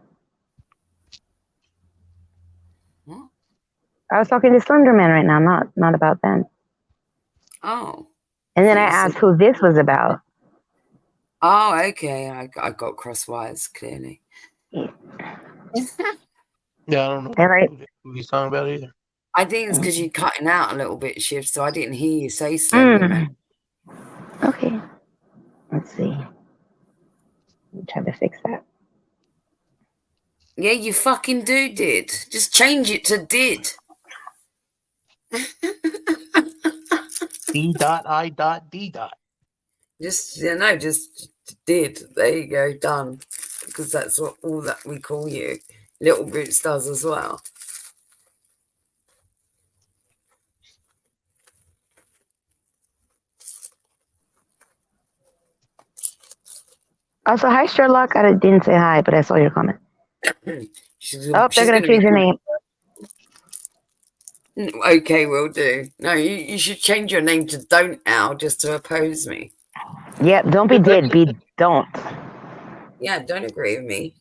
What? I was talking to Slenderman right now, not about them. Oh. And then I asked who this was about. Oh, okay. I got cross wires clearly. Yeah, I don't know who he's talking about either. I think it's because you're cutting out a little bit, Shiv, so I didn't hear you say Slenderman. Okay. Let's see. Let me try to fix that. Yeah, you fucking Did. Just change it to Did. D.I.D. Just just Did. There you go, done. Because that's what all that we call you. Little Boots does as well. Also, hi Sherlock. I didn't say hi, but I saw your comment. They're gonna change your name. Okay, will do. No, you should change your name to Don't Now just to oppose me. Yeah, don't be Did, be Don't. Yeah, don't agree with me.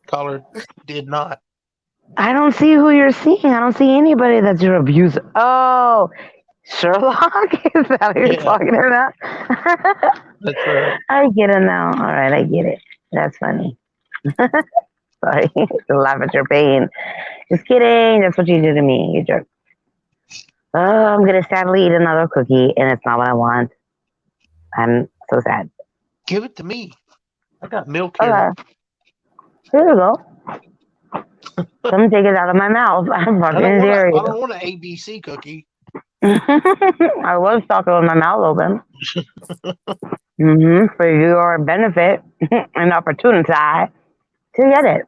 Caller did not. I don't see who you're seeing. I don't see anybody that's your abuser. Oh, Sherlock? Is that what you're talking about? That's right. I get it now. All right, I get it. That's funny. Sorry to laugh at your pain. Just kidding. That's what you did to me, you jerk. Oh, I'm going to sadly eat another cookie, and it's not what I want. I'm so sad. Give it to me. I got milk here. Okay. Here you go. Come take it out of my mouth. I'm fucking serious. I don't want an ABC cookie. I was talking with my mouth open. For your benefit and opportunity to get it.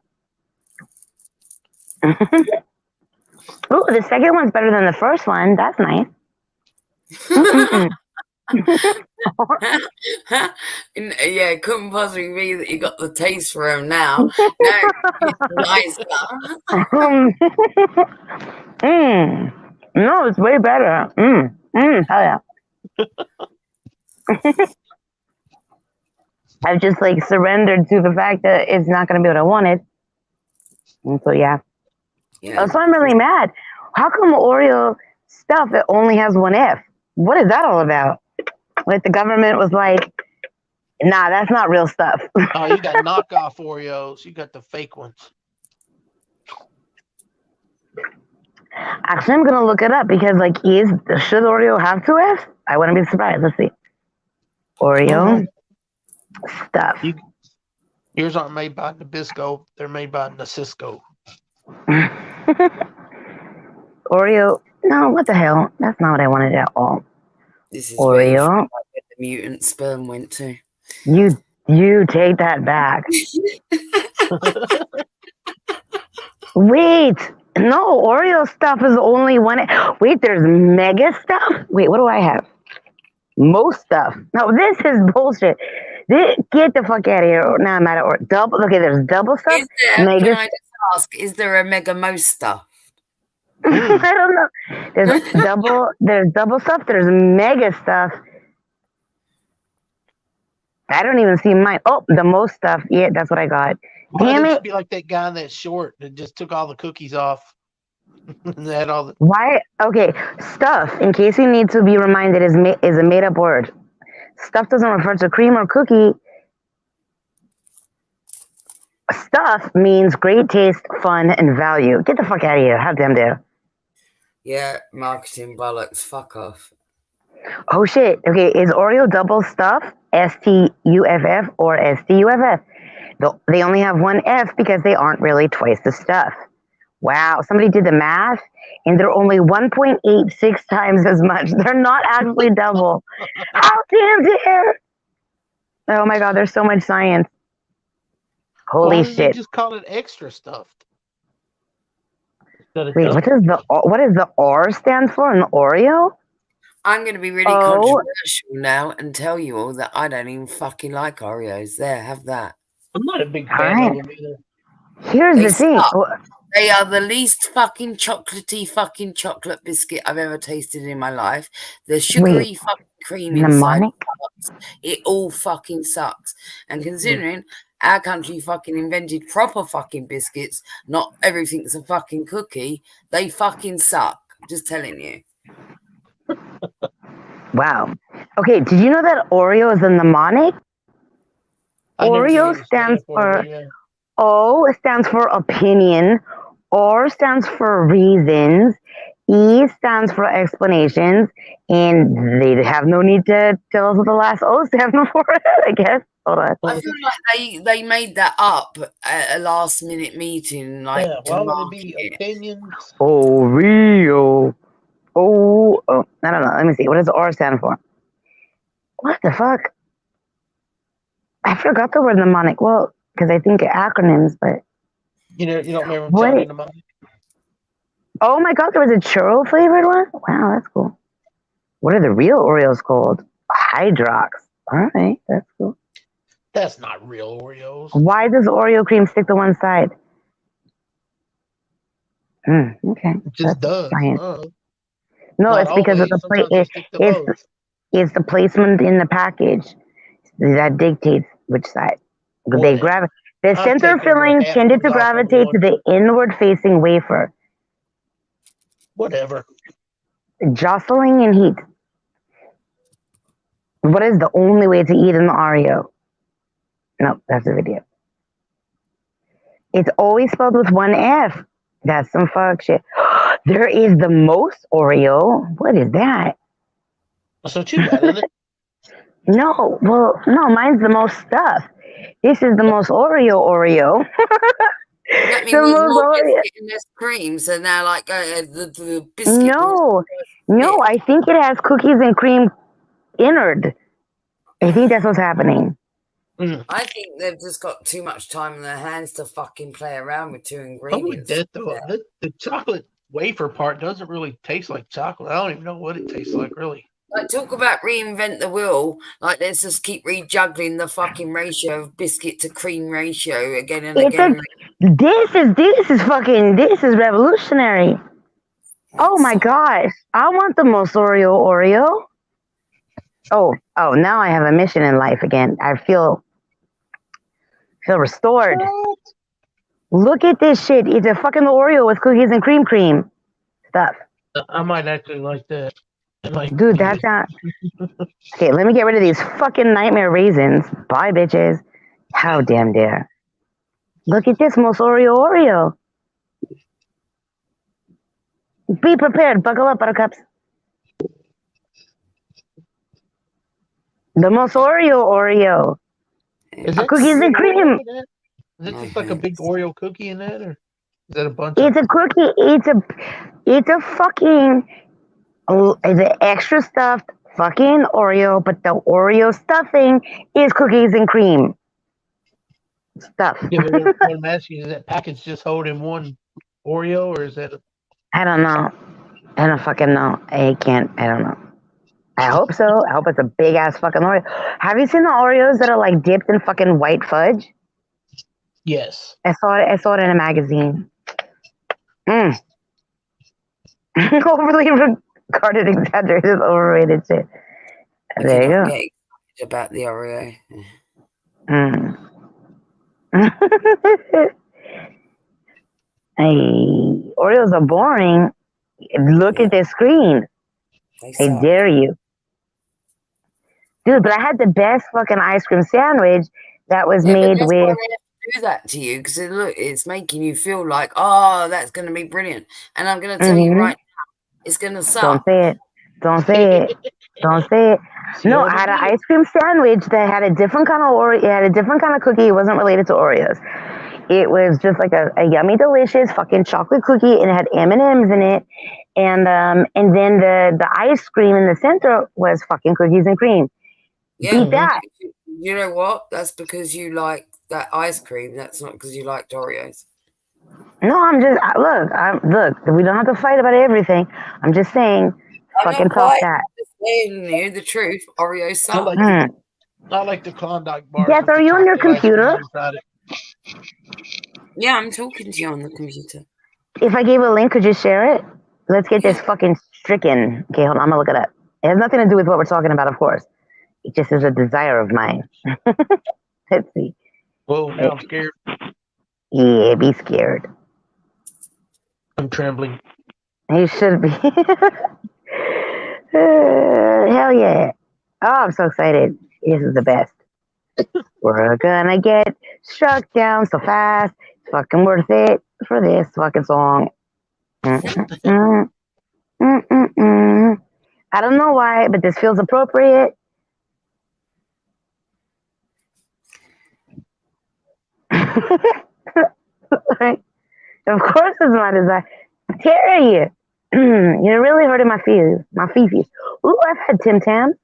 Ooh, the second one's better than the first one. That's nice. Yeah, it couldn't possibly be that you got the taste for him now. No, it's nice. No, it's way better. Hell yeah. I've just like surrendered to the fact that it's not going to be what I wanted. And so, yeah. So I'm really mad. How come Oreo stuff that only has one F? What is that all about? Like the government was like, nah, that's not real stuff. Oh, you got knockoff Oreos. You got the fake ones. Actually, I'm gonna look it up because, like, should Oreo have two F's? I wouldn't be surprised. Let's see. Oreo stuff. Yours aren't made by Nabisco. They're made by Nabisco. Oreo. No, what the hell? That's not what I wanted at all. This is where Oreo. the mutant sperm went to. You take that back. Wait. No, Oreo stuff is only one. Wait, there's mega stuff? Wait, what do I have? Most stuff. No, this is bullshit. Get the fuck out of here. Now I'm out of double. Okay, there's double stuff. Can I just ask, is there a mega most stuff? I don't know. There's double stuff. There's mega stuff. I don't even see mine. Oh, the most stuff. Yeah, that's what I got. Damn it. Be like that guy that's short that just took all the cookies off. And they had all the... Why? Okay, stuff, in case you need to be reminded, is a made-up word. Stuff doesn't refer to cream or cookie. Stuff means great taste, fun, and value. Get the fuck out of here. How damn dare. Yeah, marketing bollocks. Fuck off. Oh, shit. Okay, is Oreo double stuff STUFF or STUFF? They only have one F because they aren't really twice the stuff. Wow, somebody did the math, and they're only 1.86 times as much. They're not actually double. How damn dare! Oh my god, there's so much science. Holy shit! They just call it extra stuffed. Wait, what does the R stand for in Oreo? I'm going to be really controversial now and tell you all that I don't even fucking like Oreos. There, have that. I'm not a big fan of them either. Here's the thing. They are the least fucking chocolatey fucking chocolate biscuit I've ever tasted in my life. The sugary fucking cream inside it all fucking sucks. And considering our country fucking invented proper fucking biscuits, not everything's a fucking cookie, they fucking suck. Just telling you. Wow. Okay, did you know that Oreo is a mnemonic? Oreo stands for O stands for opinion, R stands for reasons, E stands for explanations, and they have no need to tell us what the last O stands for, I guess. Hold on. I feel like they made that up at a last minute meeting, like to market it. Opinions? Oreo. Oh, I don't know. Let me see. What does R stand for? What the fuck? I forgot the word mnemonic. Well, because I think acronyms, but you don't remember what mnemonic? Oh my god, there was a churro flavored one? Wow, that's cool. What are the real Oreos called? Hydrox. All right, that's cool. That's not real Oreos. Why does Oreo cream stick to one side? Okay. It just does. No, it's because of the it's the placement in the package that dictates which side. The center filling tended to gravitate to the inward-facing wafer. Whatever. Jostling in heat. What is the only way to eat an Oreo? No, that's a video. It's always spelled with one F. That's some fuck shit. There is the most Oreo. What is that? So too bad, isn't it? No, well, no, mine's the most stuff. This is the most Oreo. That means there's more biscuit and less cream, so now like the biscuit. No, I think it has cookies and cream innard. I think that's what's happening. I think they've just got too much time in their hands to fucking play around with two ingredients. The chocolate wafer part doesn't really taste like chocolate. I don't even know what it tastes like, really. Like, talk about reinvent the wheel. Like, let's just keep rejuggling the fucking ratio of biscuit to cream ratio again and again. This is revolutionary. Oh my gosh. I want the most Oreo. Oh, now I have a mission in life again. I feel restored. What? Look at this shit. It's a fucking Oreo with cookies and cream stuff. I might actually like that. Dude, that's not... Okay, let me get rid of these fucking nightmare raisins. Bye, bitches. How damn dare. Look at this, most Oreo. Be prepared. Buckle up, buttercups. The most Oreo. Is that Cookies and cream. Is it just like a big Oreo cookie in that, or is that a bunch It's a cookie. It's a fucking. It's an extra stuffed fucking Oreo, but the Oreo stuffing is cookies and cream stuff. Yeah, but what I'm asking is that package just holding one Oreo, or is that I don't know. I don't fucking know. I don't know. I hope so. I hope it's a big ass fucking Oreo. Have you seen the Oreos that are like dipped in fucking white fudge? Yes. I saw it in a magazine. Overly regarded, exaggerated, overrated shit. There you go. Get excited about the Oreo. Hey, Oreos are boring. Look at the screen. I dare you. Dude, but I had the best fucking ice cream sandwich that was made that's with. why they have to do that to you, because it's making you feel like, oh, that's going to be brilliant. And I'm going to tell you right now, it's going to suck. Don't say it. Don't say it. Don't say it. No, I had an ice cream sandwich that had a different kind of Oreo. It had a different kind of cookie. It wasn't related to Oreos. It was just like a yummy, delicious fucking chocolate cookie, and it had M&Ms in it. And then the ice cream in the center was fucking cookies and cream. Yeah, Beat that. You know what? That's because you like that ice cream. That's not because you liked Oreos. No, I'm just look. We don't have to fight about everything. I'm just saying, fucking talk that. Just saying you the truth. Oreos suck. I like the Klondike bar. Yes, are you on your computer? Yeah, I'm talking to you on the computer. If I gave a link, could you share it? Let's get this fucking stricken. Okay, hold on. I'm gonna look it up. It has nothing to do with what we're talking about, of course. It just is a desire of mine. Let's see. Whoa, now I'm scared. Yeah, be scared. I'm trembling. You should be. Hell yeah. Oh, I'm so excited. This is the best. We're gonna get struck down so fast. It's fucking worth it for this fucking song. I don't know why, but this feels appropriate. Right? Of course it's my desire. Terry, you're really hurting my feelings, my fifis. Ooh, I've had Tim Tam.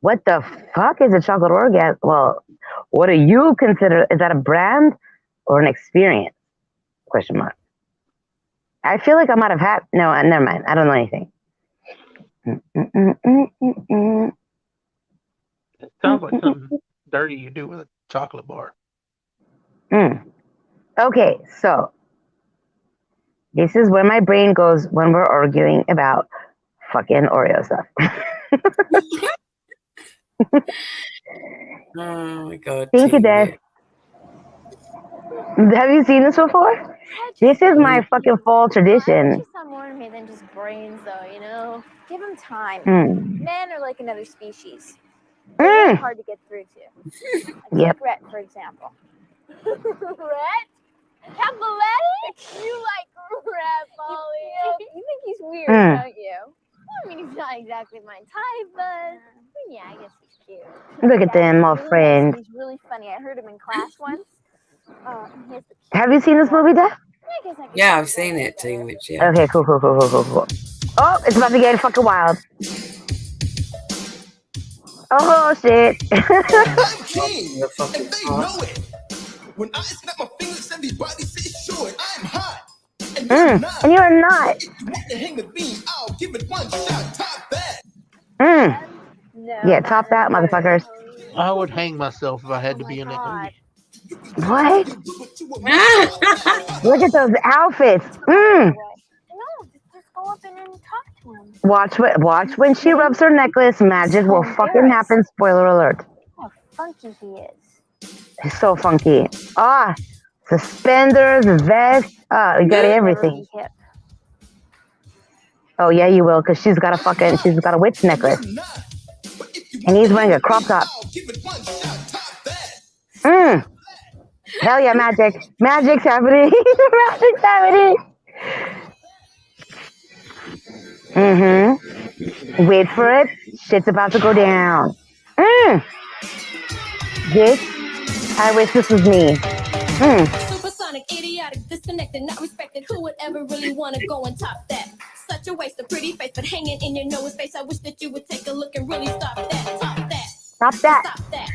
What the fuck is a chocolate orgasm? Well, what do you consider? Is that a brand or an experience? Question mark. I feel like I might have had. No, never mind. I don't know anything. It sounds like something dirty you do with a chocolate bar. Okay, so this is where my brain goes when we're arguing about fucking Oreo stuff. Oh my god. Thank you, Dad. Have you seen this before? This is my fucking fall tradition. Some more to me than just brains, though, you know? Give them time. Mm. Men are like another species. They're really hard to get through to. Yep. Take Rhett, for example. Rhett? Capoletti? You like Rhett, Molly. You think he's weird, don't you? I mean, he's not exactly my type, but yeah, I guess he's cute. Look at them, my friend. He's really funny. I heard him in class once. Have you seen this movie, Dad? Yeah, I've seen it too. Which yeah. Okay, cool. Oh, it's about to get fucking wild. Oh shit. King, and they know it. When I snap my fingers, everybody say short. I'm hot. And you're not. If you want to hang the beam, I'll give it one shot. Top that. Yeah, top that, motherfuckers. I would hang myself if I had to be in that movie. What? Look at those outfits. No, just go up and talk to him. Watch when she rubs her necklace. Magic will fucking happen. Spoiler alert. How funky he is. He's so funky. Suspenders, vest. You got everything. Oh yeah, you will, because she's got a witch necklace. And he's wearing a crop top. Hell yeah, magic. Magic's happening. Magic's happening. Mm-hmm. Wait for it. Shit's about to go down. This, I wish this was me. Supersonic, idiotic, disconnected, not respected. Who would ever really want to go and top that? Such a waste of pretty face, but hanging in your nose face. I wish that you would take a look and really stop that. Top that. Stop that. Stop that.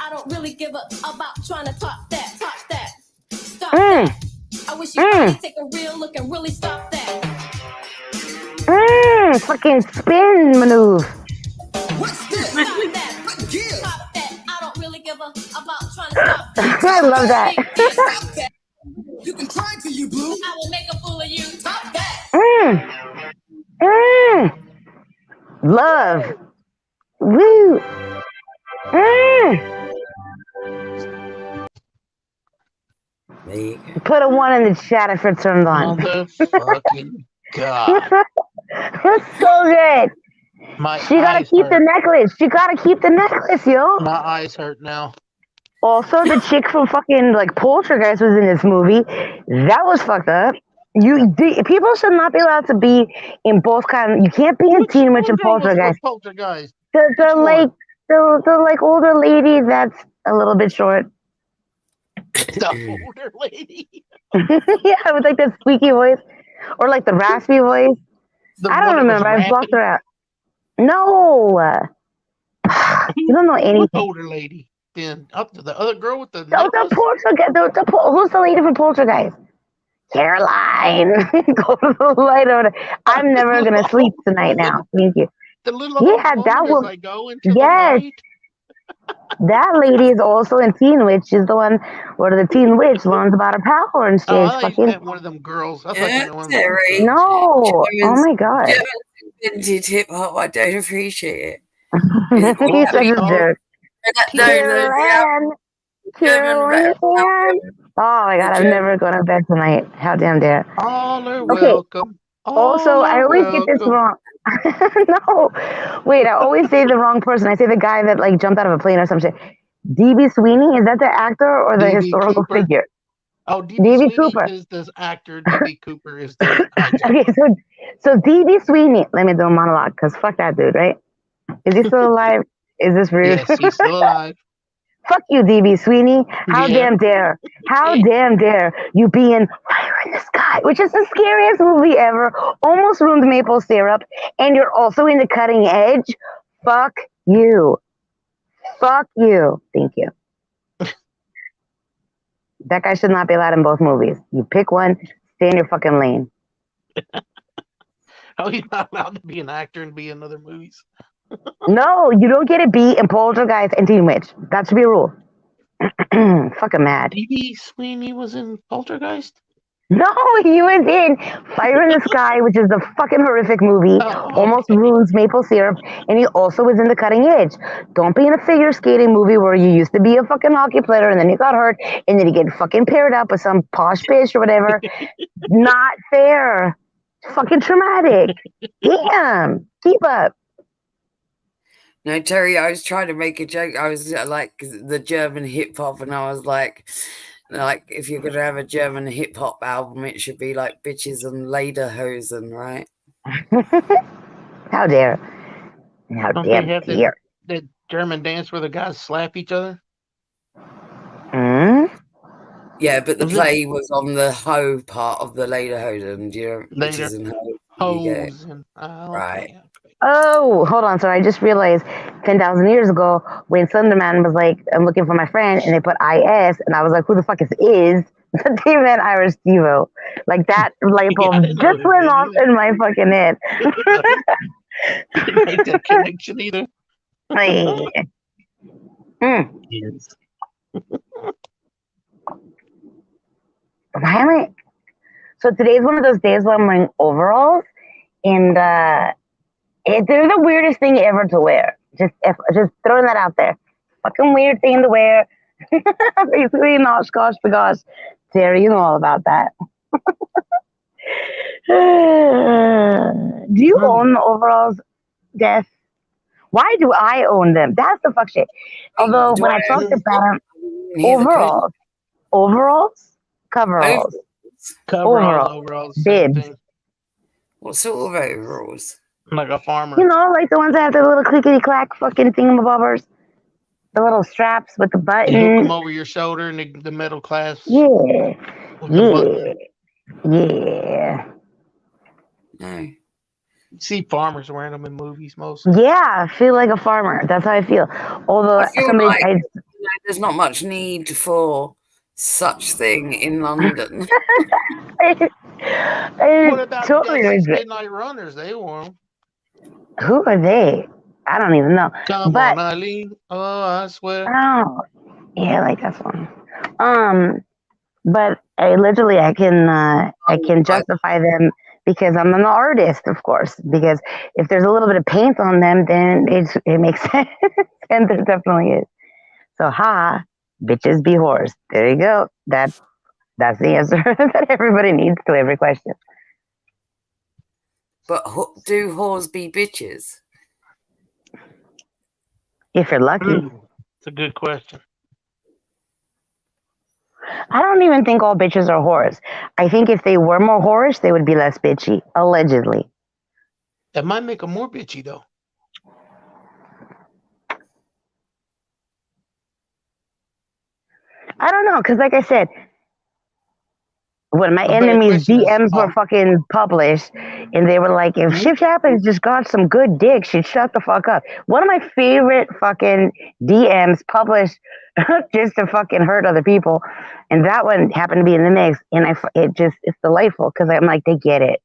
I don't really give a about trying to top that. Top that. Stop that. I wish you would take a real look and really stop that. Fucking spin maneuver. What's this? Stop that. Stop that. I don't really give a about trying to stop that. I love that. You can try to you, boo. I will make a fool of you. Top that. Love. Woo. Put a 1 in the chat if it turns on. Motherfucking God. That's so good. She gotta keep the necklace. She gotta keep the necklace, yo. My eyes hurt now. Also, the chick from fucking like Poltergeist was in this movie. That was fucked up. People should not be allowed to be in both kind. You can't be in Teen Witch and Poltergeist. Poltergeist. The like older lady that's a little bit short. The older lady. Yeah, with like that squeaky voice or like the raspy voice. I don't remember. I blocked her out. No, you don't know anything. Older lady. Then up to the other girl with the. The Poltergeist. Who's the lady from Poltergeist? Caroline. Go to the light over there. I'm never gonna sleep tonight now. Thank you. The little that was. I go into yes. That lady is also in Teen Witch. She's the one where the Teen Witch learns about her power and shit. I thought one of them girls. I thought you were one of them. No. Oh my god. Vintage hip hop. I don't appreciate it. He's such a jerk. Caroline. Oh my god, I'm never going to bed tonight. How damn dare. All are welcome. Also, I always get this wrong. No. Wait, I always say the wrong person. I say the guy that like jumped out of a plane or some shit. D.B. Sweeney, is that the actor or the historical figure? Oh, D.B. Cooper is the actor. D.B. Cooper is the actor. Okay, so D.B. Sweeney, let me do a monologue because fuck that dude, right? Is he still alive? Is this rude? Yes, he's still alive. Fuck you, D.B. Sweeney. How damn dare. How damn dare you be in Fire in the Sky, which is the scariest movie ever. Almost ruined maple syrup. And you're also in The Cutting Edge. Fuck you. Fuck you. Thank you. That guy should not be allowed in both movies. You pick one, stay in your fucking lane. Oh, he's not allowed to be an actor and be in other movies. No, you don't get to be in Poltergeist and Teen Witch. That should be a rule. Fucking mad. D.B. Sweeney was in Poltergeist? No, he was in Fire in the Sky, which is the fucking horrific movie. Almost ruins maple syrup. And he also was in The Cutting Edge. Don't be in a figure skating movie where you used to be a fucking hockey player and then you got hurt and then you get fucking paired up with some posh bitch or whatever. Not fair. Fucking traumatic. Damn. Keep up. No, Terry, I was trying to make a joke. I was like the German hip hop, and I was like if you're gonna have a German hip hop album, it should be like bitches and lederhosen, right? How dare? How Don't dare? they have the German dance where the guys slap each other? Yeah, but the play was on the hoe part of the lederhosen. Do you know bitches and hoes? Right. Oh, hold on. Sorry, I just realized 10,000 years ago when Slenderman was like, I'm looking for my friend, and they put IS, and I was like, who the fuck is Is? They meant Irish Steve-O. Like that light bulb just went off in my fucking head. Didn't make that connection either. Yes. Why am I? So today's one of those days where I'm wearing overalls, and they're the weirdest thing ever to wear. Just throwing that out there. Fucking weird thing to wear. Basically, not gosh bagosh. Terry, you know all about that. Do you own the overalls, Des? Why do I own them? That's the fuck shit. Although when I talked about overalls, coveralls, overalls, bibs. What sort of overalls? Like a farmer. You know, like the ones that have the little clickety clack fucking thingamabobbers, the little straps with the They hook them buttons. over your shoulder and the metal clasps. Yeah, With the button. yeah. No. You see farmers wearing them in movies mostly. Yeah, I feel like a farmer. That's how I feel. Although I feel somebody, like there's not much need for such thing in London. What about totally the agree. Midnight Runners? They wore them. Who are they? I don't even know. Come But on, Eileen. Oh, I swear. oh, yeah, like that song. But I can justify them because I'm an artist, of course. Because if there's a little bit of paint on them, then it makes sense, and there definitely is. So, bitches be whores. There you go. That's the answer that everybody needs to every question. But do whores be bitches? If you're lucky. It's a good question. I don't even think all bitches are whores. I think if they were more whorish, they would be less bitchy, allegedly. That might make them more bitchy, though. I don't know, because like I said, when my enemy's DMs were fucking published, and they were like, if Shift Happens just got some good dick, she'd shut the fuck up. One of my favorite fucking DMs published just to fucking hurt other people, and that one happened to be in the mix, and it's delightful, because I'm like, they get it.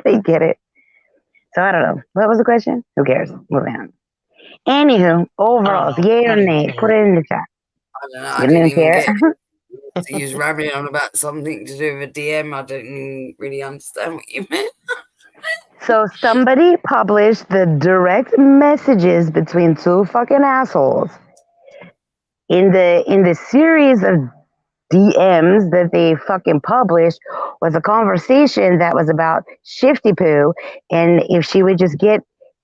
They get it. So I don't know. What was the question? Who cares? Moving on. Anywho, overalls, yay or nay? Put it in the chat. I don't know. You didn't even care? So you was rambling on about something to do with a DM. I didn't really understand what you meant. So somebody published the direct messages between two fucking assholes in the series of DMs that they fucking published was a conversation that was about Shifty Poo, and if she would just get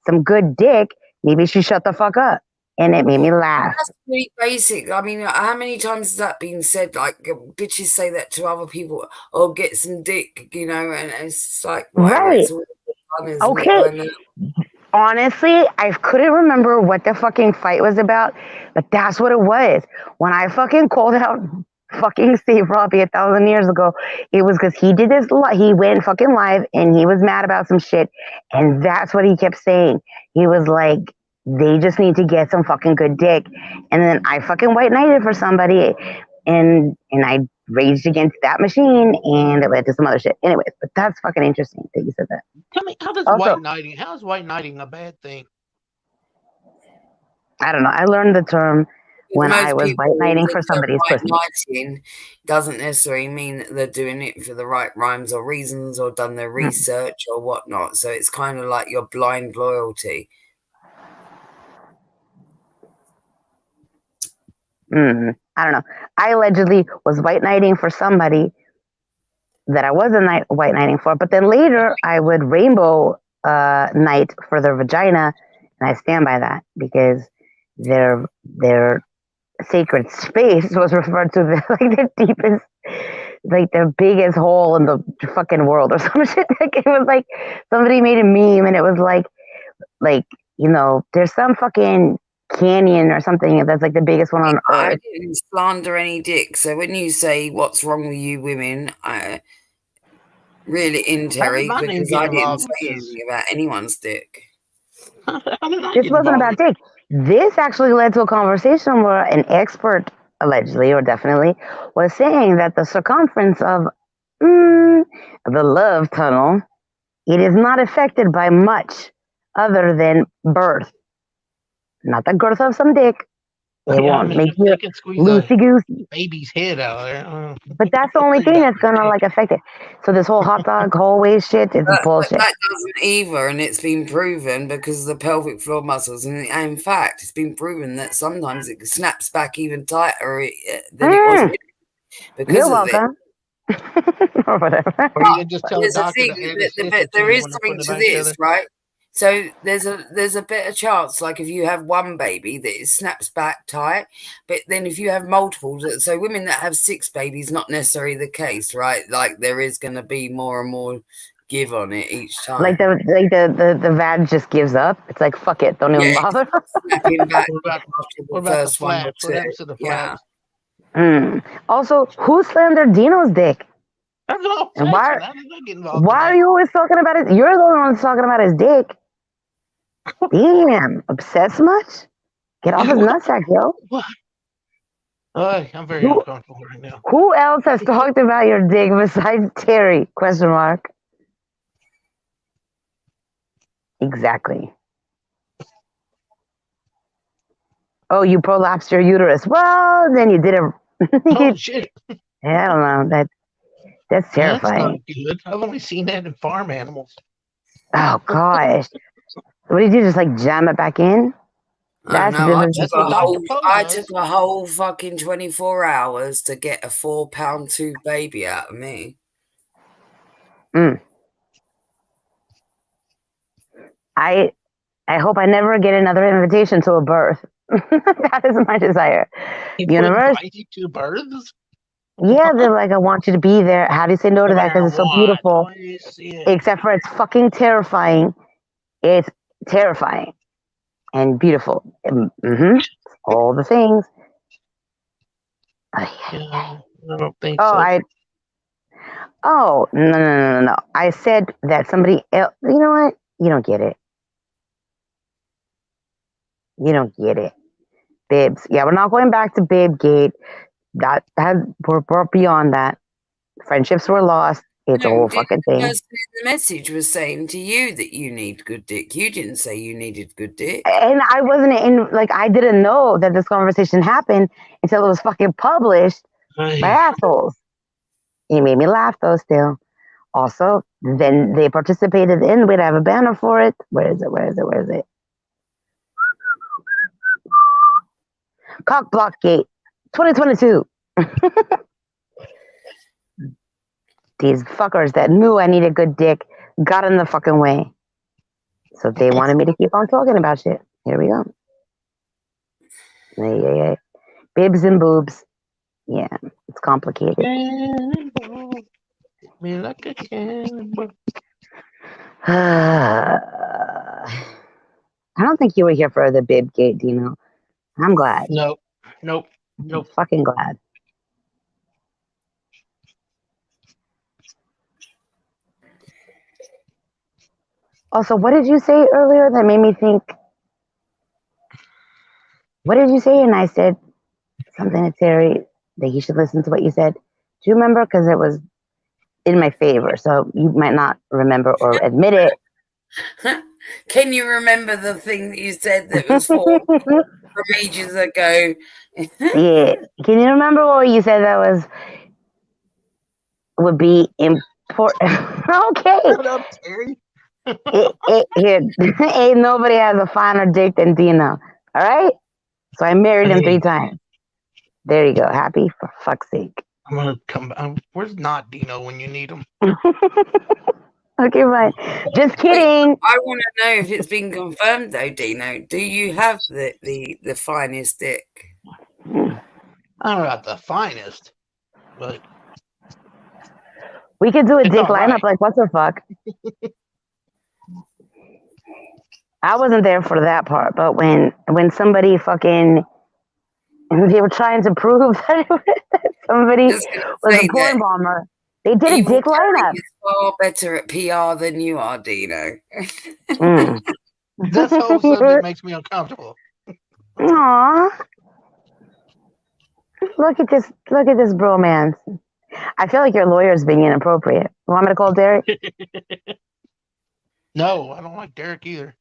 some good dick, maybe she'd shut the fuck up. And it made me laugh. That's pretty basic. I mean, how many times has that been said? Like, bitches say that to other people, or get some dick, you know, and it's like, whatever. Right. It's all fun, isn't Okay. it? Honestly, I couldn't remember what the fucking fight was about, but that's what it was. When I fucking called out fucking Steve Robbie 1,000 years ago, it was because he did this, he went fucking live and he was mad about some shit, and that's what he kept saying. He was like, they just need to get some fucking good dick. And then I fucking white knighted for somebody, and I raged against that machine, and it led to some other shit. Anyways, but that's fucking interesting that you said that. Tell me, how is white knighting a bad thing? I don't know. I learned the term when Most I was people white knighting think for that somebody's white pussy. knighting doesn't necessarily mean that they're doing it for the right rhymes or reasons or done their research or whatnot. So it's kind of like your blind loyalty. I don't know. I allegedly was white knighting for somebody that I wasn't white knighting for, but then later I would rainbow knight for their vagina, and I stand by that because their sacred space was referred to like the deepest, like the biggest hole in the fucking world or some shit. Like it was like somebody made a meme, and it was like you know, there's some fucking canyon or something that's like the biggest one on earth. I didn't slander any dick. So when you say what's wrong with you women, I really in Terry, because I didn't say anything about anyone's dick. This wasn't about dick. This actually led to a conversation where an expert, allegedly or definitely, was saying that the circumference of the love tunnel, it is not affected by much other than birth. Not the girth of some dick. It won't make you loosey-goosey. Baby's head out there. But that's the only thing that's gonna like affect it. So this whole hot dog hallway shit is bullshit. That doesn't either, and it's been proven because of the pelvic floor muscles. And in fact, it's been proven that sometimes it snaps back even tighter than it was because You're of welcome. Or whatever. Or you can just tell There's the a doctor thing, there is something to this, right? So there's a better chance, like if you have one baby, that it snaps back tight. But then if you have multiple, so women that have 6 babies, not necessarily the case, right? Like there is going to be more and more give on it each time. Like the vag just gives up. It's like fuck it, don't even bother. Snapping back What about, after what the about the first one or flaps? What two. happens to the Yeah. flaps? Also, who slandered Dino's dick? That's all I'm And why? saying. How did I get involved Why in are that? you always talking about it? You're the only one that's talking about his dick. Damn, obsessed much? Get off his nutsack, yo. What? I'm very Who- uncomfortable right now. Who else has talked about your dick besides Terry? Question mark. Exactly. Oh, you prolapsed your uterus. Well, then you did a. Oh shit! I don't know. That's That's terrifying. not good. I've only seen that in farm animals. Oh gosh. What did you just like jam it back in? I That's the know. difference. That's what Dr. Poe I does. took a whole fucking 24 hours to get a 4-pound tube baby out of me. I hope I never get another invitation to a birth. That is my desire. People Universe, invite you to births? yeah, they're like, I want you to be there. How do you say no to that? Because it's so beautiful. Except for it's fucking terrifying. It's terrifying and beautiful. All the things. Yeah, I don't think Oh, so. no. I said that somebody else. You know what? You don't get it. You don't get it. Bibs. Yeah, we're not going back to Babe Gate. We're beyond that. Friendships were lost. It's a whole fucking The thing. person in the message was saying to you that you need good dick. You didn't say you needed good dick. And I wasn't I didn't know that this conversation happened until it was fucking published by assholes. It made me laugh though still. Also, then they participated in, we'd have a banner for it. Where is it? Cock Block Gate 2022. These fuckers that knew I needed good dick got in the fucking way. So they wanted me to keep on talking about shit. Here we go. Yeah. Bibs and boobs. Yeah, it's complicated. Me like a cannibal. I don't think you were here for the Bib Gate, Dino. I'm glad. Nope. I'm fucking glad. Also, what did you say earlier that made me think? What did you say? And I said something to Terry that he should listen to what you said. Do you remember? Because it was in my favor, so you might not remember or admit it. Can you remember the thing that you said that was from ages ago? Yeah. Can you remember what you said that would be important? Okay. Shut up, Terry. Here, ain't nobody has a finer dick than Dino. All right? So I married him 3 times. There you go. Happy for fuck's sake. I'm gonna come back. Where's not Dino when you need him? Okay, fine. Just kidding. Wait, I want to know if it's been confirmed though, Dino. Do you have the finest dick? I'm not the finest, but we could do a it's dick all lineup right. like what the fuck? I wasn't there for that part, but when somebody fucking they were trying to prove that somebody was a porn bomber, they did a dick lineup. He's far better at PR than you are, Dino. This whole subject makes me uncomfortable. Aww. Look at this bromance. I feel like your lawyer's being inappropriate. You want me to call Derek? No, I don't like Derek either.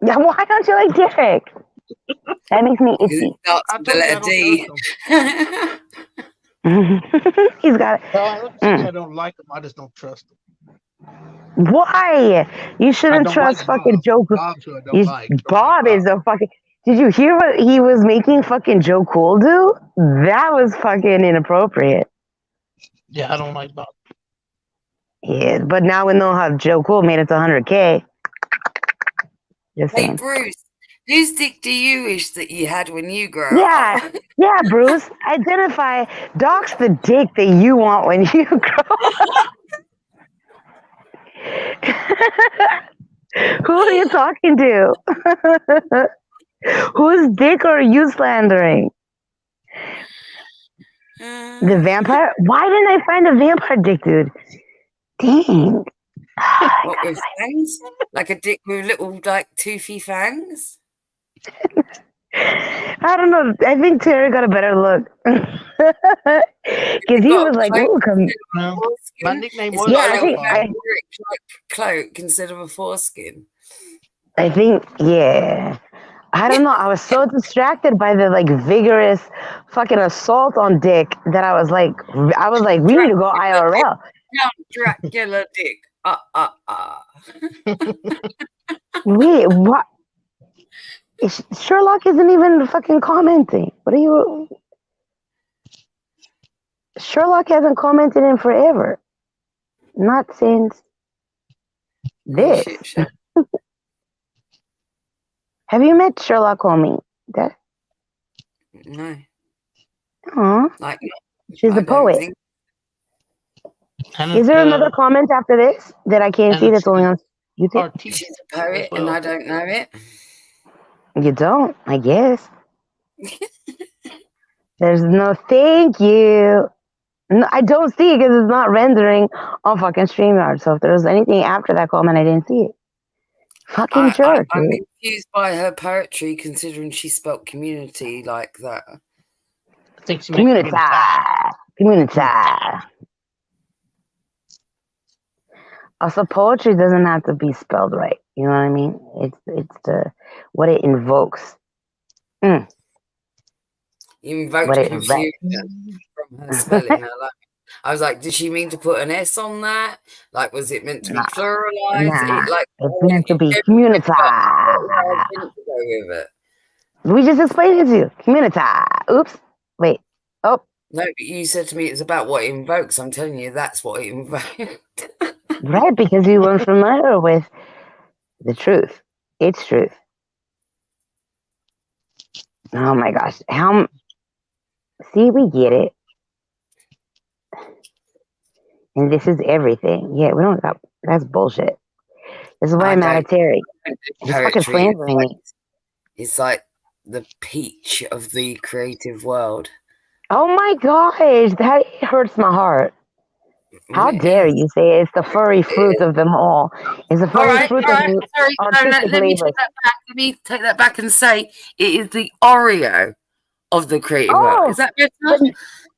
Yeah, why don't you like Derek? That makes me itchy. Starts with the letter D. He's got it. I don't like him. I just don't trust him. Why? You shouldn't don't trust like fucking Joe. Bob's who I don't like. Bob is a fucking. Did you hear what he was making fucking Joe Cool do? That was fucking inappropriate. Yeah, I don't like Bob. Yeah, but now we know how Joe Cool made it to 100K. Just Hey, saying. Bruce, whose dick do you wish that you had when you grow Yeah, up? yeah, Bruce. Identify. Doc's the dick that you want when you grow up. Who are you talking to? Whose dick are you slandering? The vampire? Why didn't I find a vampire dick, dude? Dang. What with fangs? Like a dick with little like toothy fangs? I don't know. I think Terry got a better look. Because he was like, "Ooh, come." No, my nickname was. It's got Yeah, a I little think vampiric like cloak instead of a foreskin. I think, yeah. I don't know. I was so distracted by the like vigorous fucking assault on Dick that I was like, we need to go IRL. Count Dracula dick. Wait, what? Sherlock isn't even fucking commenting. What are you? Sherlock hasn't commented in forever. Not since this. Have you met Sherlock Holmes? No. Aw. Like, She's I a don't poet. think- Is there another comment after this that I can't see that's only on YouTube? She's a poet and I don't know it. You don't, I guess. There's no thank you. No, I don't see it because it's not rendering on fucking StreamYard. So if there was anything after that comment, I didn't see it. Fucking jerk. I'm dude. confused by her poetry considering she spelt community like that. I think she Community. Community. Also, poetry doesn't have to be spelled right. You know what I mean? It's the what it invokes. You invoked What it confusion from her spelling. I was like, did she mean to put an S on that? Like, was it meant to be pluralized? Nah, Like, it's meant to be community. We just explained it to you. Community. Oops. Wait. Oh. No, but you said to me it's about what it invokes. I'm telling you, that's what it invoked. Right, because you weren't familiar with the truth. It's truth. Oh my gosh. See, we get it. And this is everything. Yeah, we don't got that's bullshit. This is why I'm mad at Terry. He's fucking slandering me. It's like the peach of the creative world. Oh my gosh, that hurts my heart. How dare you say it's the furry fruit of them all? It's the furry fruit of Sorry, artistic let me labor. take that back. Let me take that back and say it is the Oreo of the creative world. Is that better?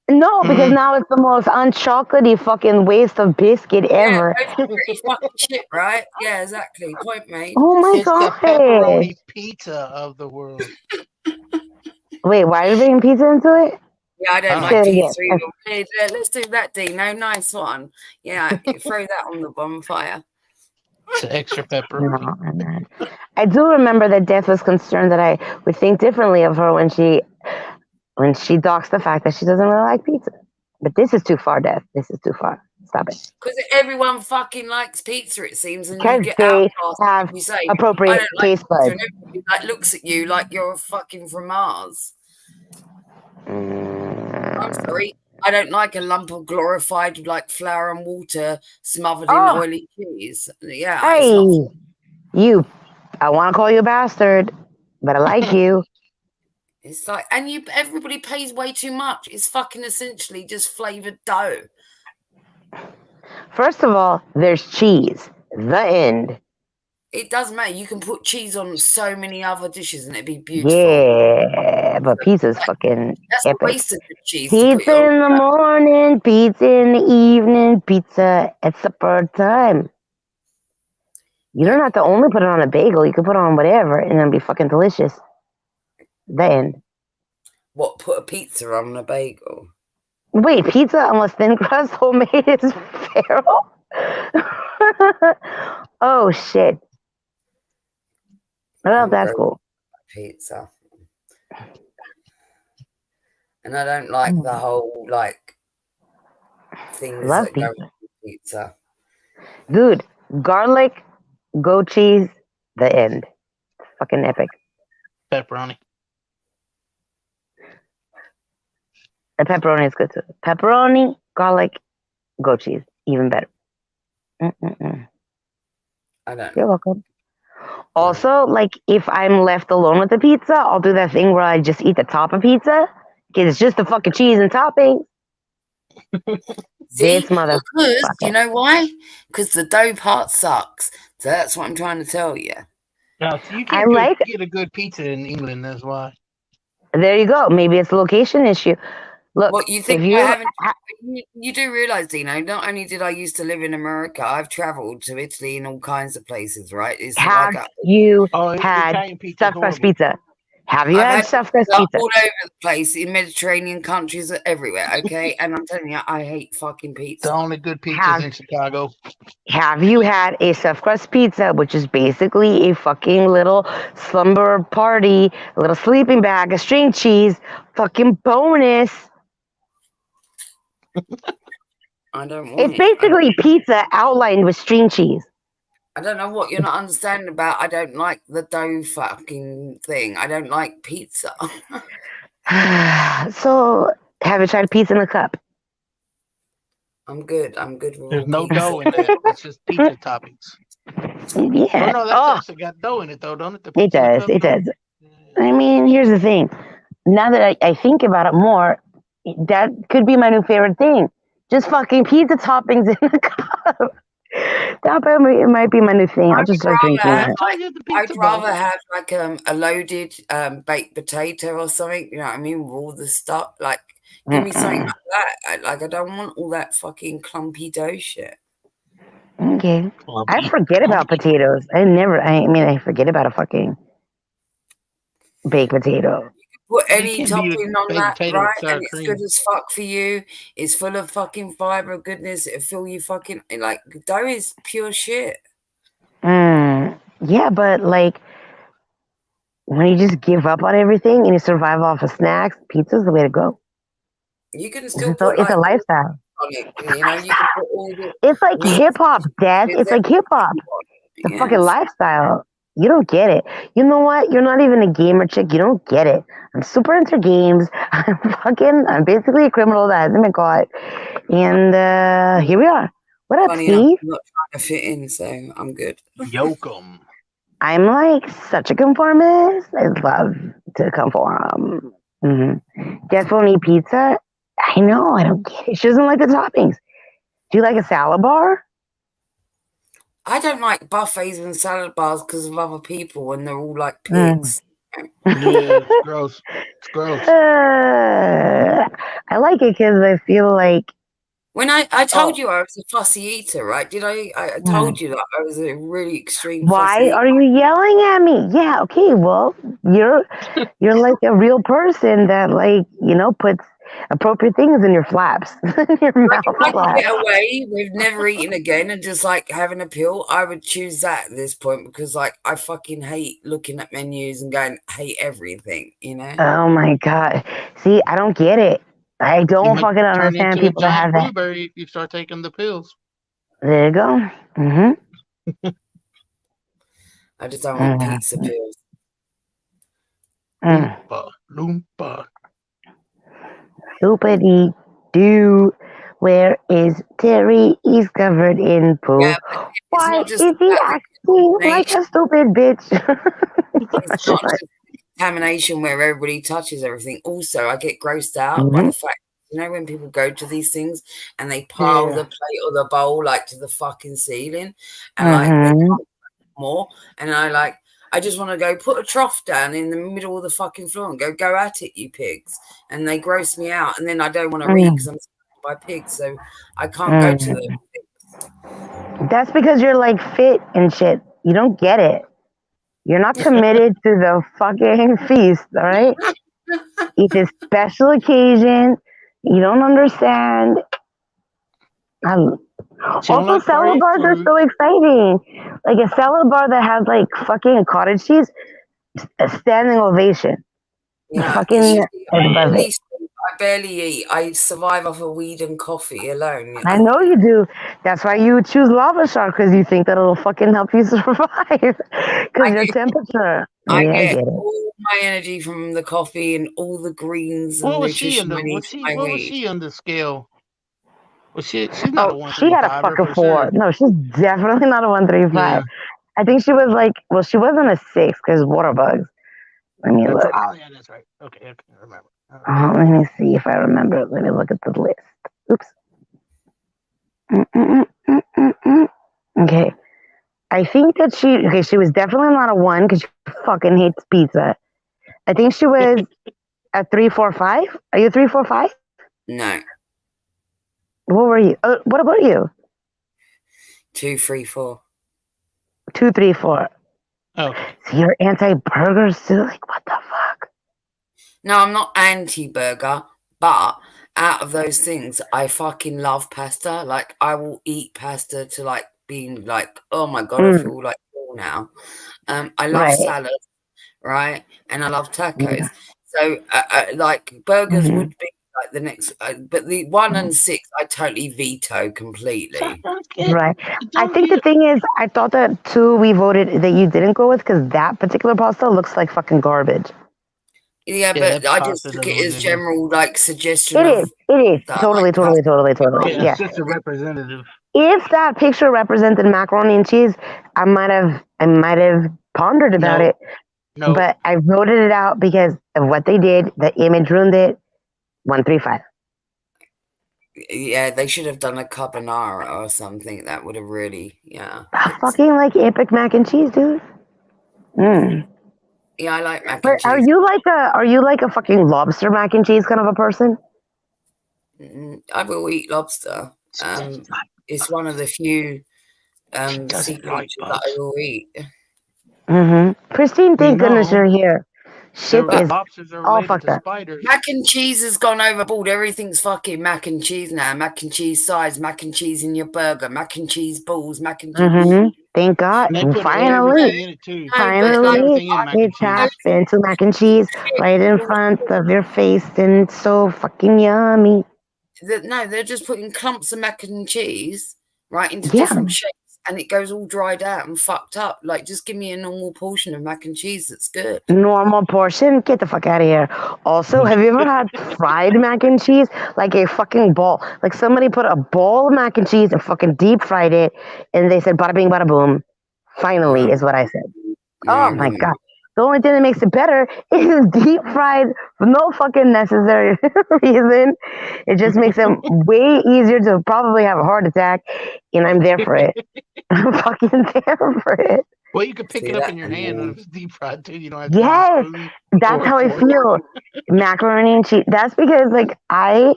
No, because now it's the most unchocolatey fucking waste of biscuit ever. Yeah, pretty fucking shit, right? Yeah, exactly. Point made. Oh my It's the pepperoni pizza of the world. Wait, why are you bringing pizza into it? Yeah, I don't Say like it pizza again. either. Hey, let's do that, Dino. Nice one. Yeah, throw that on the bonfire. It's an extra pepperoni. No, I'm not. I do remember that Death was concerned that I would think differently of her when she docks the fact that she doesn't really like pizza. But this is too far, Death. This is too far. Stop it. Because everyone fucking likes pizza, it seems, and you Because get they outcast. have You say appropriate I don't like taste pizza, buds. and everybody like looks at you like you're fucking from Mars. I'm sorry. I don't like a lump of glorified like flour and water smothered in oily cheese. Yeah, it's Hey, not. you. I want to call you a bastard, but I like you. It's like, and everybody pays way too much. It's fucking essentially just flavored dough. First of all, there's cheese. The end. It doesn't matter. You can put cheese on so many other dishes and it'd be beautiful. Yeah, but pizza's fucking That's epic. a waste of the cheese. To put Pizza it on. in the morning, pizza in the evening, pizza at supper time. You don't have to only put it on a bagel. You can put it on whatever, and it'll be fucking delicious. The end. What, put a pizza on a bagel? Wait, pizza unless thin crust homemade is feral? Oh, shit. Well, that's cool. Pizza. And I don't like the whole, like, things Love that go pizza. with pizza. Dude, garlic, goat cheese, the end. Fucking epic. Pepperoni. The pepperoni is good too. Pepperoni, garlic, goat cheese, even better. I don't You're know. welcome. Also, like if I'm left alone with the pizza, I'll do that thing where I just eat the top of pizza because it's just the fucking cheese and topping. See, This motherfucker. because you know why? Because the dough part sucks. So that's what I'm trying to tell you. No, so you I can't like. get a good pizza in England. That's why. There you go. Maybe it's a location issue. Look, What you think if I you haven't? You do realize, Dino, not only did I used to live in America, I've traveled to Italy and all kinds of places, right? It's have like you Oh, had Italian pizza stuffed crust horrible. pizza? Have you I've had had stuffed crust pizza pizza? all over the place in Mediterranean countries, everywhere. Okay, and I'm telling you, I hate fucking pizza. The only good pizzas in Chicago. Have you had a stuffed crust pizza, which is basically a fucking little slumber party, a little sleeping bag of string cheese, fucking bonus? I don't want It's it. basically pizza outlined with string cheese. I don't know what you're not understanding about. I don't like the dough fucking thing. I don't like pizza. So, have you tried pizza in a cup? I'm good. I'm good with There's all no pizza. dough in that. It's just pizza toppings. Yeah. Oh no, that's actually got dough in it though, don't it? The It pizza in the does. cup It dough? does. I mean, here's the thing. Now that I think about it more, that could be my new favorite thing. Just fucking pizza toppings in a cup. It might be my new thing. I'll just start drinking it. I'd rather have like a loaded baked potato or something. You know what I mean? With all the stuff, like give me something like that. I don't want all that fucking clumpy dough shit. Okay. I forget about potatoes. I forget about a fucking baked potato. Put You any can't beat a topping on baked that, potato with right? sour And it's cream. good as fuck for you. It's full of fucking fiber, goodness. It'll fill you fucking like dough is pure shit. Yeah, but like when you just give up on everything and you survive off of snacks, pizza's the way to go. You can still It's put like a lifestyle. on it. You know, you can put all the It's like meat hip hop, Dad. It's like hip hop. The fucking lifestyle. You don't get it. You know what? You're not even a gamer chick. You don't get it. I'm super into games. I'm basically a criminal that hasn't been caught. And here we are. What up, Funny enough, Steve? I'm not trying to fit in, so I'm good. Yokum. I'm like such a conformist. I love to conform. Definitely pizza. I know. I don't get it. She doesn't like the toppings. Do you like a salad bar? I don't like buffets and salad bars because of other people and they're all like pigs. Yeah, it's gross. It's gross. I like it because I feel like When I told you I was a fussy eater, right? Did I told you that I was a really extreme why fussy are you yelling at me? Yeah, okay, well, you're like a real person that puts appropriate things in your flaps, your mouth If I could flaps. get away with never eating again and just like having a pill, I would choose that at this point because like I fucking hate looking at menus and going hate everything, you know? Oh my god! See, I don't get it. I don't fucking Turn understand into a people that have giant that. blueberry if you start taking the pills. There you go. I just don't want pizza pills. Loompa. Soupity doo. Where is Terry? He's covered in poo. Yeah, Why not is just he acting like a stupid bitch? It's not just contamination where everybody touches everything. Also, I get grossed out by the fact, when people go to these things and they pile the plate or the bowl like to the fucking ceiling and like they can't more. And I just want to go put a trough down in the middle of the fucking floor and go at it, you pigs. And they gross me out. And then I don't want to read because I'm surrounded by pigs. So I can't go to them. That's because you're like fit and shit. You don't get it. You're not committed to the fucking feast, all right? It's a special occasion. You don't understand. Also, salad bars are so exciting. Like a salad bar that has like fucking cottage cheese, a standing ovation. Yeah, Fucking I barely eat. I survive off of weed and coffee alone. I know you do. That's why you would choose Lava Shark, because you think that it'll fucking help you survive. Because your temperature. I get get it. all my energy from the coffee and all the greens and What was she nutrition on I need what from my was weed. she on the scale? Well, she's not a She got a 135 fucking for 4. sure. No, she's definitely not a 135. I think she was like, well, she wasn't a 6 because water bugs. Let me look. Oh yeah, that's right. Okay, I remember. Let me see if I remember. Let me look at the list. Oops. Okay. I think that she was definitely not a 1 because she fucking hates pizza. I think she was a 3, 4, 5. Are you 3, 4, 5? No. What were you? What about you? 2, 3, 4. 2, 3, 4. Okay. So you're anti-burgers too? Like, what the fuck? No, I'm not anti-burger, but out of those things, I fucking love pasta. Like, I will eat pasta to like being like, oh my god, I feel like full now. I love salad, right? And I love tacos. So, like, burgers would be like the next, but the 1 and 6, I totally veto completely. Right. I think the thing is, I thought that 2 we voted that you didn't go with because that particular pasta looks like fucking garbage. Yeah, but I just took it as general, like, suggestion. It is. Totally. Yeah, Yeah. it's just a representative. If that picture represented macaroni and cheese, I might have pondered about it. No. But I voted it out because of what they did. The image ruined it. 1, 3, 5. Yeah, they should have done a carbonara or something. That would have really, I fucking like epic mac and cheese, dude. Yeah, I like mac and But cheese. are you like a fucking lobster mac and cheese kind of a person? I will eat lobster. It's one of the few seafood that I will eat. Christine, thank goodness you're here. Shit is all fucked up. Mac and cheese has gone overboard. Everything's fucking mac and cheese now. Mac and cheese sides, mac and cheese in your burger, mac and cheese balls, mac and cheese. Thank God. And they put Finally, everything in it too. finally, it taps into mac and cheese right in front of your face, and it's so fucking yummy. No, they're just putting clumps of mac and cheese right into different shapes, and it goes all dried out and fucked up. Like, just give me a normal portion of mac and cheese that's good. Normal portion? Get the fuck out of here. Also, have you ever had fried mac and cheese? Like a fucking ball. Like somebody put a ball of mac and cheese and fucking deep fried it, and they said bada bing, bada boom. Finally, is what I said. Oh my God. The only thing that makes it better is deep fried for no fucking necessary reason. It just makes it way easier to probably have a heart attack, and I'm there for it. I'm fucking there for it. Well, you can pick it up in your hand when it's deep fried too. You don't have Yes, that's how I feel. Macaroni and cheese. That's because, like, and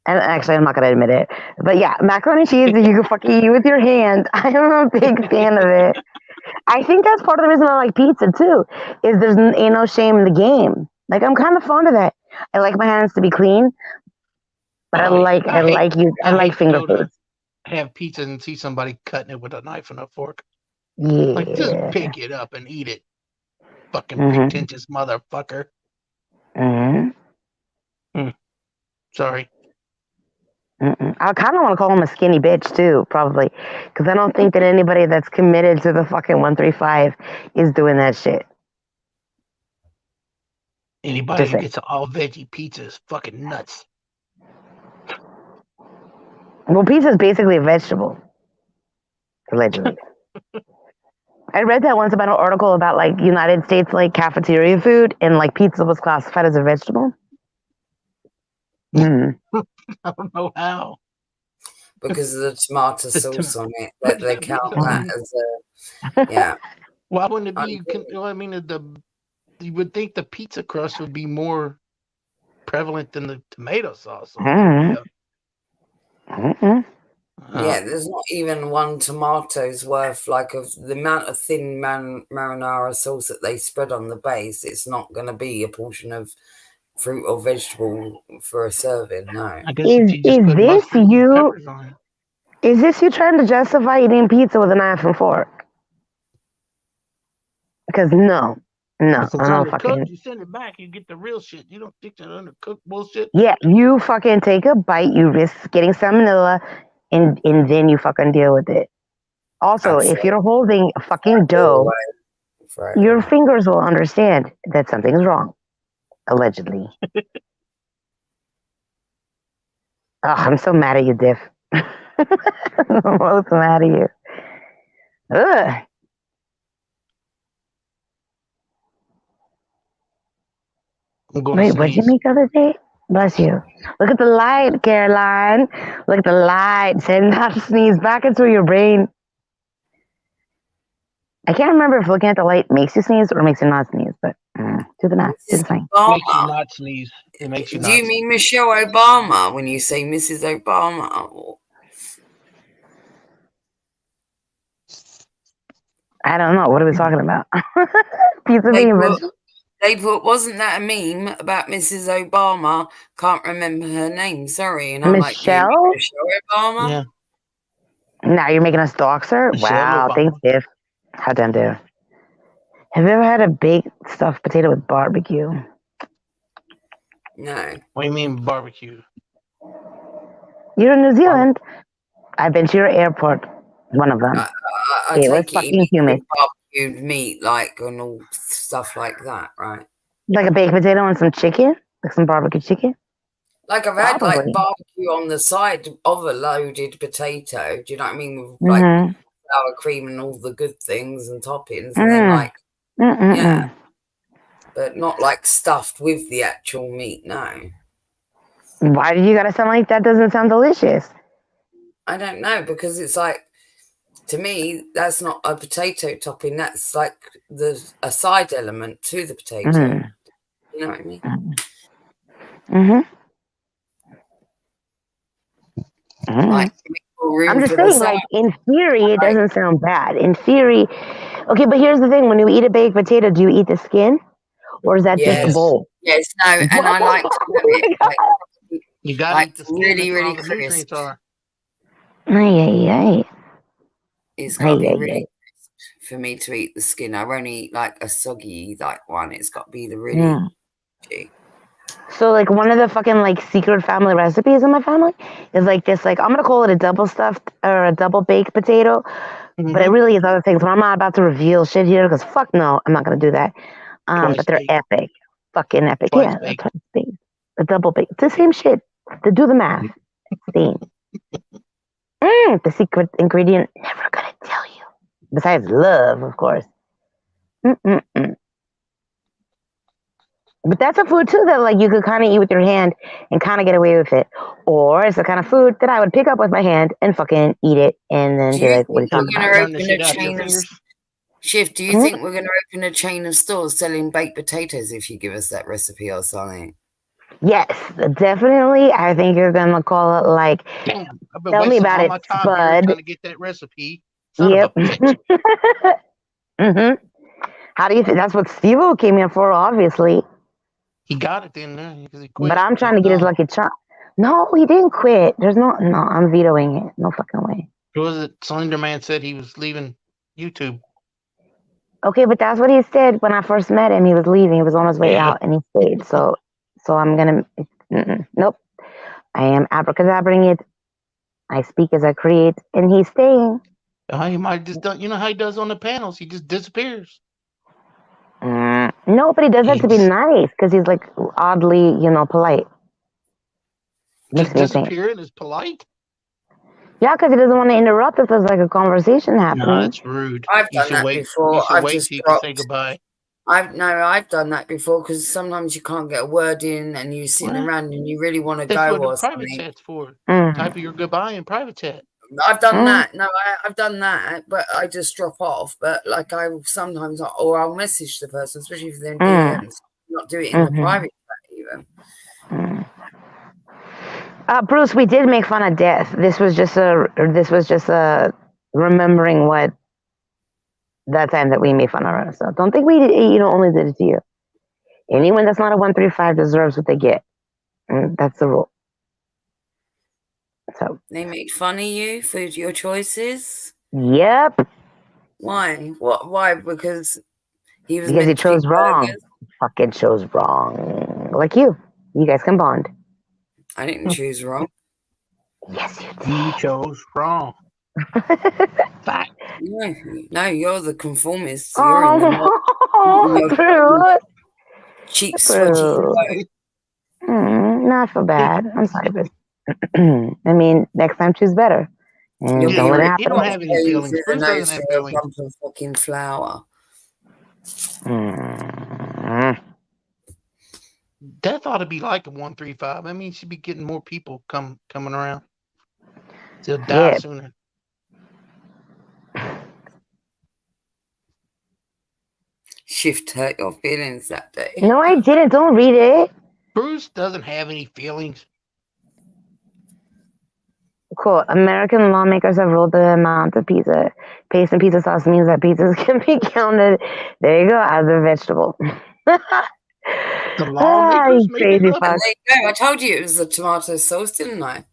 actually, I'm not gonna admit it, but yeah, macaroni and cheese that you can fucking eat with your hand. I'm a big fan of it. I think that's part of the reason I like pizza too. Is there's ain't no shame in the game. Like, I'm kind of fond of that. I like my hands to be clean, but I like finger food. Have pizza and see somebody cutting it with a knife and a fork. Yeah. Like, just pick it up and eat it. Fucking pretentious motherfucker. Sorry. I kind of want to call him a skinny bitch too, probably, because I don't think that anybody that's committed to the fucking 135 is doing that shit. Anybody who gets an all veggie pizza is fucking nuts. Well, pizza is basically a vegetable, allegedly. I read that once about an article about like United States like cafeteria food, and like pizza was classified as a vegetable. I don't know how. Because of the tomato sauce on it, that they count that as a Why wouldn't it be? I mean, you would think the pizza crust would be more prevalent than the tomato sauce. Yeah, there's not even one tomato's worth, like, of the amount of thin marinara sauce that they spread on the base. It's not going to be a portion of fruit or vegetable for a serving. No. Is this you trying to justify eating pizza with a knife and fork? Because no, If it's I don't undercooked, fucking. you send it back. You get the real shit. You don't take that undercooked bullshit. Yeah, you fucking take a bite, you risk getting salmonella, and then you fucking deal with it. Also, if you're holding a fucking dough, your fingers will understand that something's wrong. Allegedly. I'm so mad at you, Diff. I'm so mad at you. Ugh. I'm going Wait, to what'd you sneeze. make the other day? Bless you. Look at the light, Caroline. Look at the light. Send that sneeze back into your brain. I can't remember if looking at the light makes you sneeze or makes you not sneeze, but do the math. Do the thing. Makes you not sneeze. It makes you Do not you mean Michelle Obama when you say Mrs. Obama? Or... I don't know. What are we talking about? Pizza being They put, wasn't that a meme about Mrs. Obama? Can't remember her name. Sorry. And I'm Michelle? like, Michelle Obama? Yeah. Now you're making us dox her? Michelle Wow. Obama. Thanks, Div. How damn dare. Have you ever had a baked stuffed potato with barbecue? No. What do you mean barbecue? You're in New Zealand. I've been to your airport. One of them. I It was take it fucking you mean humid. barbecued meat, like, and all stuff like that, right? Like a baked potato and some chicken? Like some barbecue chicken? Like I've had like Probably. barbecue on the side of a loaded potato. Do you know what I mean? With like sour cream and all the good things and toppings, and then like yeah, but not like stuffed with the actual meat. No, Why do you gotta sound like that? Doesn't sound delicious. I don't know, because it's like, to me that's not a potato topping. That's like a side element to the potato. You know what I mean? Like, I'm just saying, like, in theory, it doesn't sound bad. In theory, okay, but here's the thing: when you eat a baked potato, do you eat the skin, or is that just the bowl? Yes, no, and I like to have it like, you gotta like eat the skin. really, That's where all really the crisp. nutrients are. It's got to be really crisp for me to eat the skin. I won't eat like a soggy like one. It's got to be the really. So, like, one of the fucking, like, secret family recipes in my family is, like, this, like, I'm going to call it a double stuffed or a double baked potato, but it really is other things. But I'm not about to reveal shit here because fuck no, I'm not going to do that. But they're epic. Fucking epic. Yeah, that's what it's baked. A double baked. It's the same shit. To do the math. It's the same. The secret ingredient, never going to tell you. Besides love, of course. But that's a food too that like you could kind of eat with your hand and kind of get away with it, or it's the kind of food that I would pick up with my hand and fucking eat it and then be like, "What are you talking about?" Shift, do you think we're going to open a chain of stores selling baked potatoes if you give us that recipe or something? Yes, definitely. I think you're gonna call it like. Damn, I've been Tell me wasting about all it, my time here Spud. trying to get that recipe. Son of a bitch. How do you think? That's what Steve-O came here for, obviously. He got it then because he quit. But I'm trying to get his lucky charm. No, he didn't quit. There's no. I'm vetoing it. No fucking way. Who was it? Slender Man said he was leaving YouTube. Okay, but that's what he said when I first met him. He was leaving. He was on his way out, and he stayed. So I'm gonna. Nope. I am abracadabraing it. I speak as I create, and he's staying. He might just done. You know how he does on the panels? He just disappears. No, but he does that to be nice because he's like oddly, polite. Just disappearing is polite. Yeah, because he doesn't want to interrupt if there's like a conversation happening. No, that's rude. I've done that before. You should wait till you can say goodbye. I've done that before because sometimes you can't get a word in and you're sitting around and you really want to That's go what or the private something. chat's for. Type your goodbye in private chat. I've done that. No, I've done that, but I just drop off. But like I sometimes, or I'll message the person, especially if they're in DMs, not do it in the private chat even. Bruce, we did make fun of death. This was just a remembering what that time that we made fun of her. So don't think we only did it to you. Anyone that's not a 135 deserves what they get. That's the rule. So they made fun of you for your choices. Yep. Why? What? Why? Because he was because he chose wrong. Fucking chose wrong. Like you. You guys can bond. I didn't choose wrong. Yes, you did. You chose wrong. Fact. No, you're the conformist. You're in the cheap, sweaty. No, I feel bad. I'm sorry, but I mean, next time choose better. And don't let it happen. You don't have any feelings. Bruce doesn't have feelings. Of fucking flour. Death ought to be like a 135. I mean, she'd be getting more people coming around. She'll die Yeah. sooner. Shift hurt your feelings that day. No, I didn't. Don't read it. Bruce doesn't have any feelings. Cool. American lawmakers have ruled the amount of pizza paste and pizza sauce means that pizzas can be counted. There you go, as a vegetable. The lawmakers you made crazy it up. fuck. There you go. I told you it was the tomato sauce, didn't I?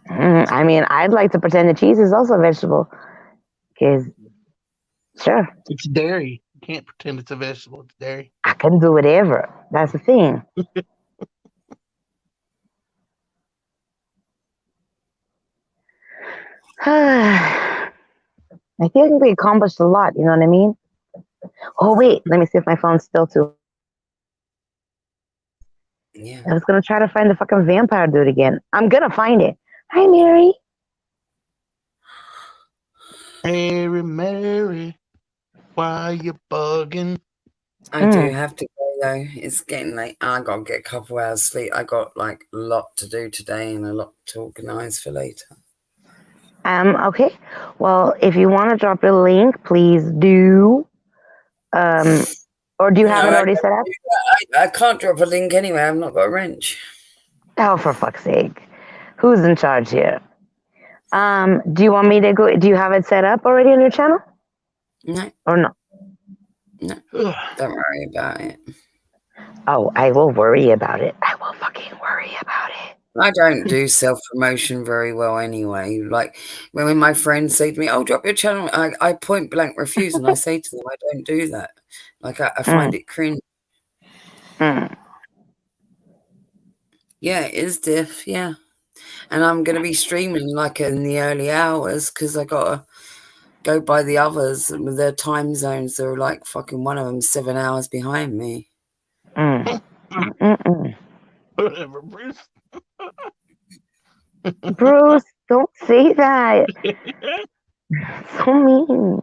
I mean, I'd like to pretend that cheese is also a vegetable. Because, sure, It's dairy. You can't pretend it's a vegetable. It's dairy. I can do whatever. That's the thing. I feel like we accomplished a lot, you know what I mean? Oh, wait, let me see if my phone's still too. Yeah. I was going to try to find the fucking vampire dude again. I'm going to find it. Hi, Mary. Mary, why you bugging? I do have to go though. It's getting late. I gotta get a couple hours sleep. I got like a lot to do today and a lot to organise for later. Okay. Well, if you want to drop a link, please do. Or do you have it already set up? I can't drop a link anyway. I've not got a wrench. Oh, for fuck's sake. Who's in charge here? Do you want me to go? Do you have it set up already on your channel? No. Or no? No. Don't worry about it. Oh, I will worry about it. I will fucking worry about it. I don't do self-promotion very well anyway. Like when my friends say to me, "Oh, drop your channel," I point blank refuse and I say to them, I don't do that. Like I find it cringe. Yeah, it is diff, yeah. And I'm going to be streaming like in the early hours because I got to go by the others with their time zones. They're like fucking one of them 7 hours behind me. Whatever, Bruce. Bruce, don't say that. So mean.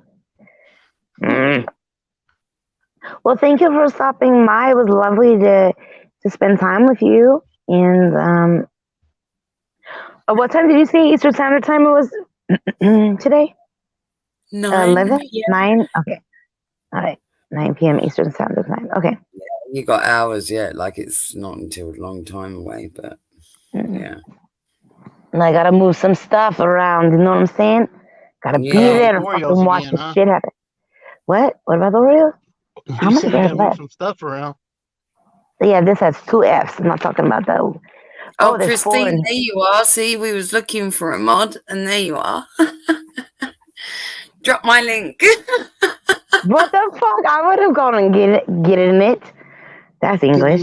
Well, thank you for stopping by. It was lovely to spend time with you. And what time did you say Eastern Standard Time it was today? 11? 9? Okay. All right. 9 p.m. Eastern Standard Time. Okay. Yeah, you got hours yet. Like it's not until a long time away, but yeah. And I gotta move some stuff around. You know what I'm saying? Gotta be there and fucking watch the shit happen. What? What about the Oreos? How You much said do you I gotta have move left? some stuff around. Yeah, this has 2 F's. I'm not talking about that. Oh, there's 4 Christine, in there you are. See, we was looking for a mod, and there you are. Drop my link. What the fuck? I would have gone and get in it. That's English.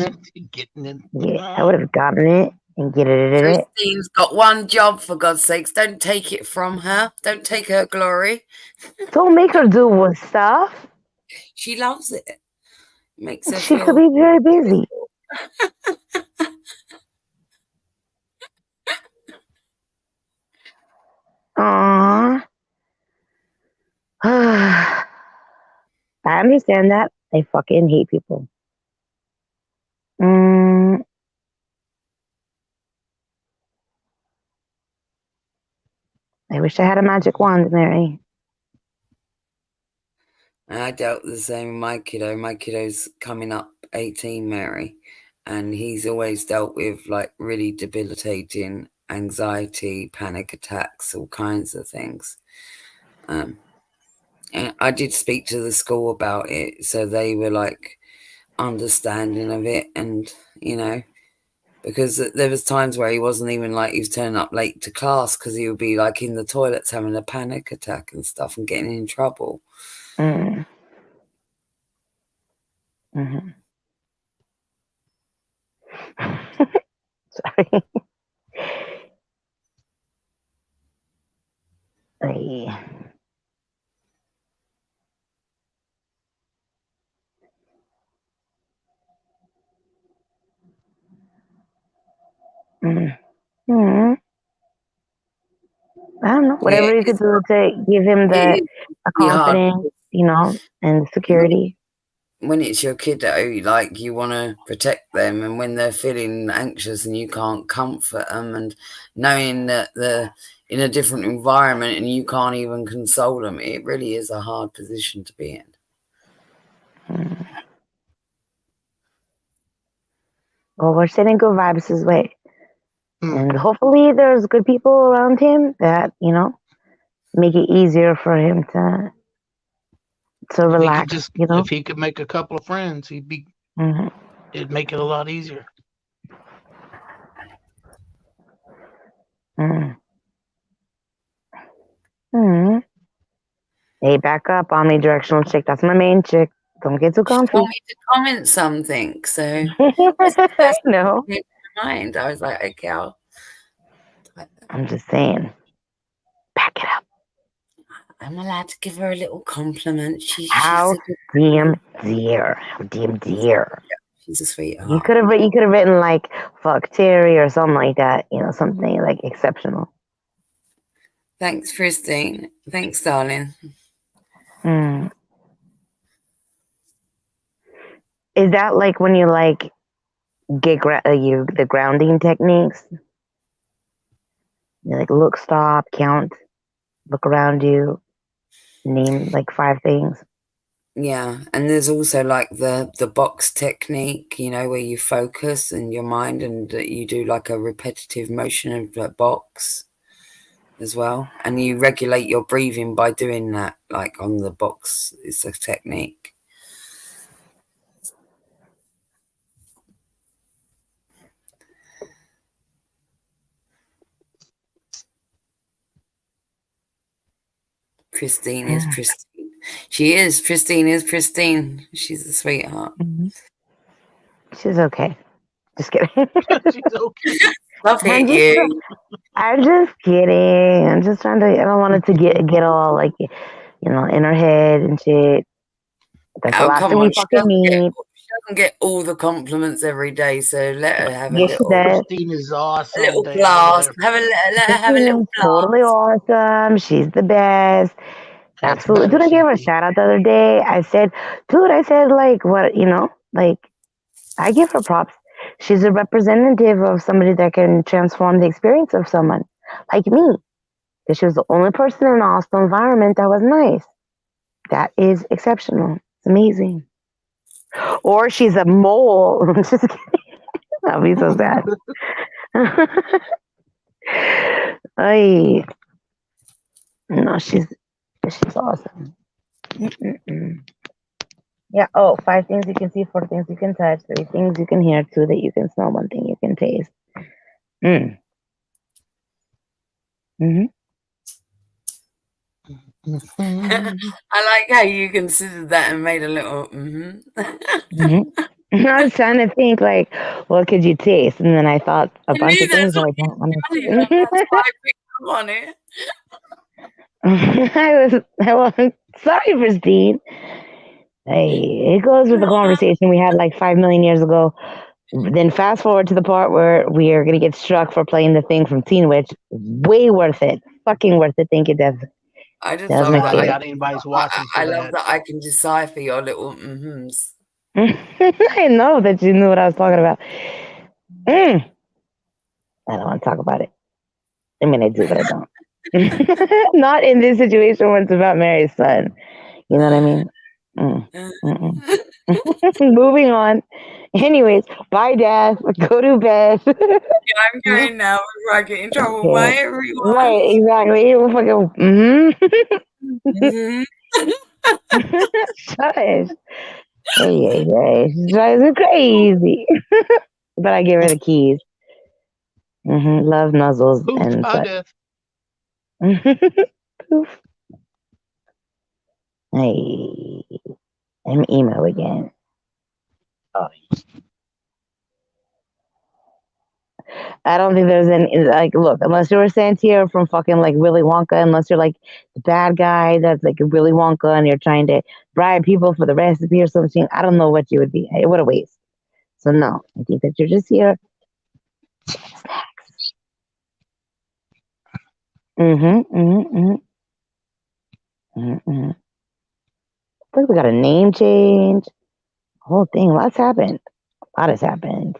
Getting it. Yeah, I would have gotten it and get it in it. Christine's got one job, for God's sakes. Don't take it from her. Don't take her glory. Don't make her do with stuff. She loves it. Makes her She feel could be very busy. Aww. I understand that. I fucking hate people. I wish I had a magic wand, Mary. I dealt the same with my kiddo. My kiddo's coming up 18, Mary, and he's always dealt with like really debilitating anxiety, panic attacks, all kinds of things. And I did speak to the school about it, so they were like understanding of it, and you know, because there was times where he wasn't even like he was turning up late to class because he would be like in the toilets having a panic attack and stuff and getting in trouble. Sorry. Ay. I don't know. Whatever you could do to give him the confidence, you know, and security. when it's your kiddo, like you want to protect them, and when they're feeling anxious and you can't comfort them, and knowing that they're in a different environment and you can't even console them, it really is a hard position to be in. Well, we're sending good vibes his way. And hopefully there's good people around him that, you know, make it easier for him to relax, you know. If he could make a couple of friends, he'd be it'd make it a lot easier. Hey, back up, omnidirectional chick. That's my main chick. Don't get too comfy. She told me to comment something, so no. In my mind, I was like, okay, I'm just saying. Back it up. I'm allowed to give her a little compliment. How damn dear. How damn dear. Yeah, she's a sweetheart. You could have written like fuck Terry or something like that. You know, something like exceptional. Thanks, Christine. Thanks, darling. Is that like when you like get the grounding techniques? You like look, stop, count, look around you, name like 5 things. Yeah, and there's also like the box technique, you know, where you focus in your mind and you do like a repetitive motion of the box as well, and you regulate your breathing by doing that, like on the box. It's a technique. Christine is Christine. She is. Christine is Christine. She's a sweetheart. She's okay. Just kidding. She's okay. Love you. I'm just kidding. I'm just trying to. I don't want it to get all like, you know, in her head and shit. That's the last thing we fucking need. She doesn't get all the compliments every day, so let her have a Yes, little. Christine is awesome. A little blast. Let her have a little blast. Totally awesome. She's the best. Absolutely. Dude, I gave her a shout out the other day. I said, like, what, you know, like, I give her props. She's a representative of somebody that can transform the experience of someone like me. Because she was the only person in an hostile environment that was nice. That is exceptional. It's amazing. Or she's a mole. I'm just kidding. That'd be so sad. No, she's awesome. Yeah. Oh, 5 things you can see, 4 things you can touch, 3 things you can hear, 2 that you can smell, 1 thing you can taste. I like how you considered that and made a little. I was trying to think like, what could you taste? And then I thought a bunch of things. Like, on it. I was sorry, Christine. Hey, it goes with the conversation we had like 5 million years ago. Then fast forward to the part where we are gonna get struck for playing the thing from Teen Witch. Way worth it. Fucking worth it. Thank you, Dev. I just love that I love that I can decipher your little mm-hms. I know that you knew what I was talking about. I don't want to talk about it. I mean, I do, but I don't. Not in this situation when it's about Mary's son. You know what I mean? Moving on. Anyways, bye, Dad. Go to bed. Yeah, I'm going now before I get in trouble by everyone. Right, exactly. We'll fucking, Shush. Hey. She drives me crazy. But I give her the keys. Love nuzzles and such. Poof. Hey, I'm emo again. I don't think there's any, like, look, unless you're a Santier from fucking like Willy Wonka, unless you're like the bad guy that's like a Willy Wonka and you're trying to bribe people for the recipe or something, I don't know what you would be. What a waste. So no, I think that you're just here. Snacks. I think we got a name change. Whole thing. Lots happened. A lot has happened.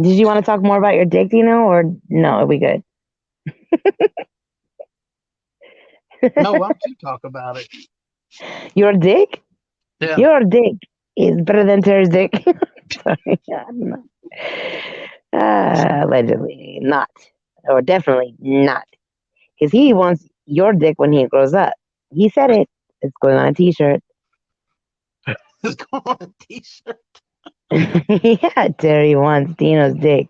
Did you want to talk more about your dick, Dino, or no? Are we good? No, why don't you talk about it? Your dick? Yeah. Your dick is better than Terry's dick. Sorry, I don't know. Allegedly not, or definitely not, because he wants your dick when he grows up. He said it. It's going on a T-shirt. It's going on a T-shirt. Yeah, Terry wants Dino's dick.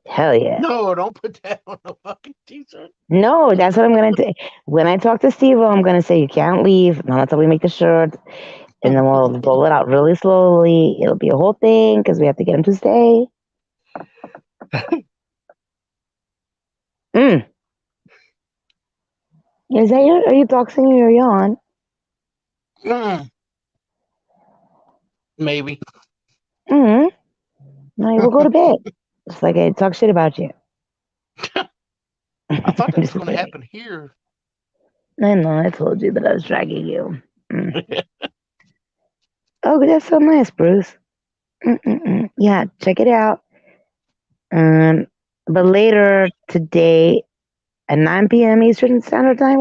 Hell yeah. No, don't put that on a fucking T-shirt. No, that's what I'm gonna do. When I talk to Steve, I'm gonna say you can't leave not until we make the shirt, and then we'll roll it out really slowly. It'll be a whole thing because we have to get him to stay. Is that your? Are you doxing or yawn? Maybe. No, we'll go to bed. It's like I talk shit about you. I thought that was going to happen here. I know. I told you that I was dragging you. Oh, that's so nice, Bruce. Yeah, check it out. But later today at 9 p.m. Eastern Standard Time,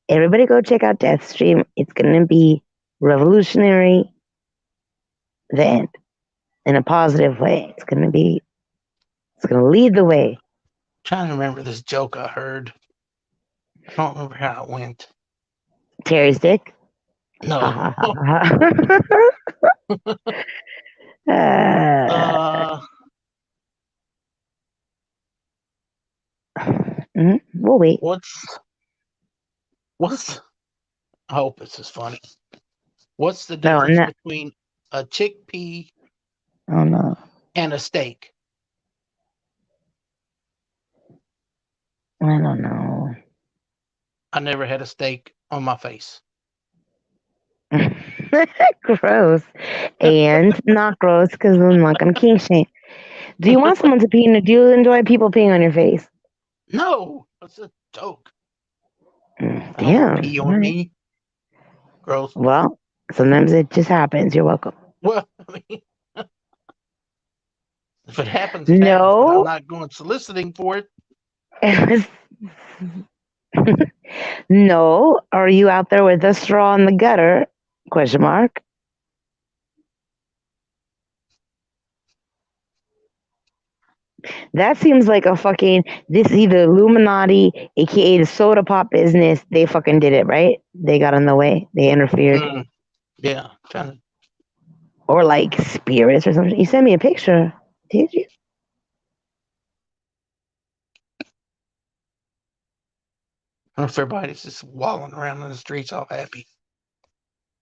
everybody go check out Deathstream. It's going to be revolutionary then in a positive way. It's going to lead the way. Trying to remember this joke I heard. I don't remember how it went. Terry's dick? No. We'll wait. What's I hope this is funny. What's the difference between a chickpea and a steak? I don't know. I never had a steak on my face. Gross. And not gross because I'm not going to king shame. Do you want someone to pee? Do you enjoy people peeing on your face? No, that's a joke. Damn. Pee on me. Gross. Well, sometimes it just happens. You're welcome. Well, I mean, if it happens, it happens, but I'm not going soliciting for it. No. Are you out there with a straw in the gutter? Question mark. That seems like a fucking, this is either Illuminati, aka the soda pop business. They fucking did it, right? They got in the way. They interfered. Yeah. Or like spirits or something. You sent me a picture. Did you? If everybody's just walling around in the streets all happy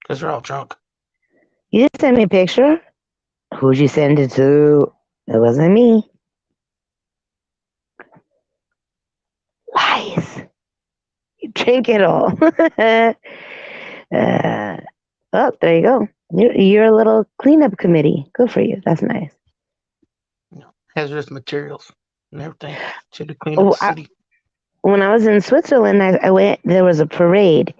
because they're all drunk. You just sent me a picture? Who'd you send it to? It wasn't me. Lies. You drink it all. Oh, there you go. You're a little cleanup committee. Good for you. That's nice. Hazardous materials and everything. Should have cleaned up the city. When I was in Switzerland, I went. There was a parade,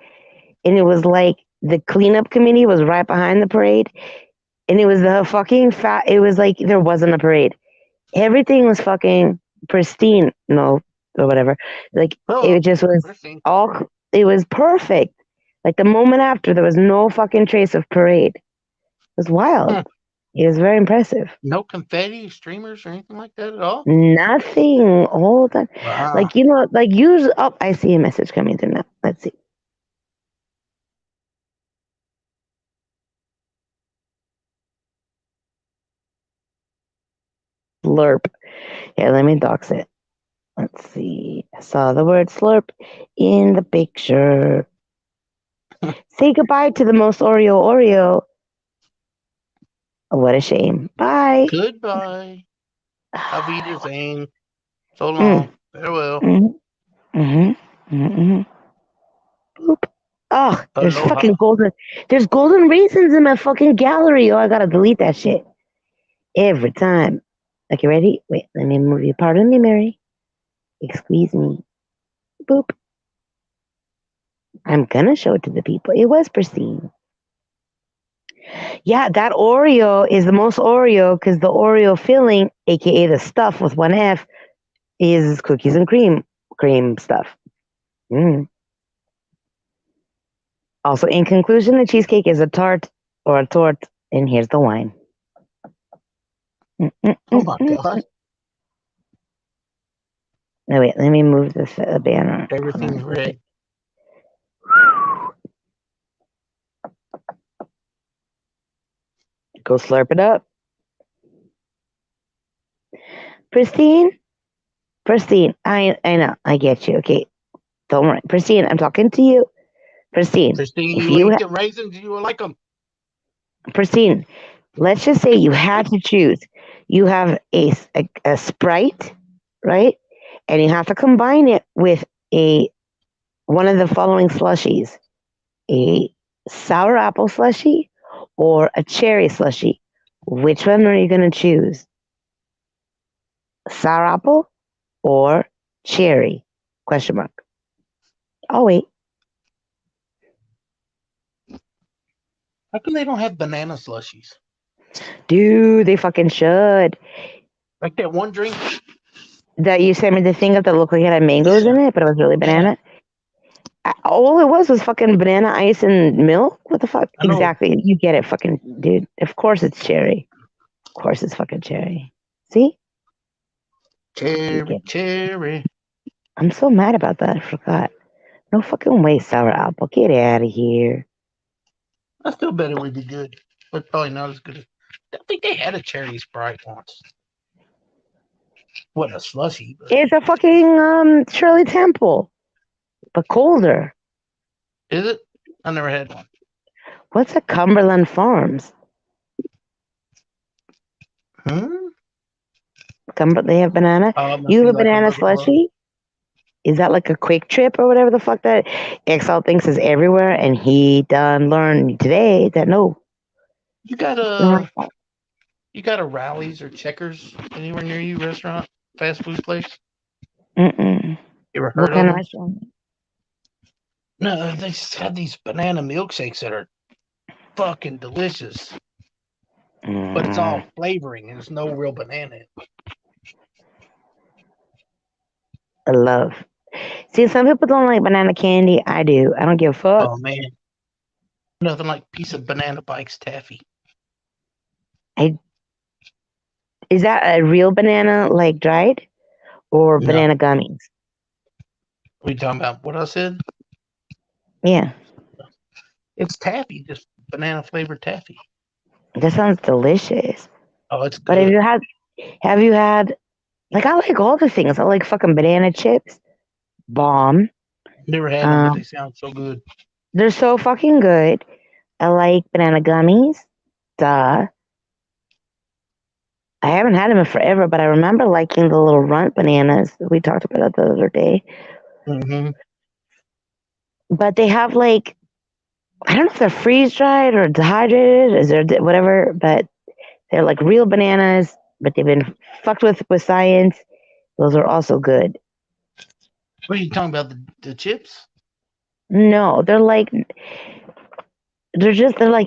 and it was like the cleanup committee was right behind the parade, and it was the fucking It was like there wasn't a parade. Everything was fucking pristine. No, or whatever. Like it just was all. It was perfect. Like the moment after, there was no fucking trace of parade. It was wild. It was very impressive. No confetti, streamers, or anything like that at all? Nothing. All that. Wow. Like, you know, like usually. Oh, I see a message coming through now. Let's see. Slurp. Yeah, let me dox it. Let's see. I saw the word slurp in the picture. Say goodbye to the most Oreo. Oh, what a shame. Bye. Goodbye. Auf Wiedersehen. So long. Farewell. Boop. Oh, there's Aloha. fucking golden. There's golden raisins in my fucking gallery. Oh, I gotta delete that shit every time. Okay, ready? Wait, let me move you. Pardon me, Mary. Excuse me. Boop. I'm gonna show it to the people. It was pristine. Yeah, that Oreo is the most Oreo because the Oreo filling, aka the stuff with one F, is cookies and cream stuff. Mm. Also, in conclusion, the cheesecake is a tart or a torte, and here's the wine. Oh my God. No, wait, let me move this banner. Everything's red. Go slurp it up. Pristine? Pristine. I know. I get you. Okay. Don't worry. Pristine, I'm talking to you. Pristine. Pristine, If you you ate the raisins, you will like them. Pristine, let's just say you had to choose. You have a Sprite, right? And you have to combine it with one of the following slushies. A sour apple slushie or a cherry slushie. Which one are you going to choose? Sour apple or cherry? Question mark. Oh, wait. How come they don't have banana slushies? Dude, they fucking should. Like that one drink? That you sent me the thing that looked like it had mangoes in it, but it was really banana. All it was fucking banana ice and milk. What the fuck? Exactly. You get it, fucking dude. Of course it's cherry. Of course it's fucking cherry. See? Cherry. I'm so mad about that. I forgot. No fucking way, sour apple. Get out of here. I still bet it would be good, but probably not as good. I think they had a cherry Sprite once. What a slushy. It's a fucking Shirley Temple, but colder. Is it? I never had one. What's a Cumberland Farms? They have banana. You have a banana slushie? Is that like a Quick Trip or whatever the fuck that XL thinks is everywhere? And he done learned today that no. You got a Rallies or Checkers anywhere near you? Restaurant, fast food place? Mm-mm. You ever What heard kind of of them? restaurant? No, they have these banana milkshakes that are fucking delicious. But it's all flavoring and there's no real banana in it. I love. See, some people don't like banana candy. I do. I don't give a fuck. Oh man, nothing like piece of banana Bikes taffy. Is that a real banana, like dried, or No. banana gummies? What are you talking about? What I said? Yeah, It's taffy, just banana flavored taffy. that sounds delicious. Oh, it's good. But have you had? Like, I like all the things. I like fucking banana chips. Bomb. Never had them, but they sound so good. They're so fucking good. I like banana gummies. Duh. I haven't had them in forever, but I remember liking the little runt bananas. We talked about that the other day. Mm-hmm. But they have like, I don't know if they're freeze dried or dehydrated, is there whatever, but they're like real bananas, but they've been fucked with science. Those are also good. What are you talking about? The chips? No, they're like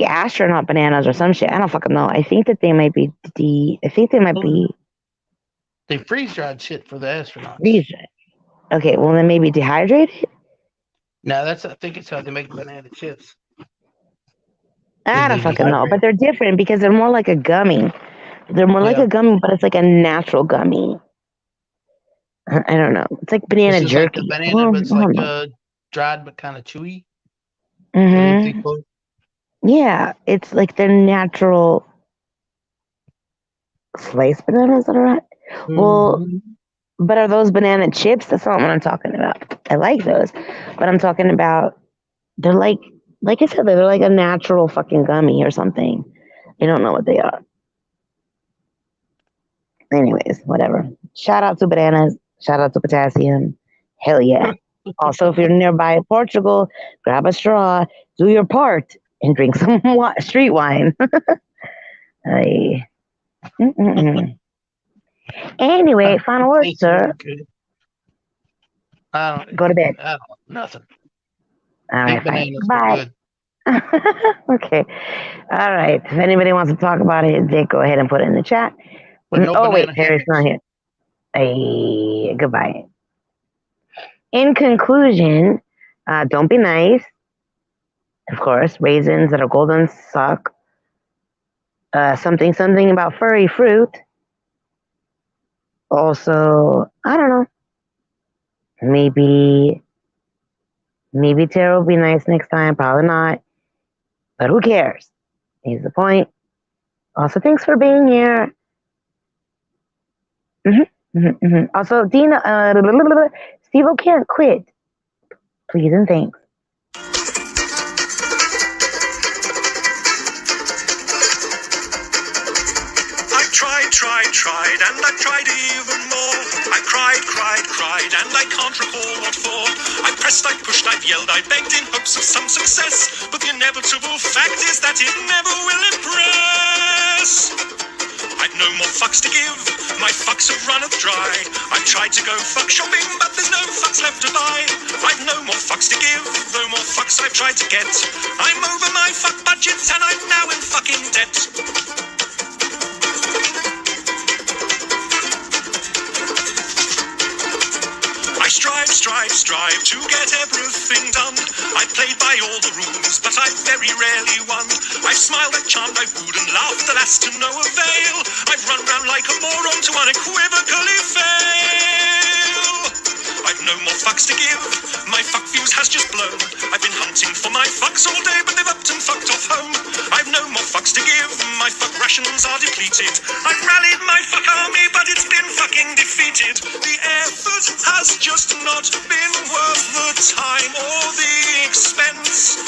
astronaut bananas or some shit. I don't fucking know. I think that they might be They freeze dried shit for the astronauts. freeze dried. Okay, well then maybe dehydrated. No, I think it's how they make banana chips. I don't fucking know, but they're different because they're more like a gummy. They're more like a gummy, but it's like a natural gummy. I don't know. It's like banana It's just jerky. like the banana, but it's like dried but kind of chewy. Mm-hmm. Yeah, it's like their natural sliced bananas that are well, but are those banana chips? That's not what I'm talking about. I like those, but I'm talking about they're like I said, they're like a natural fucking gummy or something. I don't know what they are. Anyways, whatever. Shout out to bananas. Shout out to potassium. Hell yeah. Also, if you're nearby Portugal, grab a straw, do your part, and drink some street wine. Anyway, final word, sir. Go to bed. Nothing. All right, fine. Bananas Bye. Okay. All right. If anybody wants to talk about it, Jake, go ahead and put it in the chat. But no oh, wait. banana Terry's not here. Hey, goodbye. In conclusion, don't be nice. Of course, raisins that are golden suck. Something about furry fruit. Also, I don't know. Maybe Tara will be nice next time. Probably not. But who cares? Here's the point. Also, thanks for being here. Also, Dina, Steve-O can't quit. Please and thanks. Tried, and I tried even more. I cried, and I can't recall what for. I pressed, I pushed, I yelled, I begged in hopes of some success. But the inevitable fact is that it never will impress. I've no more fucks to give, my fucks have runneth dry. I've tried to go fuck shopping, but there's no fucks left to buy. I've no more fucks to give, no more fucks I've tried to get. I'm over my fuck budget, and I'm now in fucking debt. I strive to get everything done. I've played by all the rules, but I've very rarely won. I've smiled, I've charmed, I've wooed and laughed, alas to no avail. I've run round like a moron to unequivocally fail. I've no more fucks to give, my fuck fuse has just blown. I've been hunting for my fucks all day, but they've upped and fucked off home. I've no more fucks to give, my fuck rations are depleted. I've rallied my fuck army, but it's been fucking defeated. The effort has just not been worth the time or the expense.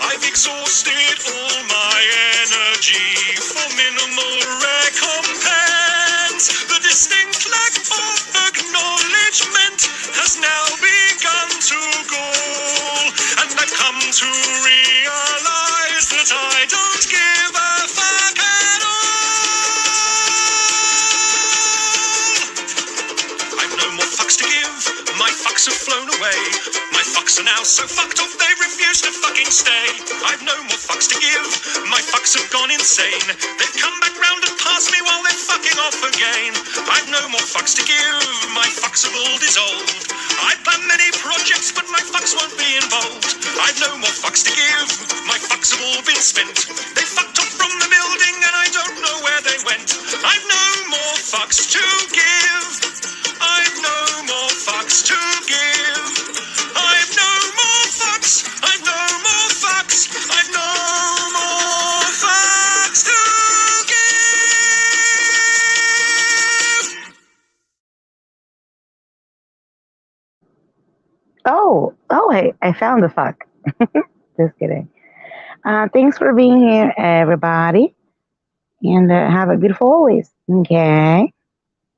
I've exhausted all my energy for minimal recompense. The distinct lack of acknowledgement has now begun to gall, and I've come to realize that I don't give a fuck at all. I've no more fucks to give, my fucks have flown away. My fucks are now so fucked off they refuse to fucking stay. I've no more fucks to give, my fucks have gone insane. They've come back round and passed me while they're fucking off again. I've no more fucks to give, my fucks have all dissolved. I've planned many projects, but my fucks won't be involved. I've no more fucks to give, my fucks have all been spent. They fucked off from the building and I don't know where they went. I've no more fucks to give. I've no more fucks to give. I've no more fucks. I've no more fucks. I've no more fucks to give. Oh, hey, I found the fuck. Just kidding. Thanks for being here, everybody. And have a beautiful always. Okay.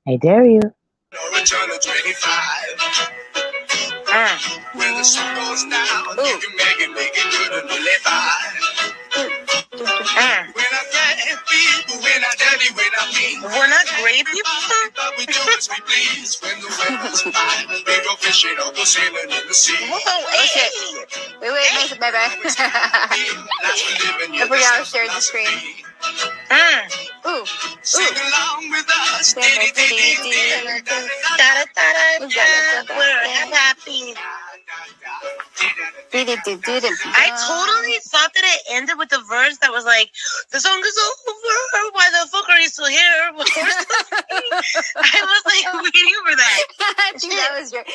I dare you. Return of 25. When the sun goes down, you can make it good and live by. When I grab people, when I tell you when I mean. We're not great people. But we do as we please. When the weather's fine, we go fishing or go sailing in the sea. Oh shit. Wait, bye. I forgot I shared the screen. Ooh. Sing along with us. We're happy. I totally thought that it ended with the verse that was like, the song is over. Why the fuck are you still here? I was like waiting for that. I think that was your